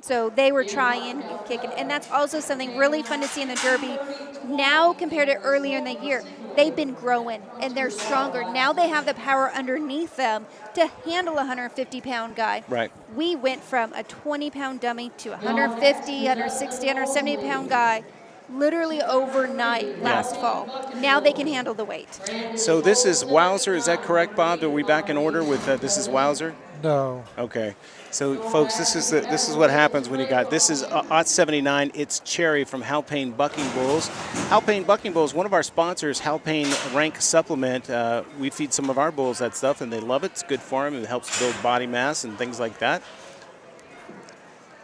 Speaker 7: So they were trying and kicking. And that's also something really fun to see in the Derby. Now compared to earlier in the year, they've been growing and they're stronger. Now they have the power underneath them to handle a 150-pound guy.
Speaker 4: Right.
Speaker 7: We went from a 20-pound dummy to a 150, 160, 170-pound guy literally overnight last fall. Now they can handle the weight.
Speaker 4: So this is Wowzer, is that correct, Bob? Are we back in order with this is Wowzer?
Speaker 6: No.
Speaker 4: Okay. So folks, this is what happens when you got, this is Ot 79, it's Cherry from Halpane Bucking Bulls. Halpane Bucking Bulls, one of our sponsors, Halpane Rank Supplement. We feed some of our bulls that stuff and they love it. It's good for them. It helps build body mass and things like that.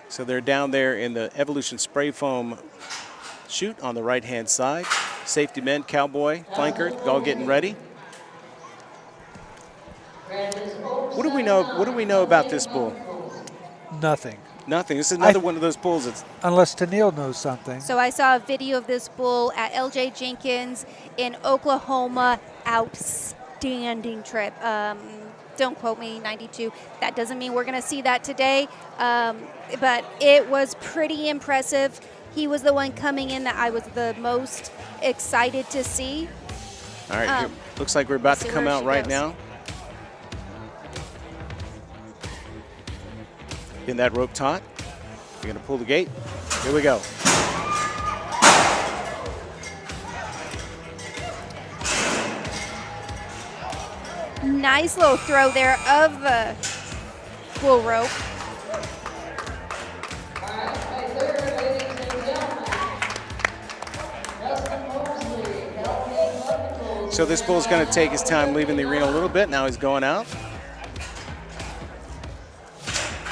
Speaker 4: So they're down there in the Evolution Spray Foam chute on the right-hand side. Safety men, cowboy, flanker, all getting ready. What do we know about this bull?
Speaker 6: Nothing.
Speaker 4: Nothing. This is another one of those bulls that's...
Speaker 6: Unless Tennille knows something.
Speaker 7: So I saw a video of this bull at LJ Jenkins in Oklahoma. Outstanding trip. Don't quote me, 92. That doesn't mean we're going to see that today. But it was pretty impressive. He was the one coming in that I was the most excited to see.
Speaker 4: All right, here, looks like we're about to come out right now. In that rope taut. You're going to pull the gate. Here we go.
Speaker 7: Nice little throw there of the bull rope.
Speaker 4: So this bull's going to take his time leaving the arena a little bit. Now he's going out.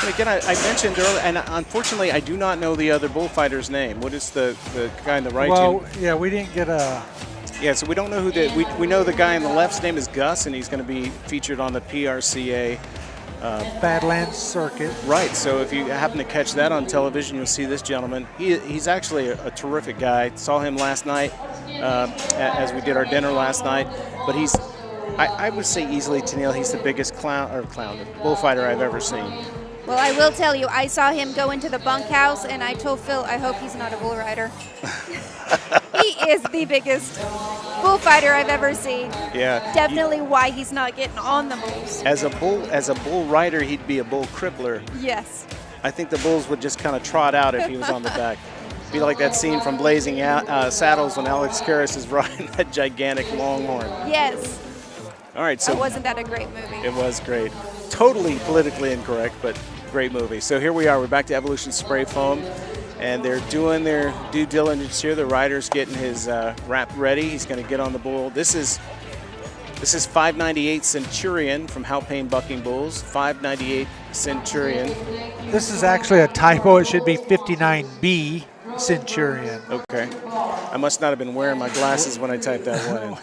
Speaker 4: And again, I mentioned earlier, and unfortunately, I do not know the other bullfighter's name. What is the guy in the right?
Speaker 6: Well, yeah, we didn't get a...
Speaker 4: Yeah, so we don't know who we know the guy on the left's name is Gus, and he's going to be featured on the PRCA
Speaker 6: Badlands circuit.
Speaker 4: Right, so if you happen to catch that on television, you'll see this gentleman. He's actually a terrific guy. Saw him last night as we did our dinner last night. But he's, I would say easily, Tennille, he's the biggest bullfighter I've ever seen.
Speaker 7: Well, I will tell you, I saw him go into the bunkhouse, and I told Phil, I hope he's not a bull rider. He is the biggest bullfighter I've ever seen.
Speaker 4: Yeah.
Speaker 7: Definitely why he's not getting on the bulls.
Speaker 4: As a bull rider, he'd be a bull crippler.
Speaker 7: Yes.
Speaker 4: I think the bulls would just kind of trot out if he was on the back. Be like that scene from Blazing Saddles when Alex Karras is riding that gigantic longhorn.
Speaker 7: Yes.
Speaker 4: All right, so
Speaker 7: wasn't that a great movie?
Speaker 4: It was great. Totally politically incorrect, but great movie. So here we are. We're back to Evolution Spray Foam, and they're doing their due diligence here. The rider's getting his wrap ready. He's going to get on the bull. This is 598 Centurion from Halpane Bucking Bulls. 598 Centurion.
Speaker 6: This is actually a typo. It should be 59B Centurion.
Speaker 4: Okay. I must not have been wearing my glasses when I typed that one in.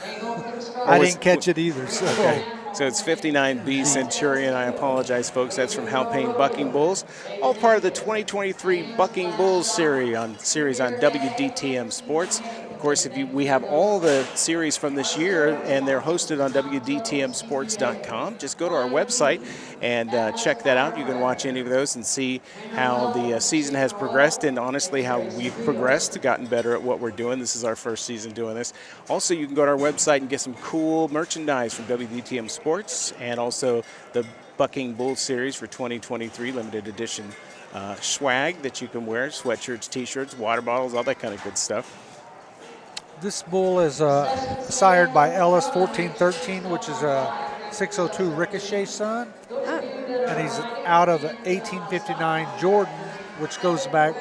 Speaker 6: I didn't catch it either. So.
Speaker 4: Okay. So it's 59B Centurion. I apologize, folks. That's from Halpane Bucking Bulls. All part of the 2023 Bucking Bulls series on WDTM Sports. Of course, we have all the series from this year, and they're hosted on WDTMsports.com. Just go to our website and check that out. You can watch any of those and see how the season has progressed, and honestly, how we've progressed, gotten better at what we're doing. This is our first season doing this. Also, you can go to our website and get some cool merchandise from WDTM Sports, and also the Bucking Bulls series for 2023 limited edition swag that you can wear, sweatshirts, t-shirts, water bottles, all that kind of good stuff.
Speaker 6: This bull is sired by Ellis 1413, which is a 602 Ricochet son. And he's out of 1859 Jordan, which goes back,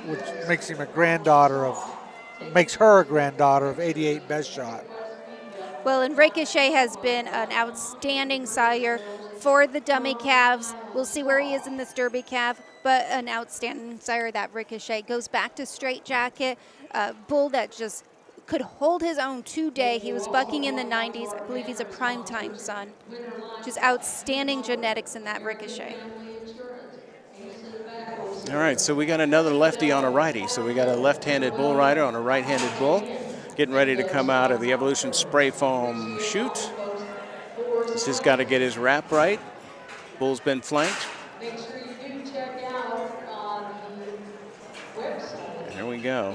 Speaker 6: which makes him makes her a granddaughter of 88 Best Shot.
Speaker 7: Well, and Ricochet has been an outstanding sire for the dummy calves. We'll see where he is in this Derby calf, but an outstanding sire. That Ricochet goes back to straight jacket. Bull that just could hold his own today. He was bucking in the 90s. I believe he's a primetime son. Just outstanding genetics in that Ricochet.
Speaker 11: All right, so we got another lefty on a righty. So we got a left-handed bull rider on a right-handed bull, getting ready to come out of the Evolution Spray Foam chute. He's just got to get his wrap right. Bull's been flanked.
Speaker 5: Make sure you do check out on the website.
Speaker 11: There we go.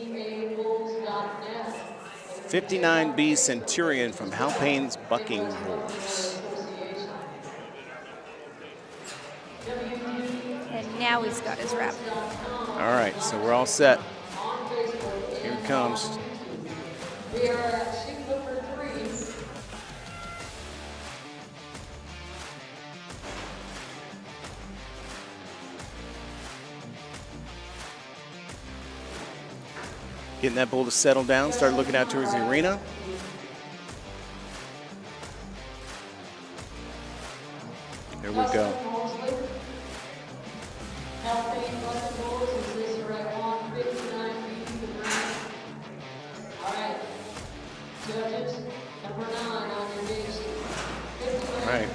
Speaker 5: MBBABulls.net.
Speaker 11: 59B Centurion from Halpane's Bucking Bulls.
Speaker 7: And now he's got his wrap.
Speaker 11: All right, so we're all set. Here it comes.
Speaker 5: We are at chute number 3.
Speaker 11: Getting that bull to settle down, start looking out towards the arena. There we go. All right.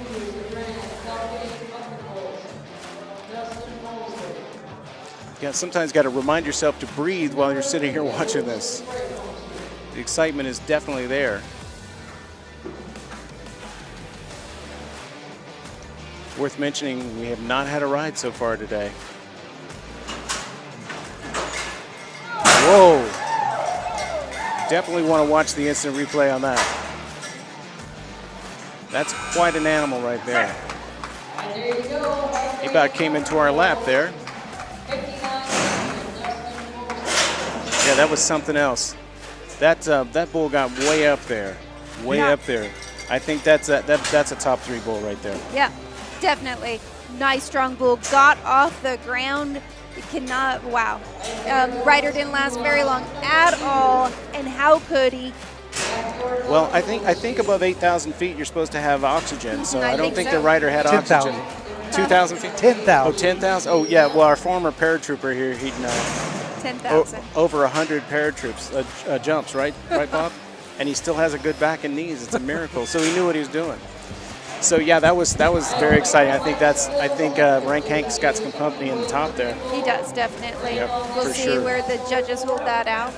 Speaker 11: Yeah, sometimes got to remind yourself to breathe while you're sitting here watching this. The excitement is definitely there. Worth mentioning, we have not had a ride so far today. Whoa! Definitely want to watch the instant replay on that. That's quite an animal right there. He about came into our lap there. Yeah, that was something else. That bull got way up there, up there. I think that's a top 3 bull right there.
Speaker 7: Yeah, definitely. Nice, strong bull. Got off the ground. It cannot, wow. Rider didn't last very long at all, and how could he?
Speaker 11: Well, I think above 8,000 feet you're supposed to have oxygen, so I don't think
Speaker 7: so.
Speaker 11: the rider had
Speaker 6: 10,000.
Speaker 11: oxygen. 2,000 feet?
Speaker 6: 10,000.
Speaker 11: Oh, 10,000? Oh, yeah, well, our former paratrooper here, he'd know.
Speaker 7: 10,000.
Speaker 11: Over 100 paratroops jumps, right? Right, Bob? And he still has a good back and knees. It's a miracle. So he knew what he was doing. So yeah, that was very exciting. I think Rank Hank's got some company in the top there.
Speaker 7: He does, definitely.
Speaker 11: Yep,
Speaker 7: we'll
Speaker 11: for
Speaker 7: see
Speaker 11: sure.
Speaker 7: where the judges hold that out.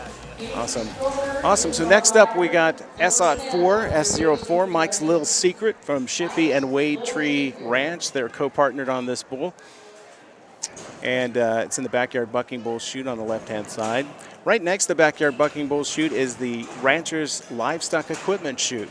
Speaker 11: Awesome. So next up we got S04, Mike's Little Secret from Shippey and Wade Tree Ranch. They're co-partnered on this bull. And it's in the Backyard Bucking Bull chute on the left-hand side. Right next to the Backyard Bucking Bull chute is the Rancher's Livestock Equipment chute.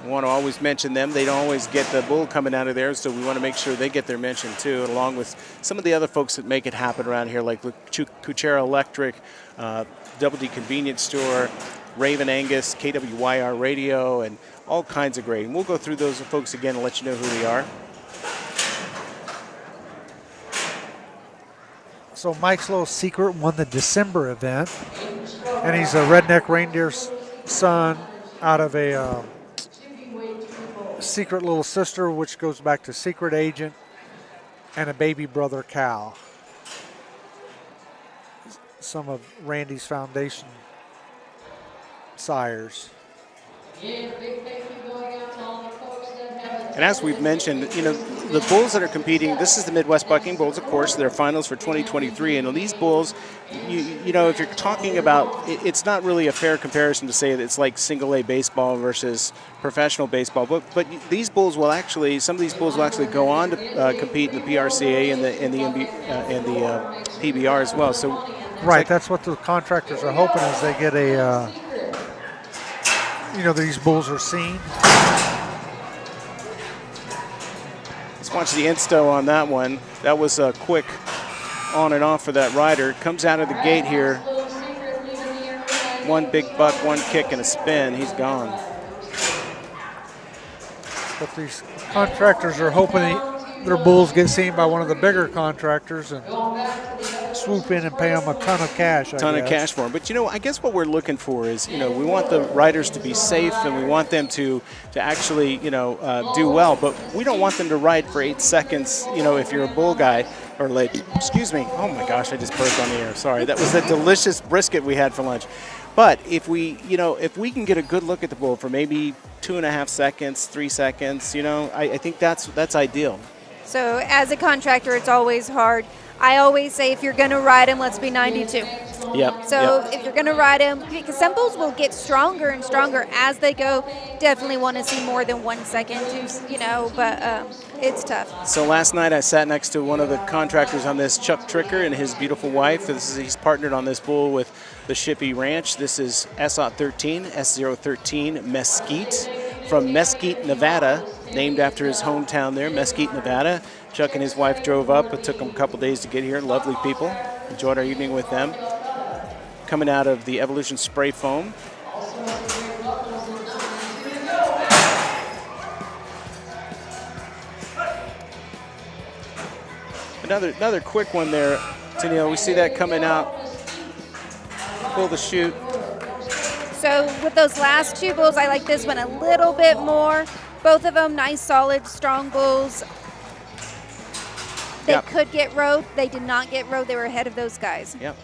Speaker 11: We want to always mention them. They don't always get the bull coming out of there, so we want to make sure they get their mention too, along with some of the other folks that make it happen around here, like Kuchera Electric, Double D Convenience Store, Raven Angus, KWYR Radio, and all kinds of great. And we'll go through those folks again and let you know who they are.
Speaker 6: So Mike's Little Secret won the December event, and he's a redneck reindeer son out of a Secret Little Sister, which goes back to Secret Agent, and a baby brother cow. Some of Randy's Foundation sires.
Speaker 11: And as we've mentioned, you know, the bulls that are competing, this is the Midwest Bucking Bulls, of course, their finals for 2023. And these bulls, you know, if you're talking about, it's not really a fair comparison to say that it's like single A baseball versus professional baseball. But these bulls will actually, some of these bulls will actually go on to compete in the PRCA and the PBR as well. So
Speaker 6: right, like, that's what the contractors are hoping is they get a, you know, these bulls are seen.
Speaker 11: Let's watch the insto on that one. That was a quick on and off for that rider. Comes out of the gate here. One big buck, one kick, and a spin. He's gone.
Speaker 6: But these contractors are hoping their bulls get seen by one of the bigger contractors. And swoop in and pay them a ton of cash.
Speaker 11: Ton of cash for them. But, I guess what we're looking for is, we want the riders to be safe and we want them to actually, do well. But we don't want them to ride for 8 seconds, if you're a bull guy or lady. Excuse me. Oh, my gosh, I just burped on the air. Sorry. That was the delicious brisket we had for lunch. But if we can get a good look at the bull for maybe 2.5 seconds, 3 seconds, I think that's ideal.
Speaker 7: So as a contractor, it's always hard. I always say if you're going to ride them, let's be 92.
Speaker 11: Yep.
Speaker 7: So if you're going to ride them, because some bulls will get stronger and stronger as they go. Definitely want to see more than 1 second, but it's tough.
Speaker 11: So last night I sat next to one of the contractors on this, Chuck Tricker, and his beautiful wife. He's partnered on this bull with the Shippey Ranch. This is S013, S013 Mesquite from Mesquite, Nevada, named after his hometown there, Mesquite, Nevada. Chuck and his wife drove up. It took them a couple days to get here. Lovely people. Enjoyed our evening with them. Coming out of the Evolution Spray Foam. Another quick one there, Tennille. We see that coming out. Pull the chute.
Speaker 7: So with those last 2 bulls, I like this one a little bit more. Both of them nice, solid, strong bulls. They could get rode. They did not get rode. They were ahead of those guys.
Speaker 11: Yep.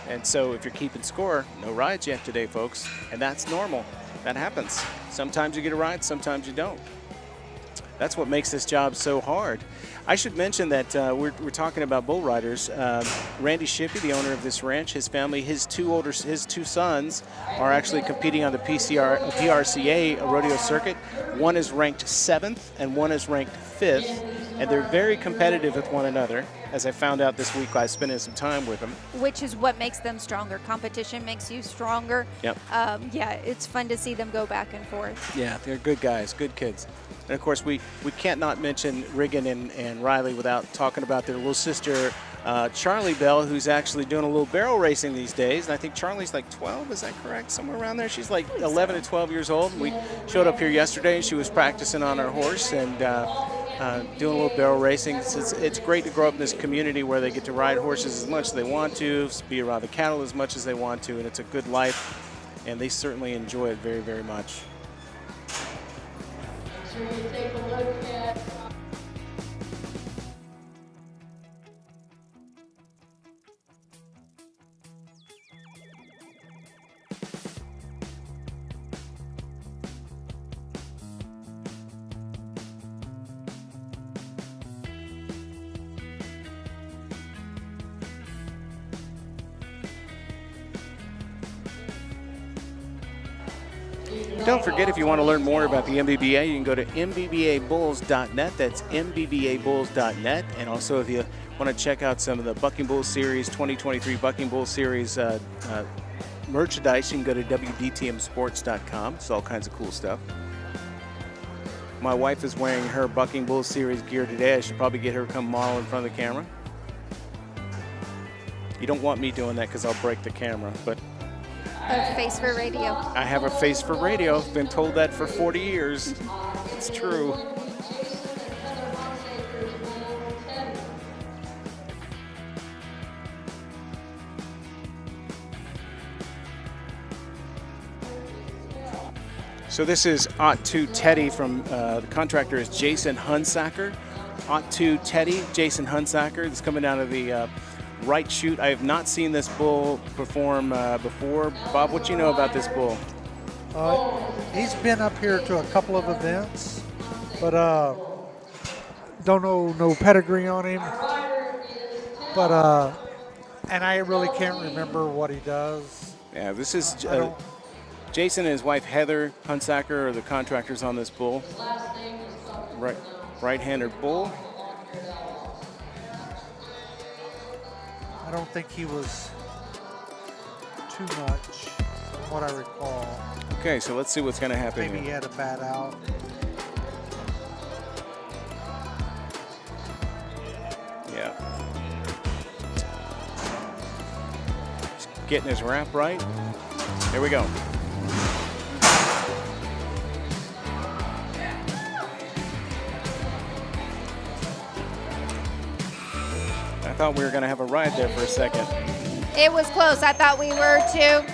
Speaker 11: And so if you're keeping score, no rides yet today, folks. And that's normal. That happens. Sometimes you get a ride, sometimes you don't. That's what makes this job so hard. I should mention that we're talking about bull riders. Randy Shippey, the owner of this ranch, his family, his two sons are actually competing on the PRCA rodeo circuit. One is ranked 7th and one is ranked 5th, and they're very competitive with one another. As I found out this week by spending some time with them.
Speaker 7: Which is what makes them stronger. Competition makes you stronger.
Speaker 11: Yep.
Speaker 7: It's fun to see them go back and forth.
Speaker 11: Yeah, they're good guys, good kids. And of course, we can't not mention Riggin and Riley without talking about their little sister, Charlie Bell, who's actually doing a little barrel racing these days. And I think Charlie's like 12, is that correct? Somewhere around there. She's like 11 to 12 years old. We showed up here yesterday and she was practicing on her horse and doing a little barrel racing. It's great to grow up in this community where they get to ride horses as much as they want to, be around the cattle as much as they want to, and it's a good life. And they certainly enjoy it very, very much.
Speaker 5: Sure you take a look at
Speaker 11: Don't forget, if you want to learn more about the MBBA, you can go to MBBABulls.net. That's MBBABulls.net. And also, if you want to check out some of the Bucking Bull Series, 2023 Bucking Bull Series merchandise, you can go to WDTMsports.com. It's all kinds of cool stuff. My wife is wearing her Bucking Bull Series gear today. I should probably get her to come model in front of the camera. You don't want me doing that because I'll break the camera, but
Speaker 7: A face for radio.
Speaker 11: I have a face for radio. Been told that for 40 years. It's true. So this is Ott2 Teddy from, the contractor is Jason Hunsacker. Ott2 Teddy, Jason Hunsacker. This is coming out of the right chute. I have not seen this bull perform before. Bob, what you know about this bull?
Speaker 6: He's been up here to a couple of events, but don't know no pedigree on him. But and I really can't remember what he does.
Speaker 11: Yeah, this is Jason and his wife Heather Hunsacker are the contractors on this bull. Right-handed bull.
Speaker 6: I don't think he was too much, from what I recall.
Speaker 11: Okay, so let's see what's going to happen
Speaker 6: Maybe
Speaker 11: here.
Speaker 6: he had a bad out.
Speaker 11: Yeah. Just getting his wrap right. Here we go. I thought we were going to have a ride there for a second.
Speaker 7: It was close. I thought we were too.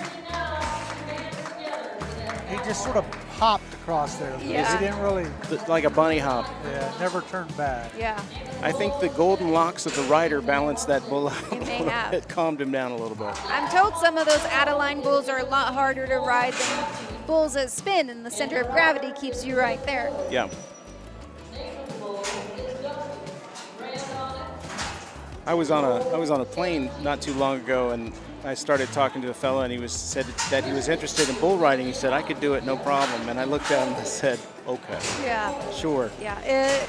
Speaker 6: He just sort of hopped across there.
Speaker 7: Yeah.
Speaker 6: He didn't really,
Speaker 11: Like a bunny hop.
Speaker 6: yeah, never turned back.
Speaker 7: Yeah.
Speaker 11: I think the golden locks of the rider balanced that bull out a
Speaker 7: may
Speaker 11: little
Speaker 7: have.
Speaker 11: bit, calmed him down a little bit.
Speaker 7: I'm told some of those out-of-line bulls are a lot harder to ride than bulls that spin, and the center of gravity keeps you right there.
Speaker 11: Yeah. I was on a plane not too long ago, and I started talking to a fellow, and he said that he was interested in bull riding. He said I could do it, no problem. And I looked at him and said, okay,
Speaker 7: Yeah.
Speaker 11: sure.
Speaker 7: Yeah.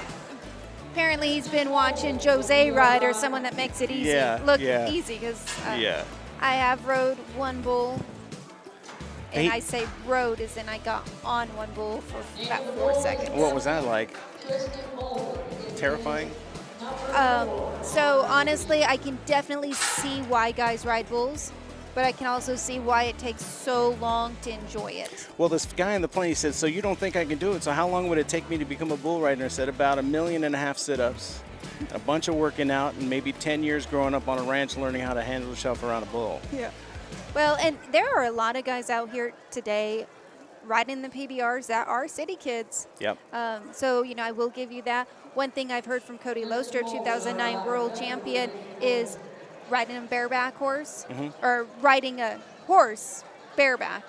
Speaker 7: Apparently he's been watching Jose ride, or someone that makes it easy look easy, because
Speaker 11: Yeah.
Speaker 7: I have rode one bull, and
Speaker 11: Hey.
Speaker 7: I say rode as in I got on one bull for about 4 seconds.
Speaker 11: What was that like? Terrifying?
Speaker 7: So honestly, I can definitely see why guys ride bulls, but I can also see why it takes so long to enjoy it.
Speaker 11: Well, this guy on the plane, he said, so you don't think I can do it? So how long would it take me to become a bull rider? I said, about 1.5 million sit-ups, a bunch of working out, and maybe 10 years growing up on a ranch learning how to handle yourself around a bull.
Speaker 7: Yeah. Well, and there are a lot of guys out here today riding the PBRs that are city kids.
Speaker 11: Yep.
Speaker 7: So, I will give you that. One thing I've heard from Cody Loester, 2009 world champion, is riding a bareback horse, or riding a horse bareback,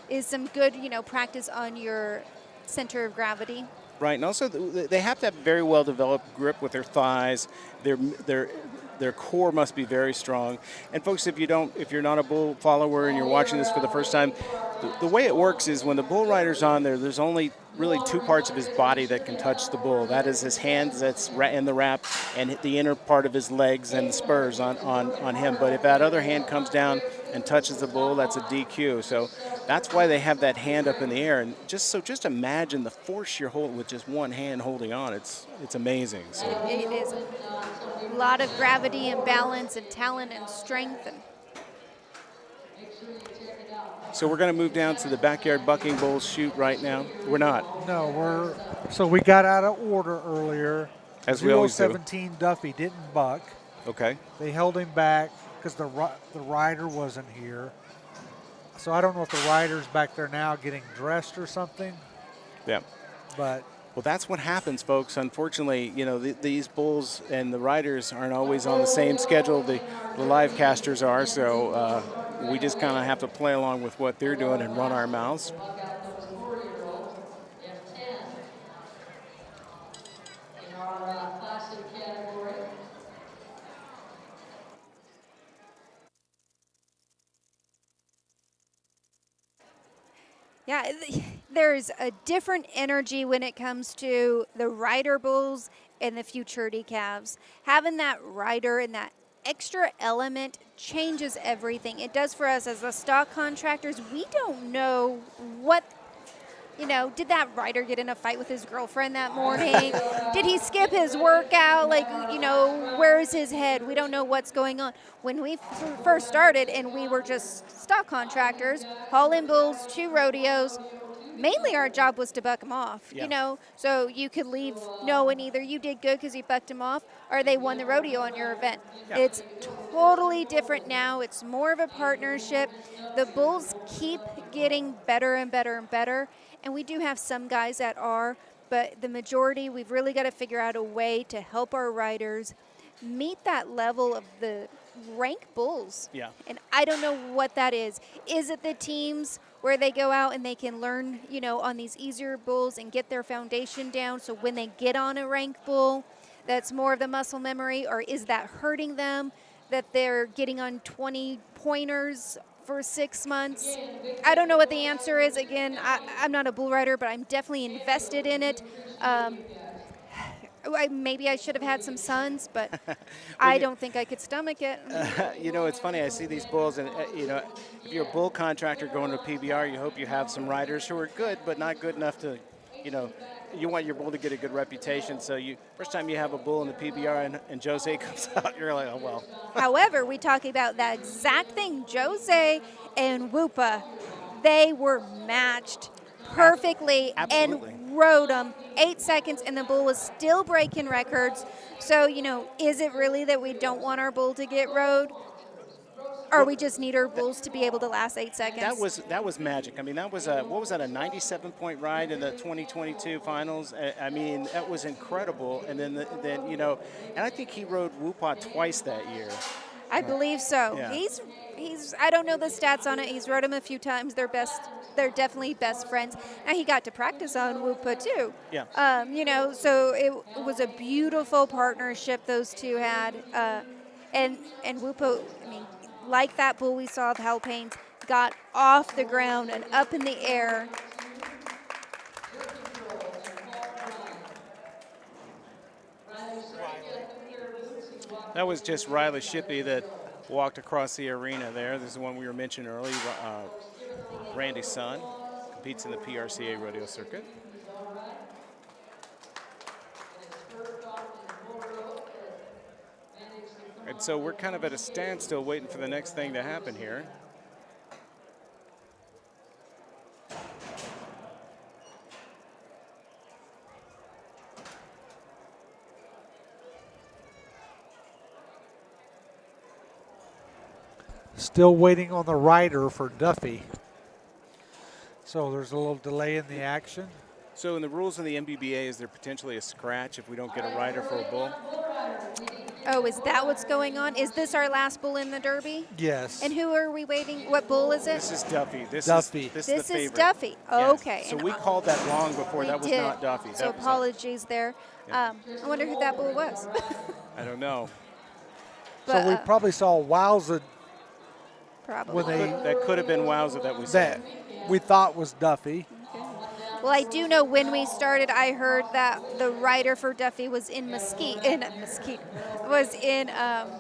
Speaker 7: is some good, practice on your center of gravity.
Speaker 11: Right, and also they have to have very well developed grip with their thighs. Their core must be very strong. And folks, if you're not a bull follower and you're watching this for the first time, the way it works is when the bull rider's on there's only really 2 parts of his body that can touch the bull. That is his hands, that's in the wrap, and the inner part of his legs and the spurs on him. But if that other hand comes down and touches the bull, that's a DQ. So that's why they have that hand up in the air. And just imagine the force you're holding with just one hand holding on. It's amazing. So.
Speaker 7: It is a lot of gravity and balance and talent and strength.
Speaker 11: So we're going to move down to the backyard bucking bull chute right now. We're not.
Speaker 6: No, so we got out of order earlier.
Speaker 11: As we always do.
Speaker 6: 17 Duffy didn't buck.
Speaker 11: Okay.
Speaker 6: They held him back because the rider wasn't here. So I don't know if the rider's back there now getting dressed or something.
Speaker 11: Yeah.
Speaker 6: But
Speaker 11: well, that's what happens, folks. Unfortunately, these bulls and the riders aren't always on the same schedule the live casters are. So we just kind of have to play along with what they're doing and run our mouths.
Speaker 7: Yeah, there's a different energy when it comes to the rider bulls and the Futurity calves. Having that rider and that extra element changes everything. It does for us as the stock contractors. We don't know what, did that rider get in a fight with his girlfriend that morning? Did he skip his workout? Where's his head? We don't know what's going on. When we first started and we were just stock contractors, hauling bulls to rodeos, mainly our job was to buck them off, so you could leave knowing either you did good because you bucked them off or they won the rodeo on your event. Yeah. It's totally different now. It's more of a partnership. The bulls keep getting better and better and better, and we do have some guys that are, but the majority, we've really got to figure out a way to help our riders meet that level of the rank bulls.
Speaker 11: Yeah.
Speaker 7: And I don't know what that is. Is it the teams where they go out and they can learn, on these easier bulls and get their foundation down, so when they get on a rank bull, that's more of the muscle memory, or is that hurting them that they're getting on 20 pointers for 6 months? I don't know what the answer is. Again, I'm not a bull rider, but I'm definitely invested in it. Maybe I should have had some sons, but I don't think I could stomach it.
Speaker 11: It's funny. I see these bulls, and if you're a bull contractor going to PBR, you hope you have some riders who are good, but not good enough to, you want your bull to get a good reputation. So first time you have a bull in the PBR and Jose comes out, you're like, oh well.
Speaker 7: However, we talk about that exact thing. Jose and Whoopa, they were matched perfectly.
Speaker 11: Absolutely.
Speaker 7: And rode them 8 seconds, and the bull was still breaking records. So, you know, is it really that we don't want our bull to get rode? Or we just need our bulls to be able to last 8 seconds?
Speaker 11: That was magic. I mean, that was a 97-point ride in the 2022 finals. I mean, that was incredible. And then you know, and I think he rode Whoopah twice that year.
Speaker 7: I believe so.
Speaker 11: Yeah.
Speaker 7: He's I don't know the stats on it. He's rode him a few times. They're definitely best friends. Now he got to practice on Whoopah too.
Speaker 11: Yeah.
Speaker 7: You know, so it was a beautiful partnership those two had. And Whoopah, I mean, like that bull we saw of Hal Payne's, got off the ground and up in the air.
Speaker 11: That was just Riley Shippey that walked across the arena there. This is the one we were mentioning earlier. Randy's son competes in the PRCA rodeo circuit. And so we're kind of at a standstill waiting for the next thing to happen here.
Speaker 6: Still waiting on the rider for Duffy. So there's a little delay in the action.
Speaker 11: So in the rules of the MBBA, is there potentially a scratch if we don't get a rider for a bull?
Speaker 7: Oh, is that what's going on? Is this our last bull in the Derby?
Speaker 6: Yes.
Speaker 7: And who are we waiting? What bull is it?
Speaker 11: This is Duffy.
Speaker 6: Duffy.
Speaker 11: This
Speaker 7: This
Speaker 11: is the
Speaker 7: is
Speaker 11: favorite.
Speaker 7: Duffy.
Speaker 11: Yes.
Speaker 7: Okay.
Speaker 11: So
Speaker 7: And
Speaker 11: we called that long before.
Speaker 7: we
Speaker 11: That was
Speaker 7: did.
Speaker 11: not Duffy.
Speaker 7: So
Speaker 11: That was
Speaker 7: apologies there. I wonder who that bull was.
Speaker 11: I don't know.
Speaker 7: But,
Speaker 6: So we probably saw Wowza
Speaker 7: probably.
Speaker 6: when
Speaker 11: That could have been Wowza that we saw.
Speaker 6: that we thought was Duffy.
Speaker 7: Well, I do know when we started, I heard that the rider for Duffy was in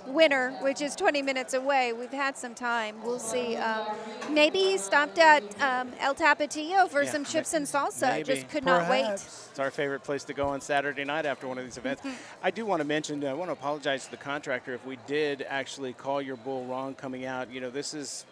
Speaker 7: Winter, which is 20 minutes away. We've had some time. We'll see. Maybe he stopped at El Tapatio for some chips and salsa.
Speaker 11: Maybe.
Speaker 7: Just could not wait.
Speaker 11: It's our favorite place to go on Saturday night after one of these events. I do want to mention, I want to apologize to the contractor if we did actually call your bull wrong coming out. You know, this is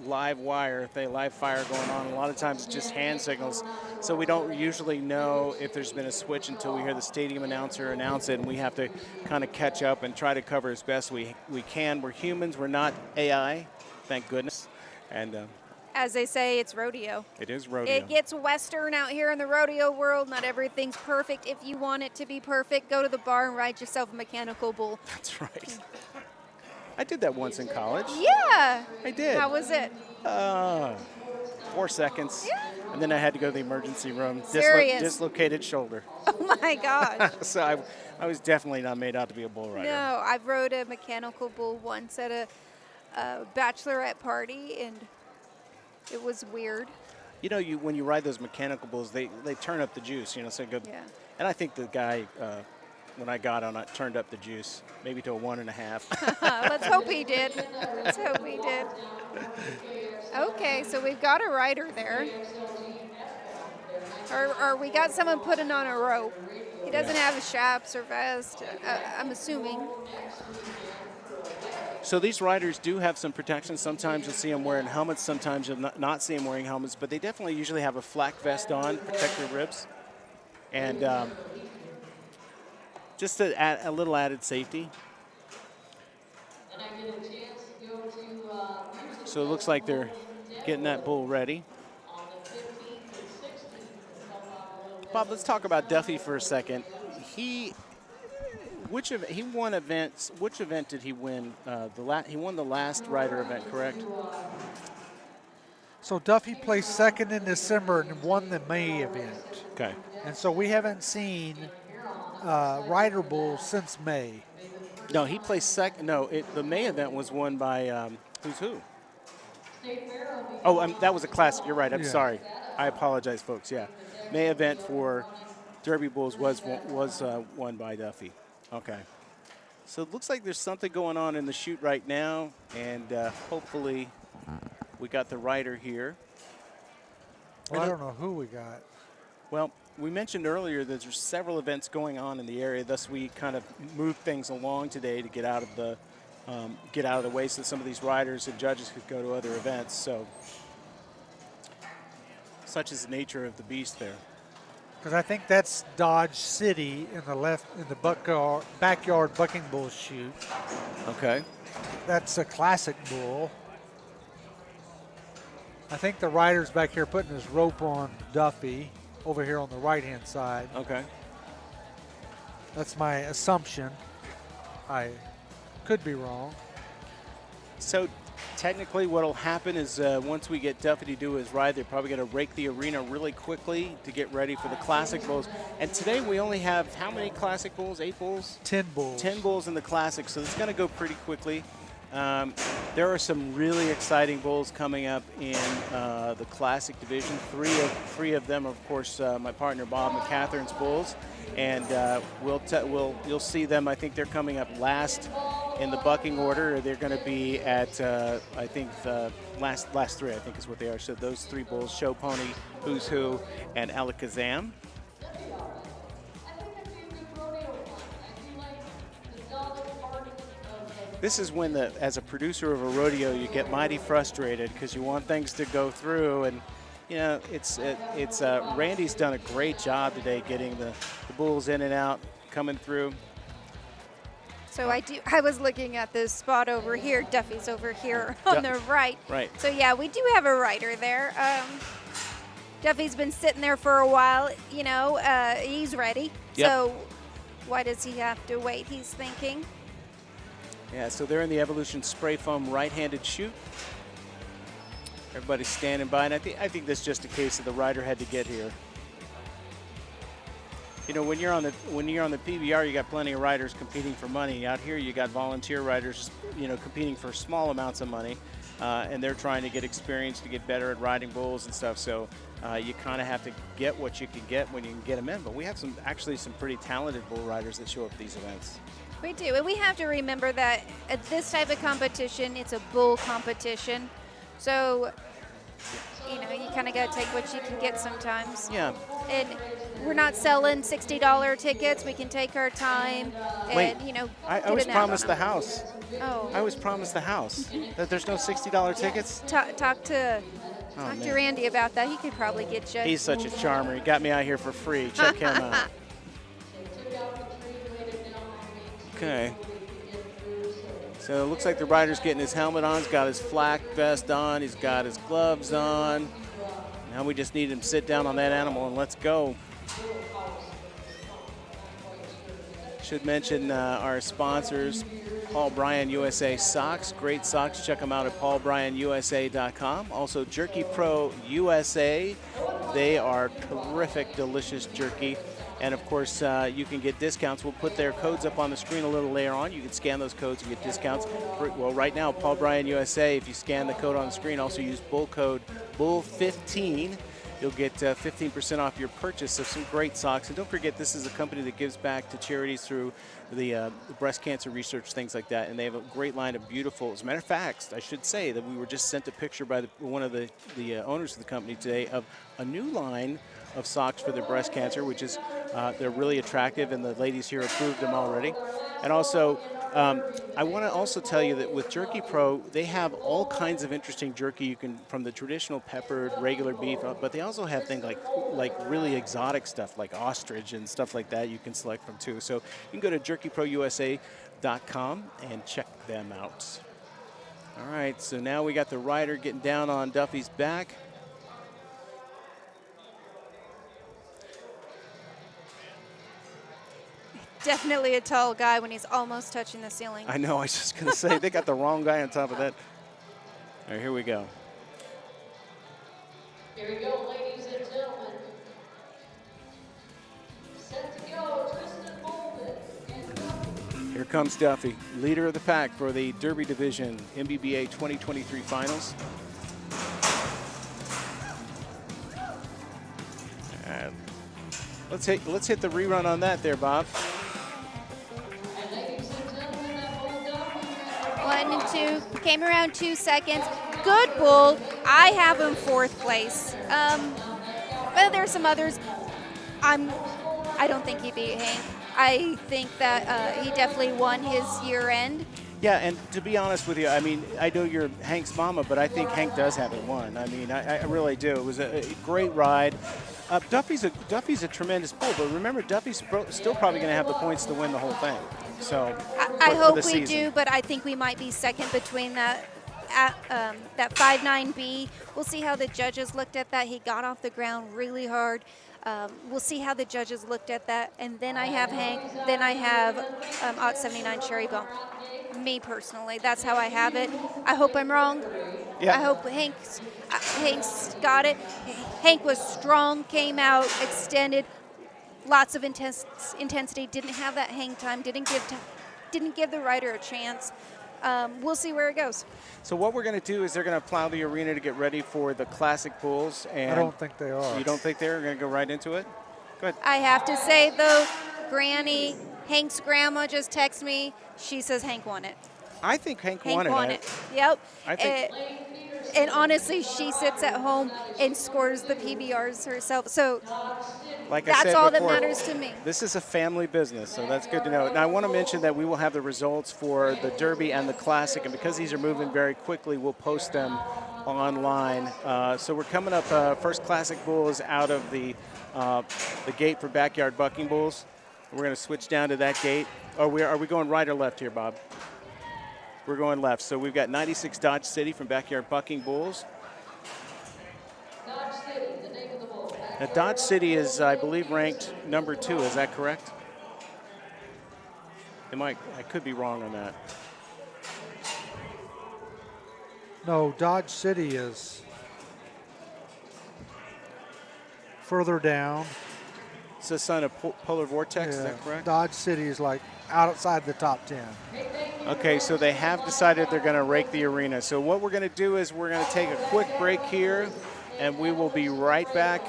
Speaker 11: live wire, live fire going on. A lot of times it's just hand signals. So we don't usually know if there's been a switch until we hear the stadium announcer announce it, and we have to kind of catch up and try to cover as best we can. We're humans. We're not AI, thank goodness. And
Speaker 7: As they say, it's rodeo.
Speaker 11: it is rodeo.
Speaker 7: It gets Western out here in the rodeo world. Not everything's perfect. If you want it to be perfect, go to the bar and ride yourself a mechanical bull.
Speaker 11: That's right. I did that once in college.
Speaker 7: Yeah.
Speaker 11: I did.
Speaker 7: How was it?
Speaker 11: 4 seconds.
Speaker 7: Yeah.
Speaker 11: And then I had to go to the emergency room.
Speaker 7: Serious?
Speaker 11: Dislocated shoulder.
Speaker 7: Oh my gosh.
Speaker 11: So I was definitely not made out to be a bull rider.
Speaker 7: No, I rode a mechanical bull once at a bachelorette party, and it was weird.
Speaker 11: You know, when you ride those mechanical bulls, they turn up the juice. You know, so good.
Speaker 7: Yeah.
Speaker 11: And I think the guy, when I got on it, turned up the juice, maybe to a 1.5.
Speaker 7: Let's hope he did. Let's hope he did. Okay, so we've got a rider there. Or we got someone putting on a rope. He doesn't have a chaps or vest, I'm assuming.
Speaker 11: So these riders do have some protection. Sometimes you'll see them wearing helmets. Sometimes you'll not see them wearing helmets. But they definitely usually have a flak vest on, protect their ribs. And just a little added safety. So it looks like they're getting that bull ready. Bob, let's talk about Duffy for a second. He won events. Which event did he win? He won the last rider event, correct?
Speaker 6: So Duffy placed second in December and won the May event.
Speaker 11: Okay.
Speaker 6: And so we haven't seen rider bull since May.
Speaker 11: No, he placed second. No, the May event was won by who's who? Oh, that was a classic. You're right. I'm sorry. I apologize, folks. Yeah, May event for Derby Bulls was won by Duffy. Okay. So it looks like there's something going on in the chute right now, and hopefully we got the rider here.
Speaker 6: Well, I don't know who we got.
Speaker 11: Well, we mentioned earlier that there's several events going on in the area, thus we kind of moved things along today to get out of the way so some of these riders and judges could go to other events. So such is the nature of the beast there.
Speaker 6: Because I think that's Dodge City in the backyard bucking bull chute.
Speaker 11: Okay.
Speaker 6: That's a classic bull. I think the rider's back here putting his rope on Duffy over here on the right-hand side.
Speaker 11: Okay.
Speaker 6: That's my assumption. I could be wrong.
Speaker 11: So technically what will happen is once we get Duffy to do his ride, they're probably going to rake the arena really quickly to get ready for the Classic Bulls. And today we only have how many Classic Bulls? 8 bulls?
Speaker 6: 10 bulls.
Speaker 11: 10 bulls in the Classic, so it's going to go pretty quickly. There are some really exciting bulls coming up in the Classic division. Three of them, of course, my partner Bob McCathern's bulls, and you'll see them. I think they're coming up last in the bucking order. They're going to be at I think the last three. I think is what they are. So those 3 bulls: Show Pony, Who's Who, and Alakazam. This is when, as a producer of a rodeo, you get mighty frustrated because you want things to go through, and you know Randy's done a great job today getting the bulls in and out, coming through.
Speaker 7: So I was looking at this spot over here. Duffy's over here on the right.
Speaker 11: Right.
Speaker 7: So yeah, we do have a rider there. Duffy's been sitting there for a while. You know, he's ready.
Speaker 11: Yep.
Speaker 7: So why does he have to wait? He's thinking.
Speaker 11: Yeah, so they're in the Evolution Spray Foam right-handed chute. Everybody's standing by, and I think that's just a case of the rider had to get here. You know, when you're on the PBR, you got plenty of riders competing for money. Out here, you got volunteer riders, you know, competing for small amounts of money, and they're trying to get experience to get better at riding bulls and stuff. So you kind of have to get what you can get when you can get them in. But we have some pretty talented bull riders that show up at these events.
Speaker 7: We do, and we have to remember that at this type of competition, it's a bull competition. So, you know, you kind of got to take what you can get sometimes.
Speaker 11: Yeah.
Speaker 7: And we're not selling $60 tickets. We can take our time and,
Speaker 11: Wait,
Speaker 7: you know,
Speaker 11: I was promised the house.
Speaker 7: Oh.
Speaker 11: I was promised the house. That there's no $60 tickets?
Speaker 7: Talk to
Speaker 11: man.
Speaker 7: Randy about that. He could probably get you.
Speaker 11: He's such a charmer. He got me out here for free. Check him out. Okay. So it looks like the rider's getting his helmet on. He's got his flak vest on. He's got his gloves on. Now we just need him to sit down on that animal and let's go. Should mention our sponsors, Paul Bryan USA Socks. Great socks. Check them out at paulbryanusa.com. Also, Jerky Pro USA. They are terrific, delicious jerky. And of course, you can get discounts. We'll put their codes up on the screen a little later on. You can scan those codes and get discounts. Well, right now, Paul Bryan USA, if you scan the code on the screen, also use bull code BULL15. You'll get 15% off your purchase of some great socks. And don't forget, this is a company that gives back to charities through the breast cancer research, things like that. And they have a great line of beautiful, as a matter of fact, I should say that we were just sent a picture by one of the owners of the company today of a new line of socks for their breast cancer, which is they're really attractive, and the ladies here approved them already. And also, I want to also tell you that with Jerky Pro, they have all kinds of interesting jerky you can, from the traditional peppered, regular beef, but they also have things like really exotic stuff like ostrich and stuff like that you can select from too. So you can go to jerkyprousa.com and check them out. All right, so now we got the rider getting down on Duffy's back.
Speaker 7: Definitely a tall guy when he's almost touching the ceiling.
Speaker 11: I know, I was just going to say, they got the wrong guy on top of that. All right, here we go.
Speaker 5: Here we go, ladies and gentlemen. Set to go, Tristan Bolden and Duffy.
Speaker 11: Here comes Duffy, leader of the pack for the Derby Division MBBA 2023 Finals. And let's hit the rerun on that there, Bob.
Speaker 7: 1 and 2, came around 2 seconds. Good bull. I have him 4th place. But there's some others. I don't think he beat Hank. I think that he definitely won his year end.
Speaker 11: Yeah, and to be honest with you, I mean, I know you're Hank's mama, but I think Hank does have it won. I mean, I really do. It was a great ride. Duffy's a tremendous bull, but remember, Duffy's still probably going to have the points to win the whole thing. So
Speaker 7: I hope we
Speaker 11: season.
Speaker 7: do, but I think we might be second between that 5-9B. We'll see how the judges looked at that. He got off the ground really hard. We'll see how the judges looked at that. And then I have Hank. Then I have Ot 79 Cherry Bone. Me personally, that's how I have it. I hope I'm wrong.
Speaker 11: Yeah.
Speaker 7: I hope Hank's got it. Hank was strong, came out, extended, lots of intensity. Didn't have that hang time. Didn't give the rider a chance. We'll see where it goes.
Speaker 11: So what we're going to do is they're going to plow the arena to get ready for the classic bulls. And
Speaker 6: I don't think they are.
Speaker 11: You don't think they're going to go right into it? Good.
Speaker 7: I have to say, though, Granny, Hank's grandma just texted me. She says Hank won it.
Speaker 11: I think Hank
Speaker 7: Hank
Speaker 11: won it.
Speaker 7: Yep.
Speaker 11: I think.
Speaker 7: And honestly, she sits at home and scores the PBRs herself. So
Speaker 11: Like I
Speaker 7: that's
Speaker 11: said
Speaker 7: all
Speaker 11: before,
Speaker 7: that matters to me.
Speaker 11: This is a family business, so that's good to know. Now, I want to mention that we will have the results for the Derby and the Classic, and because these are moving very quickly, we'll post them online. So we're coming up. First Classic Bull is out of the gate for Backyard Bucking Bulls. We're going to switch down to that gate. Are we going right or left here, Bob? We're going left. So we've got 96 Dodge City from Backyard Bucking Bulls.
Speaker 5: Dodge City, the name of the bull.
Speaker 11: Now, Dodge City is, I believe, ranked number 2. Is that correct? I could be wrong on that.
Speaker 6: No, Dodge City is further down.
Speaker 11: It's the son of Polar Vortex, is that correct?
Speaker 6: Dodge City is like outside the top 10.
Speaker 11: Okay, so they have decided they're going to rake the arena. So what we're going to do is we're going to take a quick break here, and we will be right back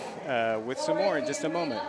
Speaker 11: with some more in just a moment.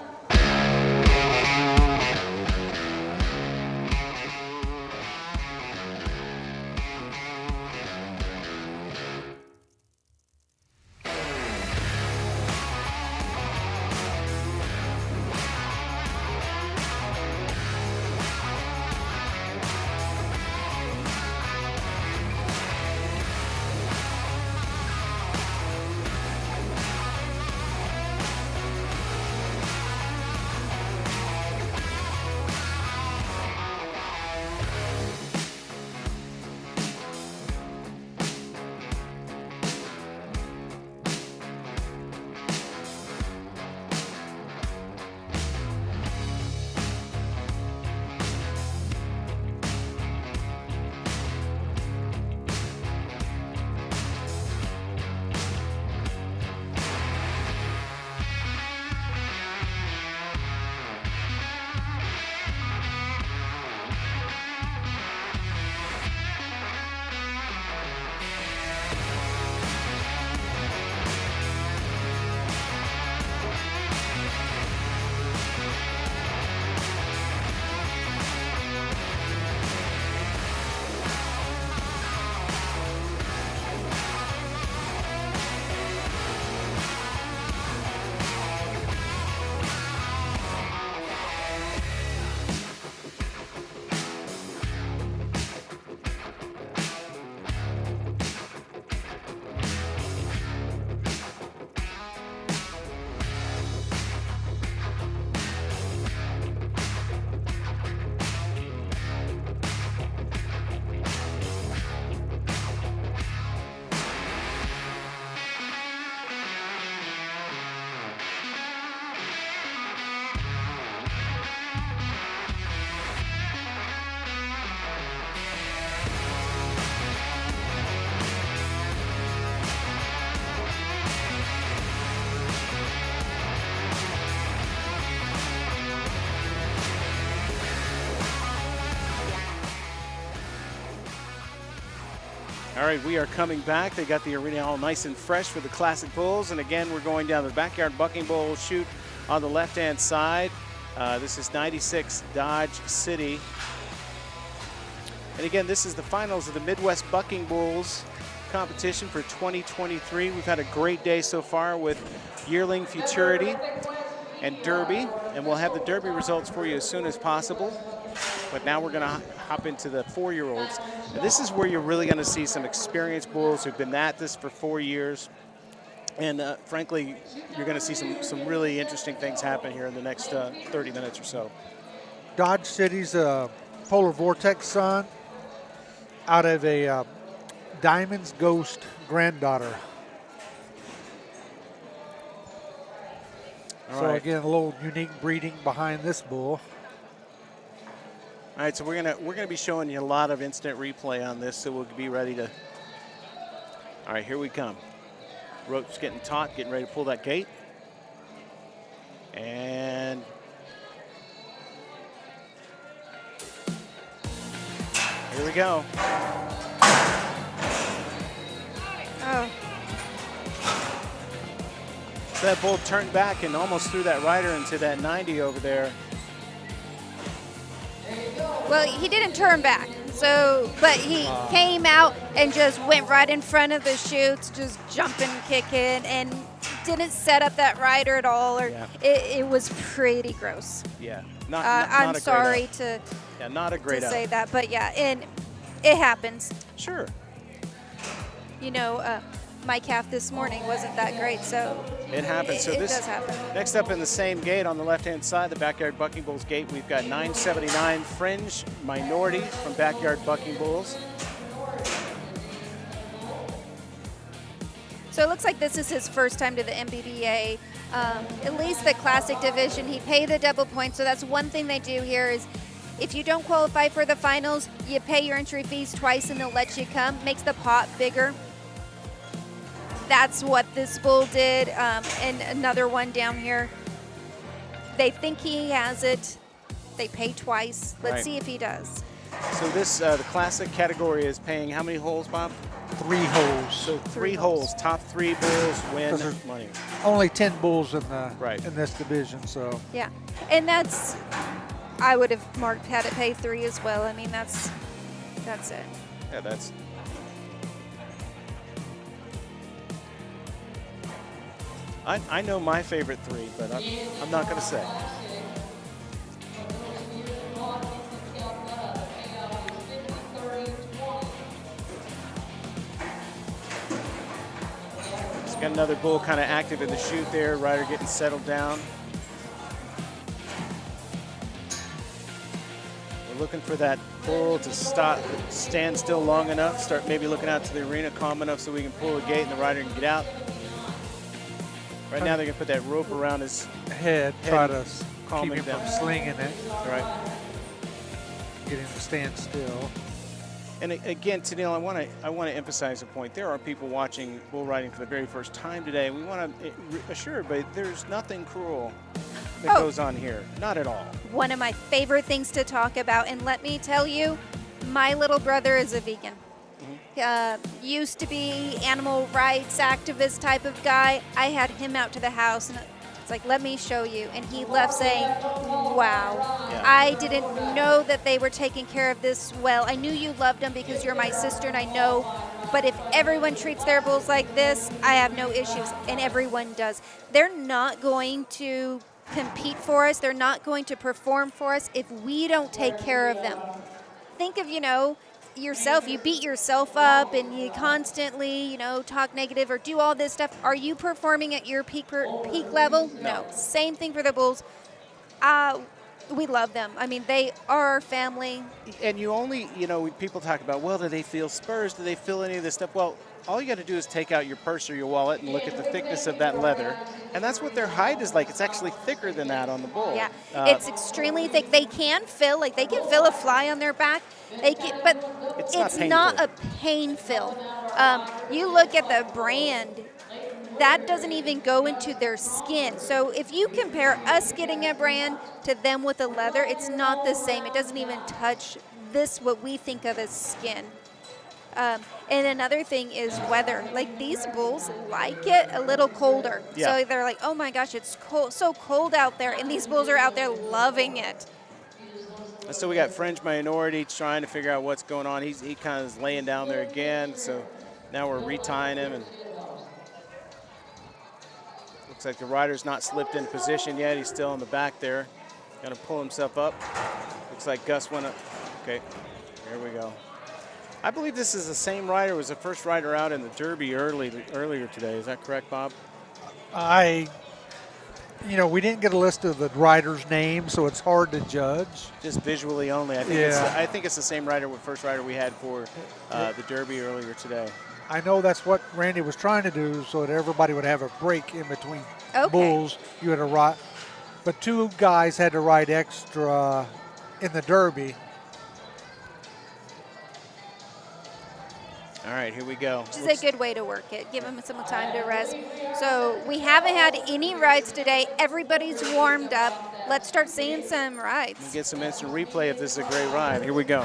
Speaker 11: All right, we are coming back. They got the arena all nice and fresh for the Classic Bulls. And again, we're going down the Backyard Bucking Bull chute on the left-hand side. This is 96 Dodge City. And again, this is the finals of the Midwest Bucking Bulls competition for 2023. We've had a great day so far with Yearling, Futurity, and Derby. And we'll have the Derby results for you as soon as possible. But now we're going to hop into the 4-year-olds. And this is where you're really going to see some experienced bulls who've been at this for 4 years. And frankly, you're going to see some really interesting things happen here in the next 30 minutes or so.
Speaker 6: Dodge City's Polar Vortex son out of a Diamond's Ghost granddaughter. So again, a little unique breeding behind this bull.
Speaker 11: All right, so we're gonna be showing you a lot of instant replay on this, so we'll be ready to. All right, here we come. Rope's getting taut, getting ready to pull that gate, and here we go.
Speaker 7: Oh.
Speaker 11: That bull turned back and almost threw that rider into that 90 over there.
Speaker 7: Well, he didn't turn back, but he came out and just went right in front of the chutes, just jumping, kicking, and didn't set up that rider at all. Or it was pretty gross.
Speaker 11: Yeah,
Speaker 7: I'm sorry to
Speaker 11: not a great
Speaker 7: say that, but yeah, and it happens.
Speaker 11: Sure.
Speaker 7: You know, my calf this morning wasn't that great, so
Speaker 11: it happens. So
Speaker 7: it
Speaker 11: this
Speaker 7: does happen.
Speaker 11: Next up in the same gate on the left-hand side, the Backyard Bucking Bulls gate, we've got 979 Fringe Minority from Backyard Bucking Bulls.
Speaker 7: So it looks like this is his first time to the MBBA, at least the Classic division. He paid the double points, so that's one thing they do here is if you don't qualify for the finals, you pay your entry fees twice and they'll let you come. Makes the pot bigger. That's what this bull did, and another one down here. They think he has it. They pay twice. Let's see if he does.
Speaker 11: So this, the Classic category is paying how many holes, Bob?
Speaker 6: 3 holes.
Speaker 11: So 3 holes. Top 3 bulls win money.
Speaker 6: Only 10 bulls in
Speaker 11: in
Speaker 6: this division, so.
Speaker 7: Yeah, and that's, I would have marked had it pay 3 as well. I mean, that's it.
Speaker 11: Yeah, that's. I know my favorite 3, but I'm not going to say. Just got another bull kind of active in the chute there. Rider getting settled down. We're looking for that bull to stand still long enough, start maybe looking out to the arena calm enough so we can pull the gate and the rider can get out. Right now they're going to put that rope around his
Speaker 6: head try to
Speaker 11: calm
Speaker 6: keep him
Speaker 11: down.
Speaker 6: from slinging it.
Speaker 11: Right.
Speaker 6: Get him to stand still.
Speaker 11: And again, Tennille, I want to emphasize a point. There are people watching bull riding for the very first time today. We want to assure everybody there's nothing cruel that goes on here. Not at all.
Speaker 7: One of my favorite things to talk about, and let me tell you, my little brother is a vegan. Used to be animal rights activist type of guy. I had him out to the house and it's like, let me show you. And he left saying, wow, I didn't know that they were taking care of this well. I knew you loved them because you're my sister and I know, but if everyone treats their bulls like this, I have no issues, and everyone does. They're not going to compete for us. They're not going to perform for us if we don't take care of them. Think of, yourself, you beat yourself up and you constantly, talk negative or do all this stuff. Are you performing at your peak level? No. Same thing for the bulls. We love them. I mean, they are our family.
Speaker 11: And you only, people talk about, well, do they feel spurs? Do they feel any of this stuff? Well, all you got to do is take out your purse or your wallet and look at the thickness of that leather. And that's what their hide is like. It's actually thicker than that on the bull.
Speaker 7: Yeah, it's extremely thick. They can feel a fly on their back. But it's not a pain fill. You look at the brand, that doesn't even go into their skin. So if you compare us getting a brand to them with a leather, it's not the same. It doesn't even touch what we think of as skin. And another thing is weather. Like, these bulls like it a little colder.
Speaker 11: Yeah.
Speaker 7: So they're like, oh my gosh, it's so cold out there. And these bulls are out there loving it.
Speaker 11: So we got Fringe Minority trying to figure out what's going on. He kind of is laying down there again. So now we're retying him. And looks like the rider's not slipped in position yet. He's still in the back there. Going to pull himself up. Looks like Gus went up. Okay. Here we go. I believe this is the same rider. Was the first rider out in the Derby earlier today. Is that correct, Bob?
Speaker 6: We didn't get a list of the rider's name, so it's hard to judge.
Speaker 11: Just visually only. I think it's the same rider, first rider we had for the Derby earlier today.
Speaker 6: I know that's what Randy was trying to do, so that everybody would have a break in between bulls. You had to ride, but 2 guys had to ride extra in the Derby.
Speaker 11: All right, here we go.
Speaker 7: Which is a good way to work it. Give them some time to rest. So we haven't had any rides today. Everybody's warmed up. Let's start seeing some rides.
Speaker 11: We'll get some instant replay if this is a great ride. Here we go.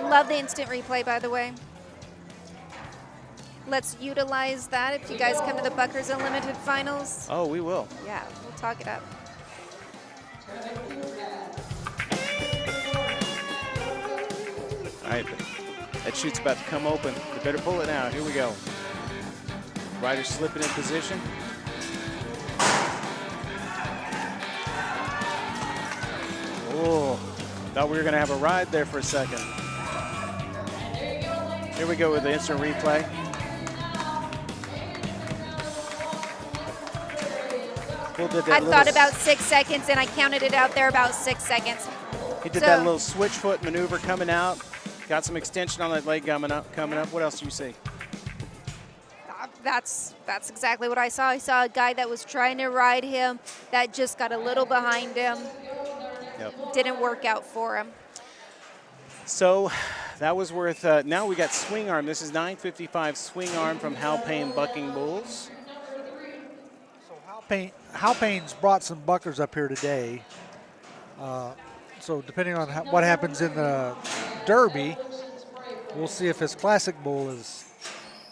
Speaker 7: Love the instant replay, by the way. Let's utilize that if you guys come to the Buckers Unlimited Finals.
Speaker 11: Oh, we will.
Speaker 7: Yeah, we'll talk it up.
Speaker 11: All right, that chute's about to come open. We better pull it now. Here we go. Rider slipping in position. Oh, thought we were going to have a ride there for a second. Here we go with the instant replay.
Speaker 7: I thought about 6 seconds, and I counted it out there about 6 seconds.
Speaker 11: He did that little switch foot maneuver coming out. Got some extension on that leg coming up. What else do you see?
Speaker 7: That's exactly what I saw. I saw a guy that was trying to ride him that just got a little behind him.
Speaker 11: Yep.
Speaker 7: Didn't work out for him.
Speaker 11: So that was worth, now we got swing arm. This is 955 swing arm from Hal Payne Bucking Bulls.
Speaker 6: So Hal Payne's brought some buckers up here today. So depending on what happens in the Derby, we'll see if his classic bull is.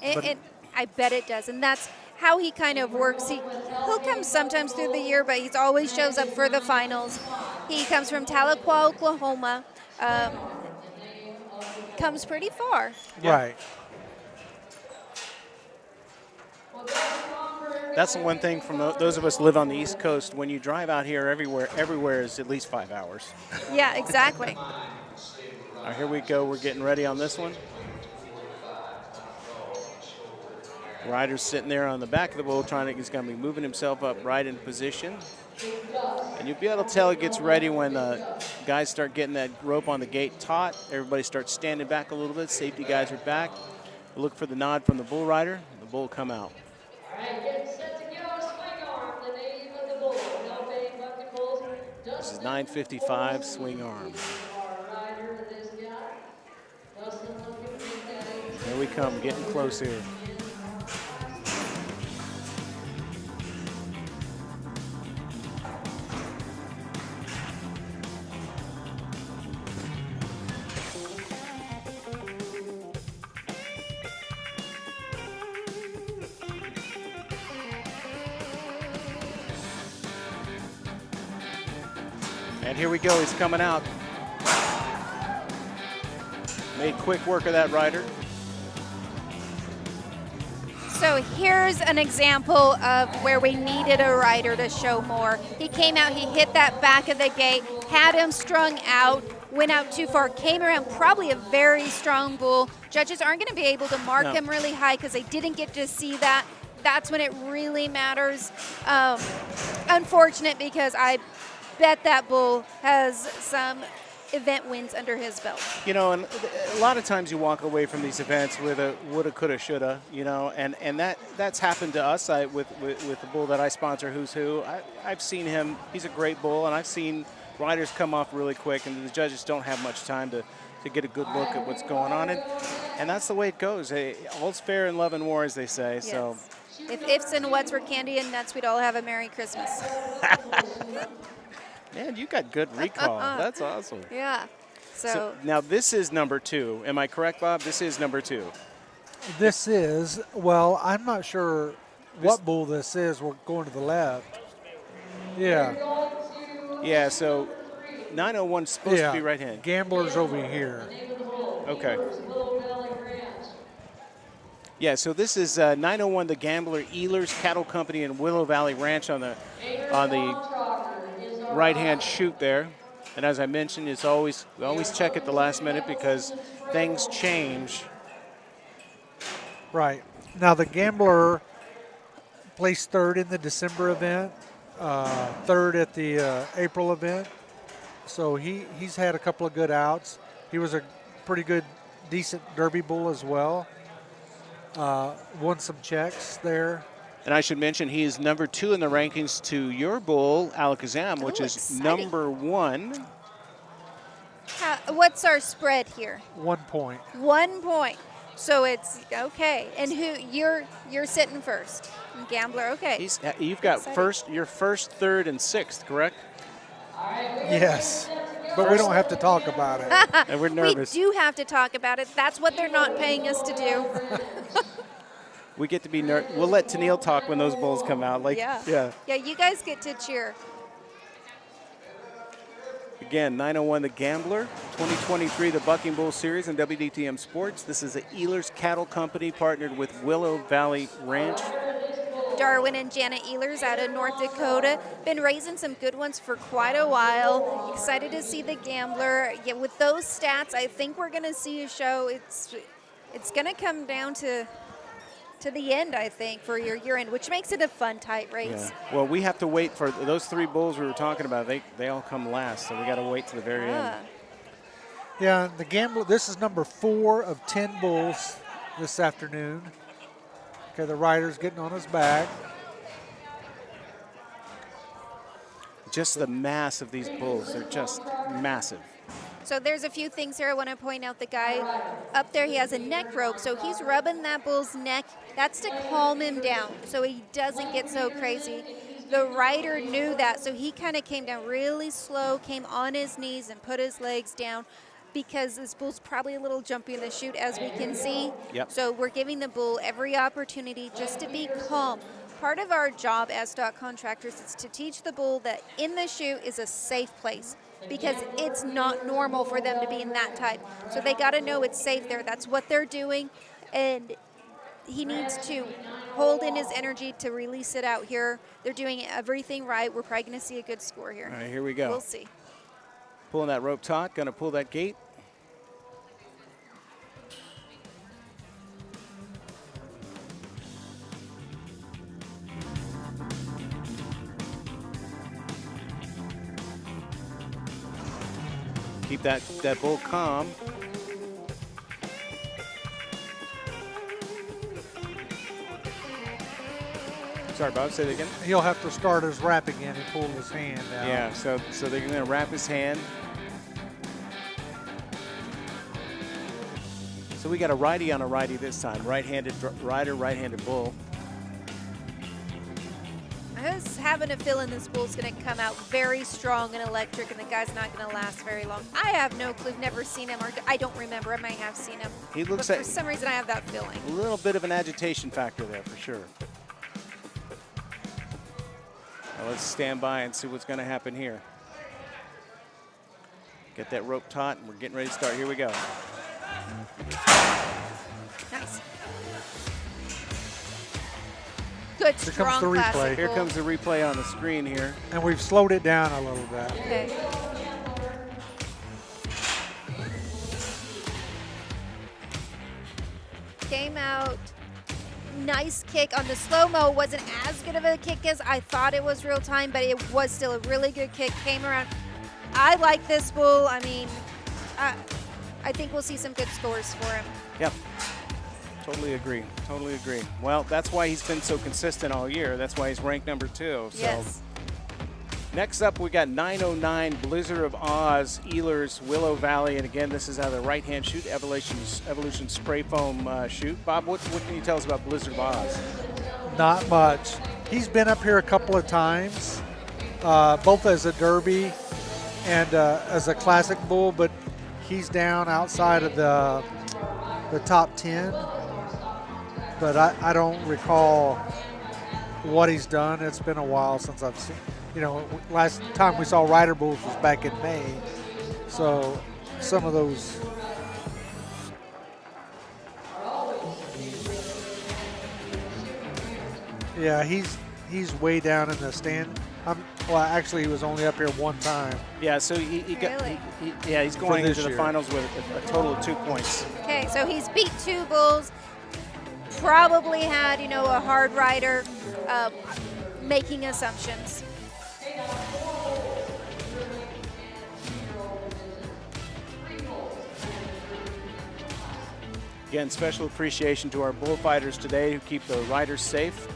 Speaker 7: I bet it does, and that's how he kind of works. He'll come sometimes through the year, but he always shows up for the finals. He comes from Tahlequah, Oklahoma. Comes pretty far.
Speaker 6: Yeah. Right.
Speaker 11: That's the one thing from those of us who live on the East Coast. When you drive out here, everywhere is at least 5 hours.
Speaker 7: Yeah, exactly.
Speaker 11: All right, here we go. We're getting ready on this one. Rider's sitting there on the back of the bull, he's going to be moving himself up right in position. And you'll be able to tell it gets ready when guys start getting that rope on the gate taut. Everybody starts standing back a little bit. Safety guys are back. Look for the nod from the bull rider. The bull will come out. This is 955 swing arm. Here we come, getting close here. And here we go, he's coming out. Made quick work of that rider.
Speaker 7: So here's an example of where we needed a rider to show more. He came out, he hit that back of the gate, had him strung out, went out too far, came around, probably a very strong bull. Judges aren't going to be able to mark him really high because they didn't get to see that. That's when it really matters. Unfortunate, because I bet that bull has some event wins under his belt.
Speaker 11: You know, and a lot of times you walk away from these events with a woulda, coulda, shoulda, you know, and that's happened to us with the bull that I sponsor, Who's Who. I've seen him, he's a great bull, and I've seen riders come off really quick, and the judges don't have much time to get a good look at what's going on. And that's the way it goes. All's fair in love and war, as they say. Yes. So,
Speaker 7: if ifs and whats were candy and nuts, we'd all have a Merry Christmas.
Speaker 11: Man, you got good recall. That's awesome.
Speaker 7: Yeah. So
Speaker 11: now this is number 2. Am I correct, Bob? This is number 2.
Speaker 6: This is, well, I'm not sure what bull this is. We're going to the left. Yeah.
Speaker 11: Yeah, so 901 is supposed to be right hand.
Speaker 6: Gambler's over here.
Speaker 11: Okay. Yeah, so this is 901 the Gambler Ehlers Cattle Company in Willow Valley Ranch on the right-hand chute there. And as I mentioned, we always check at the last minute because things change.
Speaker 6: Right. Now the Gambler placed third in the December event, third at the April event. So he's had a couple of good outs. He was a pretty good, decent Derby bull as well. Won some checks there.
Speaker 11: And I should mention he is number 2 in the rankings to your bull, Alakazam, which is
Speaker 7: exciting.
Speaker 11: number 1.
Speaker 7: What's our spread here?
Speaker 6: 1 point.
Speaker 7: 1 point. So it's okay. And you're sitting first. Gambler, okay.
Speaker 11: You've got
Speaker 7: Exciting.
Speaker 11: your first, third, and sixth, correct?
Speaker 6: Yes. But we don't have to talk about it.
Speaker 11: And we're nervous.
Speaker 7: We do have to talk about it. That's what they're not paying us to do.
Speaker 11: We get to be we'll let Tennille talk when those bulls come out.
Speaker 7: Yeah, you guys get to cheer.
Speaker 11: Again, 901 The Gambler, 2023 the Bucking Bull Series and WDTM Sports. This is the Ehlers Cattle Company partnered with Willow Valley Ranch.
Speaker 7: Darwin and Janet Ehlers out of North Dakota. Been raising some good ones for quite a while. Excited to see the Gambler. Yeah, with those stats, I think we're going to see a show. It's going to come down to the end, I think, for your year end, which makes it a fun, tight race.
Speaker 11: Yeah. Well, we have to wait for those 3 bulls we were talking about. They all come last, so we got to wait to the very end.
Speaker 6: Yeah, the Gambler, this is number 4 of 10 bulls this afternoon. Okay, the rider's getting on his back.
Speaker 11: Just the mass of these bulls, they're just massive.
Speaker 7: So there's a few things here I want to point out. The guy up there, he has a neck rope, so he's rubbing that bull's neck. That's to calm him down so he doesn't get so crazy. The rider knew that, so he kind of came down really slow, came on his knees and put his legs down because this bull's probably a little jumpy in the chute, as we can see.
Speaker 11: Yep.
Speaker 7: So we're giving the bull every opportunity just to be calm. Part of our job as stock contractors is to teach the bull that in the chute is a safe place, because it's not normal for them to be in that type. So they got to know it's safe there. That's what they're doing. And he needs to hold in his energy to release it out here. They're doing everything right. We're probably going to see a good score here.
Speaker 11: All right, here we go.
Speaker 7: We'll see.
Speaker 11: Pulling that rope taut, going to pull that gate. Keep that bull calm. Sorry, Bob, say that again.
Speaker 6: He'll have to start his wrap again and pull his hand out.
Speaker 11: Yeah, so they're going to wrap his hand. So we got a righty on a righty this time. Right-handed rider, right-handed bull.
Speaker 7: I was having a feeling this bull's going to come out very strong and electric, and the guy's not going to last very long. I have no clue. Never seen him, or I don't remember. I might have seen him.
Speaker 11: He looks
Speaker 7: but for some reason, I have that feeling.
Speaker 11: A little bit of an agitation factor there for sure. Now let's stand by and see what's going to happen here. Get that rope taut, and we're getting ready to start. Here we go.
Speaker 7: Nice. Good,
Speaker 6: Here
Speaker 7: strong
Speaker 6: comes the replay.
Speaker 7: classic
Speaker 11: Here
Speaker 7: bull.
Speaker 11: comes the replay on the screen here.
Speaker 6: And we've slowed it down a little bit.
Speaker 7: Okay. Came out. Nice kick on the slow-mo. Wasn't as good of a kick as I thought it was real time, but it was still a really good kick. Came around. I like this bull. I mean, I think we'll see some good scores for him.
Speaker 11: Yep. Totally agree. Totally agree. Well, that's why he's been so consistent all year. That's why he's ranked number 2. So.
Speaker 7: Yes.
Speaker 11: Next up, we got 909 Blizzard of Oz, Ehlers, Willow Valley. And again, this is out of the right-hand chute, Evolution Spray Foam chute. Bob, what can you tell us about Blizzard of Oz?
Speaker 6: Not much. He's been up here a couple of times, both as a Derby and as a classic bull, but he's down outside of the top 10. But I don't recall what he's done. It's been a while since I've seen. You know, last time we saw Rider Bulls was back in May. So some of those. Yeah, he's way down in the stand. Well, actually, he was only up here one time.
Speaker 11: Yeah, so he got,
Speaker 7: Really?
Speaker 11: he's going
Speaker 6: this
Speaker 11: into the
Speaker 6: year.
Speaker 11: finals with a total of 2 points.
Speaker 7: Okay, so he's beat 2 bulls. Probably had, a hard rider making assumptions.
Speaker 11: Again, special appreciation to our bullfighters today who keep the riders safe.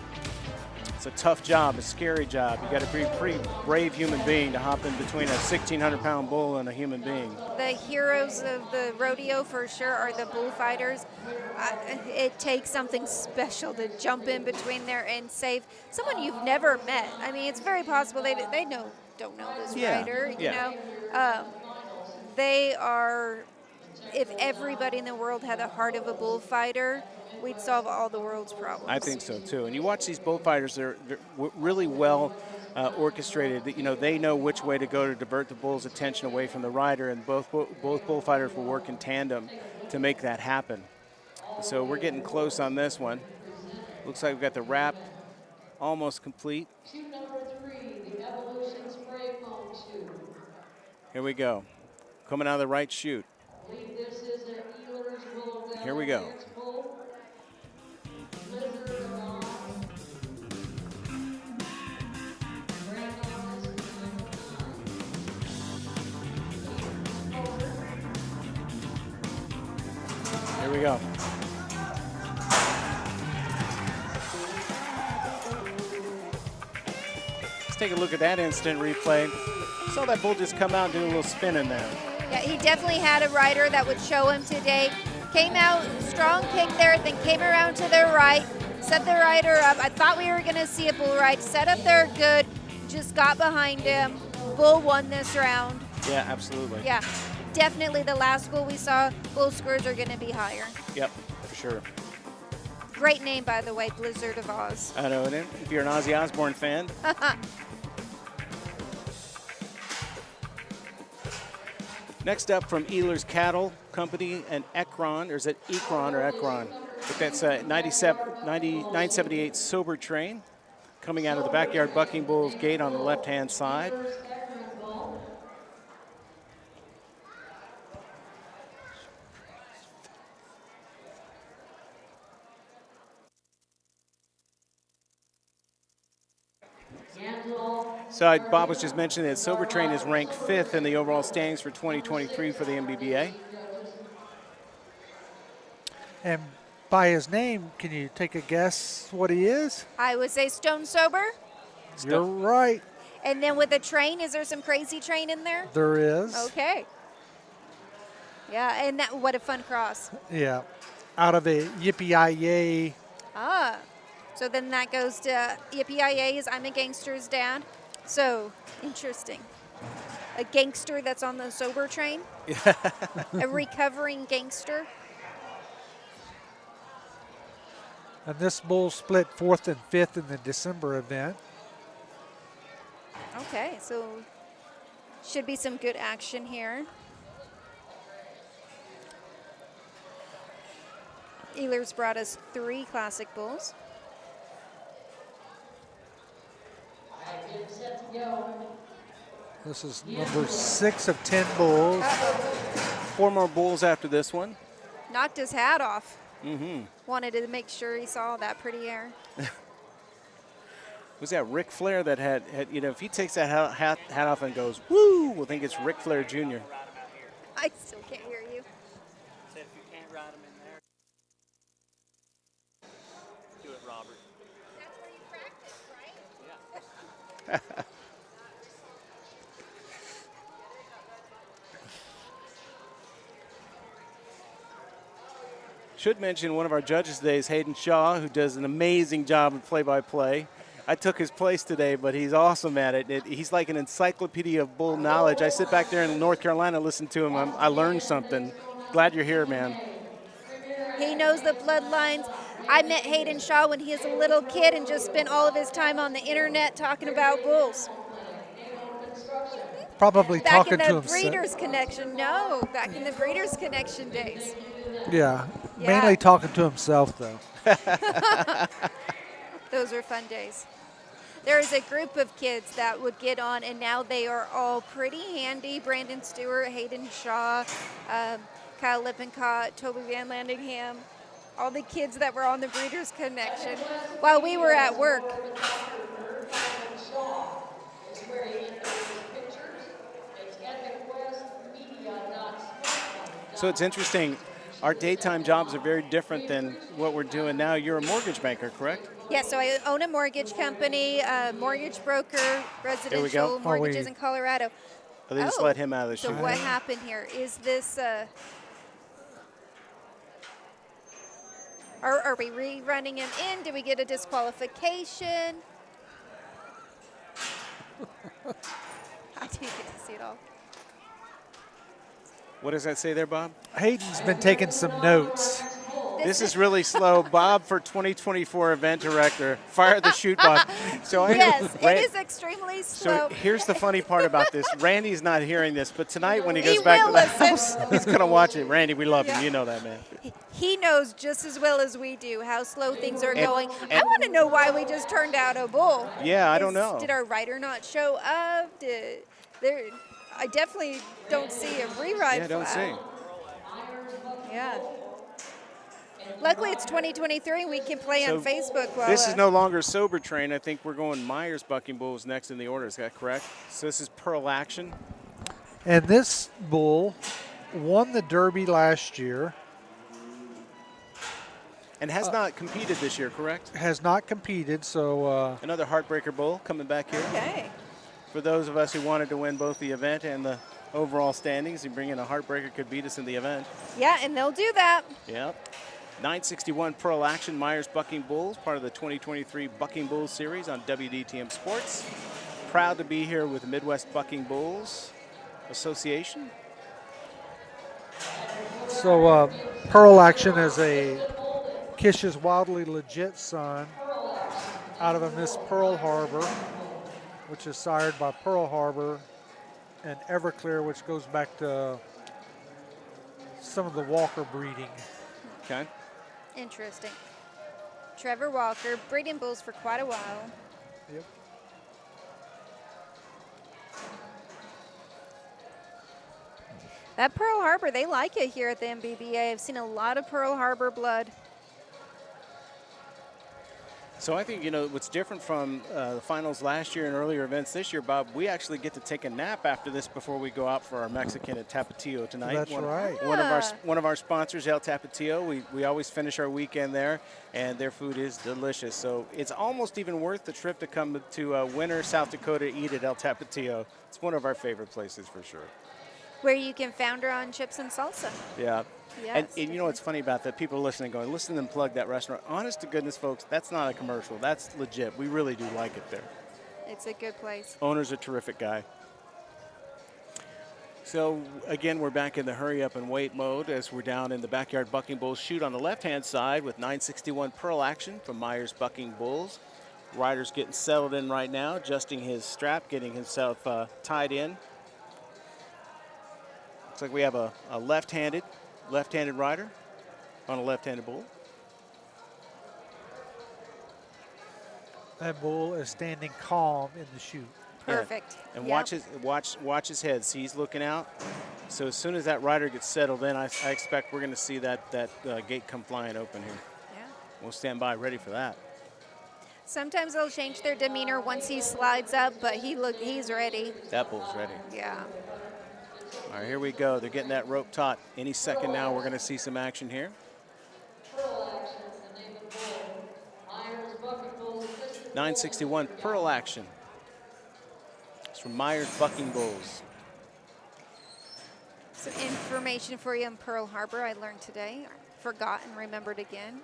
Speaker 11: It's a tough job, a scary job. You got to be a pretty brave human being to hop in between a 1,600-pound bull and a human being.
Speaker 7: The heroes of the rodeo for sure are the bullfighters. It takes something special to jump in between there and save someone you've never met. I mean, it's very possible they don't know this rider. They are. If everybody in the world had the heart of a bullfighter, we'd solve all the world's problems.
Speaker 11: I think so too. And you watch these bullfighters; they're really well orchestrated. They know which way to go to divert the bull's attention away from the rider, and both bullfighters will work in tandem to make that happen. So we're getting close on this one. Looks like we've got the wrap almost complete.
Speaker 5: Chute number 3, the Evolution Spray Foam chute.
Speaker 11: Here we go. Coming out of the right chute.
Speaker 5: I believe this is their Yearlers Willow Bell
Speaker 11: Here we go.
Speaker 5: Dance Bull. Blizzard of Oz. Grand Oz is number 9.
Speaker 11: Here we go. Let's take a look at that instant replay. Saw that bull just come out and do a little spin in there.
Speaker 7: Yeah, he definitely had a rider that would show him today. Came out, strong kick there, then came around to the right, set the rider up. I thought we were going to see a bull ride. Set up there good, just got behind him. Bull won this round.
Speaker 11: Yeah, absolutely.
Speaker 7: Yeah, definitely the last bull we saw, bull scores are going to be higher.
Speaker 11: Yep, for sure.
Speaker 7: Great name, by the way, Blizzard of Oz.
Speaker 11: I know, and if you're an Ozzy Osbourne fan. Next up from Ehlers Cattle Company and Ekron, or is it Ekron or Ekron? But that's a 978 Sober Train coming out of the Backyard Bucking Bulls gate on the left-hand side. So Bob was just mentioning that Sober Train is ranked 5th in the overall standings for 2023 for the MBBA.
Speaker 6: And by his name, can you take a guess what he is?
Speaker 7: I would say stone sober.
Speaker 6: You're right.
Speaker 7: And then with a train, is there some crazy train in there?
Speaker 6: There is.
Speaker 7: Okay. Yeah, and what a fun cross.
Speaker 6: Yeah. Out of a Yippee-Yi-Yay.
Speaker 7: Ah, so then that goes to Yippee-Yi-Yay's I'm a Gangster's Dad. So, interesting. A gangster that's on the sober train? A recovering gangster?
Speaker 6: And this bull split 4th and 5th in the December event.
Speaker 7: Okay, so should be some good action here. Ehlers brought us 3 classic bulls.
Speaker 6: This is number 6 of 10 bulls.
Speaker 11: 4 more bulls after this one.
Speaker 7: Knocked his hat off.
Speaker 11: Mm-hmm.
Speaker 7: Wanted to make sure he saw that pretty air.
Speaker 11: Was that Ric Flair that had if he takes that hat off and goes, woo, we'll think it's Ric Flair Jr.
Speaker 7: I still can't hear you.
Speaker 12: If you can't ride him in there, do it, Robert.
Speaker 7: That's where you practice, right?
Speaker 12: Yeah.
Speaker 11: Should mention one of our judges today is Hayden Shaw, who does an amazing job of play-by-play. I took his place today, but he's awesome at it. He's like an encyclopedia of bull knowledge. I sit back there in North Carolina, listen to him. I learned something. Glad you're here, man.
Speaker 7: He knows the bloodlines. I met Hayden Shaw when he was a little kid and just spent all of his time on the internet talking about bulls.
Speaker 6: Probably talking to
Speaker 7: Back in the
Speaker 6: himself.
Speaker 7: Breeders' Connection. No, back in the Breeders' Connection days.
Speaker 6: Yeah,
Speaker 7: Yeah.
Speaker 6: mainly talking to himself, though.
Speaker 7: Those are fun days. there is a group of kids that would get on, and now they are all pretty handy. Brandon Stewart, Hayden Shaw, Kyle Lippincott, Toby Van Landingham, all the kids that were on the Breeders' Connection while we were at work.
Speaker 11: So it's interesting. Our daytime jobs are very different than what we're doing now. You're a mortgage banker, correct?
Speaker 7: Yeah, so I own a mortgage company, mortgage broker, residential mortgages in Colorado.
Speaker 11: Oh, they just let him out of the
Speaker 7: So
Speaker 11: chute.
Speaker 7: what happened here? Is this, are we rerunning him in? Did we get a disqualification? I didn't get to see it all.
Speaker 11: What does that say there, Bob?
Speaker 6: Hayden's been taking some notes.
Speaker 11: This is really slow. Bob, for 2024 event director, fire the chute button. So
Speaker 7: Yes, it is extremely slow.
Speaker 11: So here's the funny part about this. Randy's not hearing this, but tonight when he goes
Speaker 7: He
Speaker 11: back
Speaker 7: will
Speaker 11: to the
Speaker 7: listen.
Speaker 11: house, he's going to watch it. Randy, we love him. You know that, man.
Speaker 7: He knows just as well as we do how slow things are
Speaker 11: And-
Speaker 7: going. I
Speaker 11: and-
Speaker 7: want to know why we just turned out a bull.
Speaker 11: Yeah, I don't know.
Speaker 7: Did our writer not show up? I definitely don't see a rewrite.
Speaker 11: Yeah, I don't
Speaker 7: flag.
Speaker 11: see.
Speaker 7: Yeah. Luckily, it's 2023. We can play
Speaker 11: So
Speaker 7: on Facebook. While,
Speaker 11: this is no longer sober train. I think we're going Myers Bucking Bulls next in the order. Is that correct? So this is Pearl Action.
Speaker 6: And this bull won the Derby last year.
Speaker 11: And has not competed this year, correct?
Speaker 6: Has not competed, so
Speaker 11: Another Heartbreaker Bull coming back here.
Speaker 7: Okay.
Speaker 11: For those of us who wanted to win both the event and the overall standings, and bring in a Heartbreaker could beat us in the event.
Speaker 7: Yeah, and they'll do that.
Speaker 11: Yep. 961 Pearl Action, Myers Bucking Bulls, part of the 2023 Bucking Bulls series on WDTM Sports. Proud to be here with the Midwest Bucking Bulls Association.
Speaker 6: So Pearl Action is a Kish's Wildly Legit son out of a Miss Pearl Harbor, which is sired by Pearl Harbor and Everclear, which goes back to some of the Walker breeding.
Speaker 11: Okay.
Speaker 7: Interesting. Trevor Walker, breeding bulls for quite a while.
Speaker 6: Yep.
Speaker 7: That Pearl Harbor, they like it here at the MBBA. I've seen a lot of Pearl Harbor blood.
Speaker 11: So I think, what's different from the finals last year and earlier events this year, Bob, we actually get to take a nap after this before we go out for our Mexican at Tapatio tonight.
Speaker 6: That's right.
Speaker 11: One of our sponsors, El Tapatio, we always finish our weekend there, and their food is delicious. So it's almost even worth the trip to come to Winter, South Dakota, to eat at El Tapatio. It's one of our favorite places for sure.
Speaker 7: Where you can founder on chips and salsa.
Speaker 11: Yeah.
Speaker 7: Yes,
Speaker 11: And you know what's funny about that? People are listening going, listen to them plug that restaurant. Honest to goodness, folks, that's not a commercial. That's legit. We really do like it there.
Speaker 7: It's a good place.
Speaker 11: Owner's a terrific guy. So, again, we're back in the hurry up and wait mode as we're down in the Backyard Bucking Bulls chute on the left-hand side with 961 Pearl Action from Myers Bucking Bulls. Rider's getting settled in right now, adjusting his strap, getting himself tied in. Looks like we have a left-handed rider on a left-handed bull.
Speaker 6: That bull is standing calm in the chute.
Speaker 7: Perfect.
Speaker 11: Yeah. And
Speaker 7: Yep.
Speaker 11: watch his head. See, he's looking out. So as soon as that rider gets settled in, I expect we're going to see that gate come flying open here.
Speaker 7: Yeah.
Speaker 11: We'll stand by ready for that.
Speaker 7: Sometimes they'll change their demeanor once he slides up, but he's ready.
Speaker 11: That bull's ready.
Speaker 7: Yeah.
Speaker 11: All right, here we go. They're getting that rope taut. Any second now, we're going to see some action here. 961 Pearl Action. It's from Myers Bucking Bulls.
Speaker 7: Some information for you on Pearl Harbor I learned today. Forgot and remembered again.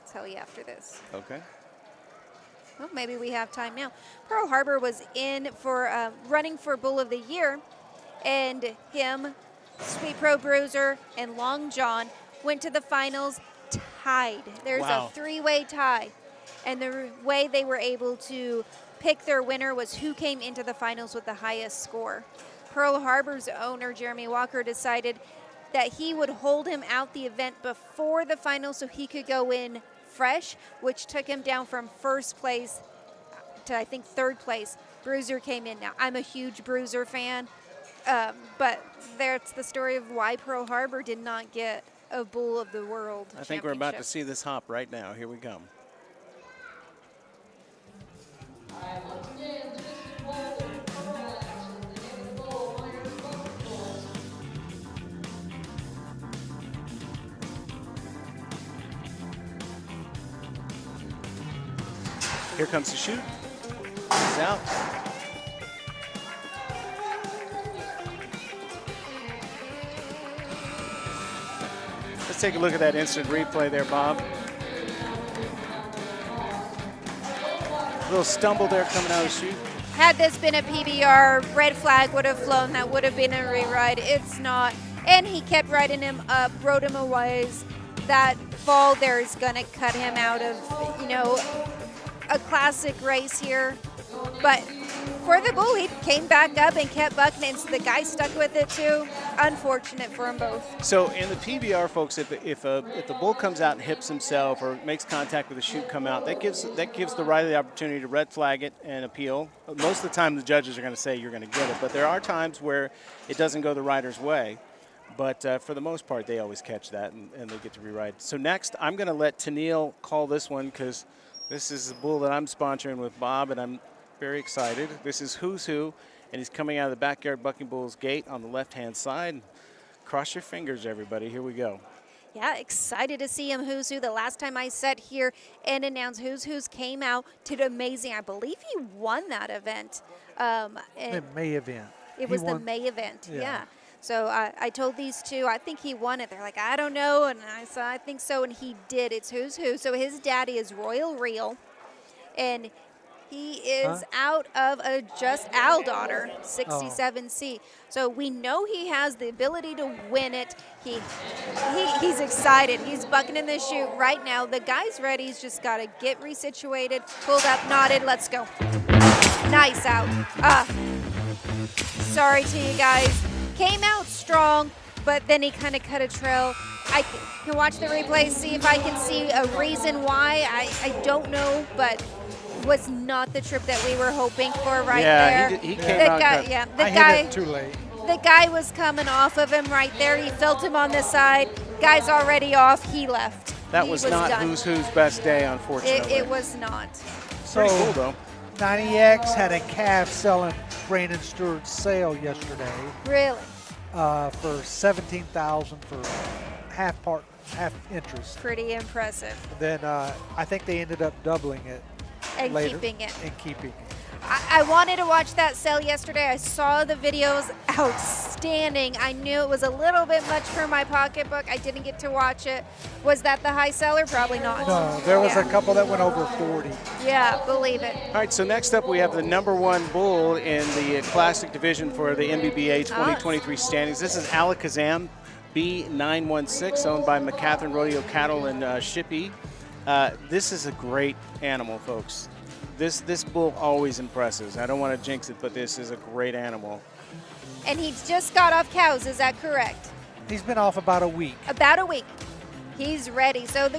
Speaker 7: I'll tell you after this.
Speaker 11: Okay.
Speaker 7: Well, maybe we have time now. Pearl Harbor was in for running for Bull of the Year, and him, Sweet Pro Bruiser, and Long John went to the finals tied. There's a three-way tie. And the way they were able to pick their winner was who came into the finals with the highest score. Pearl Harbor's owner, Jeremy Walker, decided that he would hold him out the event before the finals so he could go in fresh, which took him down from first place to I think 3rd place. Bruiser came in. Now I'm a huge Bruiser fan, but that's the story of why Pearl Harbor did not get a Bull of the World.
Speaker 11: I think we're about to see this hop right now. Here we go. Here comes the chute. He's out. Let's take a look at that instant replay there, Bob. A little stumble there coming out of the chute.
Speaker 7: Had this been a PBR, red flag would have flown. That would have been a reride. It's not. And he kept riding him up, rode him a ways. That fall there is going to cut him out of, you know, a classic race here. But for the Bull, he came back up and kept bucking it. So the guy stuck with it too. Unfortunate for them both.
Speaker 11: So in the PBR, folks, if the Bull comes out and hips himself or makes contact with the chute come out, that gives the rider the opportunity to red flag it and appeal. Most of the time, the judges are going to say you're going to get it, but there are times where it doesn't go the rider's way. But for the most part, they always catch that and they get to reride. So next, I'm going to let Tennille call this one because this is a Bull that I'm sponsoring with Bob, and I'm very excited. This is Who's Who, and he's coming out of the Backyard Bucking Bulls gate on the left-hand side. Cross your fingers, everybody. Here we go.
Speaker 7: Yeah, excited to see him. Who's Who. The last time I sat here and announced Who's Who's came out, did amazing. I believe he won that event.
Speaker 6: The May event.
Speaker 7: It was the May event, yeah. So I told these two, I think he won it. They're like, I don't know. And I said, I think so. And he did. It's Who's Who. So his daddy is Royal Real. And he is out of a Just Al daughter, 67C. So we know he has the ability to win it. He's excited. He's bucking in the chute right now. The guy's ready. He's just got to get resituated, pulled up, knotted. Let's go. Nice out. Sorry to you guys. Came out strong, but then he kind of cut a trail. I can watch the replay, see if I can see a reason why. I don't know, but was not the trip that we were hoping for there.
Speaker 11: He came out
Speaker 7: the guy
Speaker 6: hit it too late.
Speaker 7: The guy was coming off of him right there. He felt him on the side. Guy's already off. He left.
Speaker 11: That was not
Speaker 7: done.
Speaker 11: Who's Who's best day, unfortunately.
Speaker 7: It was not.
Speaker 11: Pretty cool, though.
Speaker 6: 90X had a calf selling Brandon Stewart's sale yesterday.
Speaker 7: Really?
Speaker 6: For $17,000 for half interest.
Speaker 7: Pretty impressive.
Speaker 6: Then I think they ended up doubling it
Speaker 7: and
Speaker 6: later.
Speaker 7: Keeping it.
Speaker 6: And keeping it.
Speaker 7: I wanted to watch that sale yesterday. I saw the videos, outstanding. I knew it was a little bit much for my pocketbook. I didn't get to watch it. Was that the high seller? Probably not.
Speaker 6: No, there was a couple that went over 40.
Speaker 7: Yeah, believe it.
Speaker 11: All right, so next up we have the #1 bull in the Classic Division for the MBBA 2023 standings. This is Alakazam B916, owned by McCatherine Rodeo Cattle in Shippey. This is a great animal, folks. This bull always impresses. I don't want to jinx it, but this is a great animal.
Speaker 7: And he just got off cows, is that correct?
Speaker 6: He's been off about a week.
Speaker 7: About a week. He's ready. So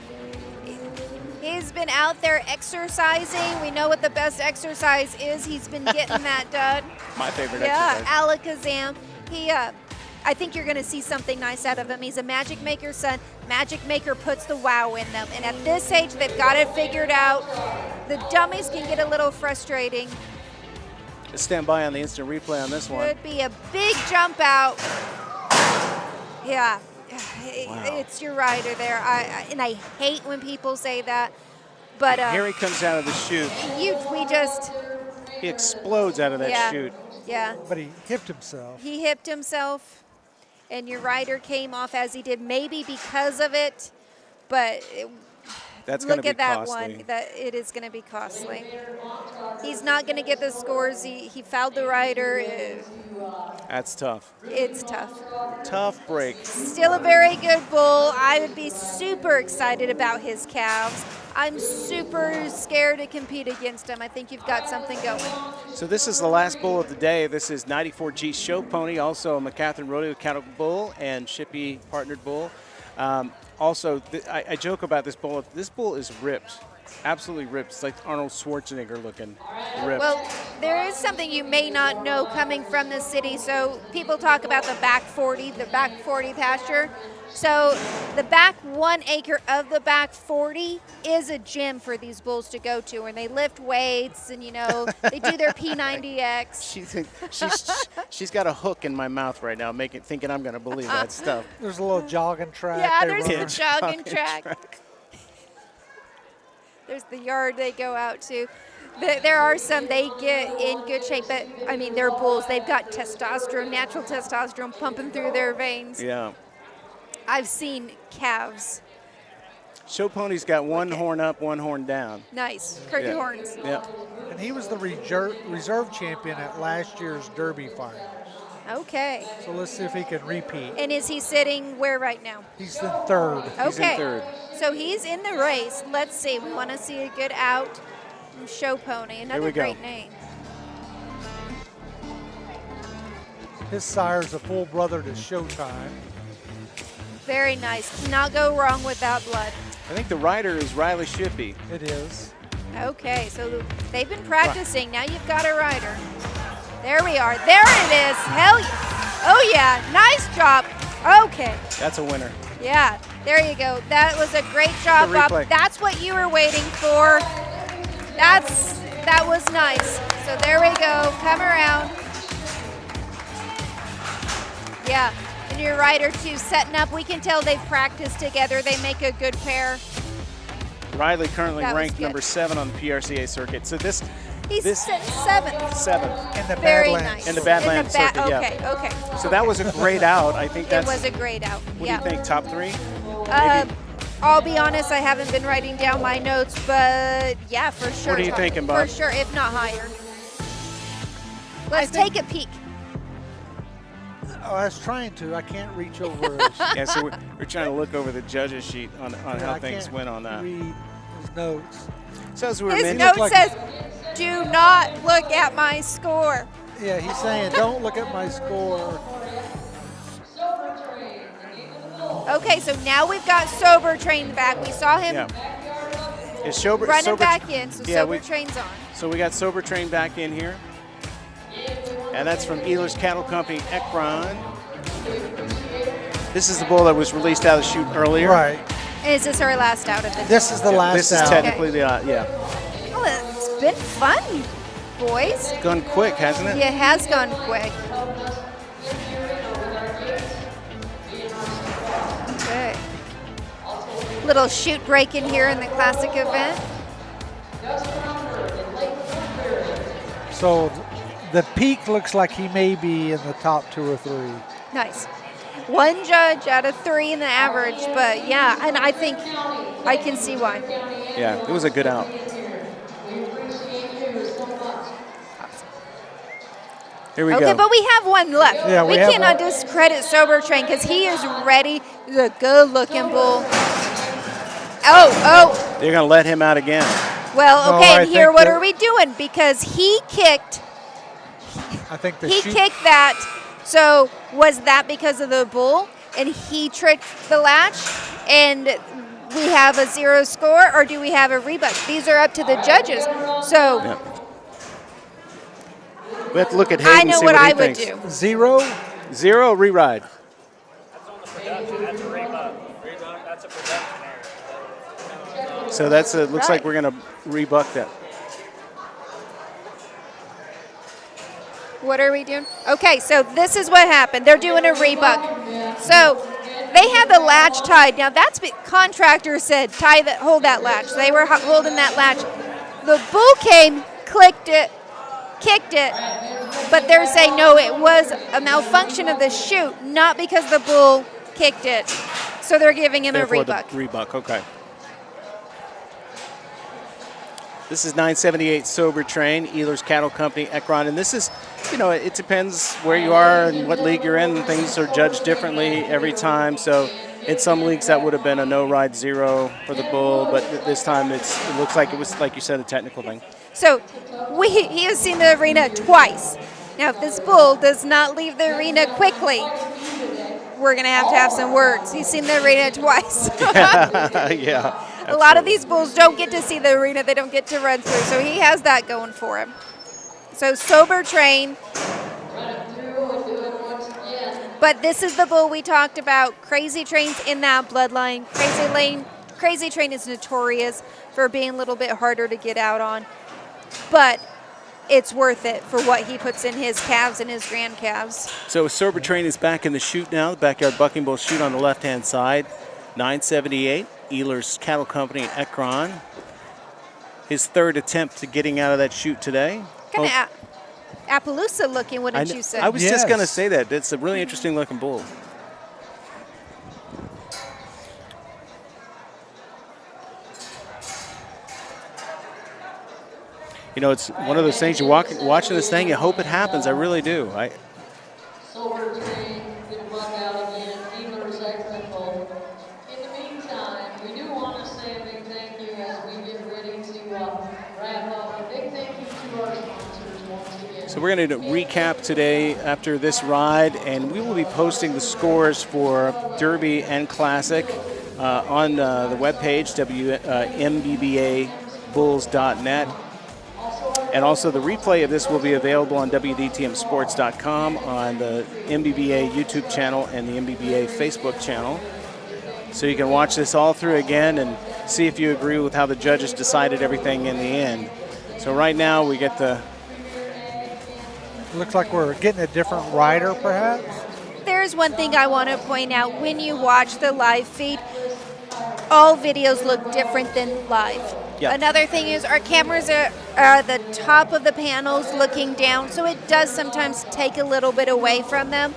Speaker 7: he's been out there exercising. We know what the best exercise is. He's been getting that done.
Speaker 11: My favorite exercise.
Speaker 7: Yeah, Alakazam. I think you're going to see something nice out of him. He's a Magic Maker's son. Magic Maker puts the wow in them. And at this age, they've got it figured out. The dummies can get a little frustrating.
Speaker 11: Just stand by on the instant replay on this one.
Speaker 7: Could be a big jump out. Yeah, It's your rider there. And I hate when people say that. But
Speaker 11: here he comes out of the chute.
Speaker 7: He
Speaker 11: explodes out of that chute.
Speaker 7: Yeah.
Speaker 6: But he hipped himself.
Speaker 7: He hipped himself. And your rider came off as he did, maybe because of it, but
Speaker 11: that's look
Speaker 7: at that
Speaker 11: costly.
Speaker 7: one. That it is going to be costly. He's not going to get the scores. He fouled the rider.
Speaker 11: That's tough.
Speaker 7: It's tough.
Speaker 11: Tough break.
Speaker 7: Still a very good bull. I would be super excited about his calves. I'm super scared to compete against him. I think you've got something going.
Speaker 11: So this is the last bull of the day. This is 94G Show Pony, also a McCatherine Rodeo Cattle Bull and Shippey partnered bull. I joke about this bull. This bull is ripped. Absolutely ripped. It's like Arnold Schwarzenegger looking ripped.
Speaker 7: Well, there is something you may not know coming from the city. So people talk about the back 40 pasture. So the back 1 acre of the back 40 is a gym for these bulls to go to, and they lift weights and, they do their P90X.
Speaker 11: She's got a hook in my mouth right now, thinking I'm going to believe that stuff.
Speaker 6: There's a little jogging track.
Speaker 7: Yeah,
Speaker 6: they
Speaker 7: there's
Speaker 6: run.
Speaker 7: the jogging track. There's the yard they go out to. There are some, they get in good shape, but, I mean, they're bulls. They've got testosterone, natural testosterone pumping through their veins.
Speaker 11: Yeah.
Speaker 7: I've seen calves.
Speaker 11: Show Pony's got one horn up, one horn down.
Speaker 7: Nice. Curtain
Speaker 11: Yeah.
Speaker 7: horns.
Speaker 11: Yeah.
Speaker 6: And he was the reserve champion at last year's Derby finals.
Speaker 7: Okay.
Speaker 6: So let's see if he can repeat.
Speaker 7: And is he sitting where right now?
Speaker 6: He's in third.
Speaker 7: Okay.
Speaker 11: He's in third.
Speaker 7: So he's in the race. Let's see. We want to see a good out from Show Pony. Another
Speaker 11: we go.
Speaker 7: great name.
Speaker 6: His sire's a full brother to Showtime.
Speaker 7: Very nice. Cannot go wrong with that blood.
Speaker 11: I think the rider is Riley Shippey.
Speaker 6: It is.
Speaker 7: Okay, so they've been practicing. Now you've got a rider. There we are. There it is. Hell yeah. Oh, yeah. Nice job. Okay.
Speaker 11: That's a winner.
Speaker 7: Yeah. There you go. That was a great job,
Speaker 11: The
Speaker 7: Bob.
Speaker 11: replay.
Speaker 7: That's what you were waiting for. That was nice. So there we go. Come around. Yeah. And your rider, too, setting up. We can tell they've practiced together. They make a good pair.
Speaker 11: Riley currently
Speaker 7: That was
Speaker 11: ranked
Speaker 7: good.
Speaker 11: number 7 on the PRCA circuit. So this
Speaker 7: He's sitting seventh.
Speaker 11: 7th.
Speaker 6: In the
Speaker 7: Very
Speaker 6: Badlands.
Speaker 7: nice.
Speaker 11: In the Badlands circuit, yeah.
Speaker 7: Okay, okay.
Speaker 11: So that was a great out. I think
Speaker 7: It
Speaker 11: that's.
Speaker 7: was a great out.
Speaker 11: What
Speaker 7: Yeah.
Speaker 11: do you think? Top 3?
Speaker 7: I'll be honest, I haven't been writing down my notes, but yeah, for sure.
Speaker 11: What are you thinking, Bob?
Speaker 7: For sure, if not higher. Let's take a peek.
Speaker 6: Oh, I was trying to. I can't reach over his.
Speaker 11: Yeah, so we're trying to look over the judges sheet on how
Speaker 6: I
Speaker 11: things
Speaker 6: can't
Speaker 11: went on that.
Speaker 6: read his notes.
Speaker 11: So as we were
Speaker 7: His
Speaker 11: mentioning,
Speaker 7: note
Speaker 6: like-
Speaker 7: says, do not look at my score.
Speaker 6: Yeah, he's saying, don't look at my score.
Speaker 7: Okay, so now we've got Sober Train back. We saw him
Speaker 11: yeah. Is Sober
Speaker 7: running back in, so
Speaker 11: yeah,
Speaker 7: Sober Train's on.
Speaker 11: So we got Sober Train back in here. And that's from Ehlers Cattle Company, Ekron. This is the bull that was released out of the chute earlier.
Speaker 6: Right.
Speaker 7: Is this our last out of the
Speaker 6: This is the last
Speaker 11: This is
Speaker 6: out.
Speaker 11: technically the, yeah.
Speaker 7: Well, it's been fun, boys.
Speaker 11: Gone quick, hasn't it?
Speaker 7: It has gone quick. Okay. Little shoot break in here in the classic event.
Speaker 6: So the peak looks like he may be in the top 2 or 3.
Speaker 7: Nice. One judge out of 3 in the average, but yeah, and I think I can see why.
Speaker 11: Yeah, it was a good out. Here we
Speaker 7: Okay,
Speaker 11: go.
Speaker 7: but we have one left.
Speaker 6: Yeah, we have
Speaker 7: cannot
Speaker 6: one.
Speaker 7: discredit Sober Train because he is ready. He's a good-looking bull. Oh.
Speaker 11: They're going to let him out again.
Speaker 7: Well,
Speaker 6: No,
Speaker 7: okay,
Speaker 6: I
Speaker 7: and here,
Speaker 6: think
Speaker 7: what
Speaker 6: that-
Speaker 7: are we doing? Because he kicked
Speaker 6: I think the
Speaker 7: He
Speaker 6: shoot-
Speaker 7: kicked that. So was that because of the bull? And he tricked the latch? And we have a 0 score, or do we have a rebuck? These are up to the judges. So
Speaker 11: Yeah. We have to look at Hayden
Speaker 7: I
Speaker 11: and
Speaker 7: know
Speaker 11: see
Speaker 7: what
Speaker 11: what he
Speaker 7: I would
Speaker 11: thinks.
Speaker 7: do.
Speaker 6: 0.
Speaker 11: 0, re-ride.
Speaker 12: That's on the production. That's a rebuck. That's a production error.
Speaker 11: So that's looks like
Speaker 7: Right.
Speaker 11: we're going to rebuck that.
Speaker 7: What are we doing? Okay, so this is what happened. They're doing a rebuck. So they had the latch tied. Now that's what contractor said, hold that latch. They were holding that latch. The bull came, clicked it, kicked it, but they're saying no, it was a malfunction of the chute, not because the bull kicked it. So they're giving him
Speaker 11: Therefore,
Speaker 7: a rebuck.
Speaker 11: the rebuck, okay. This is 978 Sober Train, Ehlers Cattle Company, Ekron. And this is, it depends where you are and what league you're in. Things are judged differently every time. So in some leagues that would have been a no-ride 0 for the bull, but this time it looks like it was, like you said, a technical thing.
Speaker 7: So he has seen the arena twice. Now, if this bull does not leave the arena quickly, we're going to have some words. He's seen the arena twice.
Speaker 11: Yeah.
Speaker 7: A lot of these bulls don't get to see the arena. They don't get to run through. So he has that going for him. So sober train. But this is the bull we talked about. Crazy Train's in that bloodline. Crazy Train is notorious for being a little bit harder to get out on. But it's worth it for what he puts in his calves and his grand calves.
Speaker 11: So Sober Train is back in the chute now, the Backyard Bucking Bull chute on the left-hand side. 978, Ehlers Cattle Company, Ekron. His third attempt to getting out of that chute today.
Speaker 7: Kind of Appaloosa looking, wouldn't you say?
Speaker 11: I was just going to say that. It's a really interesting looking bull. You know, it's one of those things, you're watching this thing, you hope it happens. I really do.
Speaker 5: Sober Train, good luck out again. Ehlers Ekron. In the meantime, we do want to say a big thank you as we get ready to wrap up. A big thank you to our sponsors once again.
Speaker 11: So we're going to recap today after this ride, and we will be posting the scores for Derby and Classic on the webpage, MBBABulls.net. And also the replay of this will be available on WDTMsports.com, on the MBBA YouTube channel and the MBBA Facebook channel. So you can watch this all through again and see if you agree with how the judges decided everything in the end. So right now we get the...
Speaker 6: Looks like we're getting a different rider, perhaps.
Speaker 7: There's one thing I want to point out. When you watch the live feed, all videos look different than live. Yep. Another thing is our cameras are at the top of the panels looking down, so it does sometimes take a little bit away from them.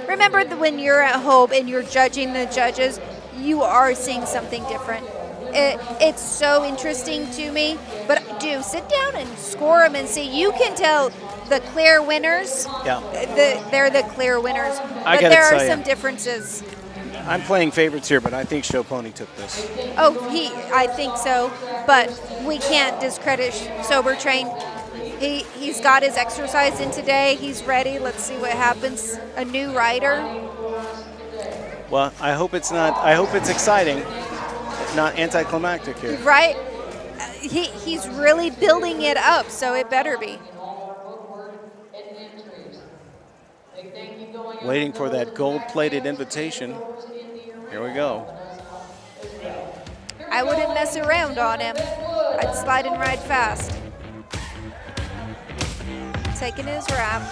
Speaker 7: Remember that when you're at home and you're judging the judges, you are seeing something different. It's so interesting to me, but do sit down and score them and see. You can tell the clear winners, they're the clear winners, but there are some differences.
Speaker 11: I'm playing favorites here, but I think Show Pony took this.
Speaker 7: Oh, I think so, but we can't discredit Sober Train. He's got his exercise in today. He's ready. Let's see what happens. A new rider.
Speaker 11: Well, I hope it's exciting, not anticlimactic here.
Speaker 7: Right? He's really building it up, so it better be.
Speaker 11: Waiting for that gold-plated invitation. Here we go.
Speaker 7: I wouldn't mess around on him. I'd slide and ride fast. Taking his wrap.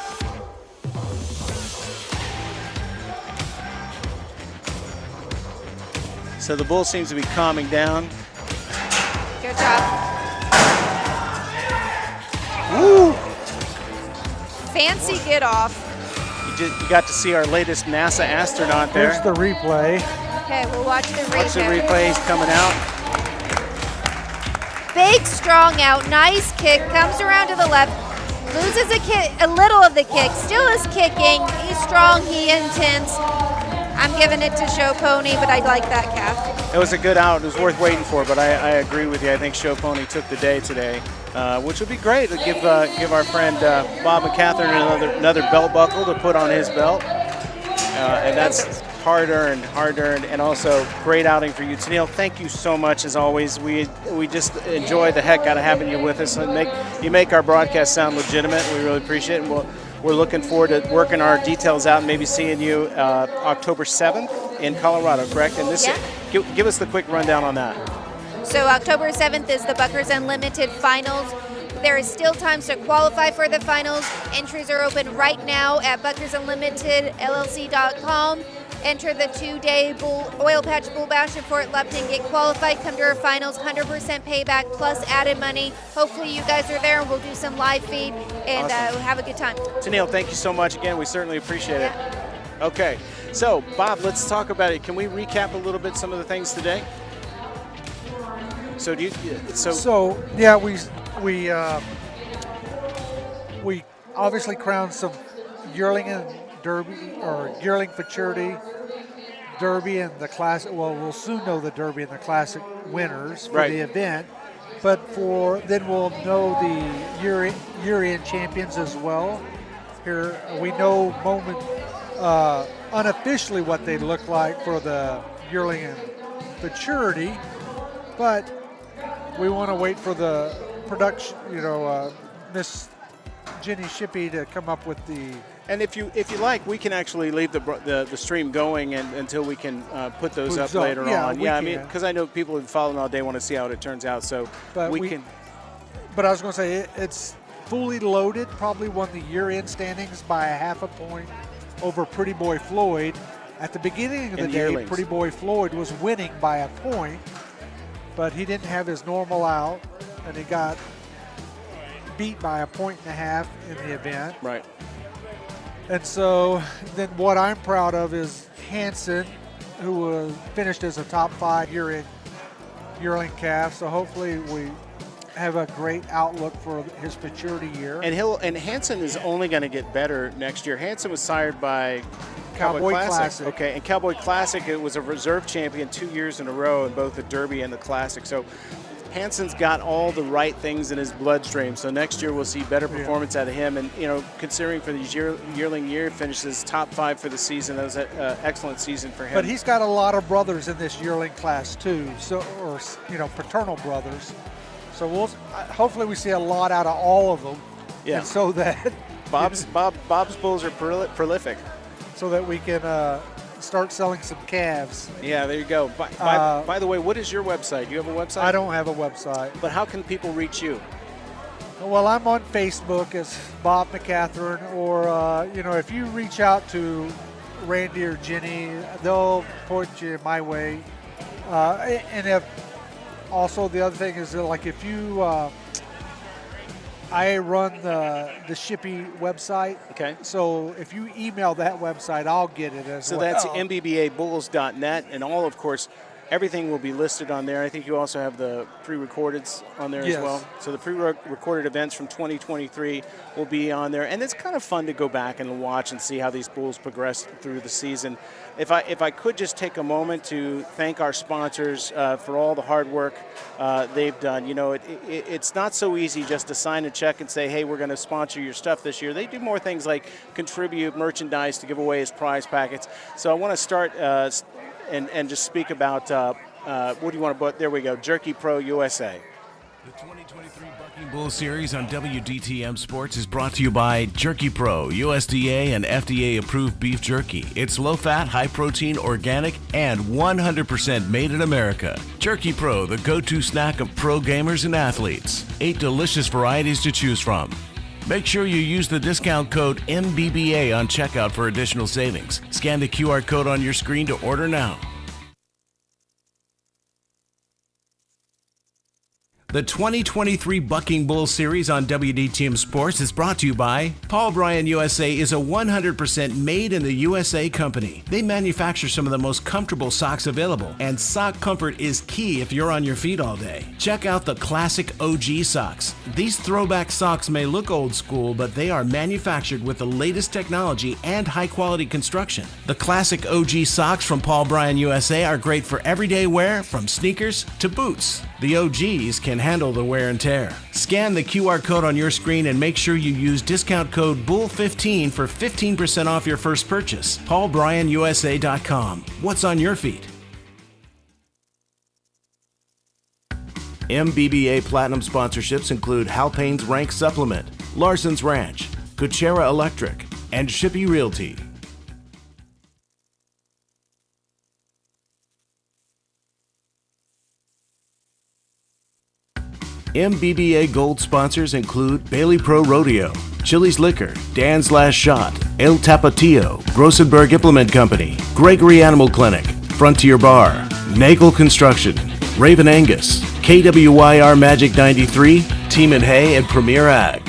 Speaker 11: So the bull seems to be calming down.
Speaker 7: Good job.
Speaker 11: Woo!
Speaker 7: Fancy get off.
Speaker 11: You got to see our latest NASA astronaut there.
Speaker 6: Here's the replay.
Speaker 7: Okay, we'll watch the replay.
Speaker 11: Watch the replay. He's coming out.
Speaker 7: Big, strong out. Nice kick. Comes around to the left. Loses a little of the kick. Still is kicking. He's strong. He intense. I'm giving it to Show Pony, but I like that calf.
Speaker 11: It was a good out. It was worth waiting for, but I agree with you. I think Show Pony took the day today, which would be great to give our friend Bob and Catherine another belt buckle to put on his belt. And that's hard-earned, and also great outing for you. Tennille, thank you so much, as always. We just enjoy the heck out of having you with us, and you make our broadcast sound legitimate. We really appreciate it, and we're looking forward to working our details out and maybe seeing you October 7th in Colorado, correct? And this, give us the quick rundown on that.
Speaker 7: So October 7th is the Buckers Unlimited Finals. There is still time to qualify for the finals. Entries are open right now at buckersunlimitedllc.com. Enter the 2-day Oil Patch Bull Bash in Fort Lupton. Get qualified, come to our finals, 100% payback plus added money. Hopefully you guys are there and we'll do some live feed and
Speaker 11: awesome.
Speaker 7: Have a good time.
Speaker 11: Tennille, thank you so much again. We certainly appreciate it. Okay, so Bob, let's talk about it. Can we recap a little bit some of the things today? So
Speaker 6: we obviously crowned some Yearling and Derby, or Yearling Futurity, Derby and the Classic. Well, we'll soon know the Derby and the Classic winners for the event, but then we'll know the year-end champions as well. Here we know unofficially what they look like for the Yearling and Futurity. but we want to wait for the production, Miss Jenny Shippey to come up with the.
Speaker 11: And if you like, we can actually leave the stream going until we can put those up later on. Yeah, I mean, because I know people who've followed all day want to see how it turns out, so we can.
Speaker 6: But I was going to say it's fully loaded. Probably won the year-end standings by a half a point over Pretty Boy Floyd. At the beginning of the day,
Speaker 11: Yearlings.
Speaker 6: Pretty Boy Floyd was winning by a point, but he didn't have his normal out, and he got beat by a point and a half in the event.
Speaker 11: Right.
Speaker 6: And so then what I'm proud of is Hansen, who finished as a top 5 yearling calf. So hopefully we have a great outlook for his Futurity year.
Speaker 11: And Hansen is only going to get better next year. Hansen was sired by
Speaker 6: Cowboy Classic.
Speaker 11: Okay, and Cowboy Classic, it was a reserve champion 2 years in a row in both the Derby and the Classic. So Hansen's got all the right things in his bloodstream. So next year we'll see better performance out of him. And, considering for the yearling year, finishes top 5 for the season. That was an excellent season for him.
Speaker 6: But he's got a lot of brothers in this yearling class too, or paternal brothers. So hopefully we see a lot out of all of them.
Speaker 11: Yeah.
Speaker 6: And so that
Speaker 11: Bob's bulls are prolific.
Speaker 6: So that we can start selling some calves.
Speaker 11: Yeah, there you go. By the way, what is your website? Do you have a website?
Speaker 6: I don't have a website.
Speaker 11: But how can people reach you?
Speaker 6: Well, I'm on Facebook as Bob McCatherine, or if you reach out to Randy or Jenny, they'll point you my way. And if also the other thing is like if you, I run the Shippey website.
Speaker 11: Okay.
Speaker 6: So if you email that website, I'll get it as well.
Speaker 11: So that's MBBABulls.net, and all, of course, everything will be listed on there. I think you also have the pre-recordeds on there as well. So the pre-recorded events from 2023 will be on there, and it's kind of fun to go back and watch and see how these bulls progress through the season. If I could just take a moment to thank our sponsors for all the hard work they've done. It's not so easy just to sign a check and say, hey, we're going to sponsor your stuff this year. They do more things like contribute merchandise to give away as prize packets. So I want to start and just speak about, what do you want to put? There we go, Jerky Pro USA.
Speaker 3: The 2023 Bucking Bull Series on WDTM Sports is brought to you by Jerky Pro, USDA and FDA approved beef jerky. It's low-fat, high-protein, organic, and 100% made in America. Jerky Pro, the go-to snack of pro gamers and athletes. 8 delicious varieties to choose from. Make sure you use the discount code MBBA on checkout for additional savings. Scan the QR code on your screen to order now. The 2023 Bucking Bull Series on WDTM Sports is brought to you by Paul Bryan USA is a 100% made in the USA company. They manufacture some of the most comfortable socks available, and sock comfort is key if you're on your feet all day. Check out the classic OG socks. These throwback socks may look old school, but they are manufactured with the latest technology and high quality construction. The classic OG socks from Paul Bryan USA are great for everyday wear, from sneakers to boots. The OGs can handle the wear and tear. Scan the QR code on your screen and make sure you use discount code BULL15 for 15% off your first purchase. PaulBryanUSA.com. What's on your feet? MBBA Platinum sponsorships include Hal Payne's Rank Supplement, Larson's Ranch, Kuchera Electric, and Shippey Realty. MBBA Gold sponsors include Bailey Pro Rodeo, Chili's Liquor, Dan's Last Shot, El Tapatio, Grossenberg Implement Company, Gregory Animal Clinic, Frontier Bar, Nagel Construction, Raven Angus, KWYR Magic 93, Team and Hay, and Premier Ag.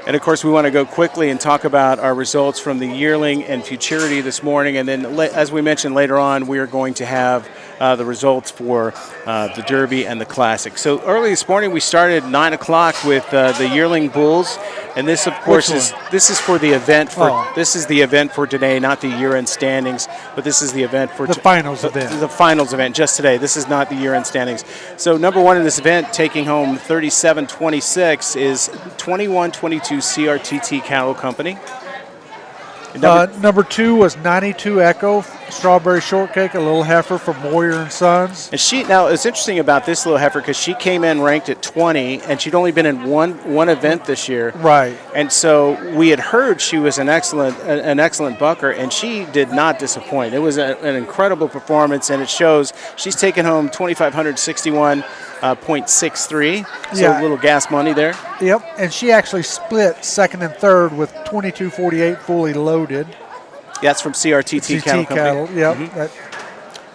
Speaker 11: And of course, we want to go quickly and talk about our results from the Yearling and Futurity this morning. And then, as we mentioned later on, we are going to have the results for the Derby and the Classic. So early this morning, we started at 9 o'clock with the Yearling Bulls. And this, of course, is for the event this is the event for today, not the year-end standings, but this is the event for
Speaker 6: the finals event.
Speaker 11: The finals event just today. This is not the year-end standings. So number one in this event, taking home 37-26, is 21-22 CRTT Cattle Company.
Speaker 6: Number 2 was 92 Echo Strawberry Shortcake, a little heifer from Warrior and Sons.
Speaker 11: And now it's interesting about this little heifer because she came in ranked at 20, and she'd only been in one event this year.
Speaker 6: Right.
Speaker 11: And so we had heard she was an excellent bucker, and she did not disappoint. It was an incredible performance, and it shows. She's taken home 2,561.63. So a little gas money there.
Speaker 6: Yep, and she actually split second and third with 22.48 fully loaded.
Speaker 11: That's from CRTT Cattle Company.
Speaker 6: Yep.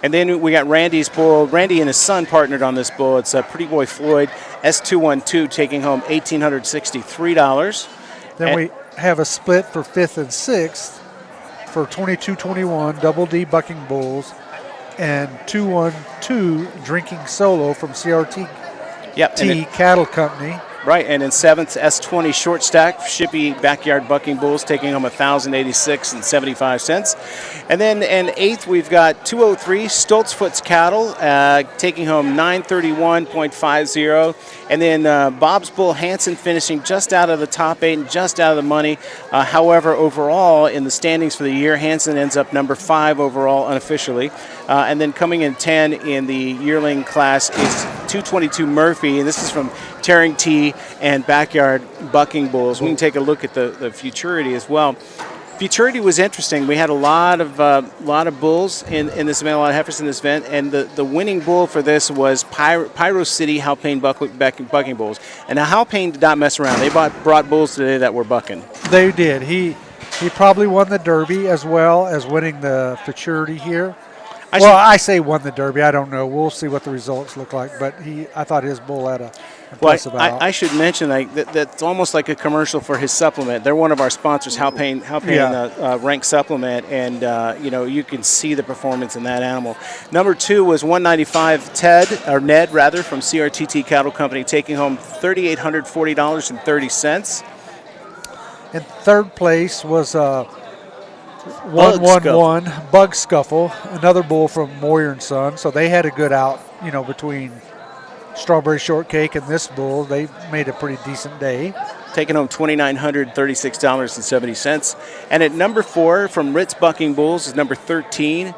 Speaker 11: And then we got Randy's bull. Randy and his son partnered on this bull. It's Pretty Boy Floyd S212 taking home $1,863.
Speaker 6: Then we have a split for 5th and 6th for 22.21 Double D bucking bulls and 212 Drinking Solo from CRT Cattle Company.
Speaker 11: Right, and in 7th, S20 short stack, Shippy Backyard Bucking Bulls taking home $1,086.75. And then in 8th, we've got 203 Stoltzfut's Cattle taking home $931.50. And then Bob's Bull Hanson finishing just out of the top 8 and just out of the money. However, overall, in the standings for the year, Hanson ends up number 5 overall unofficially. And then coming in 10 in the yearling class is 222 Murphy, and this is from Tearing T and Backyard Bucking Bulls. We can take a look at the Futurity as well. Futurity was interesting. We had a lot of bulls in this event, a lot of heifers in this event, and the winning bull for this was Pyro City Halpane Bucking Bulls. And now Halpane did not mess around. They brought bulls today that were bucking.
Speaker 6: They did. He probably won the Derby as well as winning the Futurity here. I say won the Derby. I don't know. We'll see what the results look like. But I thought his bull had a impressive out.
Speaker 11: I should mention that's almost like a commercial for his supplement. They're one of our sponsors, Halpane Rank Supplement, and you can see the performance in that animal. Number 2 was 195 Ned from CRTT Cattle Company, taking home $3,840.30.
Speaker 6: In 3rd place was 111 Bug Scuffle, another bull from Warrior and Son. So they had a good out, between Strawberry Shortcake and this bull. They made a pretty decent day.
Speaker 11: Taking home $2,936.70. And at number 4 from Ritz Bucking Bulls is number 13,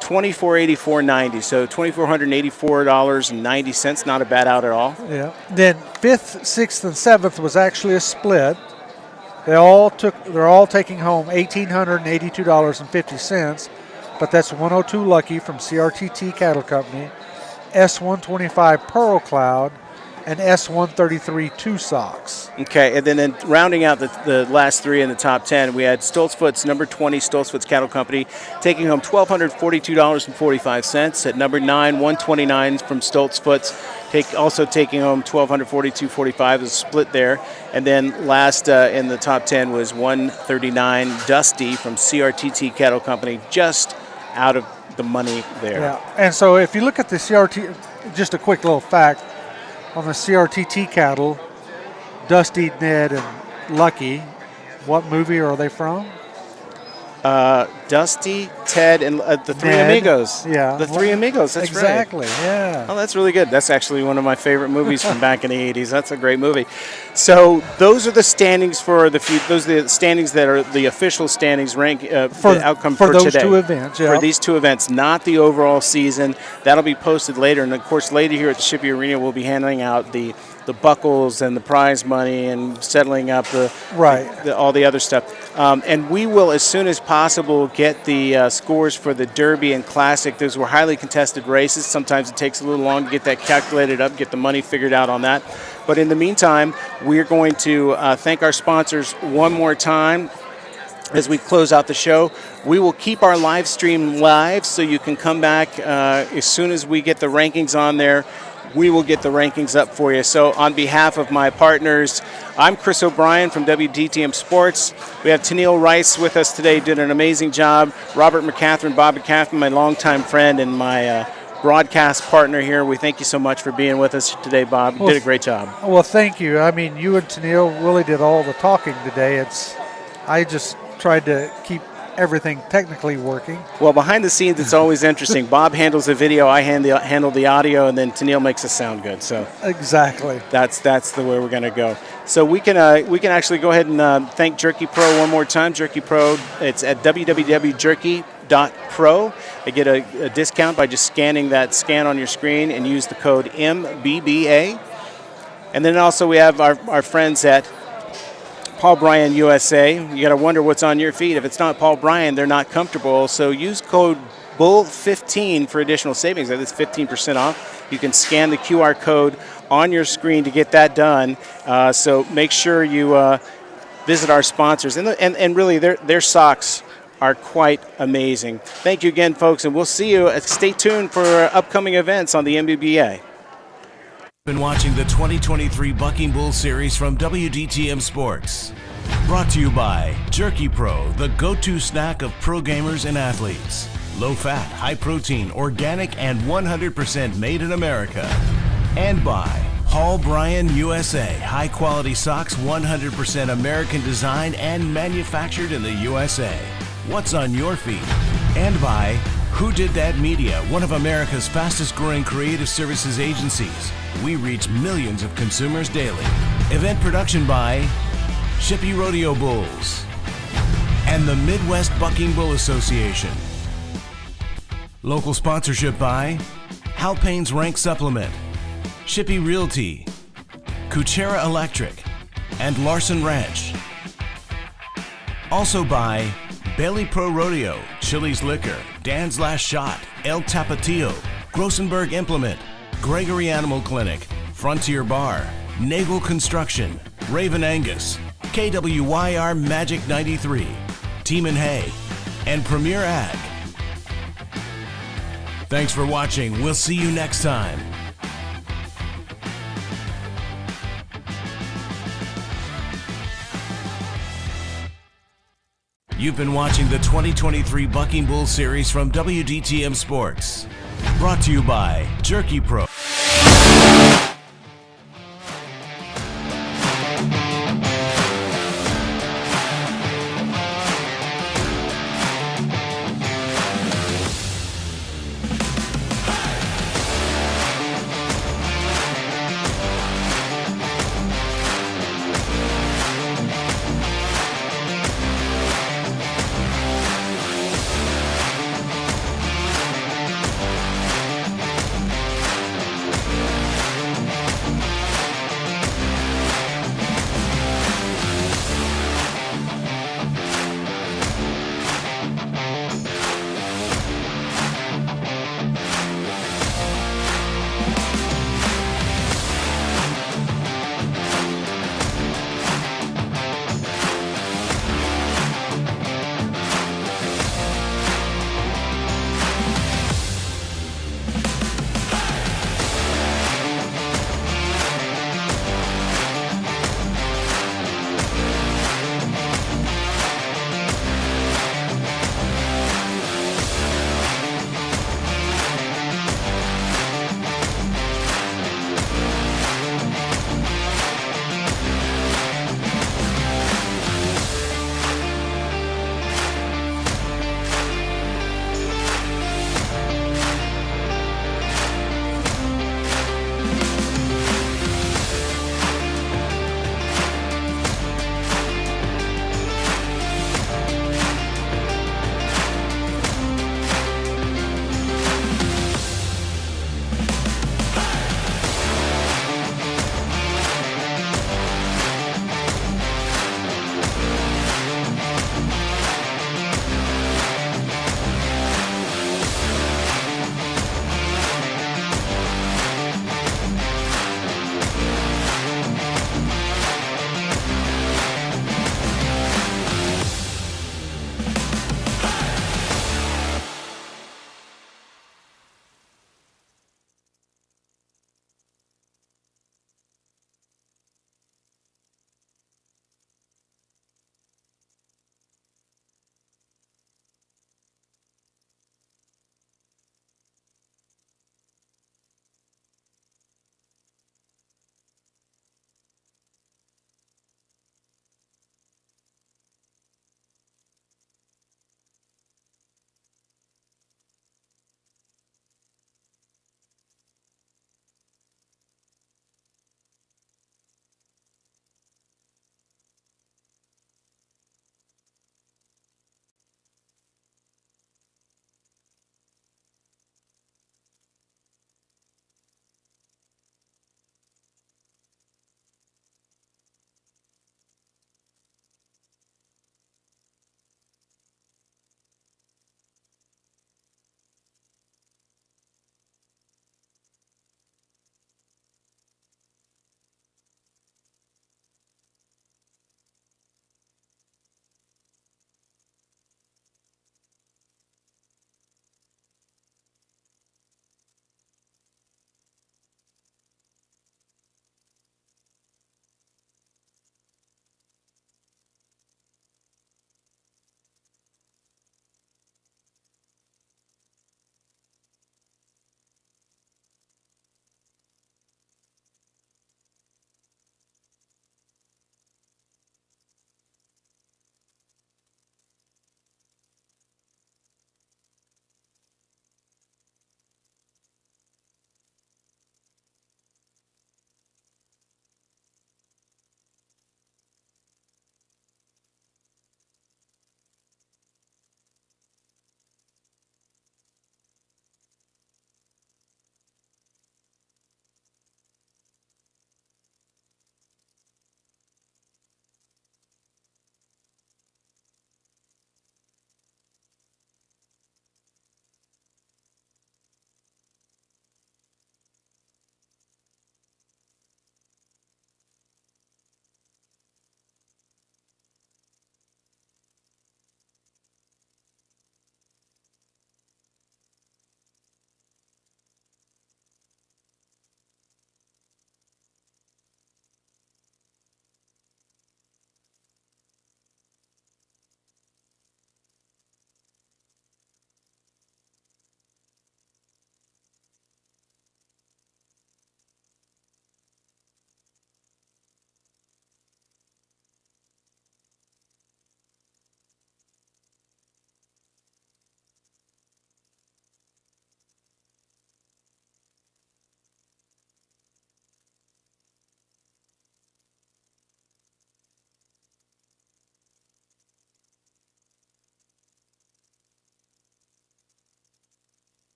Speaker 11: $2,484.90. So $2,484.90. Not a bad out at all.
Speaker 6: Yeah. Then 5th, 6th, and 7th was actually a split. They're all taking home $1,882.50, but that's 102 Lucky from CRTT Cattle Company, S125 Pearl Cloud, and S133 Two Socks.
Speaker 11: Okay, and then rounding out the last 3 in the top 10, we had Stoltzfut's number 20 Stoltzfut's Cattle Company taking home $1,242.45. At number 9, 129 from Stoltzfut's, also taking home $1,242.45. A split there. And then last in the top 10 was 139 Dusty from CRTT Cattle Company, just out of the money there.
Speaker 6: Yeah, and so if you look at the CRT, just a quick little fact on the CRTT cattle, Dusty, Ned, and Lucky, what movie are they from?
Speaker 11: Dusty, Ted, and the Three
Speaker 6: Ned.
Speaker 11: Amigos.
Speaker 6: Yeah.
Speaker 11: The Three Amigos, that's
Speaker 6: exactly,
Speaker 11: right.
Speaker 6: Yeah.
Speaker 11: Oh, that's really good. That's actually one of my favorite movies from back in the 80s. That's a great movie. So those are the standings for those are the standings that are the official standings rank for the outcome for
Speaker 6: those
Speaker 11: today.
Speaker 6: 2 events. Yeah.
Speaker 11: For these 2 events, not the overall season. That'll be posted later. And, of course, later here at the Shippey Arena, we'll be handing out the buckles and the prize money and settling up all the other stuff. And we will, as soon as possible, get the scores for the Derby and Classic. Those were highly contested races. Sometimes it takes a little long to get that calculated up, get the money figured out on that. But in the meantime, we're going to thank our sponsors one more time. As we close out the show, we will keep our live stream live, so you can come back as soon as we get the rankings on there. We will get the rankings up for you. So on behalf of my partners, I'm Chris O'Brien from WDTM Sports. We have Tennille Rice with us today, did an amazing job. Robert McCaffrey, Bob McCaffrey, my longtime friend and my broadcast partner here. We thank you so much for being with us today, Bob. You did a great job.
Speaker 6: Well, thank you. I mean, you and Tennille really did all the talking today. I just tried to keep everything technically working.
Speaker 11: Well, behind the scenes, it's always interesting. Bob handles the video, I handle the audio, and then Tennille makes us sound good. So
Speaker 6: exactly,
Speaker 11: that's the way we're going to go. So we can actually go ahead and thank Jerky Pro one more time. Jerky Pro, it's at www.jerky.pro. They get a discount by just scanning that scan on your screen and use the code MBBA. And then also we have our friends at Paul Bryan USA. You got to wonder what's on your feet. If it's not Paul Bryan, they're not comfortable. So use code BULL15 for additional savings. That is 15% off. You can scan the QR code on your screen to get that done. So make sure you visit our sponsors. And really, their socks are quite amazing. Thank you again, folks, and we'll see you. Stay tuned for upcoming events on the MBBA.
Speaker 3: Been watching the 2023 Bucking Bull Series from WDTM Sports. Brought to you by Jerky Pro, the go-to snack of pro gamers and athletes. Low fat, high protein, organic, and 100% made in America. And by Paul Bryan USA, high quality socks, 100% American designed and manufactured in the USA. What's on your feet? And by Who Did That Media, one of America's fastest growing creative services agencies. We reach millions of consumers daily. Event production by Shippey Rodeo Bulls and the Midwest Bucking Bull Association. Local sponsorship by Hal Payne's Rank Supplement, Shippey Realty, Kuchera Electric, and Larson Ranch. Also by Bailey Pro Rodeo, Chili's Liquor, Dan's Last Shot, El Tapatio, Grossenberg Implement, Gregory Animal Clinic, Frontier Bar, Nagel Construction, Raven Angus, KWYR Magic 93, Team and Hay, and Premier Ag. Thanks for watching. We'll see you next time. You've been watching the 2023 Bucking Bull Series from WDTM Sports. Brought to you by Jerky Pro.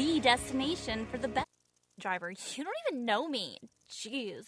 Speaker 13: the destination for the best driver. You don't even know me. Jeez.